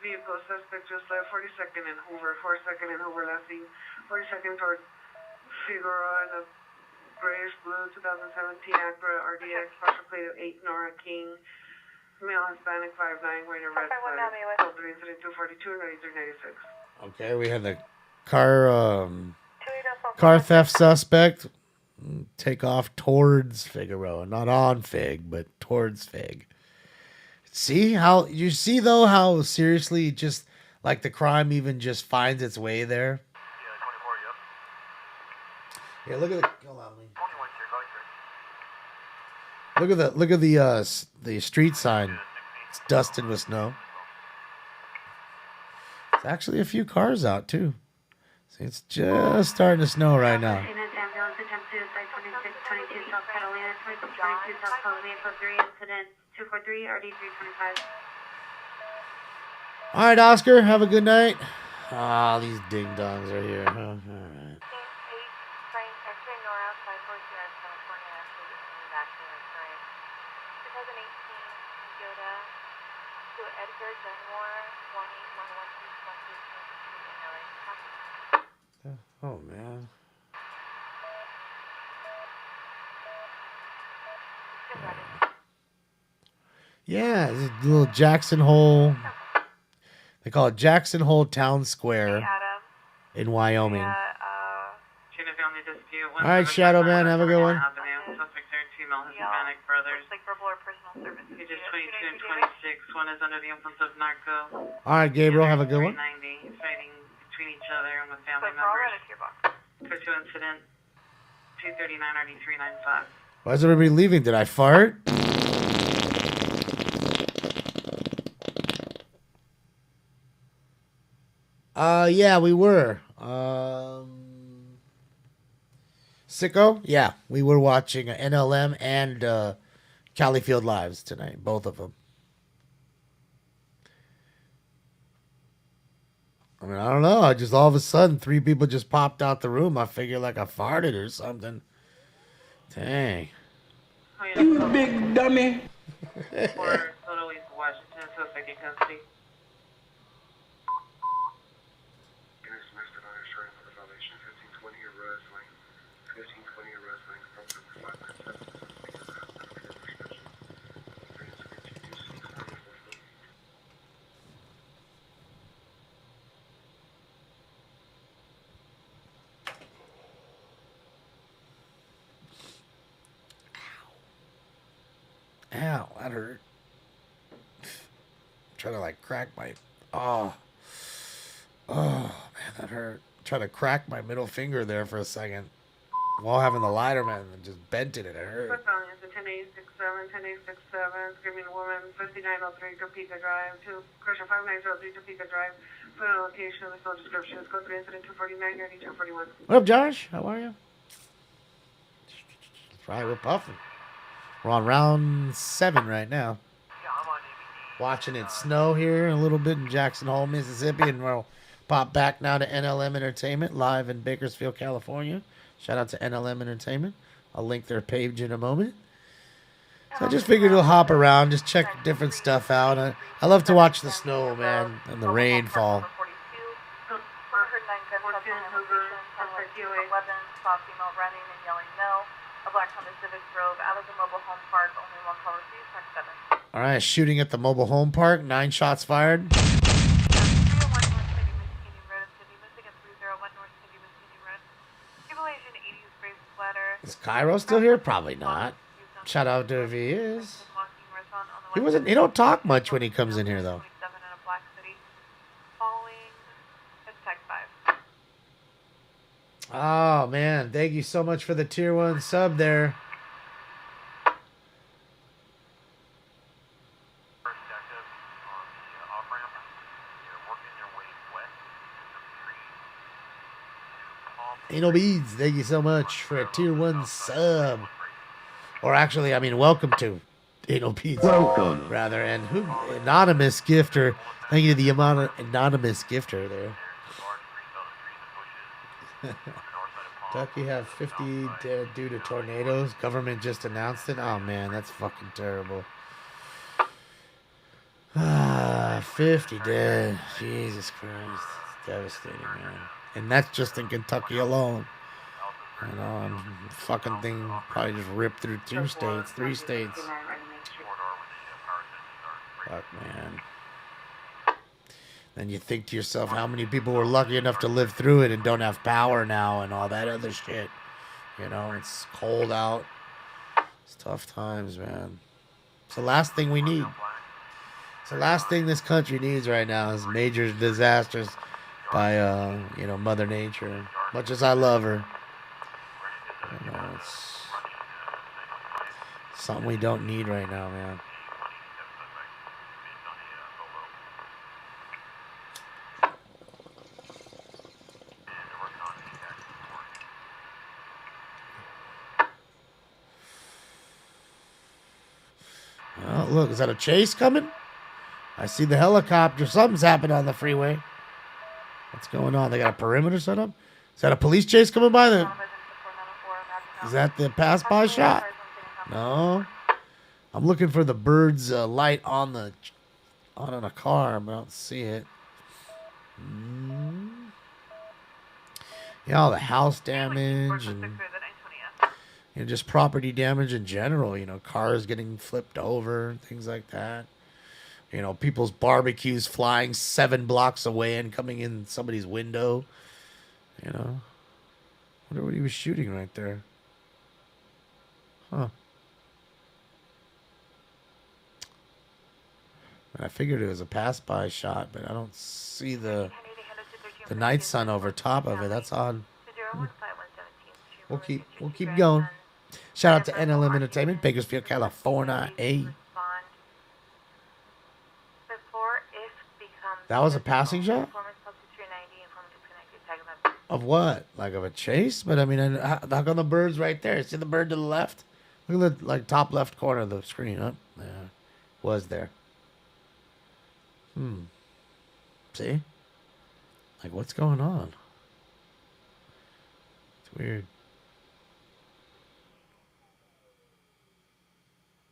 Vehicle suspect just left 42nd and Hoover, 42nd and Hoover last seen, 42nd toward Figueroa in a grayish blue 2017 Acura RDX, partial plate of 8 Nora King. Male Hispanic 5'9", wearing a red flag. Code 3 incident 242 and 9396. Okay, we had the car theft suspect take off towards Figueroa, not on Fig, but towards Fig. See how you see though how seriously just like the crime even just finds its way there. Yeah, look at the. Hold on, look at the street sign. It's dusted with snow. There's actually a few cars out too. See, it's just starting to snow right now. Ambulance attempt suicide 2622 South Catalina, 2622 South Catalina, code 3 incident 243 RD 325. All right, Oscar, have a good night. Ah, these ding dongs are here, huh? All right. Oh man. Yeah, this little Jackson Hole. They call it Jackson Hole Town Square in Wyoming. All right, Shadow Man, have a good one. Suspects are two male Hispanic brothers. Ages 22 and 26. One is under the influence of narco. All right, Gabriel, have a good one. 90, fighting between each other and with family members. Code 2 incident 239 RD 395. Why is everybody leaving? Did I fart? Yeah, we were. Sicko? Yeah, we were watching NLM and Califield Lives tonight, both of them. I mean, I don't know. I just all of a sudden, 3 people just popped out the room. I figured like I farted or something. Dang. You big dummy. For Little East Washington, suspect in custody. Ow, that hurt. Try to like crack my. Oh, man, that hurt. Try to crack my middle finger there for a second while having the lighter, man, and just bent it and it hurt. 10-867, screaming woman, 5903 Topeka Drive, to Correction 5903 Topeka Drive. Put on location with no descriptions. Code 3 incident 249 RD 241. What up, Josh? How are you? That's right, we're puffing. We're on round 7 right now. Watching it snow here a little bit in Jackson Hole, Mississippi, and we'll pop back now to NLM Entertainment live in Bakersfield, California. Shout out to NLM Entertainment. I'll link their page in a moment. So I just figured we'll hop around, just check different stuff out. I love to watch the snow, man, and the rain fall. All right, shooting at the mobile home park. 9 shots fired. Is Cairo still here? Probably not. Shout out to if he is. He don't talk much when he comes in here though. Oh man, thank you so much for the tier 1 sub there. Anal Beads, thank you so much for a tier 1 sub. Or actually, I mean, welcome to Anal Beads. Welcome. Rather, and who? Anonymous gifter. Thank you to the anonymous gifter there. Kentucky have 50 dead due to tornadoes. Government just announced it. Oh man, that's fucking terrible. 50 dead. Jesus Christ. It's devastating, man. And that's just in Kentucky alone. You know, fucking thing probably just ripped through 2 states, 3 states. Fuck, man. Then you think to yourself how many people were lucky enough to live through it and don't have power now and all that other shit. You know, it's cold out. It's tough times, man. It's the last thing we need. It's the last thing this country needs right now is major disasters by, you know, Mother Nature. Much as I love her. You know, it's something we don't need right now, man. Oh, look, is that a chase coming? I see the helicopter. Something's happened on the freeway. What's going on? They got a perimeter set up? Is that a police chase coming by? Is that the pass-by shot? No. I'm looking for the bird's light on a car, but I don't see it. Yeah, all the house damage and you know, just property damage in general. You know, cars getting flipped over, things like that. You know, people's barbecues flying 7 blocks away and coming in somebody's window. You know, I wonder what he was shooting right there. Huh. I figured it was a pass-by shot, but I don't see the night sun over top of it. That's odd. We'll keep going. Shout out to NLM Entertainment, Bakersfield, California. That was a passing shot? Of what? Like of a chase? But I mean, how come the bird's right there? See the bird to the left? Look at the like top left corner of the screen. Up there. Was there. See? Like, what's going on? It's weird.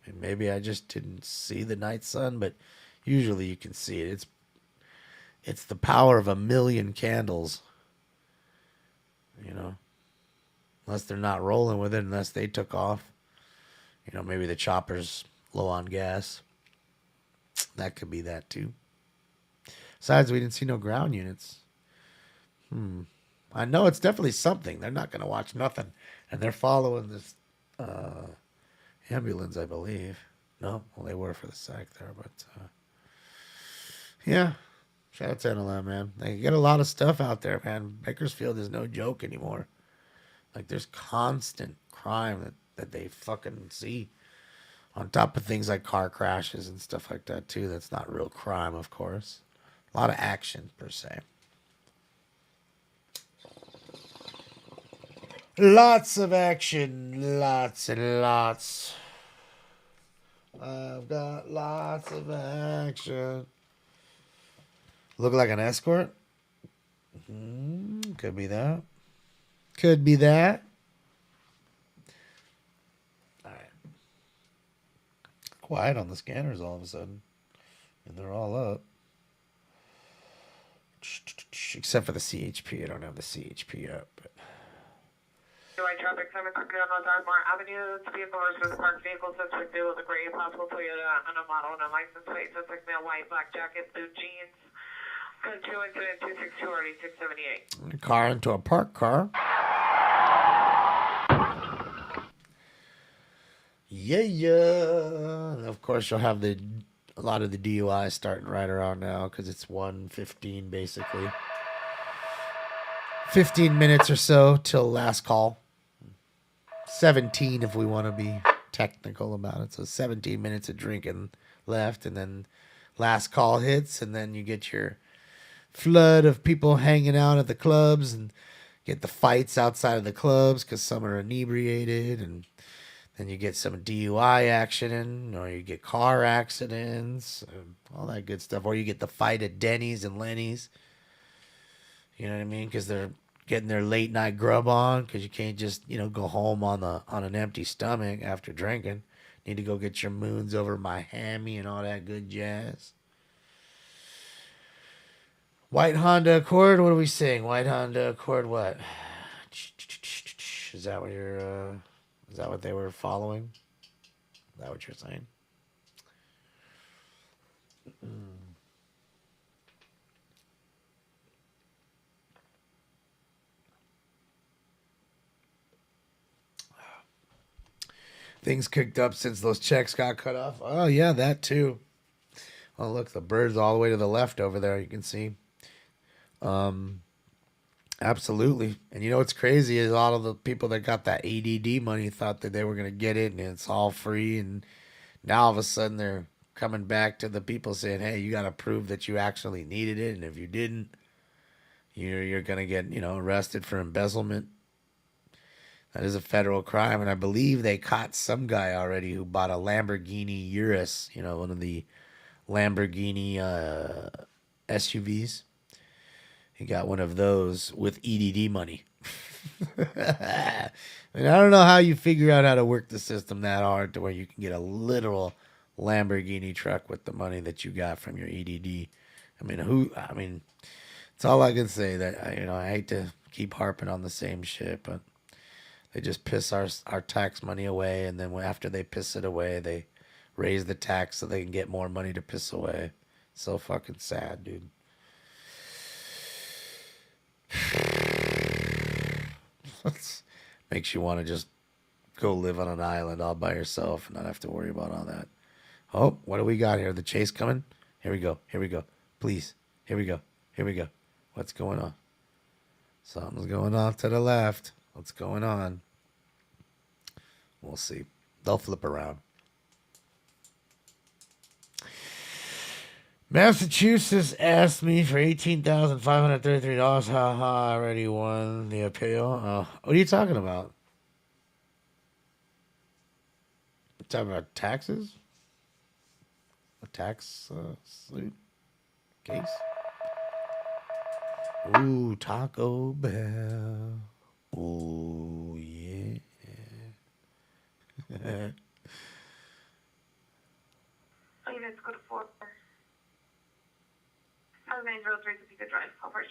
And maybe I just didn't see the night sun, but usually you can see it. It's the power of 1,000,000 candles. You know? Unless they're not rolling with it, unless they took off. You know, maybe the chopper's low on gas. That could be that too. Besides, we didn't see no ground units. I know it's definitely something. They're not going to watch nothing. And they're following this ambulance, I believe. No? Well, they were for the psych there, but... yeah. Shout out to NLM, man. They get a lot of stuff out there, man. Bakersfield is no joke anymore. Like, there's constant crime that they fucking see. On top of things like car crashes and stuff like that, too. That's not real crime, of course. A lot of action, per se. Lots of action. Lots and lots. I've got lots of action. Look like an escort? Could be that. Could be that. All right. Quiet on the scanners all of a sudden. And they're all up. Except for the CHP. I don't have the CHP up. But. Traffic 760 on Dartmoor Avenue. Vehicle versus parked vehicle. Suspect vehicle with a gray possible Toyota on a model and a license plate. Suspect male, white, black jacket, blue jeans. Code 2 incident 262 already 678. Car into a parked car. Yeah. And of course, you'll have a lot of the DUI starting right around now because it's 1:15 basically. 15 minutes or so till last call. 17 if we want to be technical about it. So 17 minutes of drinking left, and then last call hits, and then you get your flood of people hanging out at the clubs and get the fights outside of the clubs because some are inebriated, and then you get some DUI action, or you get car accidents, all that good stuff, or you get the fight at Denny's and Lenny's. You know what I mean? Because they're getting their late night grub on, because you can't just, you know, go home on an empty stomach after drinking. Need to go get your moons over my hammy and all that good jazz. White Honda Accord, what are we saying? White Honda Accord, what? Is that what you're? Is that what they were following? Is that what you're saying? Things kicked up since those checks got cut off. Oh, yeah, that too. Oh, look, the bird's all the way to the left over there, you can see. Absolutely. And you know what's crazy is a lot of the people that got that ADD money thought that they were going to get it and it's all free. And now all of a sudden they're coming back to the people saying, hey, you got to prove that you actually needed it. And if you didn't, you're going to get, arrested for embezzlement. That is a federal crime. And I believe they caught some guy already who bought a Lamborghini Urus, one of the Lamborghini SUVs. He got one of those with EDD money. I don't know how you figure out how to work the system that hard to where you can get a literal Lamborghini truck with the money that you got from your EDD. It's all I can say. That I hate to keep harping on the same shit, but they just piss our tax money away, and then after they piss it away, they raise the tax so they can get more money to piss away. So fucking sad, dude. Makes you want to just go live on an island all by yourself and not have to worry about all that. Oh, what do we got here? The chase coming? Here we go. Here we go. Please. Here we go. Here we go. What's going on? Something's going off to the left. What's going on? We'll see. They'll flip around. Massachusetts asked me for $18,533. Haha, I already won the appeal. What are you talking about? You talking about taxes? A tax suit case? Ooh, Taco Bell. Ooh, yeah. Units go to 4. 903 is a good drive. Coverage.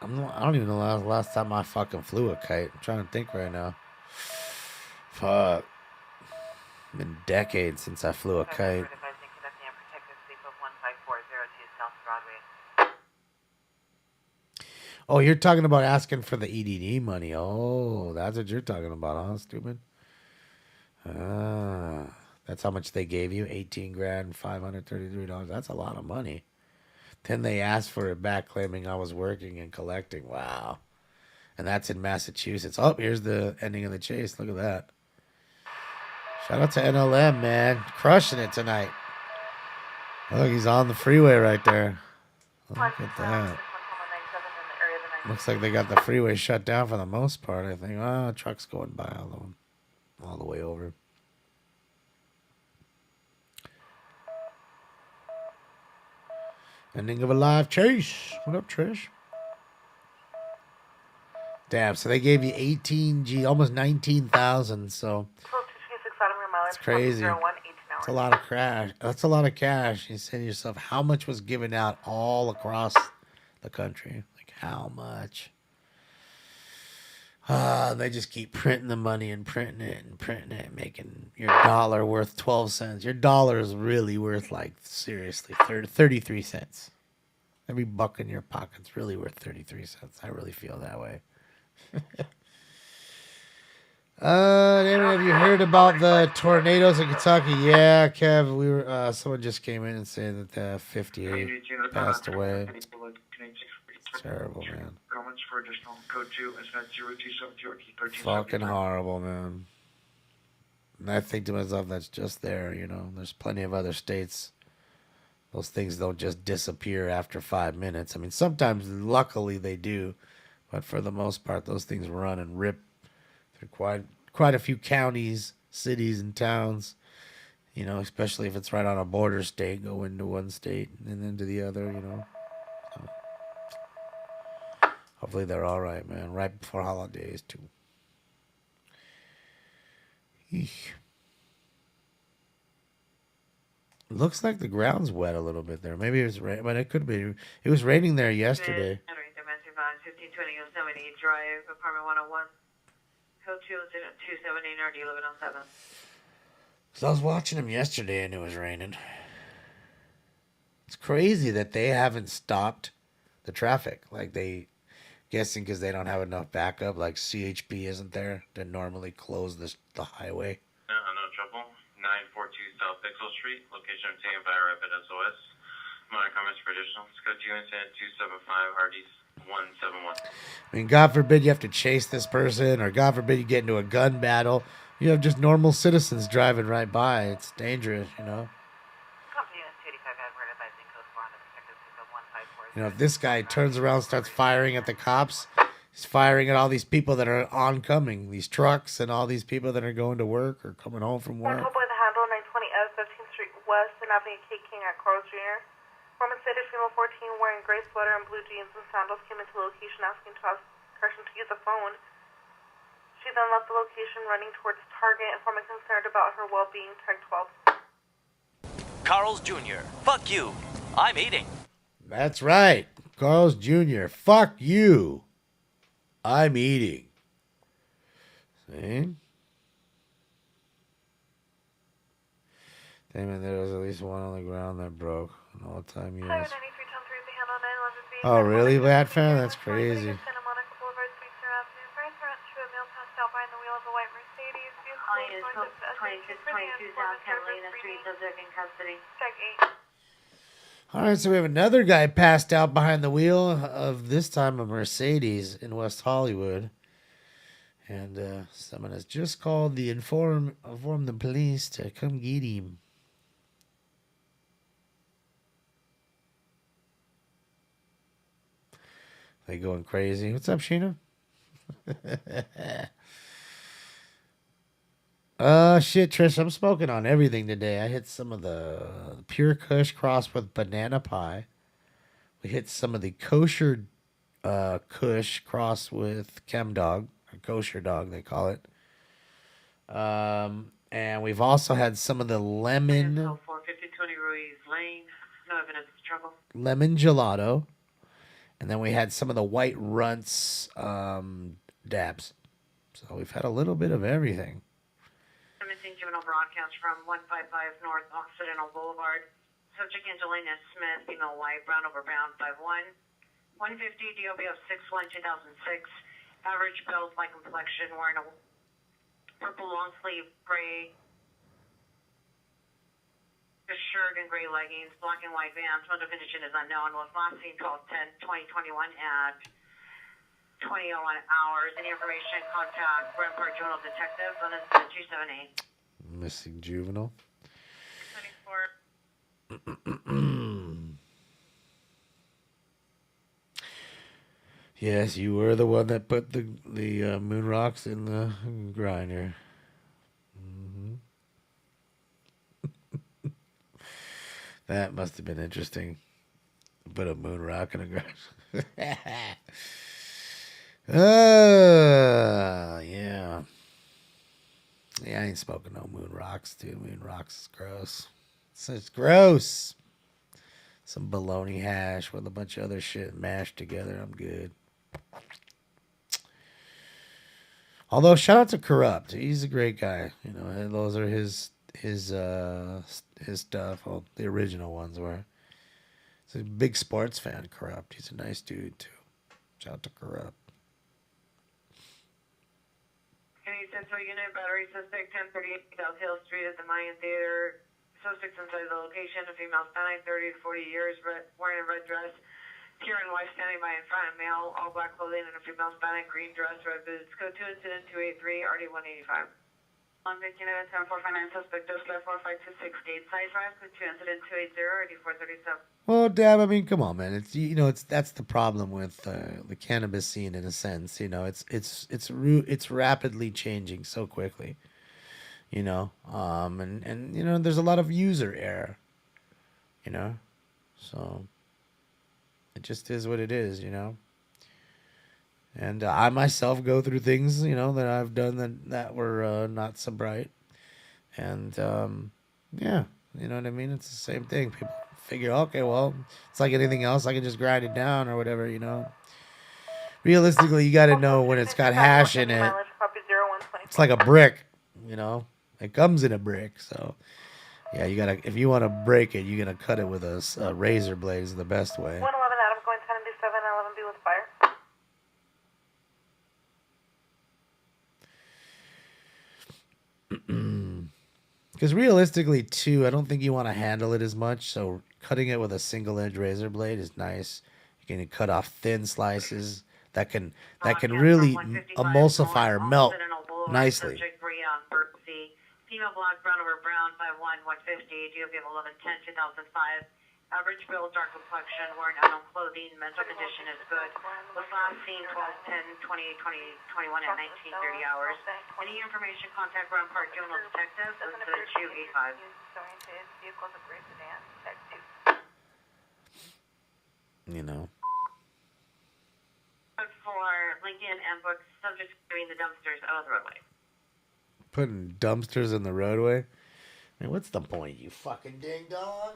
I don't even know last time I fucking flew a kite. I'm trying to think right now. Fuck. It's been decades since I flew a kite. Oh, you're talking about asking for the EDD money. Oh, that's what you're talking about, huh, stupid? That's how much they gave you? $18,533. That's a lot of money. Then they asked for it back, claiming I was working and collecting. Wow. And that's in Massachusetts. Oh, here's the ending of the chase. Look at that. Shout out to NLM, man. Crushing it tonight. Look, he's on the freeway right there. Look at that. Looks like they got the freeway shut down for the most part, I think. Trucks going by all the way over. Ending of a live chase. What up, Trish? Damn, so they gave you 18G, almost 19,000, so it's crazy. That's a lot of cash. That's a lot of cash. You say to yourself, how much was given out all across the country? Like, how much? They just keep printing the money and printing it, making your dollar worth 12 cents. Your dollar is really worth, like, seriously, 33 cents. Every buck in your pocket's really worth 33 cents. I really feel that way. Have you heard about the tornadoes in Kentucky? Yeah, Kev, we were. Someone just came in and said that 58 passed away. It's terrible, man. Comments for additional code 2 is not 027 Fucking horrible, man. And I think to myself, that's just there, There's plenty of other states. Those things don't just disappear after 5 minutes. I mean, sometimes, luckily, they do. But for the most part, those things run and rip through quite a few counties, cities, and towns. Especially if it's right on a border state, go into one state and then to the other, So, hopefully they're all right, man. Right before holidays, too. Eesh. Looks like the ground's wet a little bit there. Maybe it was rain, but it could be. It was raining there yesterday. 1520 Yosemite Drive, apartment 101. code 2 incident 278 RD 1107. So I was watching him yesterday and it was raining. It's crazy that they haven't stopped the traffic. Like they, guessing because they don't have enough backup, like CHP isn't there to normally close the highway. No trouble. 942 South Pixel Street. Location obtained by Rapid SOS. Minor comments for additional. Code 2 incident 275 RD 171. I mean, God forbid you have to chase this person, or God forbid you get into a gun battle. You have just normal citizens driving right by. It's dangerous, you know. You know, if this guy turns around and starts firing at the cops, he's firing at all these people that are oncoming, these trucks and all these people that are going to work or coming home from work. Couple in the handle, 920 15th Street West and Avenue K King at Carl's Jr. Woman stated female 14 wearing gray sweater and blue jeans and sandals came into the location asking to ask person to use a phone. She then left the location running towards Target, informing concerned about her well-being. Tag 12. Carl's Jr. Fuck you. I'm eating. That's right. Carl's Jr. Fuck you. I'm eating. See? Damn it, there was at least one on the ground that broke. An all-time US. Oh, really, Bat Fan? That's crazy. All right, so we have another guy passed out behind the wheel of, this time, a Mercedes in West Hollywood. And someone has just called the inform the police to come get him. They going crazy. What's up, Sheena? Shit, Trish, I'm smoking on everything today. I hit some of the Pure Kush crossed with banana pie. We hit some of the kosher Kush crossed with Chem Dog, or kosher dog, they call it. And we've also had some of the lemon... 45020 Ruiz Lane. No evidence of trouble. Lemon gelato. And then we had some of the white runts dabs. So we've had a little bit of everything. Missing juvenile broadcast from 155 North Occidental Boulevard. Subject Angelina Smith, female white, brown over brown, 5'1". 150 DOB of 6'1", 2006. Average build, light complexion, wearing a purple long sleeve gray shirt and gray leggings, black and white vans. Mode of condition is unknown. Was last seen 12/10/2021 at 20:01 hours. Any information, contact Rampart Juvenile Detectives on incident 278. Missing juvenile. 24. Yes, you were the one that put the moon rocks in the grinder. That must have been interesting. Put a moon rock in a grinder. Yeah. Yeah, I ain't smoking no moon rocks, dude. Moon rocks is gross. It's gross. Some bologna hash with a bunch of other shit mashed together. I'm good. Although, shout out to Corrupt. He's a great guy. You know, those are his stuff. Well, the original ones were. He's a big sports fan, Corrupt. He's a nice dude, too. Shout out to Corrupt. Any Central Unit, battery suspect 1038 South Hill Street at the Mayan Theater. Suspects inside the location, a female spanning 30 to 40 years, wearing a red dress. Kieran wife standing by in front of male, all black clothing, and a female spanning green dress, red boots. Code 2 incident 283, RD 185. Long Beach Unit 7459, suspect dose left 4526 date side drive. Code 2 incident 280, RD 437. Well, Dab, I mean, come on, man. It's that's the problem with the cannabis scene in a sense. You know, it's rapidly changing so quickly. You know, and you know, there's a lot of user error. You know, so it just is what it is. You know, and I myself go through things, you know, that I've done that were not so bright, and yeah, you know what I mean. It's the same thing. People figure, okay, well, it's like anything else. I can just grind it down or whatever, you know. Realistically, you got to know when it's got hash in it. Mileage, copy 016. It's like a brick, you know. It comes in a brick, so yeah, you gotta. If you want to break it, you're gonna cut it with a razor blade. Is the best way. 111 Adam going 10 to 7, 11B with fire. Because realistically, too, I don't think you want to handle it as much. So cutting it with a single edge razor blade is nice. You can cut off thin slices that can really emulsify or melt nicely. Female blonde, brown over brown, 5'1", 150, GOV of 1110, 2005. Average build, dark complexion, wearing unknown clothing, mental condition is good. Was last seen 12/10/2021 at 19:30 hours. Any information, contact Brown Park Juvenile Detectives and to 285. You know. For Lincoln and Books, subjects doing the dumpsters out of the roadway. Putting dumpsters in the roadway? I mean, what's the point, you fucking ding dong?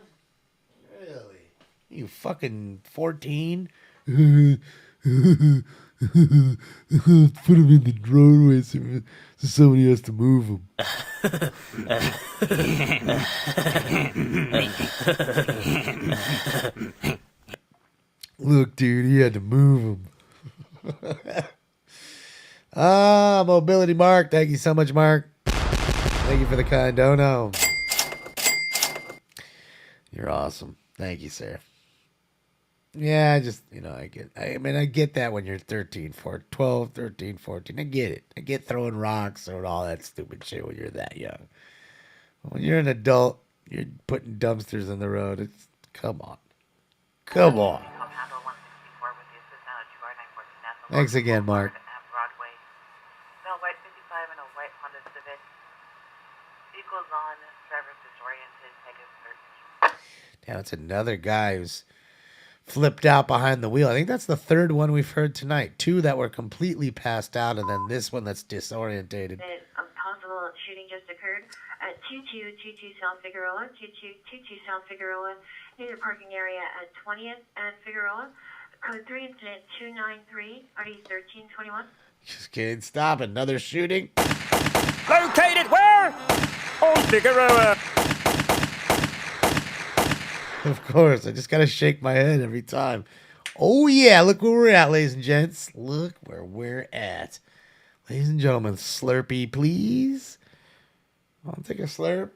Really? You fucking 14? Put them in the roadway so somebody has to move them. Look, dude, he had to move them. Mobility Mark. Thank you so much, Mark. Thank you for the kind dono. You're awesome. Thank you, sir. Yeah, I just, I get that when you're 12, 13, 14. I get it. I get throwing rocks or all that stupid shit when you're that young. When you're an adult, you're putting dumpsters in the road. It's, come on. Come on. Thanks again, Mark. Now it's another guy who's flipped out behind the wheel. I think that's the third one we've heard tonight. Two that were completely passed out, and then this one that's disorientated. A possible shooting just occurred at 2222 South Figueroa, 2222 South Figueroa, near the parking area at 20th and Figueroa. Code 3 incident 293, RD 1321. Just can't stop. Another shooting. Located where? On Figueroa. Of course, I just gotta shake my head every time. Oh yeah, look where we're at, ladies and gents. Look where we're at. Ladies and gentlemen, Slurpee, please. I'll take a slurp.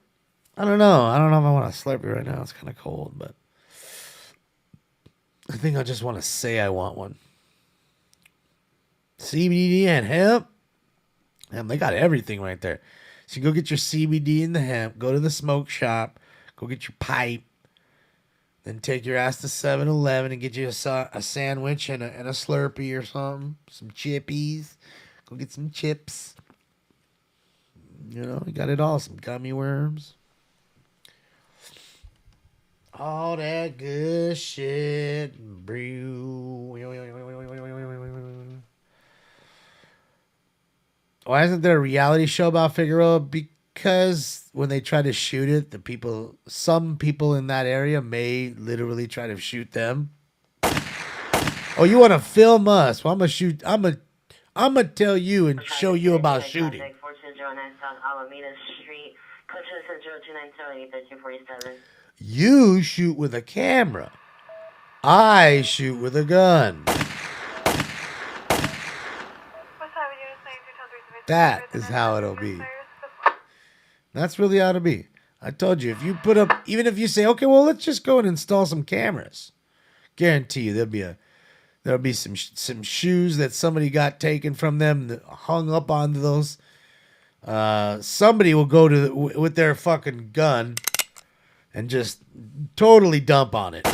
I don't know if I want a Slurpee right now. It's kind of cold, but I think I just want to say I want one. CBD and hemp. Man, they got everything right there. So you go get your CBD and the hemp. Go to the smoke shop. Go get your pipe. Then take your ass to 7-Eleven and get you a sandwich and a Slurpee or something. Some chippies. Go get some chips. You got it all. Some gummy worms. All that good shit. Brew. Why isn't there a reality show about Figueroa? Because when they try to shoot it, some people in that area may literally try to shoot them. Oh, you want to film us? Well, I'm gonna tell you and show you about shooting. You shoot with a camera. I shoot with a gun. That is how it'll be. That's really how it'll be. I told you, if you put up, even if you say, okay, well, let's just go and install some cameras. Guarantee you there'll be some shoes that somebody got taken from them that hung up onto those. Somebody will go with their fucking gun and just totally dump on it.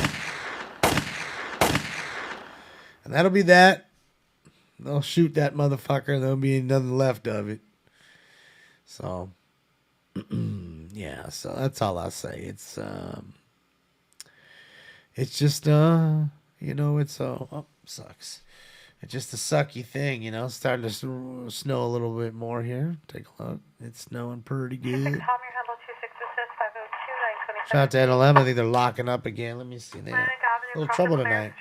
And that'll be that. They'll shoot that motherfucker and there'll be nothing left of it. So, yeah, so that's all I'll say. It's just, sucks. It's just a sucky thing, It's starting to snow a little bit more here. Take a look. It's snowing pretty good. Shout out to NLM. I think they're locking up again. Let me see. They have a little trouble tonight.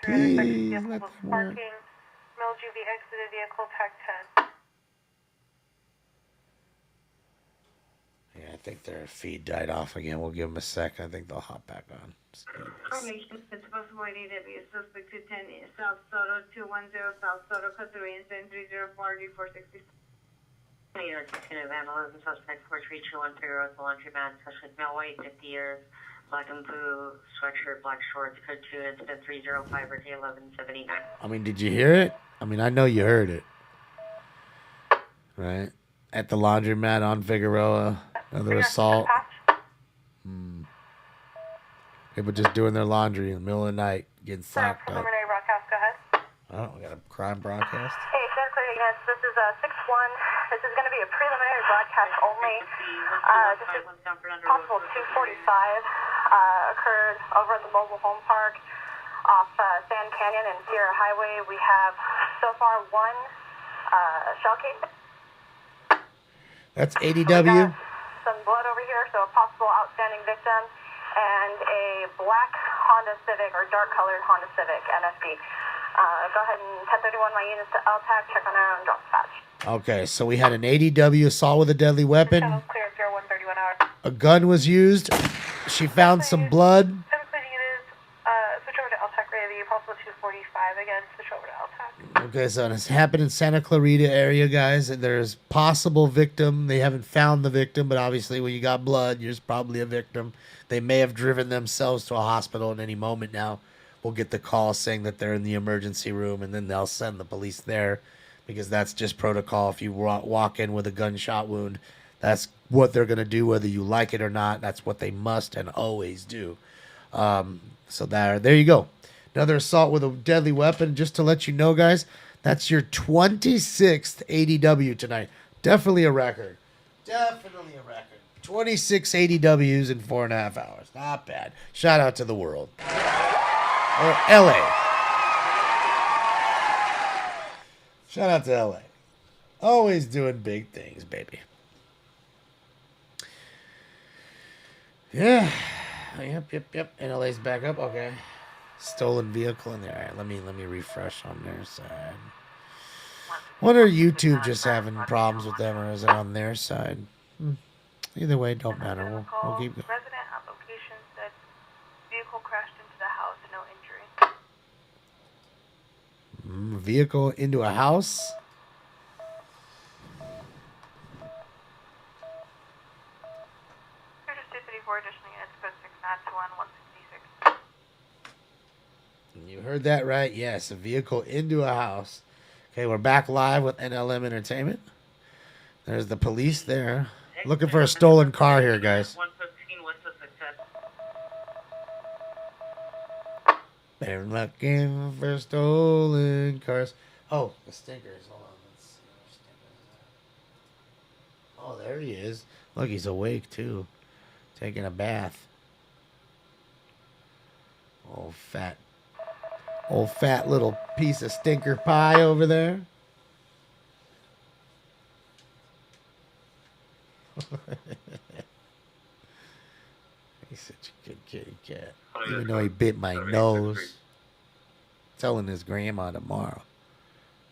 Please let them work. Male Juvie exited vehicle, tag 10. Yeah, I think their feed died off again. We'll give them a sec. I think they'll hop back on. Formation, it's possible ADW, suspect 210, South Soto 210, South Soto, code 3 and 304 D460. Leader 16 of vandalism, suspect 43213 road, the laundromat, suspect male white, 50 years, black and blue sweatshirt, black shorts, code 2, incident 305 or K1179. I mean, did you hear it? I mean, I know you heard it. Right? At the laundromat on Figueroa. Another assault. People just doing their laundry in the middle of the night, getting socked up. Preliminary broadcast, go ahead. Oh, we got a crime broadcast. Hey, Santa Clara units, this is 6-1. This is going to be a preliminary broadcast only. This is possible 245 occurred over at the mobile home park off Sand Canyon and Sierra Highway. We have so far one shell case. That's ADW. Some blood over here, so a possible outstanding victim, and a black Honda Civic or dark colored Honda Civic NFB. Go ahead and 1031 my units to LTAC, check on our own drop dispatch. Okay, so we had an ADW assault with a deadly weapon. Clear 0131 hour. A gun was used. She found some blood. 10 clear units, switch over to LTAC ready, possible 245 again, switch over to LTAC. Okay, so it's happened in Santa Clarita area, guys. And there's possible victim. They haven't found the victim, but obviously when you got blood, there's probably a victim. They may have driven themselves to a hospital at any moment now. We'll get the call saying that they're in the emergency room, and then they'll send the police there because that's just protocol. If you walk in with a gunshot wound, that's what they're going to do, whether you like it or not. That's what they must and always do. So there you go. Another assault with a deadly weapon. Just to let you know, guys, that's your 26th ADW tonight. Definitely a record. Definitely a record. 26 ADWs in 4.5 hours. Not bad. Shout out to the world. Or LA. Shout out to LA. Always doing big things, baby. Yeah. Yep. NLA's back up. Okay. Stolen vehicle in there. All right, let me refresh on their side. Wonder YouTube just having problems with them, or is it on their side? Either way, don't matter. We'll keep going. Resident at location said vehicle crashed into the house, no injury. Vehicle into a house? Here's 234 additional units, code 6921 166. You heard that right. Yes, a vehicle into a house. Okay, we're back live with NLM Entertainment. There's the police there. Looking for a stolen car here, guys. 115 west of Success. They're looking for stolen cars. Oh, the stinkers. Hold on. Let's see where stinkers are. Oh, there he is. Look, he's awake, too. Taking a bath. Old fat little piece of stinker pie over there. He's such a good kitty cat. Even though he bit my nose. Telling his grandma tomorrow.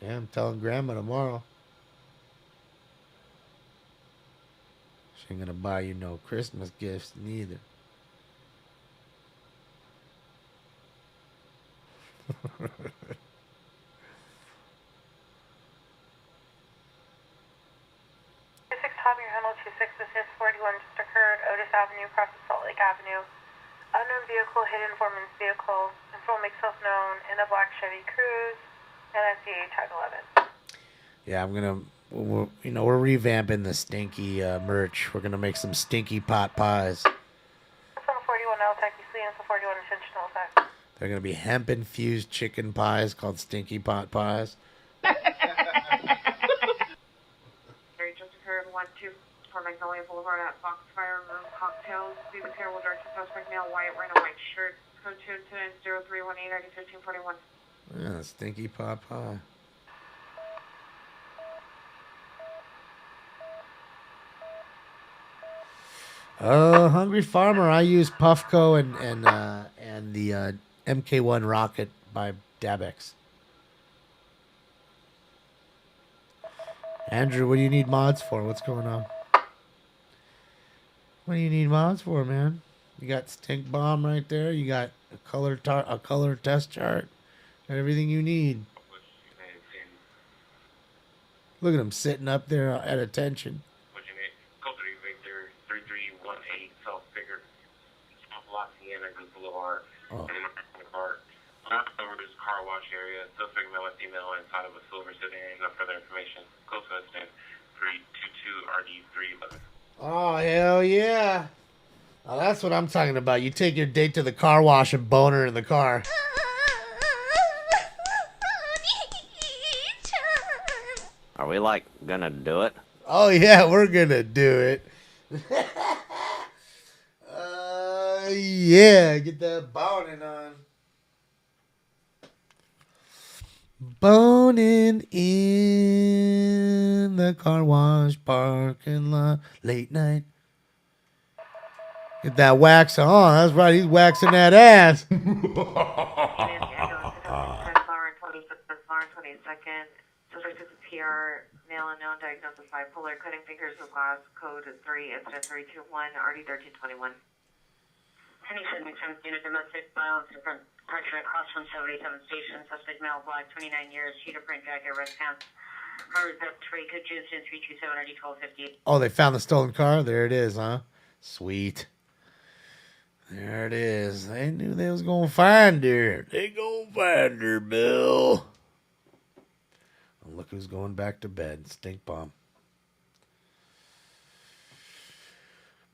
Yeah, I'm telling grandma tomorrow. She ain't gonna buy you no Christmas gifts neither. This is 41 just occurred, Otis Avenue, across Salt Lake Avenue. Unknown vehicle hit informant's vehicle. Informant makes self known in a black Chevy Cruze, NSCA tag 11. Yeah, we're revamping the stinky merch. We're gonna make some stinky pot pies. That's on 41 LTAC, you see, and 41 intentional attack. They're gonna be hemp infused chicken pies called stinky pot pies. Just occurred 1-2 for Magnolia Boulevard at Foxfire Room Cocktails. See the pair will direct to suspect male white wearing a white shirt. Code 2 incident 0318 1541. Yeah, stinky pot pie. Hungry Farmer. I use Puffco and the MK1 rocket by Dabex. Andrew, what do you need mods for? What's going on? What do you need mods for, man? You got stink bomb right there. You got a color test chart. Got everything you need. Look at him sitting up there at attention. What you need? Code 3 Victor 3318 South Figure. South La Sienna Boulevard. Oh. And the car. Over this car wash area. Suspect male and female inside of a silver sedan. No further information. Close to stand 322 RD 311. Oh, hell yeah. Oh, that's what I'm talking about. You take your date to the car wash and bone her in the car. Are we, like, gonna do it? Oh, yeah, we're gonna do it. Yeah, get that boning on. Boning in the car wash parking lot late night. Get that wax on. That's right, he's waxing that ass. PR, male unknown, diagnosed with bipolar, cutting fingers with glass, code 3, incident 321, RD 1321. Any shouldn't attempt due to domestic violence in front correction across from 77 station. Suspect male, black, 29 years, cheetah print jacket, red pants. Harvard Beth Trey, code June 327, RD 1250. Oh, they found the stolen car? There it is, huh? Sweet. There it is. They knew they was gonna find her. They gonna find her, Bill. Oh, look who's going back to bed. Stink bomb.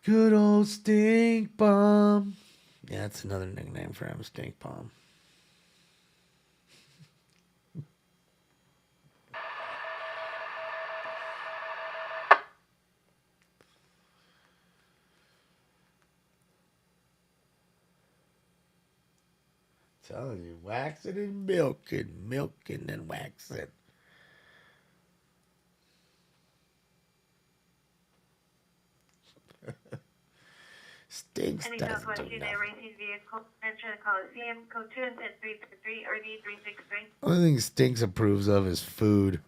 Good old stink bomb. Yeah, that's another nickname for him, stink bomb. Telling you, waxing and milking, milking and waxing. Stinks Any doesn't Southwest do United nothing. Racing Vehicle, enter the Coliseum, code 2 and 333, RD 363. Only thing Stinks approves of is food.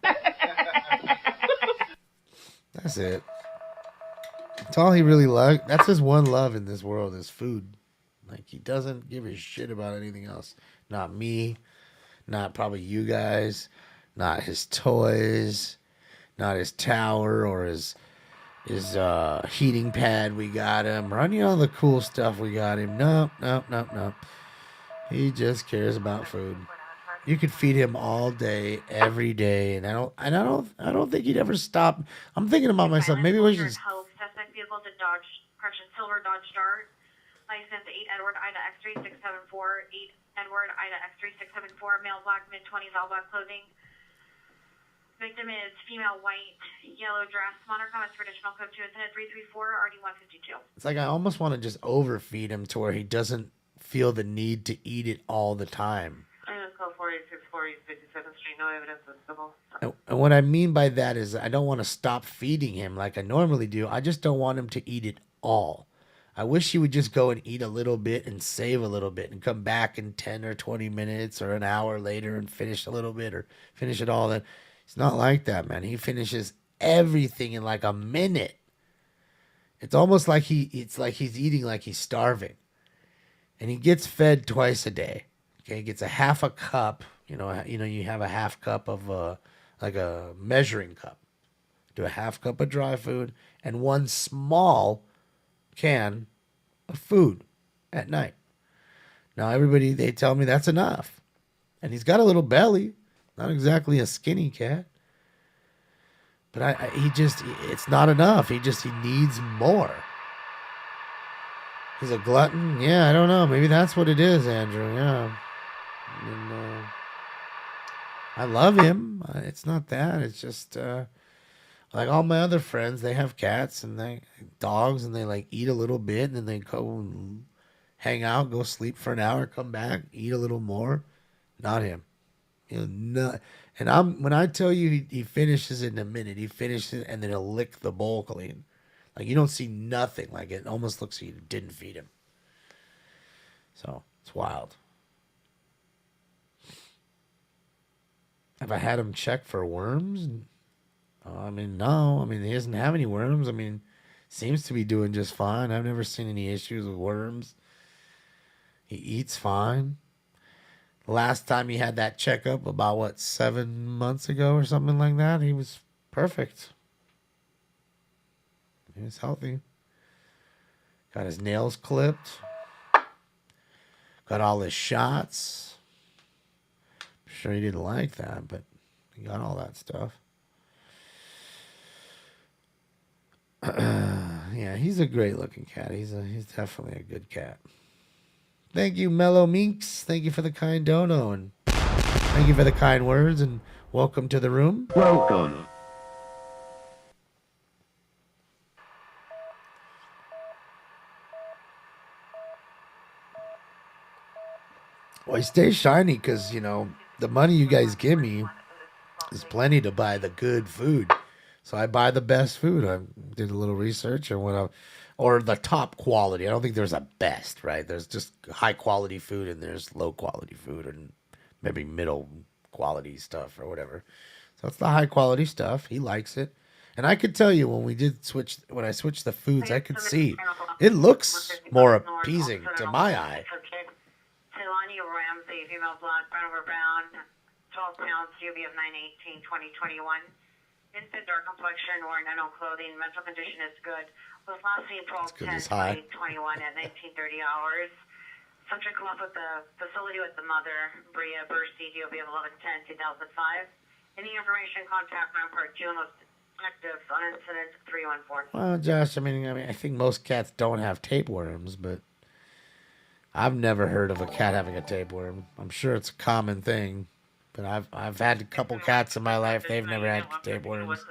That's it. That's all he really likes. That's his one love in this world is food. Like, he doesn't give a shit about anything else. Not me. Not probably you guys. Not his toys. Not his tower or his heating pad we got him. Or any other cool stuff we got him. Nope. He just cares about food. You could feed him all day, every day, and I don't think he'd ever stop. I'm thinking about myself. Maybe we should. Health suspect vehicle to Dodge, correction, silver Dodge Dart. License 8 Edward Ida X3 674, 8 Edward Ida X3 674, male black, mid-20s, all black clothing. Victim is female white, yellow dress, modern comments, traditional code 2, incident 334, RD 152. It's like I almost want to just overfeed him to where he doesn't feel the need to eat it all the time. I'm going to call 4864 57th Street, no evidence of civil. And what I mean by that is I don't want to stop feeding him like I normally do. I just don't want him to eat it all. I wish he would just go and eat a little bit and save a little bit and come back in 10 or 20 minutes or an hour later and finish a little bit or finish it all. Then it's not like that, man. He finishes everything in like a minute. It's almost like he's eating like he's starving. And he gets fed twice a day. Okay, he gets a half a cup. You have a half cup of like a measuring cup. Do a half cup of dry food and one small can of food at night. Now everybody, they tell me that's enough. And he's got a little belly. Not exactly a skinny cat. But it's not enough. He needs more. He's a glutton? Yeah, I don't know. Maybe that's what it is, Andrew. Yeah. And, I love him. It's not that. It's just like all my other friends, they have cats and they dogs and they like eat a little bit and then they go and hang out, go sleep for an hour, come back, eat a little more. Not him. And when I tell you he finishes it in a minute, he finishes it and then he'll lick the bowl clean. Like you don't see nothing. Like it almost looks like you didn't feed him. So it's wild. Have I had him check for worms? I mean, no. I mean, he doesn't have any worms. I mean, seems to be doing just fine. I've never seen any issues with worms. He eats fine. Last time he had that checkup about, what, 7 months ago or something like that, he was perfect. He was healthy. Got his nails clipped. Got all his shots. I'm sure he didn't like that, but he got all that stuff. Yeah, he's a great looking cat. He's definitely a good cat. Thank you, Mellow Minx. Thank you for the kind dono, and thank you for the kind words, and welcome to the room. Welcome. Well, he stays shiny because, you know, the money you guys give me is plenty to buy the good food. So I buy the best food. I did a little research and or the top quality. I don't think there's a best, right? There's just high quality food and there's low quality food and maybe middle quality stuff or whatever. So it's the high quality stuff. He likes it. And I could tell you when I switched the foods, I could see it looks more appeasing to my eye. Felony Ramsey, female black, brown over brown, 12 pounds, UV of 918, 2021. Infant, dark complexion, wearing unknown clothing. Mental condition is good. Was last seen 12/10/2021 at 19:30 hours. Subject left with the facility with the mother, Bria Bursey, DOB of 11/10/2005. Any information, contact Rampart June was active on incident 314. Well, Josh, I mean, I think most cats don't have tapeworms, but I've never heard of a cat having a tapeworm. I'm sure it's a common thing. But I've had a couple cats in my life. They've never had tapeworms.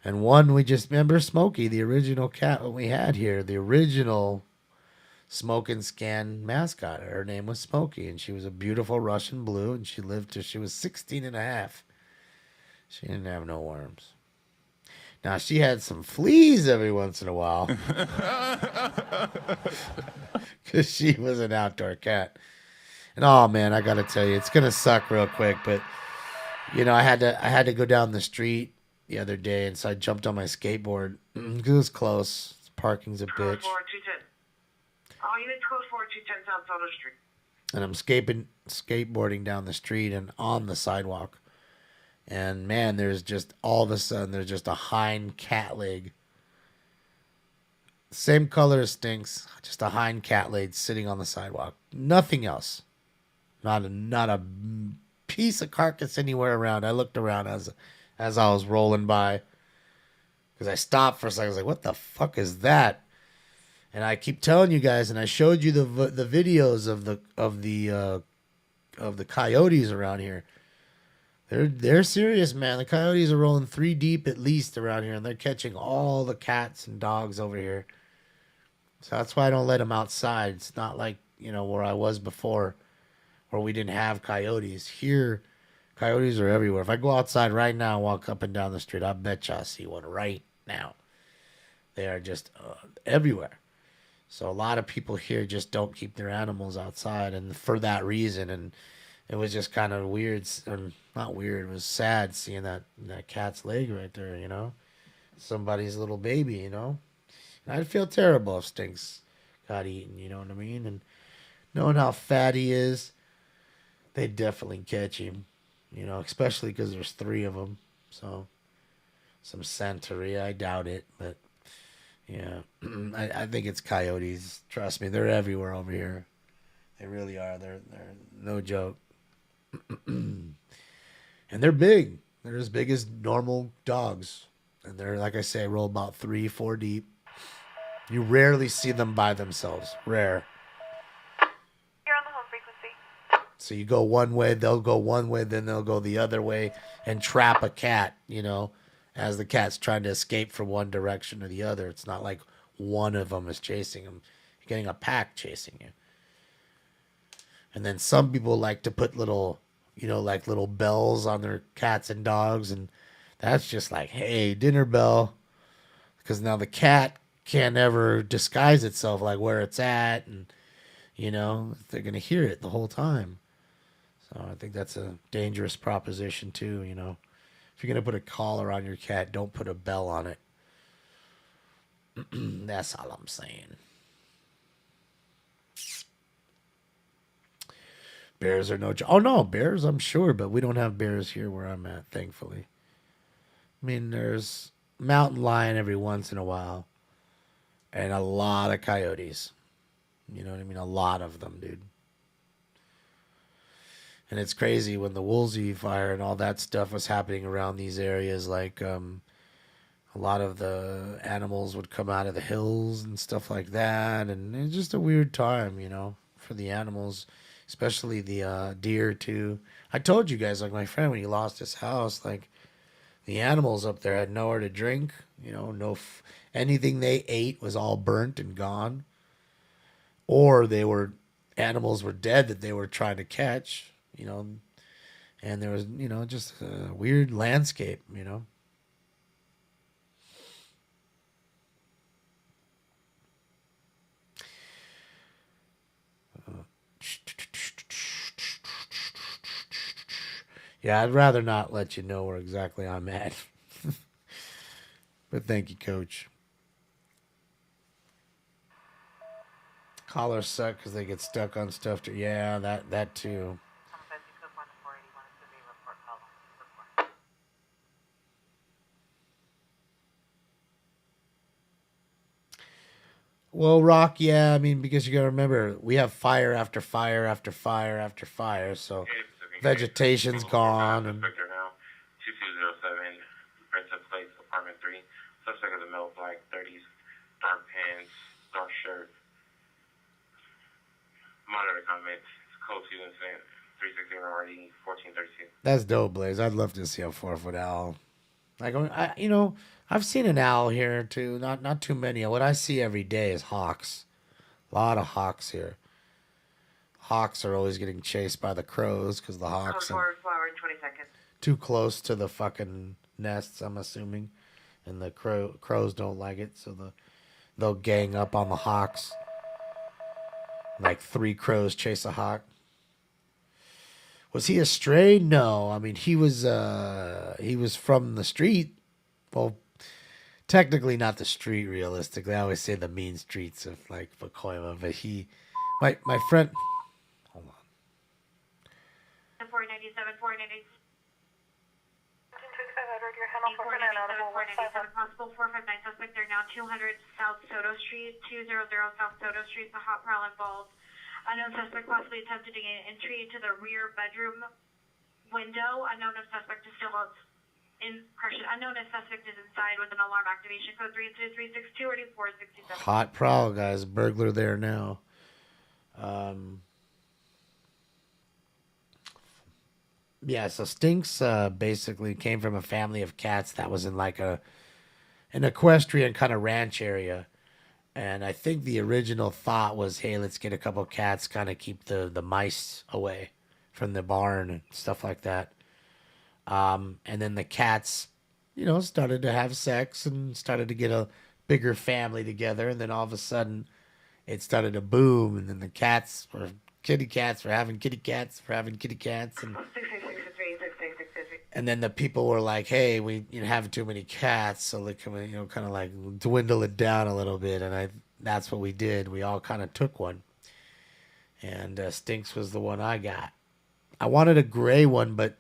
And one we just remember, Smokey, the original cat we had here, the original Smoke and Scan mascot. Her name was Smokey, and she was a beautiful Russian blue, and she lived till she was 16 and a half. She didn't have no worms. Now, she had some fleas every once in a while. Because she was an outdoor cat. And oh man, I gotta tell you, it's gonna suck real quick, but you know, I had to go down the street the other day, and so I jumped on my skateboard. It was close. Parking's a bitch. Oh, you need code 4210 South Soda Street. And I'm skateboarding down the street and on the sidewalk. And man, there's just all of a sudden there's just a hind cat leg. Same color as Stinks, just a hind cat leg sitting on the sidewalk. Nothing else. Not a piece of carcass anywhere around. I looked around as I was rolling by, because I stopped for a second. I was like, "What the fuck is that?" And I keep telling you guys, and I showed you the videos of the coyotes around here. They're serious, man. The coyotes are rolling 3 deep at least around here, and they're catching all the cats and dogs over here. So that's why I don't let them outside. It's not like, you know, where I was before, where we didn't have coyotes. Here, coyotes are everywhere. If I go outside right now and walk up and down the street, I bet you I see one right now. They are just everywhere. So a lot of people here just don't keep their animals outside, and for that reason. And it was just kind of weird, or not weird, it was sad seeing that cat's leg right there, you know? Somebody's little baby, you know? And I'd feel terrible if Stinks got eaten, you know what I mean? And knowing how fat he is, they'd definitely catch him, you know, especially because there's 3 of them. So, some Santeria, I doubt it, but yeah, I think it's coyotes. Trust me, they're everywhere over here. They really are. They're no joke. And they're big. They're as big as normal dogs. And they're, like I say, roll about 3-4 deep. You rarely see them by themselves. Rare. You're on the home frequency. So you go one way, they'll go one way, then they'll go the other way and trap a cat, you know, as the cat's trying to escape from one direction or the other. It's not like one of them is chasing them. You're getting a pack chasing you. And then some people like to put little, you know, like little bells on their cats and dogs. And that's just like, hey, dinner bell. Because now the cat can't ever disguise itself, like where it's at. And, you know, they're going to hear it the whole time. So I think that's a dangerous proposition too, you know. If you're going to put a collar on your cat, don't put a bell on it. That's all I'm saying. Bears are no joke. Oh, no, bears, I'm sure, but we don't have bears here where I'm at, thankfully. I mean, there's mountain lion every once in a while, and a lot of coyotes. You know what I mean? A lot of them, dude. And it's crazy when the Woolsey fire and all that stuff was happening around these areas. Like, a lot of the animals would come out of the hills and stuff like that. And it's just a weird time, you know, for the animals, especially the deer, too. I told you guys, like, my friend, when he lost his house, like, the animals up there had nowhere to drink. You know, anything they ate was all burnt and gone. Or animals were dead that they were trying to catch, you know. And there was, you know, just a weird landscape, you know. Yeah, I'd rather not let you know where exactly I'm at. But thank you, Coach. Collars suck because they get stuck on stuff. Yeah, that too. Well, Rock, yeah, I mean, because you got to remember, we have fire after fire after fire after fire, so vegetation's gone. And 2207, Princess Place, Apartment 3. Suspect is a male, black, 30s, dark pants, dark shirt. Monitor comments, code 2 incident, 360 RD, 1432. That's dope, Blaze. I'd love to see a 4-foot owl. Like, you know, I've seen an owl here too. Not too many. What I see every day is hawks. A lot of hawks here. Hawks are always getting chased by the crows because the hawks Flower, 20 seconds. too close to the fucking nests, I'm assuming, and the crows don't like it, so they'll gang up on the hawks. Like 3 crows chase a hawk. Was he a stray? No. I mean, he was from the street. Well, technically not the street, realistically. I always say the mean streets of, like, Pacoima. But my friend... Hold on. 497, 497. 497, possible 459 suspect. They're now 200 South Soto Street, 200 South Soto Street. The hot prowl involved. Unknown suspect possibly attempted to gain entry into the rear bedroom window. Unknown suspect is still in. Unknown suspect is inside with an alarm activation code 32362 or 467. Hot prowl, guys. Burglar there now. Yeah, so Stinks basically came from a family of cats that was in like an equestrian kind of ranch area. And I think the original thought was, hey, let's get a couple cats, kind of keep the mice away from the barn and stuff like that. And then the cats, you know, started to have sex and started to get a bigger family together. And then all of a sudden it started to boom. And then the cats were kitty cats for having kitty cats for having kitty cats. And then the people were like, hey, we have too many cats, so like, you know, kind of like dwindle it down a little bit. And that's what we did. We all kind of took one. And Stinks was the one I got. I wanted a gray one, but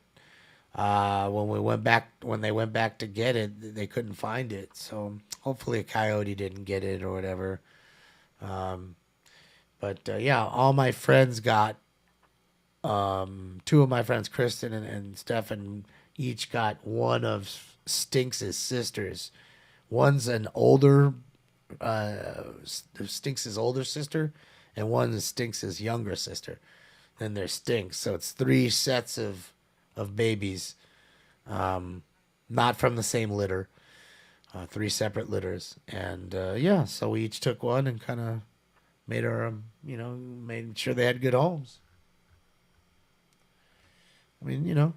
when they went back to get it, they couldn't find it. So hopefully a coyote didn't get it or whatever. But yeah, all my friends got, 2 of my friends, Kristen and Stefan, each got one of Stinks' sisters. One's an older, Stinks' older sister, and one is Stinks' younger sister. Then there's Stinks. So it's 3 sets of babies, not from the same litter, 3 separate litters. And yeah, so we each took one and kind of made sure they had good homes. I mean,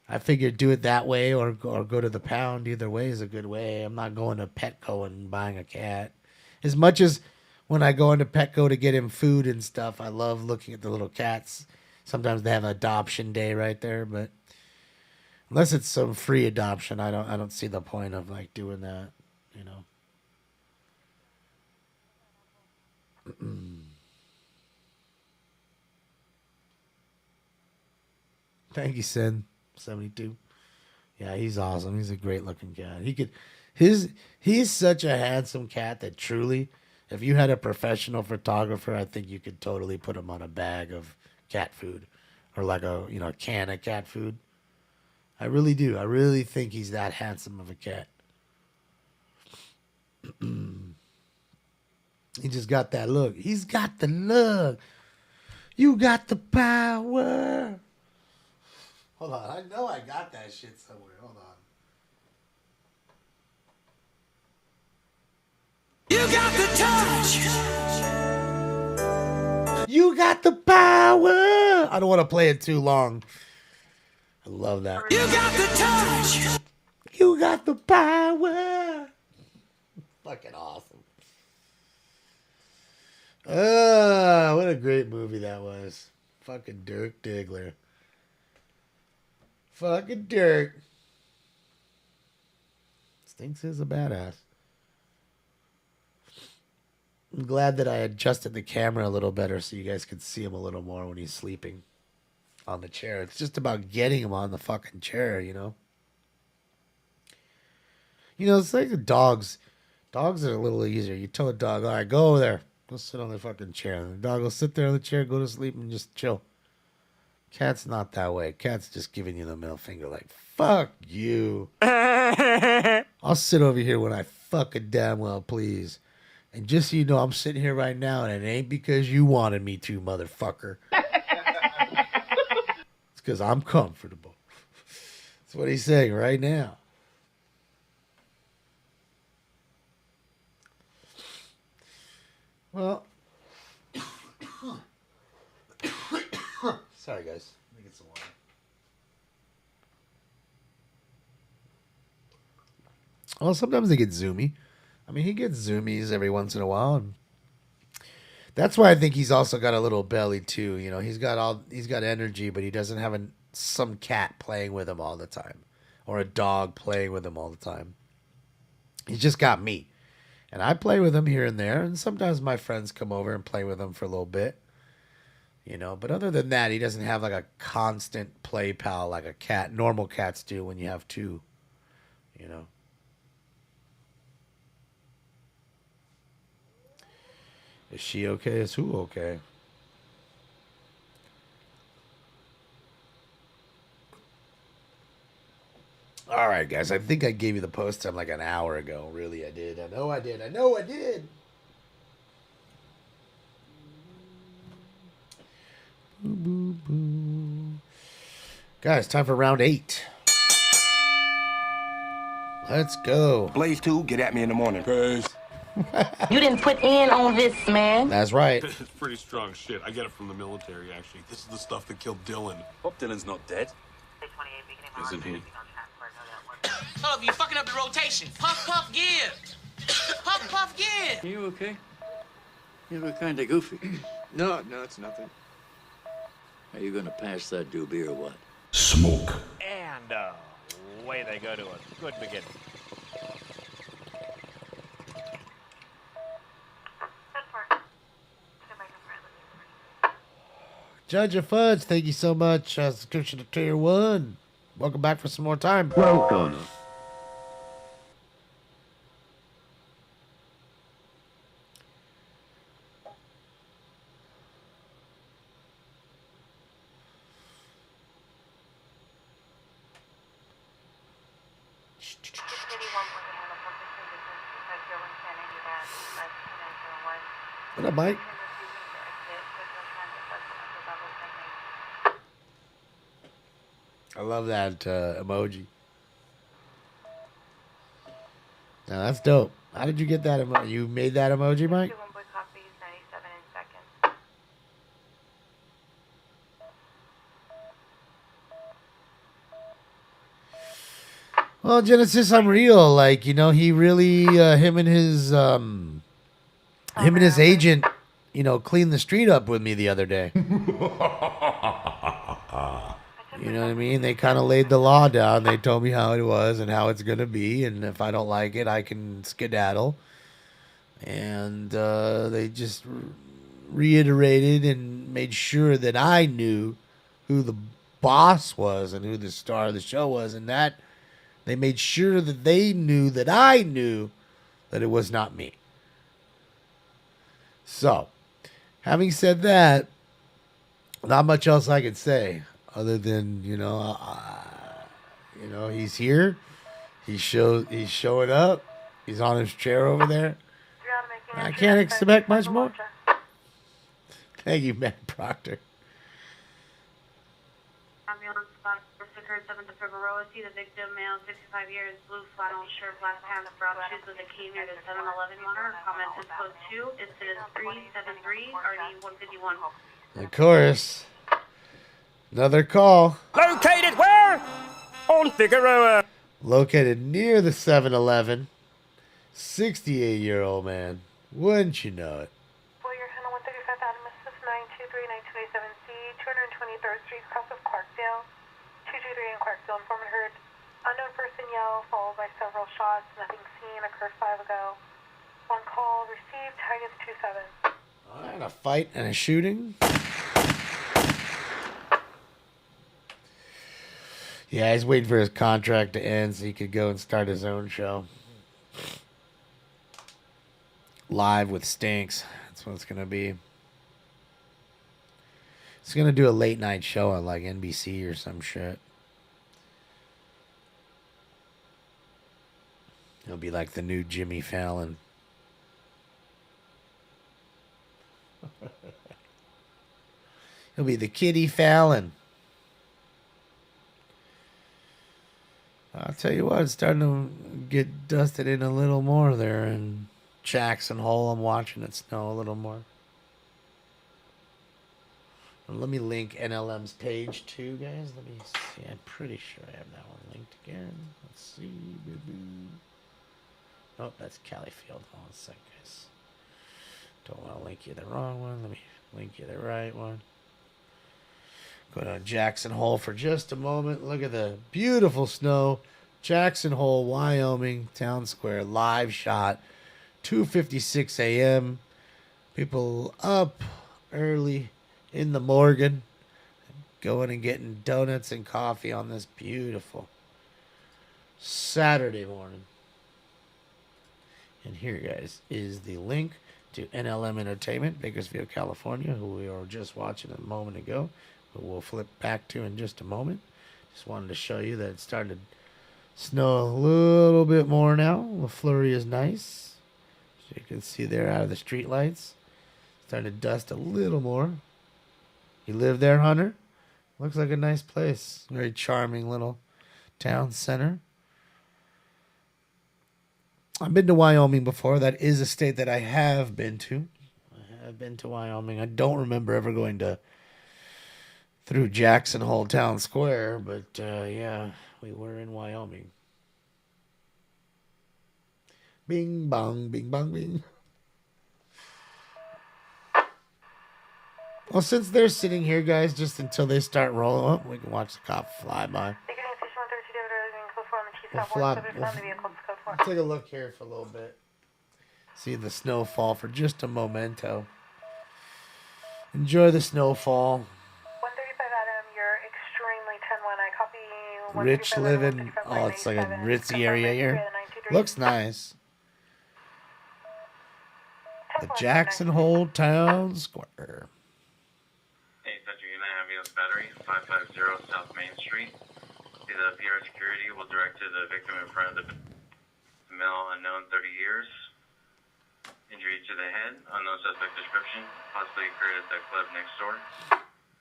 I figured do it that way or go to the pound. Either way is a good way. I'm not going to Petco and buying a cat. As much as when I go into Petco to get him food and stuff, I love looking at the little cats. Sometimes they have adoption day right there, but Unless it's some free adoption, I don't see the point of like doing that, you know. Thank you, Sin 72. Yeah, he's awesome. He's a great looking cat. He's such a handsome cat that truly, if you had a professional photographer, I think you could totally put him on a bag of cat food or like a can of cat food. I really do. I really think he's that handsome of a cat. He just got that look. He's got the look. You got the power. Hold on. I know I got that shit somewhere. Hold on. You got the touch. You got the power. I don't want to play it too long. I love that. You got the touch. You got the power. Fucking awesome. What a great movie that was. Fucking Dirk Diggler. Fucking Dirk. Stinks is a badass. I'm glad that I adjusted the camera a little better so you guys could see him a little more when he's sleeping on the chair. It's just about getting him on the fucking chair, you know? You know, it's like the dogs. Dogs are a little easier. You tell a dog, all right, go over there. Go sit on the fucking chair. And the dog will sit there on the chair, go to sleep, and just chill. Cat's not that way. Cat's just giving you the middle finger like, fuck you. I'll sit over here when I fucking damn well please. And just so you know, I'm sitting here right now, and it ain't because you wanted me to, motherfucker. It's because I'm comfortable. That's what he's saying right now. Well, sorry guys. Let me get some water. Well, sometimes they get zoomy. I mean, he gets zoomies every once in a while, and that's why I think he's also got a little belly too. You know, he's got energy, but he doesn't have some cat playing with him all the time, or a dog playing with him all the time. He's just got me. And I play with him here and there, and sometimes my friends come over and play with him for a little bit. You know, but other than that, he doesn't have like a constant play pal like a cat. Normal cats do when you have two, you know. Is she okay? Is who okay? All right, guys. I think I gave you the post time like an hour ago. Really, I did. I know I did. I know I did. Boo, boo, boo. Guys, time for round 8. Let's go. Blaze 2, get at me in the morning. Peace. You didn't put in on this, man. That's right. It's pretty strong shit. I get it from the military, actually. This is the stuff that killed Dylan. Hope Dylan's not dead. Isn't he? Hold up, you fucking up the rotation. Puff, puff, give. Puff, puff, give. You okay? You look kind of goofy. No, it's nothing. Are you gonna pass that doobie or what? Smoke. And away they go to a good beginning. Judge of Fudge, thank you so much. Subscription to Tier 1. Welcome back for some more time. Welcome. What up, Mike? I love that emoji. Now that's dope. How did you get that emoji? You made that emoji, Mike? Well, Genesis, I'm real. Like, you know, he really, him and his agent, you know, cleaned the street up with me the other day. You know what I mean? They kind of laid the law down. They told me how it was and how it's going to be. And if I don't like it, I can skedaddle. And they just reiterated and made sure that I knew who the boss was and who the star of the show was. And that they made sure that they knew that I knew that it was not me. So, having said that, not much else I could say other than, he's here. He's showing up. He's on his chair over there. I can't expect much more. Thank you, Matt Proctor. Ambulance spot for occurred 7th of February. See the victim, male, 65 years, blue flannel shirt, black pants, brown shoes with a key near the 7-Eleven monitor. Comment is code 2. Incident 373, RD 151. Of course. Another call. Located where? On Figueroa. Located near the 7-Eleven. 68-year-old man. Wouldn't you know it? Well, you're handle 135 Adam Assist 923-9287C, 223rd Street, cross of Clarkdale. 223 in Clarkdale. Informant heard unknown person yell, followed by several shots. Nothing seen. Occurred 5 ago. One call received. Target's 27. All right, a fight and a shooting. Yeah, he's waiting for his contract to end so he could go and start his own show. Live with Stinks. That's what it's going to be. He's going to do a late night show on like NBC or some shit. He'll be like the new Jimmy Fallon. He'll be the Kitty Fallon. I'll tell you what, it's starting to get dusted in a little more there in Jackson Hole. I'm watching it snow a little more. And let me link NLM's page too, guys. Let me see. I'm pretty sure I have that one linked again. Let's see. Oh, that's Califield. Hold on a sec, guys. Don't want to link you the wrong one. Let me link you the right one. Go to Jackson Hole for just a moment. Look at the beautiful snow. Jackson Hole, Wyoming, Town Square, live shot. 2:56 a.m. People up early in the morning, going and getting donuts and coffee on this beautiful Saturday morning. And here, guys, is the link to NLM Entertainment, Bakersfield, California, who we were just watching a moment ago. But we'll flip back to in just a moment. Just wanted to show you that it's starting to snow a little bit more now. The flurry is nice. So you can see there out of the street lights. Starting to dust a little more. You live there, Hunter? Looks like a nice place. Very charming little town center. I've been to Wyoming before. That is a state that I have been to. I have been to Wyoming. I don't remember ever going through Jackson Hole Town Square, but yeah, we were in Wyoming. Bing bong, bing bong, bing. Well, since they're sitting here, guys, just until they start rolling up, we can watch the cop fly by. We'll take a look here for a little bit. See the snowfall for just a momento. Enjoy the snowfall. Rich living. Oh, it's like a ritzy area here. Looks nice. The Jackson Hole Town Square. Hey, Central Unit Ambulance Battery, 550 South Main Street. See the PR security will direct to the victim in front of the male, unknown, 30 years. Injury to the head, unknown suspect description, possibly occurred at the club next door.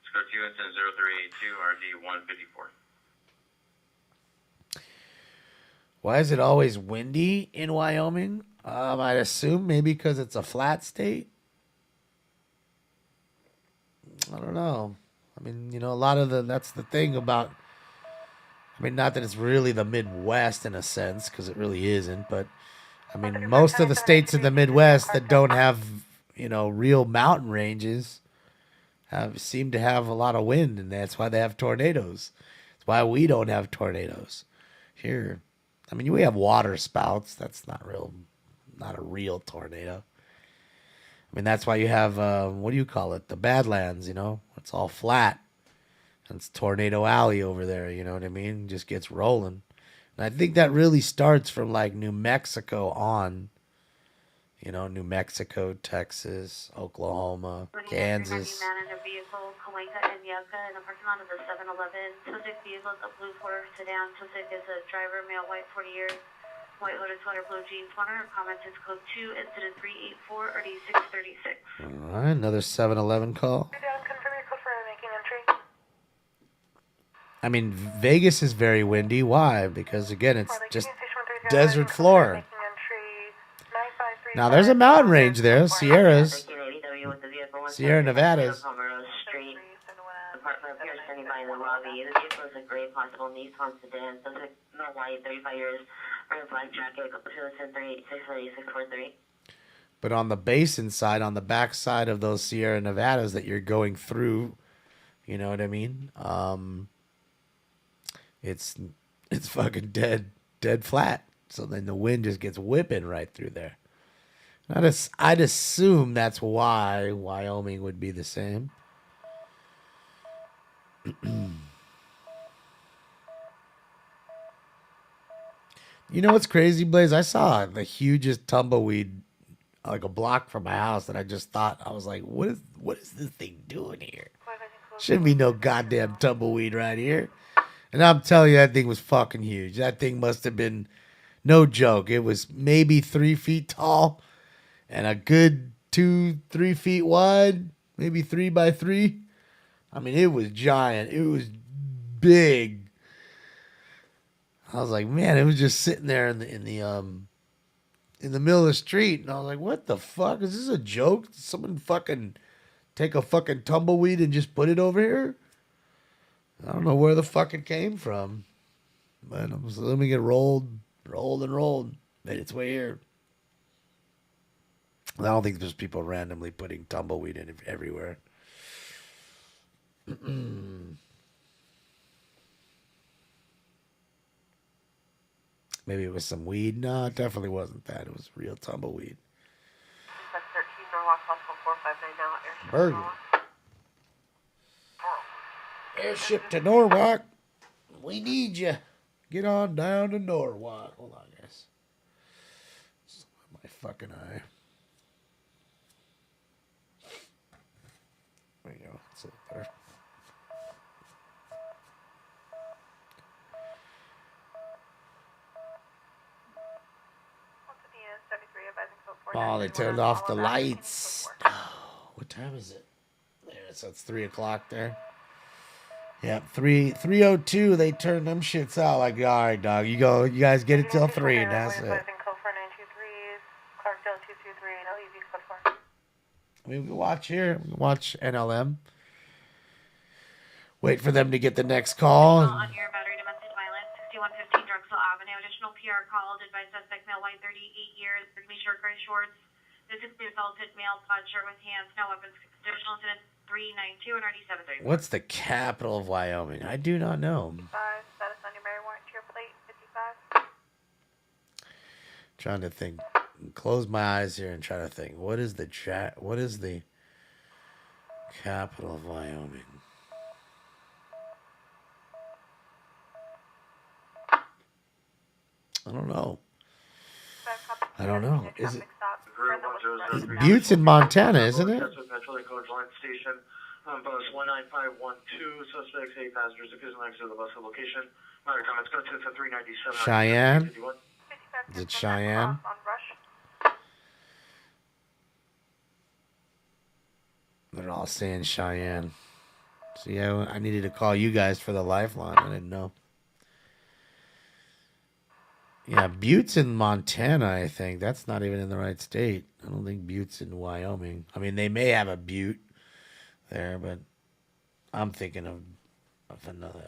Score 2 incident 0382 RD 154. Why is it always windy in Wyoming? I'd assume maybe because it's a flat state. I don't know. I mean, a lot of that's the thing about, not that it's really the Midwest in a sense, because it really isn't, but I mean, most of the states in the Midwest that don't have, real mountain ranges seem to have a lot of wind, and that's why they have tornadoes. That's why we don't have tornadoes here. I mean, we have water spouts. That's not a real tornado. I mean, that's why you have, what do you call it? The Badlands, you know? It's all flat. And it's Tornado Alley over there, you know what I mean? Just gets rolling. And I think that really starts from, like, New Mexico on. You know, New Mexico, Texas, Oklahoma, Kansas. Man in a vehicle, Kalinga and Yucca, in the parking lot of the 7-Eleven. Suspect vehicle is a blue Ford sedan. Suspect is a driver, male, white, 40 years. White hooded sweater, blue jeans, sweater. Comment is code 2, incident 384, RD 636. All right, another 7-Eleven call. Confirm your code for making entry. I mean, Vegas is very windy. Why? Because, again, it's just desert floor. Now, there's a mountain range there, Sierras. Sierra Nevadas. Apartment appears standing by in the lobby. The vehicle is a gray, possible Nissan sedan. Subject, no white, 35 years. Wearing a black jacket. Go to the 643. But on the basin side, on the back side of those Sierra Nevadas that you're going through, you know what I mean? It's fucking dead flat. So then the wind just gets whipping right through there. I'd assume that's why Wyoming would be the same. You know what's crazy, Blaze? I saw the hugest tumbleweed like a block from my house, and I just thought, I was like, what is this thing doing here? Shouldn't be no goddamn tumbleweed right here. And I'm telling you, that thing was fucking huge. That thing must have been, no joke, it was maybe 3 feet tall and a good 2-3 feet wide, maybe 3 by 3. I mean, it was giant. It was big. I was like, man, it was just sitting there in the middle of the street, and I was like, what the fuck? Is this a joke? Did someone fucking take a fucking tumbleweed and just put it over here? I don't know where the fuck it came from, but I'm assuming it rolled. Made its way here. I don't think there's people randomly putting tumbleweed in everywhere. Maybe it was some weed. No, it definitely wasn't that. It was real tumbleweed. That's 13 Norwalk, possible 459 now. Bergen. Airship to Norwalk. We need you. Get on down to Norwalk. Hold on, guys. My fucking eye. There you go. That's a little better. Oh, they turned off the lights. Oh, what time is it? There, so it's 3 o'clock there. Yeah, 3:02. They turned them shits out. Like, all right, dog, you guys get it till 3, and that's it. I mean, we watch here. We watch NLM. Wait for them to get the next call. On your battery domestic violence, 6115 Drexel Avenue. Additional PR called. Advised suspect male, white, 38 years. Short gray shorts. Physically assaulted male, plaid shirt with hands, no weapons. Additional incident 392 and 97. What's the capital of Wyoming? I do not know. Status on your Mary warrant to your plate, 55. Trying to think. Close my eyes here and try to think. What is the capital of Wyoming? I don't know. Is it? Butte's in Montana, isn't it? Station, bus 19512. Suspects 8 passengers accused next to the bus location. Minor comments go to 397. Cheyenne. Is it Cheyenne? They're all saying Cheyenne. So yeah, I needed to call you guys for the lifeline. I didn't know. Yeah, Butte's in Montana, I think. That's not even in the right state. I don't think Butte's in Wyoming. I mean, they may have a Butte there, but I'm thinking of another,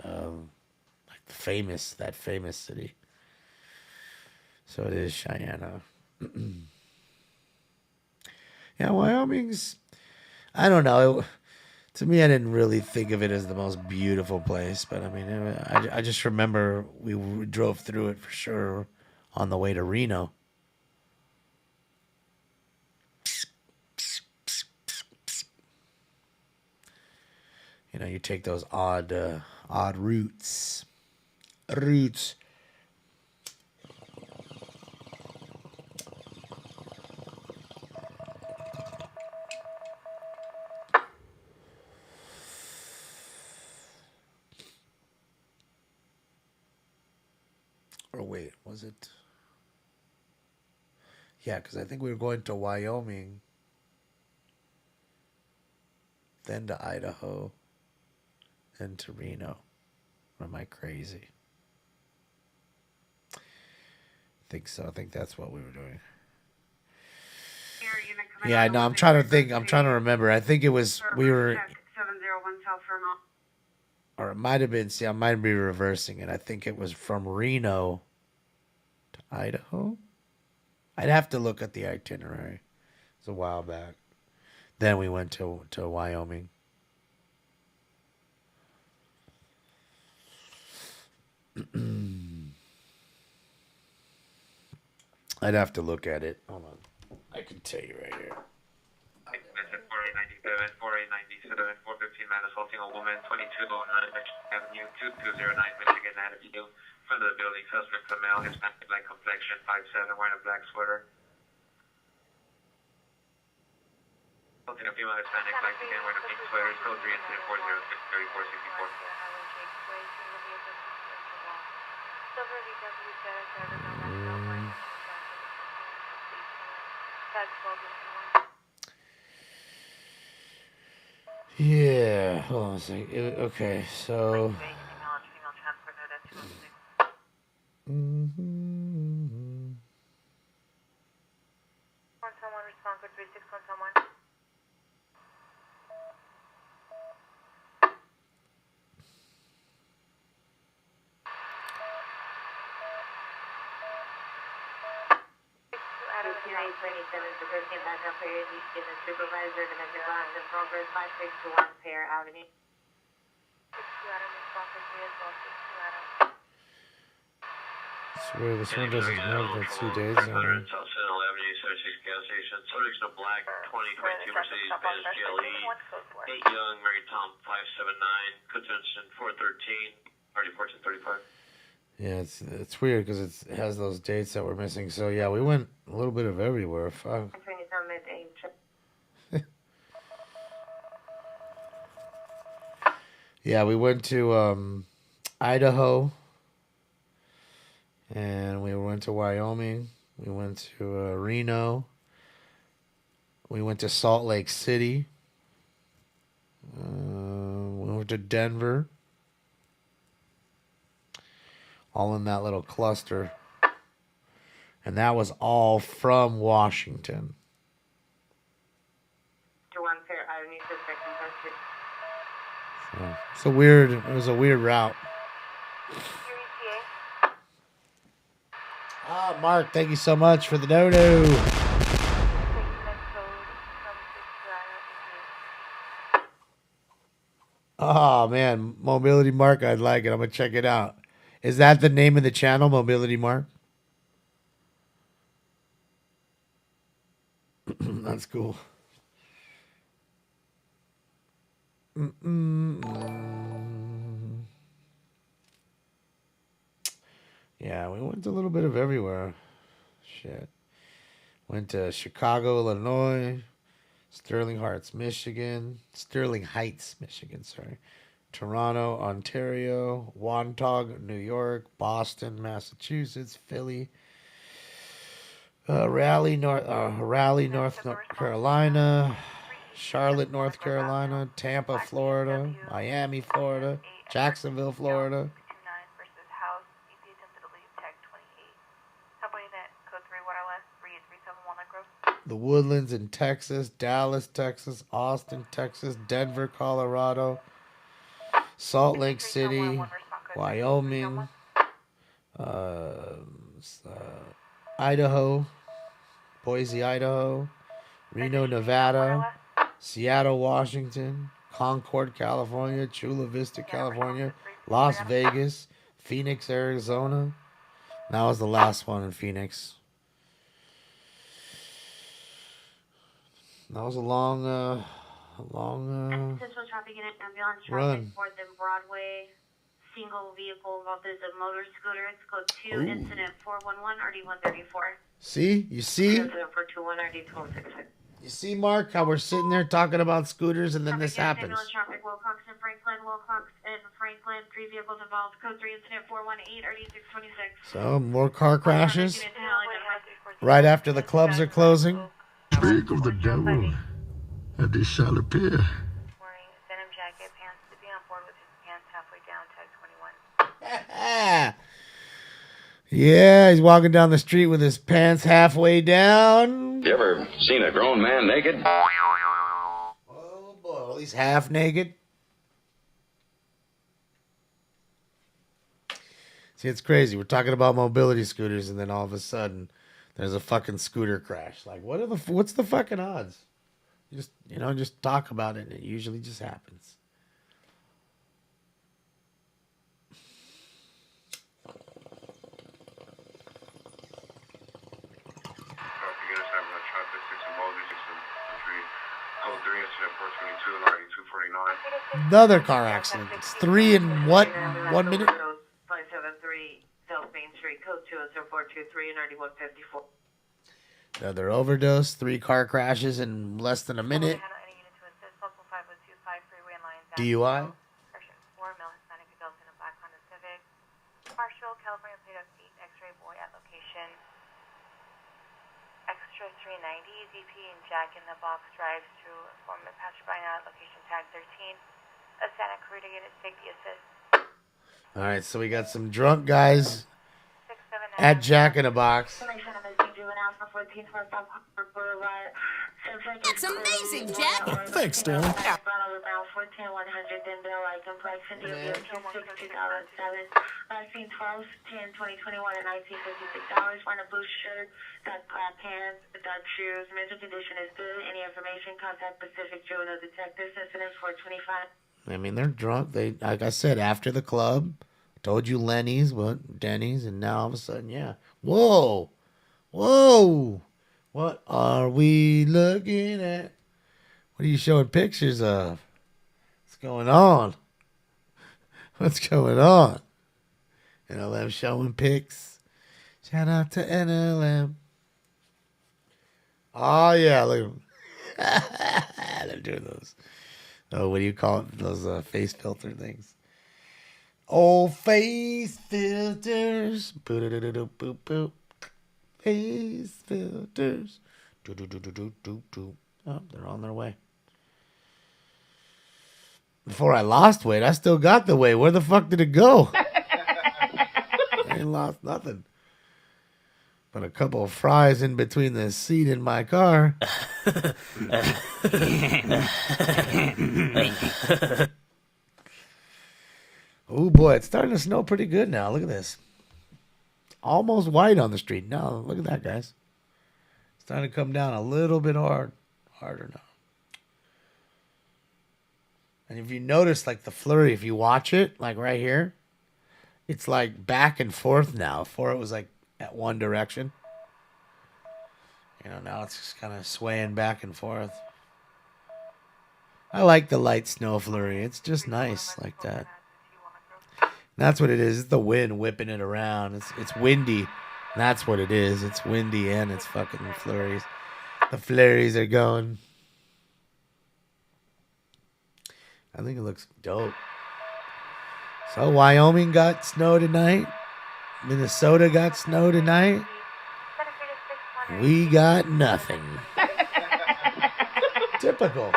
like that famous city. So it is Cheyenne. Yeah, Wyoming's, I don't know. To me, I didn't really think of it as the most beautiful place, but I mean, I just remember we drove through it for sure on the way to Reno. You know, you take those odd routes. Or wait, was it? Yeah, because I think we were going to Wyoming, then to Idaho, then to Reno. Or am I crazy? I think so. I think that's what we were doing. Yeah, no, I'm trying to think. I'm trying to remember. I think it was, we were, 701 South Vermont. or it might have been, see, I might be reversing it. I think it was from Reno to Idaho. I'd have to look at the itinerary. It's a while back. Then we went to Wyoming. I'd have to look at it. Hold on. I can tell you right here. 4897, 4897, 415 man assaulting a woman, 2209 Michigan Avenue, 2209 Michigan Avenue. Front of the building, suspect a male, Hispanic, light complexion, 5'7", wearing a black sweater. Assaulting a female Hispanic, light skin, wearing a pink sweater, code 3 incident 406-3464. Yeah, hold on a second. Okay, so. To 13 backup period, each given supervisor, domestic violence in progress, 5621 Pear Avenue. 62 swear this one doesn't have the 2 days on it. South Central Avenue, 76 gas station. Subjects in a black 2022 Mercedes-Benz GLE. 8 young, married Tom, 579. Contention 413. Party 1435. Yeah, it's weird because it has those dates that we're missing. So yeah, we went a little bit of everywhere. Fuck. Yeah, we went to Idaho, and we went to Wyoming. We went to Reno. We went to Salt Lake City. We went to Denver. All in that little cluster. And that was all from Washington. To 1 Pear Avenue, suspect contested. It was a weird route. Ah, Mark, thank you so much for the dodo. Oh man, Mobility Mark, I'd like it. I'm gonna check it out. Is that the name of the channel, Mobility Mark? That's cool. Yeah, we went a little bit of everywhere. Shit. Went to Chicago, Illinois, Sterling Heights, Michigan, sorry. Toronto, Ontario, Wantagh, New York, Boston, Massachusetts, Philly, Raleigh, North Carolina, Charlotte, North Carolina, Tampa, Florida, Miami, Florida, Jacksonville, Florida. The Woodlands in Texas, Dallas, Texas, Austin, Texas, Denver, Colorado, Salt Lake City, Wyoming, Idaho, Boise, Idaho, Reno, Nevada, Seattle, Washington, Concord, California, Chula Vista, California, Las Vegas, Phoenix, Arizona. That was the last one in Phoenix. That was a long Central traffic in an ambulance run. traffic for the Broadway. Single vehicle involved is a motor scooter. It's code 2, Ooh. incident 411, RD134. See? You see? Incident 421, RD1266. You see, Mark, how we're sitting there talking about scooters and then this happens. Ambulance traffic, Wilcox and Franklin, 3 vehicles involved. Code 3, incident 418, RD626. So, more car crashes. Right after the clubs are closing. Speak of the devil, and they shall appear. Denim jacket, pants, sleeping on board with his pants halfway down, tag 21. Yeah, he's walking down the street with his pants halfway down. You ever seen a grown man naked? Oh boy, well, he's half naked. See, it's crazy. We're talking about mobility scooters, and then all of a sudden, there's a fucking scooter crash. Like, what's the fucking odds? Just talk about it, and it usually just happens. Another car accident. It's 3 in what? 1 minute? 573 South Main Street, code 20423 and RD154. Another overdose. 3 car crashes in less than a minute. DUI. Marshall, California plate of 8 X-ray boy at location. Extra 390 ZP and Jack in the Box drives to informant passerby now at location tag 13. A Santa Clarita unit safety assist. All right, so we got some drunk guys at Jack in a Box. It's amazing, Jack. Thanks, Stanley. Vaccine 12, 10, 2021, and $19.56. Find a blue shirt, got black pants, got shoes. Mental condition is good. Any information, contact Pacific Juvenile Detectives. Incident 425. I mean, they're drunk. They, like I said, after the club, told you Lenny's, what, Denny's, and now all of a sudden, yeah. Whoa. Whoa. What are we looking at? What are you showing pictures of? What's going on? What's going on? NLM showing pics. Shout out to NLM. Oh, yeah. Look at them. They're doing those. Oh, what do you call it? Those face filter things. Oh, face filters. Boop, boop. Face filters. Oh, they're on their way. Before I lost weight, I still got the weight. Where the fuck did it go? I ain't lost nothing. But a couple of fries in between the seat in my car. Oh boy, it's starting to snow pretty good now. Look at this. Almost white on the street. Now, look at that, guys. It's starting to come down a little bit harder now. And if you notice, like the flurry, if you watch it, like right here, it's like back and forth now. Before it was like at one direction. Now it's just kind of swaying back and forth. I like the light snow flurry. It's just nice like that. And that's what it is. It's the wind whipping it around. It's windy. That's what it is. It's windy and it's fucking flurries. The flurries are going. I think it looks dope. So Wyoming got snow tonight. Minnesota got snow tonight. We got nothing. Typical.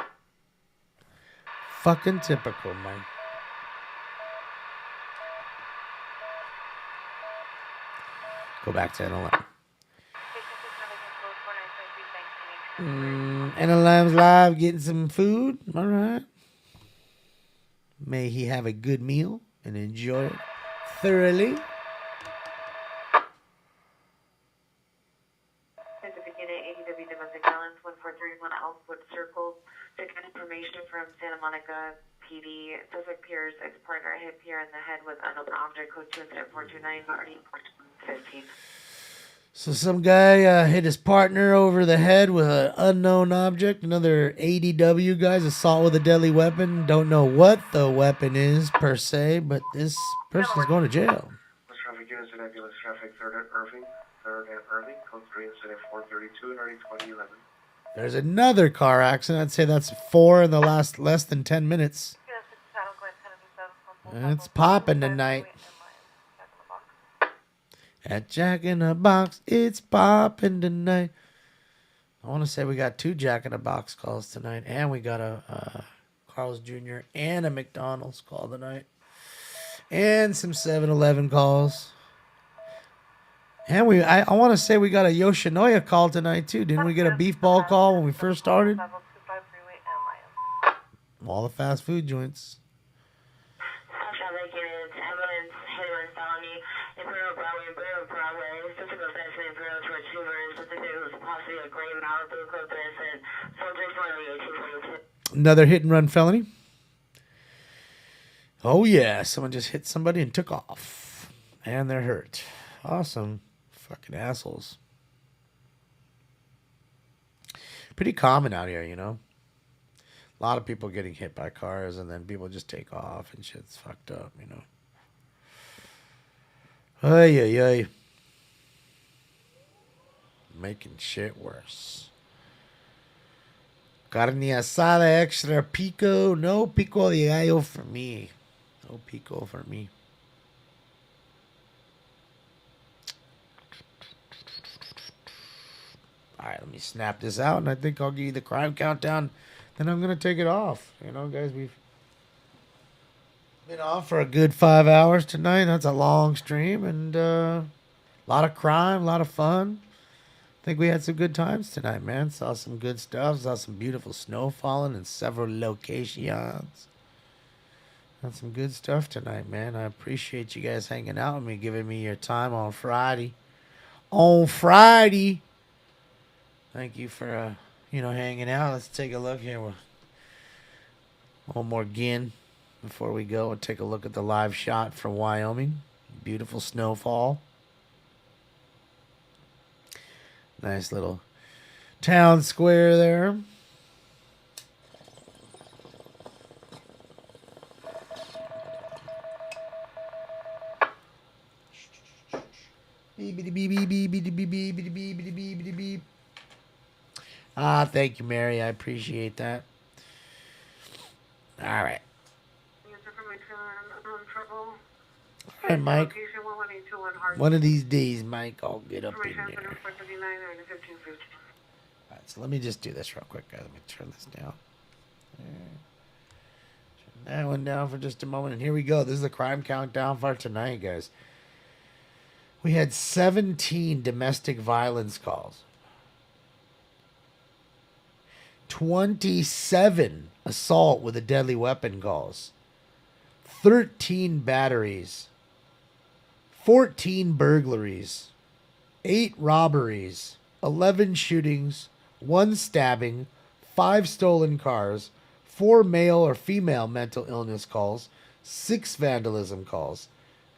Fucking typical, man. Go back to NLM. NLM's live getting some food. All right. May he have a good meal and enjoy it thoroughly. At the beginning, AEW domestic violence 1431 Elmwood Circle. Taking information from Santa Monica PD. Suspect Pierce, ex-partner hit Pierre in the head with unknown object, code 2 incident 429, already 15. So some guy hit his partner over the head with an unknown object. Another ADW, guys, assault with a deadly weapon. Don't know what the weapon is per se, but this person's going to jail. Traffic units in ambulance traffic, 3rd and Irving, code 3 incident 432 and already 2011. There's another car accident. I'd say that's 4 in the last less than 10 minutes. It's popping tonight. At Jack in the Box, it's popping tonight. I want to say we got 2 Jack in the Box calls tonight, and we got a Carl's Jr. and a McDonald's call tonight, and some 7-Eleven calls. And I want to say we got a Yoshinoya call tonight too. Didn't we get a beef ball call when we first started? All the fast food joints. Traffic units, ambulance, heading Felony, Imperial Broadway, specific offense in Imperial towards Hoover, specific it was possibly a gray Malibu, code 3 incident 434 1822. Another hit and run felony. Oh yeah, someone just hit somebody and took off, and they're hurt. Awesome. Fucking assholes. Pretty common out here, you know. A lot of people getting hit by cars and then people just take off and shit's fucked up, you know. Ay, ay, ay. Making shit worse. Carne asada extra pico. No pico de gallo for me. No pico for me. All right, let me snap this out, and I think I'll give you the crime countdown. Then I'm going to take it off. You know, guys, we've been off for a good 5 hours tonight. That's a long stream, and a lot of crime, a lot of fun. I think we had some good times tonight, man. Saw some good stuff. Saw some beautiful snow falling in several locations. Had some good stuff tonight, man. I appreciate you guys hanging out with me, giving me your time on Friday. On Friday. Thank you for, hanging out. Let's take a look here. One more again before we go and take a look at the live shot from Wyoming. Beautiful snowfall. Nice little town square there. Beep, beep, beep, beep, beep, beep, beep, beep, beep, beep, beep, beep. Ah, thank you, Mary. I appreciate that. All right. All right, Mike. One of these days, Mike, I'll get up in there. All right, so let me just do this real quick, guys. Let me turn this down. Turn that one down for just a moment. And here we go. This is the crime countdown for tonight, guys. We had 17 domestic violence calls. 27 assault with a deadly weapon calls. 13 batteries. 14 burglaries. 8 robberies. 11 shootings. 1 stabbing. 5 stolen cars. 4 male or female mental illness calls. 6 vandalism calls.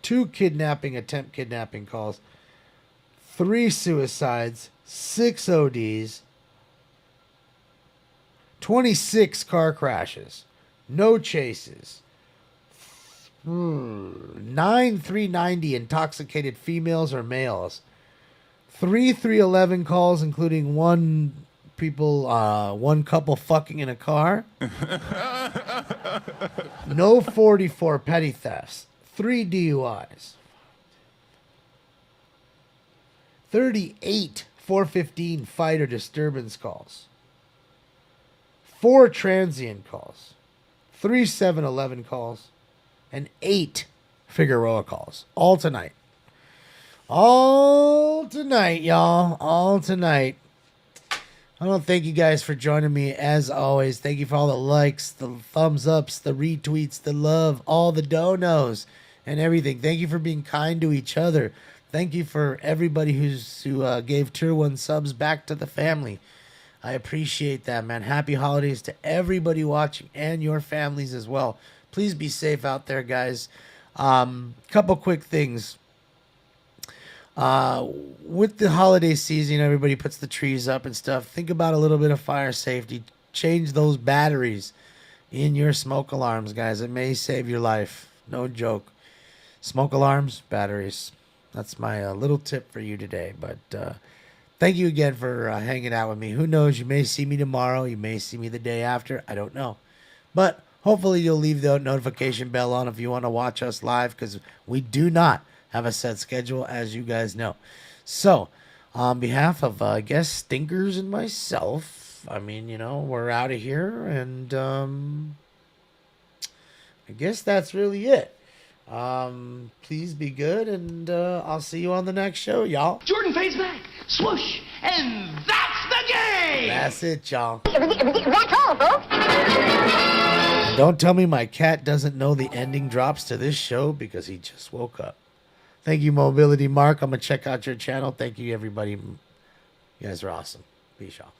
2 attempt kidnapping calls. 3 suicides. 6 ODs. 26 car crashes. No chases. 9 390 intoxicated females or males. 3 311 calls, including one couple fucking in a car. No 44 petty thefts. 3 DUIs. 38 415 fight or disturbance calls. 4 transient calls, 3 7-Eleven calls, and 8 Figueroa calls. All tonight. All tonight, y'all. All tonight. I want to thank you guys for joining me as always. Thank you for all the likes, the thumbs ups, the retweets, the love, all the donos, and everything. Thank you for being kind to each other. Thank you for everybody who gave Tier 1 subs back to the family. I appreciate that, man. Happy holidays to everybody watching and your families as well. Please be safe out there, guys. Couple quick things. With the holiday season, everybody puts the trees up and stuff. Think about a little bit of fire safety. Change those batteries in your smoke alarms, guys. It may save your life. No joke. Smoke alarms, batteries. That's my little tip for you today. But thank you again for hanging out with me. Who knows? You may see me tomorrow. You may see me the day after. I don't know. But hopefully you'll leave the notification bell on if you want to watch us live, because we do not have a set schedule, as you guys know. So, on behalf of, I guess, Stinkers and myself, I mean, you know, we're out of here, and I guess that's really it. Please be good, and I'll see you on the next show, y'all. Jordan fades back, swoosh, and that's the game! That's it, y'all. That's all, folks. Don't tell me my cat doesn't know the ending drops to this show because he just woke up. Thank you, Mobility Mark. I'm going to check out your channel. Thank you, everybody. You guys are awesome. Peace, y'all.